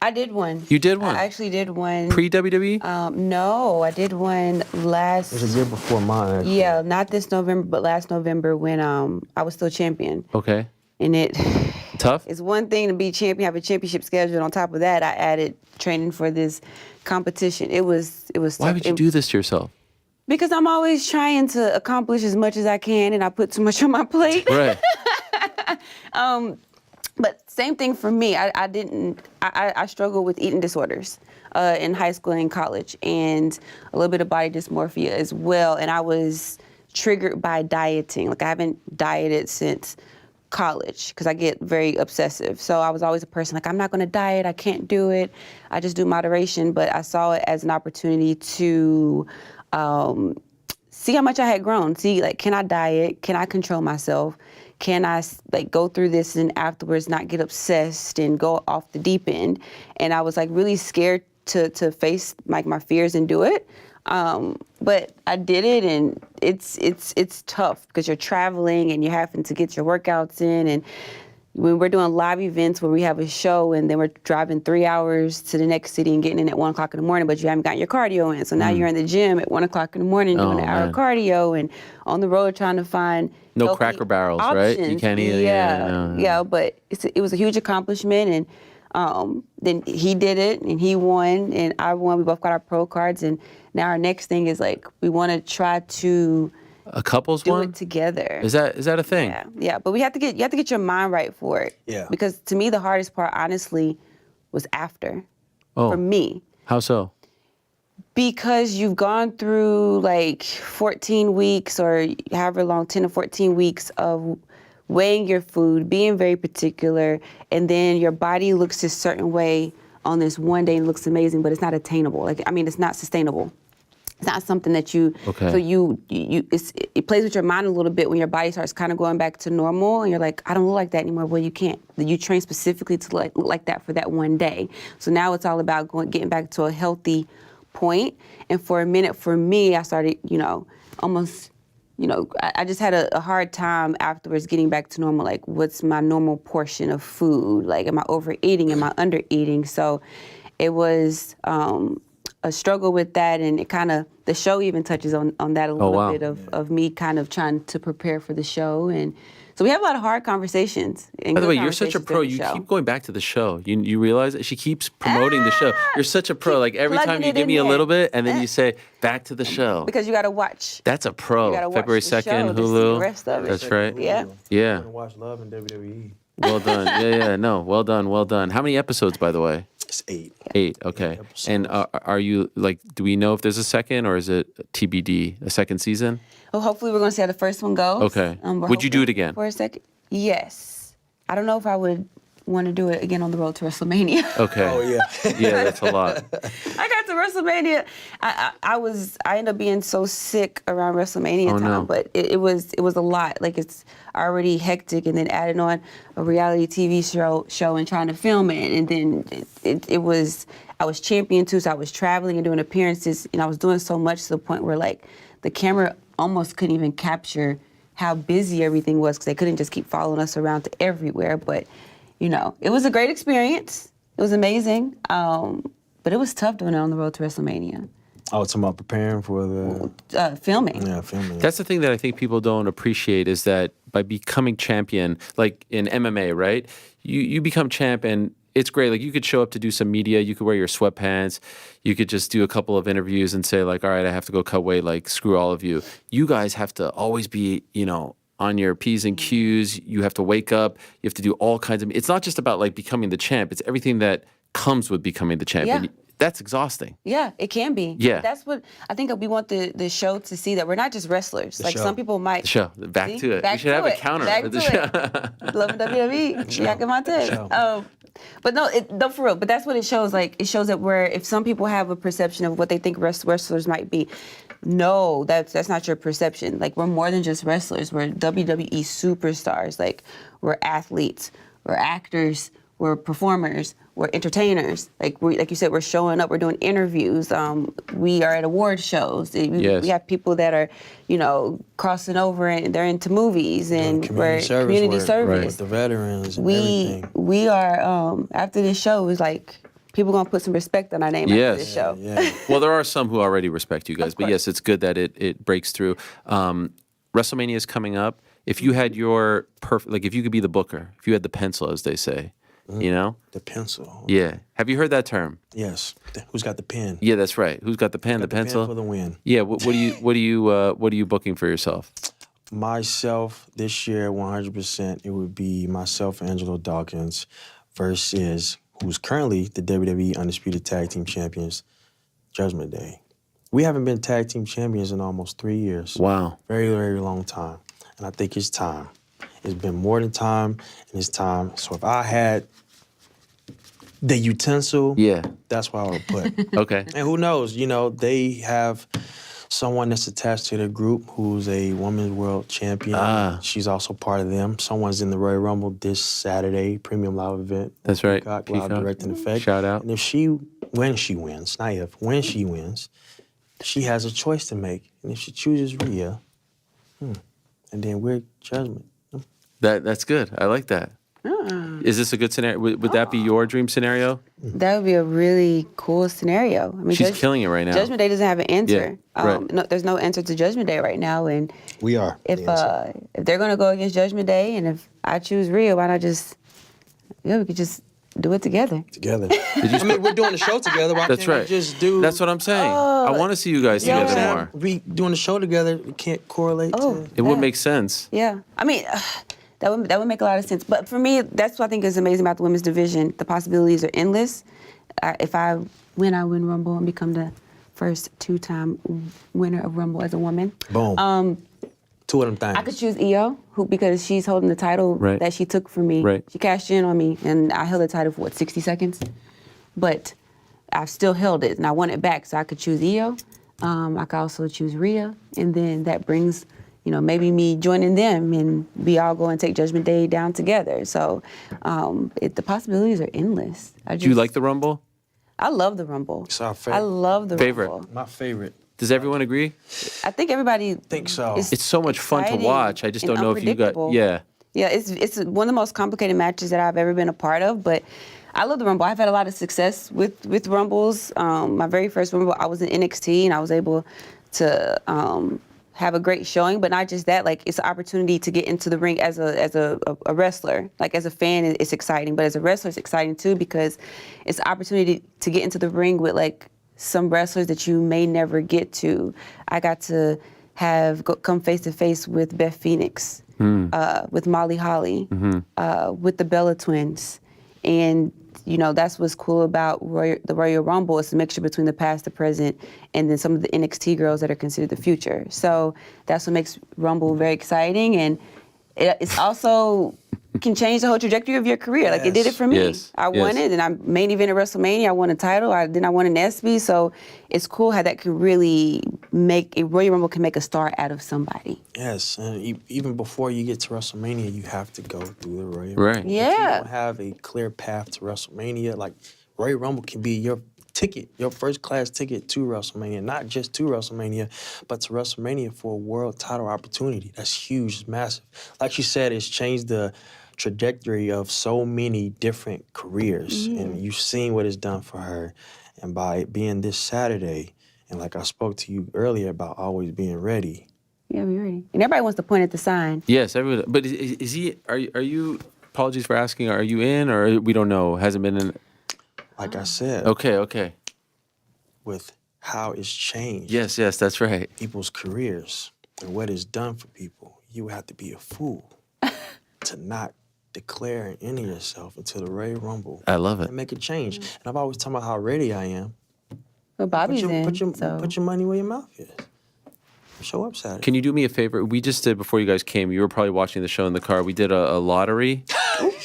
I did one. You did one? I actually did one. Pre-WWE? No, I did one last... It was a year before mine, actually. Yeah, not this November, but last November when I was still champion. Okay. And it... Tough? It's one thing to be champion, have a championship schedule. On top of that, I added training for this competition. It was Why tough. would you do this to yourself? Because I'm always trying to accomplish as much as I can, and I put too much on my plate. Right. But same thing for me. I struggled with eating disorders in high school and in college, and a little bit of body dysmorphia as well. And I was triggered by dieting. Like I haven't dieted since college because I get very obsessive. So I was always a person like, I'm not going to diet. I can't do it. I just do moderation. But I saw it as an opportunity to see how much I had grown. See, like, can I diet? Can I control myself? Can I like go through this and afterwards not get obsessed and go off the deep end? And I was like really scared to face like my fears and do it. But I did it, and it's tough because you're traveling and you're having to get your workouts in. And when we're doing live events where we have a show and then we're driving 3 hours to the next city and getting in at 1 o'clock in the morning, but you haven't gotten your cardio in. So now you're in the gym at 1 o'clock in the morning doing an hour of cardio and on the road trying to find No Cracker Barrels, options. right? You can't eat. Yeah, but it was a huge accomplishment, and then he did it, and he won, and I won. We both got our pro cards, and now our next thing is like we want to try to a couples do one it together. Is that a thing? Yeah. But you have to get your mind right for it. Yeah. Because to me, the hardest part, honestly, was after. Oh. For me. How so? Because you've gone through like 14 weeks or however long, 10 to 14 weeks of weighing your food, being very particular, and then your body looks a certain way on this one day and looks amazing, but it's not attainable. It's not sustainable. It's not something that you, so it plays with your mind a little bit when your body starts kind of going back to normal and you're like, I don't look like that anymore. Well, you can't. You train specifically to look like that for that one day. So now it's all about getting back to a healthy point. And for a minute, for me, I started, I just had a hard time afterwards getting back to normal. Like, what's my normal portion of food? Like, am I overeating? Am I undereating? So it was a struggle with that, and it kind of, the show even touches on that a little bit of me kind of trying to prepare for the show. And so we have a lot of hard conversations. By the way, you're such a pro. You keep going back to the show. You realize that she keeps promoting the show. You're such a pro. Like every time you give me a little bit, and then you say back to the show. Because you got to watch. That's a pro. You gotta watch February the 2nd, show to see Hulu. the rest of it. That's right. Yeah. Yeah. Watch Love and WWE. Well done. Yeah. No. Well done. How many episodes, by the way? It's 8. 8. Okay. And are you like? Do we know if there's a second, or is it TBD? A second season? Well, hopefully we're going to see how the first one goes. Okay. Would you do it again? For a second? Yes. I don't know if I would want to do it again on the road to WrestleMania. Okay. Oh yeah. Yeah, that's a lot. I got to WrestleMania. I ended up being so sick around WrestleMania time, but it was a lot. Like, it's already hectic, and then adding on a reality TV show and trying to film it, and then I was champion too, so I was traveling and doing appearances, and I was doing so much to the point where like the camera almost couldn't even capture how busy everything was because they couldn't just keep following us around to everywhere. But it was a great experience. It was amazing. But it was tough doing it on the road to WrestleMania. Oh, it's about preparing for the filming. Yeah, filming. That's the thing that I think people don't appreciate is that by becoming champion, like in MMA, right? You become champ, and it's great. Like, you could show up to do some media. You could wear your sweatpants. You could just do a couple of interviews and say like, all right, I have to go cut weight. Like, screw all of you. You guys have to always be, on your P's and Q's. You have to wake up. You have to do all kinds of. It's not just about like becoming the champ. It's everything that comes with becoming the champ. Yeah. And that's exhausting. Yeah, it can be. Yeah. That's what I think we want the show to see, that we're not just wrestlers. The like show. Some people might. The show. Back See? to it. Back We should to have it. a counter Back for the to show. Love WWE. Bianca Montez. But no, for real. But that's what it shows. Like, it shows that if some people have a perception of what they think wrestlers might be, no, that's not your perception. Like, we're more than just wrestlers. We're WWE superstars. Like, we're athletes. We're actors. We're performers. We're entertainers. Like you said, we're showing up. We're doing interviews. We are at award shows. We have people that are, crossing over and they're into movies, and we're community service with the veterans. And everything. We are after this show is like, people gonna put some respect on our name after this show. Yeah. Well, there are some who already respect you guys, but yes, it's good that it breaks through. WrestleMania is coming up. If you had your perfect, like if you could be the booker, if you had the pencil, as they say, You know? The pencil. Yeah. Have you heard that term? Yes. Who's got the pen? Yeah, that's right. Who's got the pen? The Got pen pencil? for the win. Yeah. What are you booking for yourself? Myself this year, 100%. It would be myself, Angelo Dawkins, versus who's currently the WWE Undisputed Tag Team Champions, Judgment Day. We haven't been tag team champions in almost 3 years. Wow. Very, very long time. And I think it's time. It's been more than time, and it's time. So if I had the utensil, that's what I would put. Okay. And who knows, they have someone that's attached to the group who's a women's world champion. She's also part of them. Someone's in the Royal Rumble this Saturday, premium live event. That's right. Peacock, live direct in effect. Shout out. And when she wins, not if, when she wins, she has a choice to make. And if she chooses Rhea, and then we're Judgment. That's good. I like that. Is this a good scenario? Would that be your dream scenario? That would be a really cool scenario. I mean, She's killing it right now. Judgment Day doesn't have an answer. Yeah, right. No, there's no answer to Judgment Day right now. And we are. If they're gonna go against Judgment Day, and if I choose Rhea, why not just we could just do it together. I mean, we're doing the show together. Why That's can't right. we just do? That's what I'm saying. I want to see you guys together more. We doing the show together. We can't correlate. It would make sense. Yeah, I mean, that would make a lot of sense. But for me, that's what I think is amazing about the women's division. The possibilities are endless. If I win Rumble and become the first 2-time winner of Rumble as a woman. Boom. Two of them things. I could choose Io, because she's holding the title that she took from me. Right. She cashed in on me, and I held the title for 60 seconds? But I've still held it, and I won it back, so I could choose Io. I could also choose Rhea, and then that brings, maybe me joining them, and we all go and take Judgment Day down together. So the possibilities are endless. Do you like the Rumble? I love the Rumble. It's our favorite. I love the Favorite. Rumble. My favorite. Does everyone agree? I think everybody thinks so. It's so much fun to watch. I just don't know if you got. Yeah. Yeah, it's one of the most complicated matches that I've ever been a part of, but I love the Rumble. I've had a lot of success with Rumbles. My very first Rumble, I was in NXT, and I was able to have a great showing, but not just that, it's an opportunity to get into the ring as a wrestler. As a fan, it's exciting, but as a wrestler, it's exciting too, because it's an opportunity to get into the ring with some wrestlers that you may never get to. I got to come face to face with Beth Phoenix, with Molly Holly, with the Bella Twins. And, that's what's cool about the Royal Rumble. It's a mixture between the past, the present, and then some of the NXT girls that are considered the future. So that's what makes Rumble very exciting. And it's also can change the whole trajectory of your career. It did it for me. Yes. I won it, and I main event at WrestleMania. I won a title. Then I won an ESPY. So it's cool how that can really make a Royal Rumble can make a star out of somebody. Yes, and even before you get to WrestleMania, you have to go through the Royal Right. Rumble. Yeah. If you don't have a clear path to WrestleMania, Royal Rumble can be your ticket, your first class ticket to WrestleMania, not just to WrestleMania, but to WrestleMania for a world title opportunity. That's huge, it's massive. Like you said, it's changed the trajectory of so many different careers, and you've seen what it's done for her. And by it being this Saturday, and like I spoke to you earlier about always being ready. Yeah, we're ready. And everybody wants to point at the sign. Yes, everyone. But is he? Are you? Apologies for asking. Are you in, or we don't know? Hasn't been in. Like I said. Okay. With how it's changed. Yes, that's right. People's careers and what it's done for people. You have to be a fool to not declare and enter yourself into the Royal Rumble. I love it. And make a change. And I've always talked about how ready I am. Well, Bobby's put your money where your mouth is. Show up Saturday. Can you do me a favor? We just did, before you guys came, you were probably watching the show in the car. We did a lottery.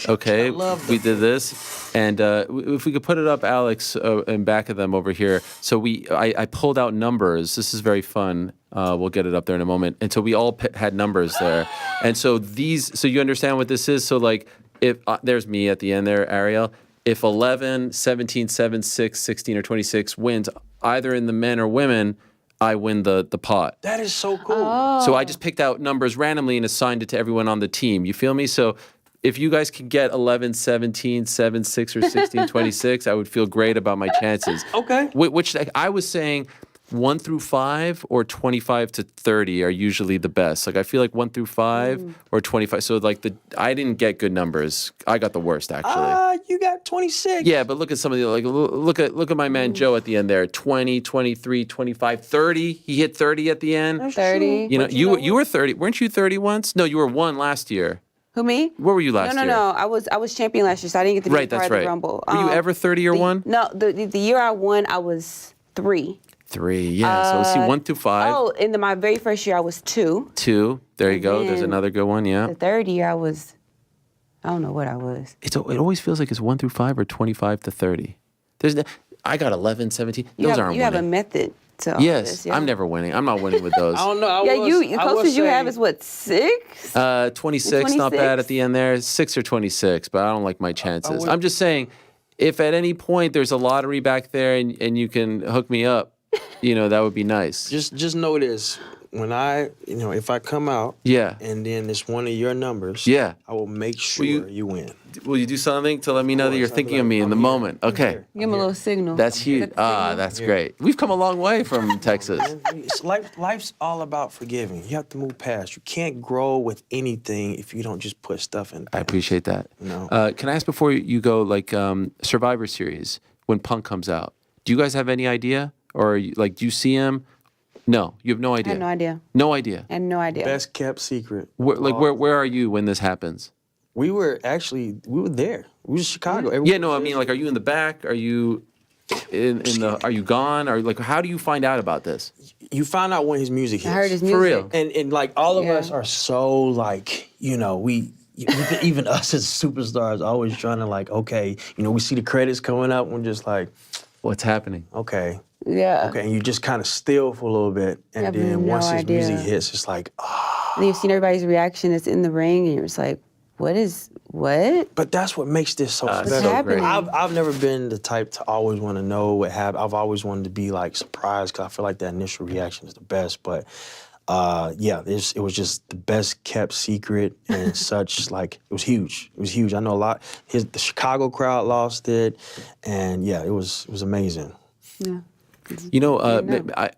Okay, we did this. And if we could put it up, Alex, in back of them over here. So I pulled out numbers. This is very fun. We'll get it up there in a moment. And so we all had numbers there. And so so you understand what this is? So if there's me at the end there, Ariel. If 11, 17, 7, 6, 16, or 26 wins, either in the men or women, I win the pot. That is so cool. So I just picked out numbers randomly and assigned it to everyone on the team. You feel me? So if you guys could get 11, 17, 7, 6, or 16, 26, I would feel great about my chances. Okay. Which I was saying 1 through 5 or 25 to 30 are usually the best. Like I feel like 1 through 5 or 25. So like I didn't get good numbers. I got the worst actually. You got 26. Yeah, but look at some of the look at my man Joe at the end there. 20, 23, 25, 30. He hit 30 at the end. 30. You know, you were 30. Weren't you 30 once? No, you were 1 last year. Who, me? Where were you last year? No. I was champion last year, so I didn't get to be part of the Rumble. Were you ever 30 or 1? No, the year I won, I was 3. 3, yeah. So let's see, 1 through 5. Oh, in my very first year, I was 2. 2. There you go. There's then another good one. Yeah. The third year, I don't know what I was. It always feels like it's 1 through 5 or 25 to 30. I got 11, 17. Those aren't You have a winning. method to all Yes, this, yeah. I'm never winning. I'm not winning with those. I don't know. The closest you have is what, 6? 26, not bad at the end there. 6 or 26, but I don't like my chances. I'm just saying, if at any point there's a lottery back there and you can hook me up, that would be nice. Just know this. When if I come out, and then it's one of your numbers, I will make sure you win. Will you do something to let me know that you're thinking of me in the moment? Okay. Give him a little signal. That's huge. That's great. We've come a long way from Texas. Life's all about forgiving. You have to move past. You can't grow with anything if you don't just put stuff in. I appreciate that. No. Can I ask before you go, like Survivor Series, when Punk comes out, do you guys have any idea? Or do you see him? No, you have no idea. I had no idea. No idea. I had no idea. Best kept secret. Where are you when this happens? We were there. We was in Chicago. Yeah, no, I mean, are you in the back? Are you are you gone? Or how do you find out about this? You find out when his music hits. I heard his music. For real. And all of us are so we even us as superstars always trying to okay, we see the credits coming up and we're just like, what's happening? Okay. Yeah. Okay, and you just kind of still for a little bit, and then once his music hits, it's like, And you've seen everybody's reaction that's in the ring, and you're just like, what? But that's what makes this so What's special. happening? I've never been the type to always want to know what happened. I've always wanted to be surprised because I feel like that initial reaction is the best. But it was just the best kept secret and such. It was huge. It was huge. I know a lot. The Chicago crowd lost it, and it was amazing. Yeah.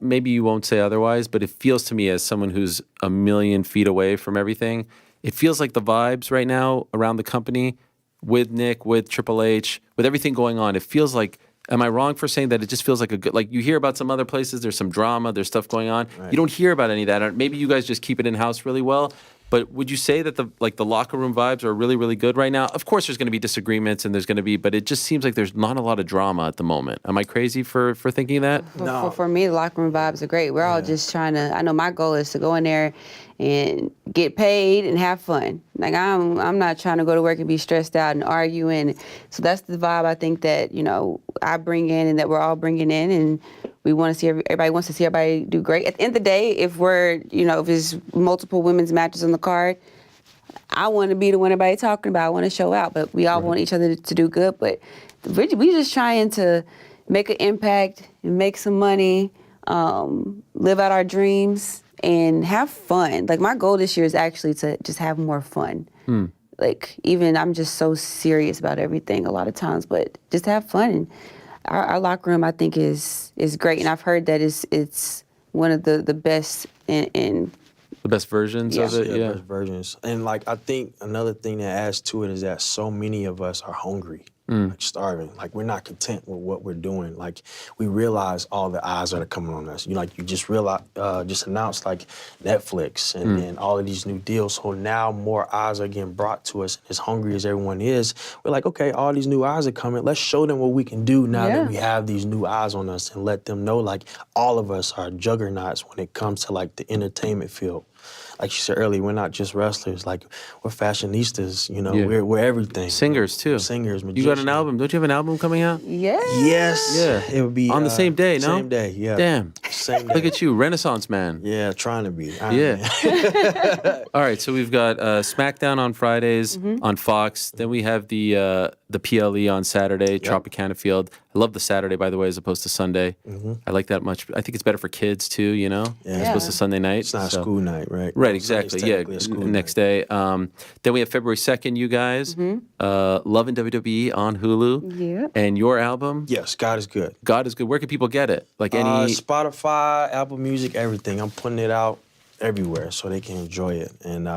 Maybe you won't say otherwise, but it feels to me as someone who's a million feet away from everything, it feels like the vibes right now around the company with Nick, with Triple H, with everything going on, it feels like, am I wrong for saying that it just feels like a good, you hear about some other places, there's some drama, there's stuff going on. Right. You don't hear about any of that. Or maybe you guys just keep it in-house really well. But would you say that the locker room vibes are really, really good right now? Of course, there's going to be disagreements and but it just seems like there's not a lot of drama at the moment. Am I crazy for thinking that? No. For me, the locker room vibes are great. We're all just trying to. I know my goal is to go in there and get paid and have fun. I'm not trying to go to work and be stressed out and arguing. So that's the vibe I think that I bring in and that we're all bringing in, and we want to see everybody wants to see everybody do great. At the end of the day, if if there's multiple women's matches on the card, I want to be the one everybody talking about. I want to show out, but we all want each other to do good. But we just trying to make an impact and make some money, live out our dreams, and have fun. My goal this year is actually to just have more fun. Even I'm just so serious about everything a lot of times, but just have fun. And our locker room, I think, is great, and I've heard that it's one of the best in the best versions of it. Yeah, best versions. And I think another thing that adds to it is that so many of us are hungry. Starving. We're not content with what we're doing. We realize all the eyes that are coming on us. You just realize, just announced Netflix and all of these new deals. So now more eyes are getting brought to us. As hungry as everyone is, we're okay, all these new eyes are coming. Let's show them what we can do now that we have these new eyes on us, and let them know all of us are juggernauts when it comes to the entertainment field. Like you said earlier, we're not just wrestlers. We're fashionistas. We're everything. Singers too. Singers, magicians. You got an album? Don't you have an album coming out? Yeah. Yes. Yeah. It would be on the same day. No. Same day. Yeah. Damn. Same day. Look at you, Renaissance man. Yeah, trying to be. All right. So we've got SmackDown on Fridays on Fox. Then we have the the PLE on Saturday, Tropicana Field. I love the Saturday, by the way, as opposed to Sunday. I like that much. I think it's better for kids too, you know, as opposed to Sunday night. It's not a school night, right? Right, No, exactly. Sunday's Yeah, technically a school next day. Then we have February 2nd, you guys. Love WWE on Hulu. Yeah. And your album? Yes, God is good. God is good. Where can people get it? Like any Spotify, Apple Music, everything. I'm putting it out everywhere so they can enjoy it. And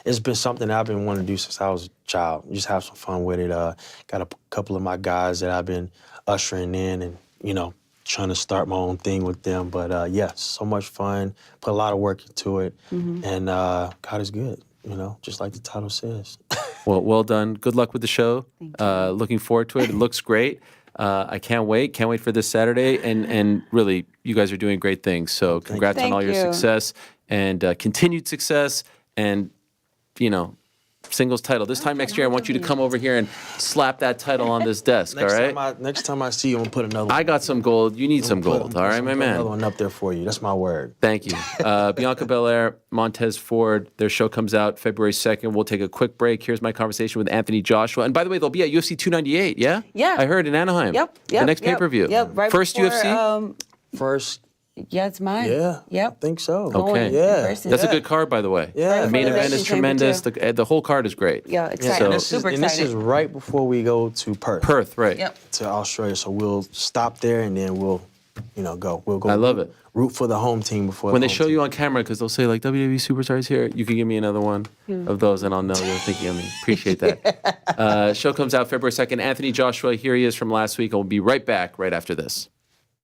it's been something I've been wanting to do since I was a child. Just have some fun with it. Got a couple of my guys that I've been ushering in and, you know, trying to start my own thing with them. But yeah, so much fun. Put a lot of work into it. And God is good, you know, just like the title says. well done. Good luck with the show. Looking forward to it. It looks great. I can't wait. Can't wait for this Saturday. And really, you guys are doing great things. So congrats on all your success and continued success and, you know, singles title. This time next year, I want you to come over here and slap that title on this desk, all right? Next time I see you, I'm going to put another one. I got some gold. You need some gold, all right, my man? Another one up there for you. That's my word. Thank you. Bianca Belair, Montez Ford, their show comes out February 2nd. We'll take a quick break. Here's my conversation with Anthony Joshua. And by the way, they'll be at UFC 298, yeah? Yeah. I heard in Anaheim. Yep. The next pay-per-view. Yep. Right First before, UFC? First. Yeah, it's mine. Yeah. Yep. I think so. Okay. Yeah. That's a good card, by the way. Yeah. The main event is Chamber tremendous. too. The whole card is great. Yeah, excited. And Super and this excited. is right before we go to Perth. Perth, right. Yep. To Australia. So we'll stop there and then we'll, you know, go. We'll go. I love it. Root for the home team before When the they home show team. you on camera, because they'll say, like, WWE Superstars here, you can give me another one of those, and I'll know you're thinking of me. Appreciate that. Show comes out February 2nd. Anthony Joshua, here he is from last week, and we'll be right back right after this.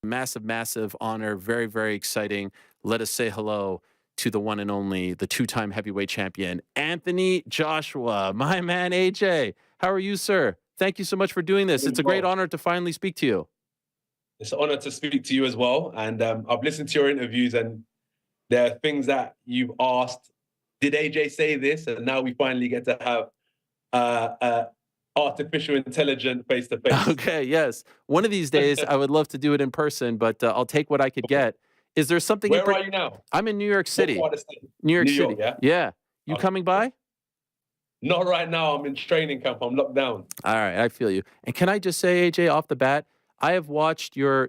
Massive, massive honor. Very, very exciting. Let us say hello to the one and only, the two-time heavyweight champion, Anthony Joshua. My man, AJ. How are you, sir? Thank you so much for doing this. It's a great honor to finally speak to you. It's an honor to speak to you as well. And I've listened to your interviews and there are things that you've asked. Did AJ say this? And now we finally get to have artificial intelligence face-to-face. Okay, yes. One of these days, I would love to do it in person, but I'll take what I could get. Is there something... Where are you now? I'm in New York City. What part of the state? New York New City. York, yeah? Yeah. You coming by? Not right now. I'm in training camp. I'm locked down. All right, I feel you. And can I just say, AJ, off the bat, I have watched your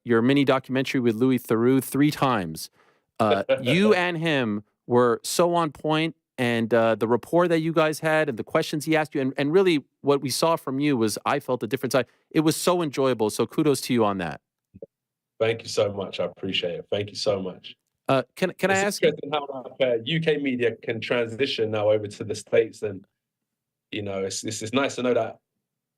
mini documentary with Louis Theroux 3 times. You and him were so on point, and the rapport that you guys had and the questions he asked you, and really what we saw from you was, I felt a different side. It was so enjoyable, so kudos to you on that. Thank you so much. I appreciate it. Thank you so much. Can I ask you? It's interesting how UK media can transition now over to the States, and you know, it's nice to know that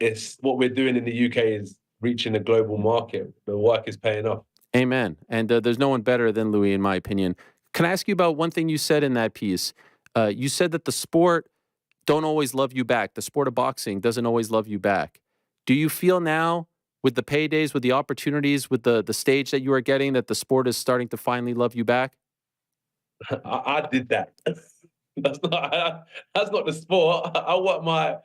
it's what we're doing in the UK is reaching a global market. The work is paying off. Amen. And there's no one better than Louis, in my opinion. Can I ask you about one thing you said in that piece? You said that the sport don't always love you back. The sport of boxing doesn't always love you back. Do you feel now, with the paydays, with the opportunities, with the stage that you are getting, that the sport is starting to finally love you back? I did that. That's not the sport. I work my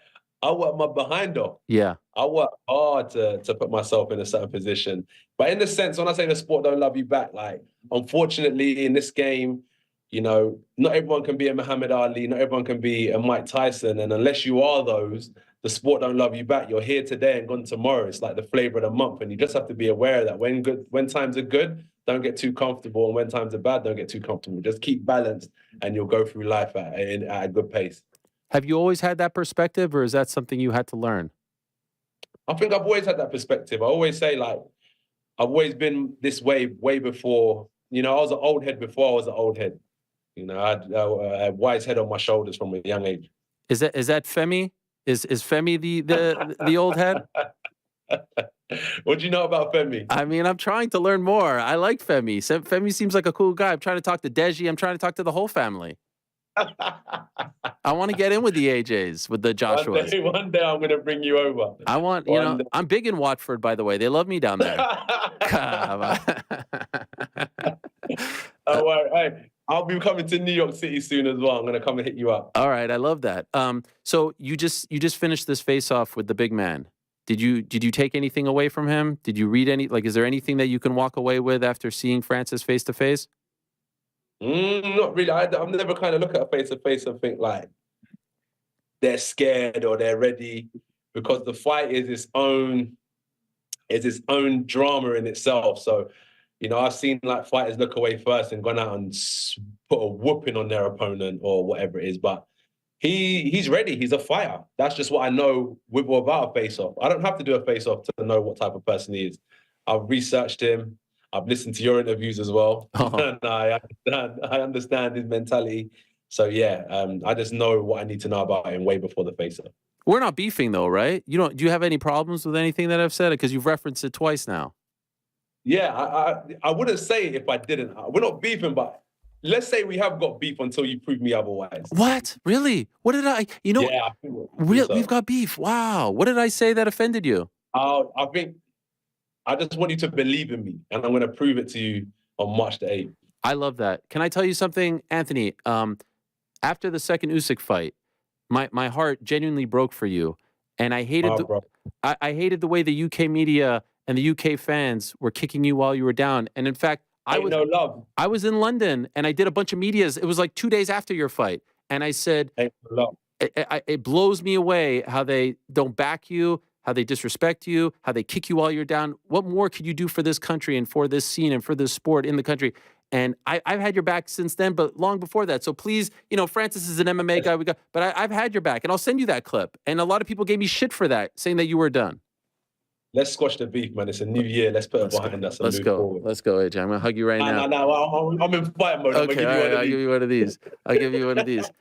behind off. Yeah. I work hard to put myself in a certain position. But in the sense, when I say the sport don't love you back, like, unfortunately in this game, you know, not everyone can be a Muhammad Ali, not everyone can be a Mike Tyson. And unless you are those, the sport don't love you back. You're here today and gone tomorrow. It's like the flavor of the month. And you just have to be aware of that. When times are good, don't get too comfortable. And when times are bad, don't get too comfortable. Just keep balanced and you'll go through life at a good pace. Have you always had that perspective, or is that something you had to learn? I think I've always had that perspective. I always say, like, I've always been this way before. You know, I was an old head before I was an old head. You know, I had a wise head on my shoulders from a young age. Is that Femi? Is Femi the old head? What do you know about Femi? I mean, I'm trying to learn more. I like Femi. Femi seems like a cool guy. I'm trying to talk to Deji. I'm trying to talk to the whole family. I want to get in with the AJs, with the Joshuas. One day I'm going to bring you over. I want, you know, I'm big in Watford, by the way. They love me down there. Oh, well, hey, I'll be coming to New York City soon as well. I'm going to come and hit you up. All right, I love that. So you just finished this face-off with the big man. Did you take anything away from him? Did you read any? Like, is there anything that you can walk away with after seeing Francis face to face? Not really. I've never kind of look at a face to face and think like they're scared or they're ready. because the fight is its own drama in itself. So, you know, I've seen like fighters look away first and gone out and put a whooping on their opponent or whatever it is. But he's ready. He's a fighter. That's just what I know with or without a face-off. I don't have to do a face-off to know what type of person he is. I've researched him. I've listened to your interviews as well. And I understand his mentality. So yeah, I just know what I need to know about him way before the face-off. We're not beefing though, right? Do you have any problems with anything that I've said? Because you've referenced it twice now. Yeah, I wouldn't say it if I didn't. We're not beefing, but let's say we have got beef until you prove me otherwise. What? Really? What did I? You know, yeah, we've got beef. Wow. What did I say that offended you? I think I just want you to believe in me, and I'm going to prove it to you on March the 8th. I love that. Can I tell you something, Anthony? After the second Usyk fight, my heart genuinely broke for you, and I hated I hated the way the UK media and the UK fans were kicking you while you were down. And in fact, I was in London and I did a bunch of medias. It was like 2 days after your fight, and I said, it blows me away how they don't back you, how they disrespect you, how they kick you while you're down. What more could you do for this country and for this scene and for this sport in the country? And I've had your back since then, but long before that. So please, you know, Francis is an MMA guy, but I've had your back, and I'll send you that clip. And a lot of people gave me shit for that, saying that you were done. Let's squash the beef, man. It's a new year. Let's put it behind us. Let's go. Forward. Let's go, AJ. I'm gonna hug you right now. No, I'm in fight mode. Okay, I'll give you one of these. I'll give you one of these.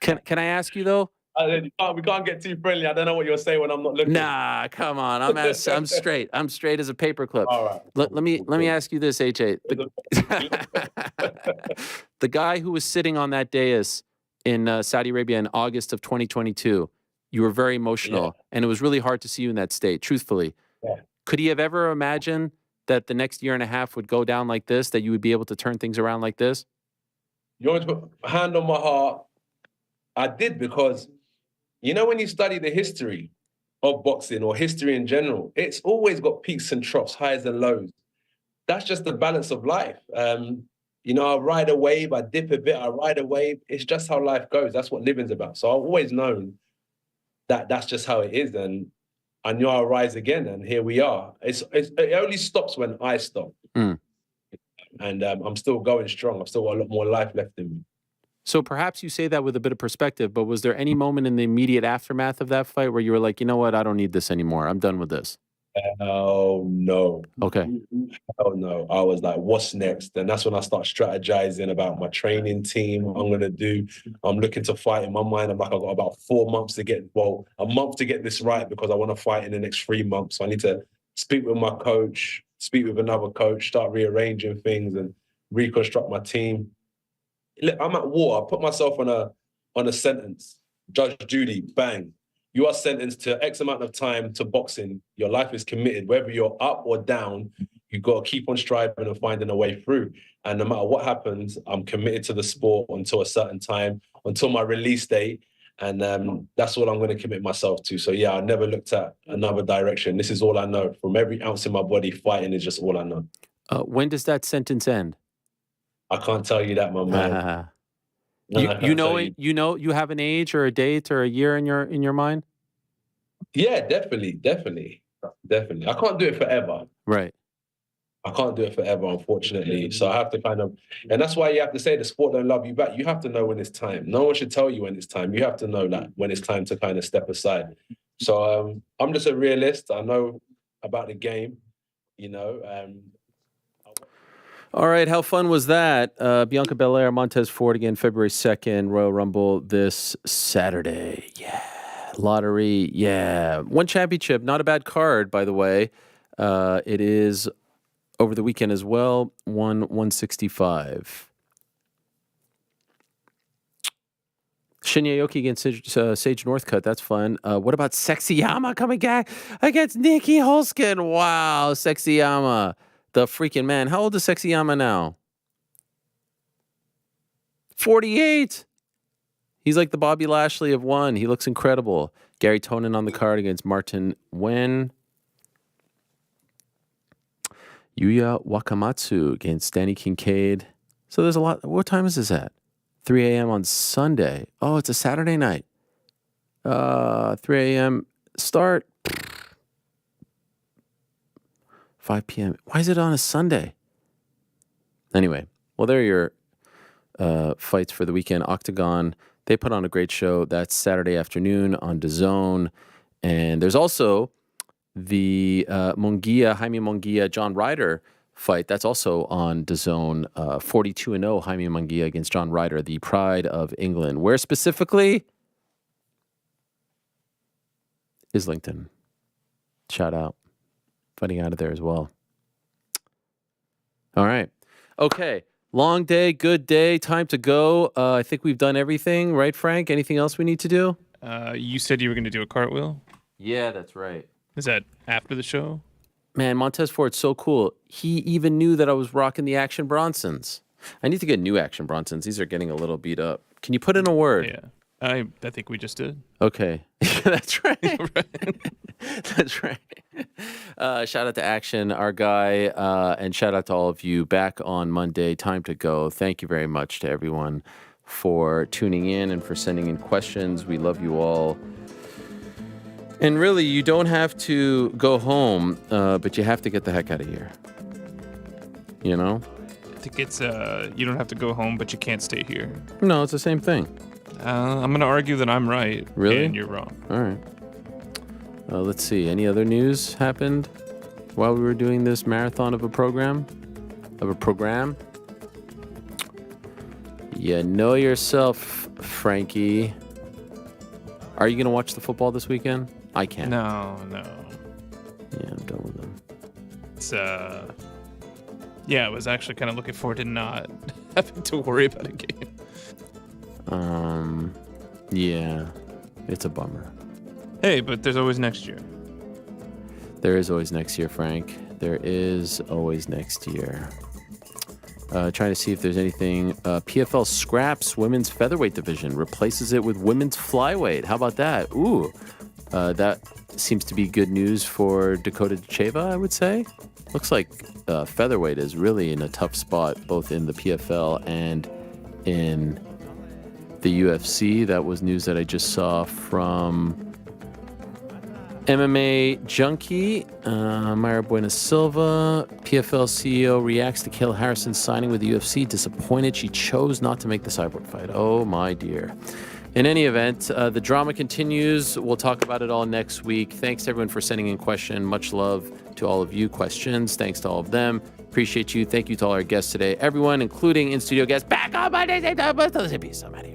Can I ask you though? We can't get too friendly. I don't know what you'll say when I'm not looking. Nah, come on. I'm straight. I'm straight as a paperclip. All right. Let me ask you this, AJ. The guy who was sitting on that dais in Saudi Arabia in August of 2022, you were very emotional, and it was really hard to see you in that state, truthfully. Yeah. Could he have ever imagined that the next year and a half would go down like this, that you would be able to turn things around like this? You want to put a hand on my heart? I did, because you know, when you study the history of boxing or history in general, it's always got peaks and troughs, highs and lows. That's just the balance of life. You know, I ride a wave, I dip a bit, I ride a wave. It's just how life goes. That's what living's about. So I've always known that that's just how it is. And I knew I'll rise again, and here we are. It only stops when I stop. Mm. And I'm still going strong. I've still got a lot more life left in me. So perhaps you say that with a bit of perspective, but was there any moment in the immediate aftermath of that fight where you were like, you know what, I don't need this anymore. I'm done with this? Oh, no. Okay. Oh, no. I was like, what's next? And that's when I start strategizing about my training team, what I'm going to do. I'm looking to fight in my mind. I'm like, I've got about 4 months to get, a month to get this right, because I want to fight in the next 3 months. So I need to speak with my coach, speak with another coach, start rearranging things and reconstruct my team. Look, I'm at war. I put myself on a sentence. Judge Judy, bang. You are sentenced to X amount of time to boxing. Your life is committed. Whether you're up or down, you've got to keep on striving and finding a way through. And no matter what happens, I'm committed to the sport until a certain time, until my release date. And that's all I'm going to commit myself to. So yeah, I never looked at another direction. This is all I know. From every ounce in my body, fighting is just all I know. When does that sentence end? I can't tell you that, my man. You have an age or a date or a year in your mind? Yeah, definitely. I can't do it forever. Right. I can't do it forever, unfortunately. So I have to and that's why you have to say the sport don't love you back. You have to know when it's time. No one should tell you when it's time. You have to know that when it's time to kind of step aside. So I'm just a realist. I know about the game, you know. All right, how fun was that? Bianca Belair, Montez Ford again, February 2nd, Royal Rumble this Saturday. Yeah. Lottery, yeah. One championship, not a bad card, by the way. It is over the weekend as well, 165. Shinya Aoki against Sage Northcutt, that's fun. What about Sexyama coming back against Nikki Holskin? Wow, Sexyama. The freaking man. How old is Sexyama now? 48. He's like the Bobby Lashley of one. He looks incredible. Gary Tonin on the card against Martin Wen. Yuya Wakamatsu against Danny Kincaid. So there's a lot. What time is this at? 3 a.m. on Sunday. Oh, it's a Saturday night. 3 a.m. start 5 p.m. Why is it on a Sunday? Anyway, well, there are your fights for the weekend. Octagon, they put on a great show. That's Saturday afternoon on DAZN. And there's also the Jaime Munguia, John Ryder fight. That's also on DAZN. 42-0 Jaime Munguia against John Ryder, the pride of England. Where specifically? Islington. Shout out. Fighting out of there as well. All right. Okay. Long day, good day, time to go. I think we've done everything, right, Frank? Anything else we need to do? You said you were going to do a cartwheel? Yeah, that's right. Is that after the show? Man, Montez Ford's so cool. He even knew that I was rocking the Action Bronsons. I need to get new Action Bronsons. These are getting a little beat up. Can you put in a word? Yeah. I think we just did. Okay. That's right. That's right. Shout out to Action, our guy, and shout out to all of you. Back on Monday, time to go. Thank you very much to everyone for tuning in and for sending in questions. We love you all. And really, you don't have to go home, but you have to get the heck out of here. You know? I think it's, you don't have to go home, but you can't stay here. No, it's the same thing. I'm going to argue that I'm right. Really? And you're wrong. All right. Let's see. Any other news happened while we were doing this marathon of a program? You know yourself, Frankie. Are you going to watch the football this weekend? I can't. No. Yeah, I'm done with them. It's, yeah, I was actually kind of looking forward to not having to worry about a game. Yeah, it's a bummer. Hey, but there's always next year. There is always next year, Frank. There is always next year. Trying to see if there's anything. PFL scraps women's featherweight division, replaces it with women's flyweight. How about that? Ooh, that seems to be good news for Dakota Cheva, I would say. Looks like featherweight is really in a tough spot, both in the PFL and in the UFC. That was news that I just saw from MMA Junkie. Mayra Buena Silva, PFL CEO, reacts to Kayla Harrison signing with the UFC. Disappointed she chose not to make the Cyborg fight. Oh, my dear. In any event, the drama continues. We'll talk about it all next week. Thanks, everyone, for sending in questions. Much love to all of you. Questions. Thanks to all of them. Appreciate you. Thank you to all our guests today. Everyone, including in-studio guests, back on Monday. Peace. I'm out of here.